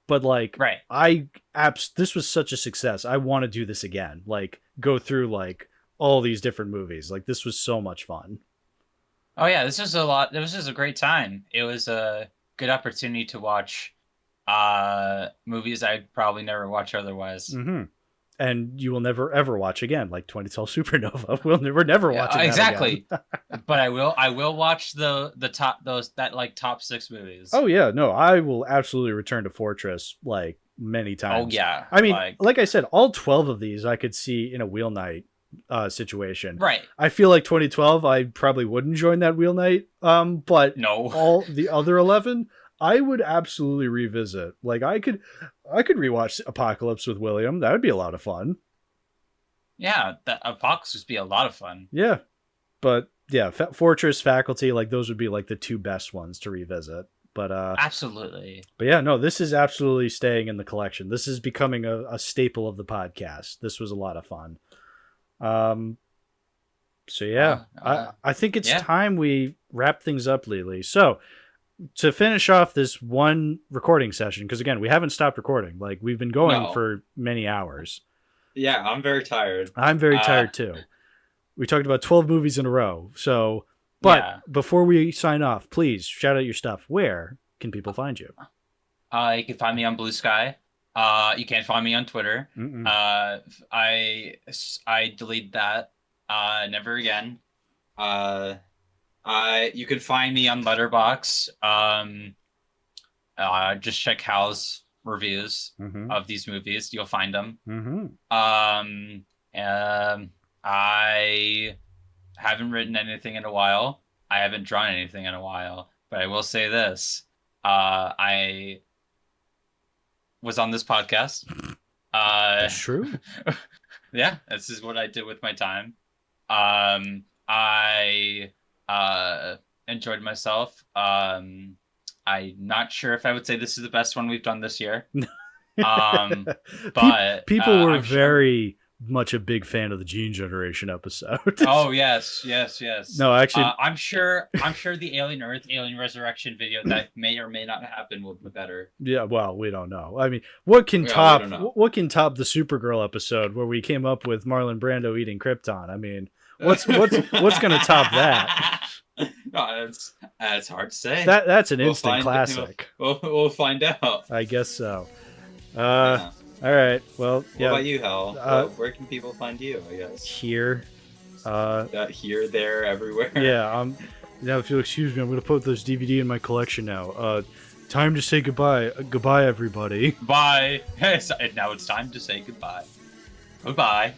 But like, right. This was such a success. I want to do this again. Like go through like all these different movies. Like this was so much fun. Oh yeah, this was a lot. It was just a great time. It was a good opportunity to watch movies I'd probably never watch otherwise. Mm-hmm. And you will never ever watch again, like 2012 Supernova. We'll never watch it exactly. But I will watch the top 6 movies. Oh yeah, no, I will absolutely return to Fortress like many times. Oh yeah. I mean, like I said, all 12 of these I could see in a wheel night situation. Right. I feel like 2012 I probably wouldn't join that wheel night. But no. All the other 11 I would absolutely revisit. Like I could rewatch Apocalypse with William. That would be a lot of fun. Yeah, that Apocalypse would be a lot of fun. Yeah. But yeah, Fortress, Faculty, like those would be like the 2 best ones to revisit. But absolutely. But yeah, no, this is absolutely staying in the collection. This is becoming a staple of the podcast. This was a lot of fun. So yeah, I think it's time we wrap things up, Lili. So to finish off this one recording session, because again, we haven't stopped recording. Like we've been going for many hours. Yeah, I'm very tired. I'm very tired too. We talked about 12 movies in a row. So, but before we sign off, please shout out your stuff. Where can people find you? You can find me on Blue Sky. You can't find me on Twitter. I delete that. Never again. You can find me on Letterboxd. Just check Hal's reviews of these movies. You'll find them. I haven't written anything in a while. I haven't drawn anything in a while. But I will say this. I was on this podcast. That's true. Yeah, this is what I did with my time. I enjoyed myself. I'm not sure if I would say this is the best one we've done this year. But people were very much a big fan of the Gene Generation episode. Oh yes. No, actually, I'm sure the Alien Earth, Alien Resurrection video that may or may not happen will be better. Yeah, well, we don't know. I mean, what can top the Supergirl episode where we came up with Marlon Brando eating Krypton? I mean, what's going to top that? No, that's hard to say. That's an instant classic. We'll find out. I guess so. All right. Well, yeah. What about you, Hal? Where can people find you? I guess here. Here, there, everywhere. Yeah. Now, if you'll excuse me, I'm going to put this DVD in my collection now. Time to say goodbye. Goodbye, everybody. Bye. Now it's time to say goodbye. Goodbye.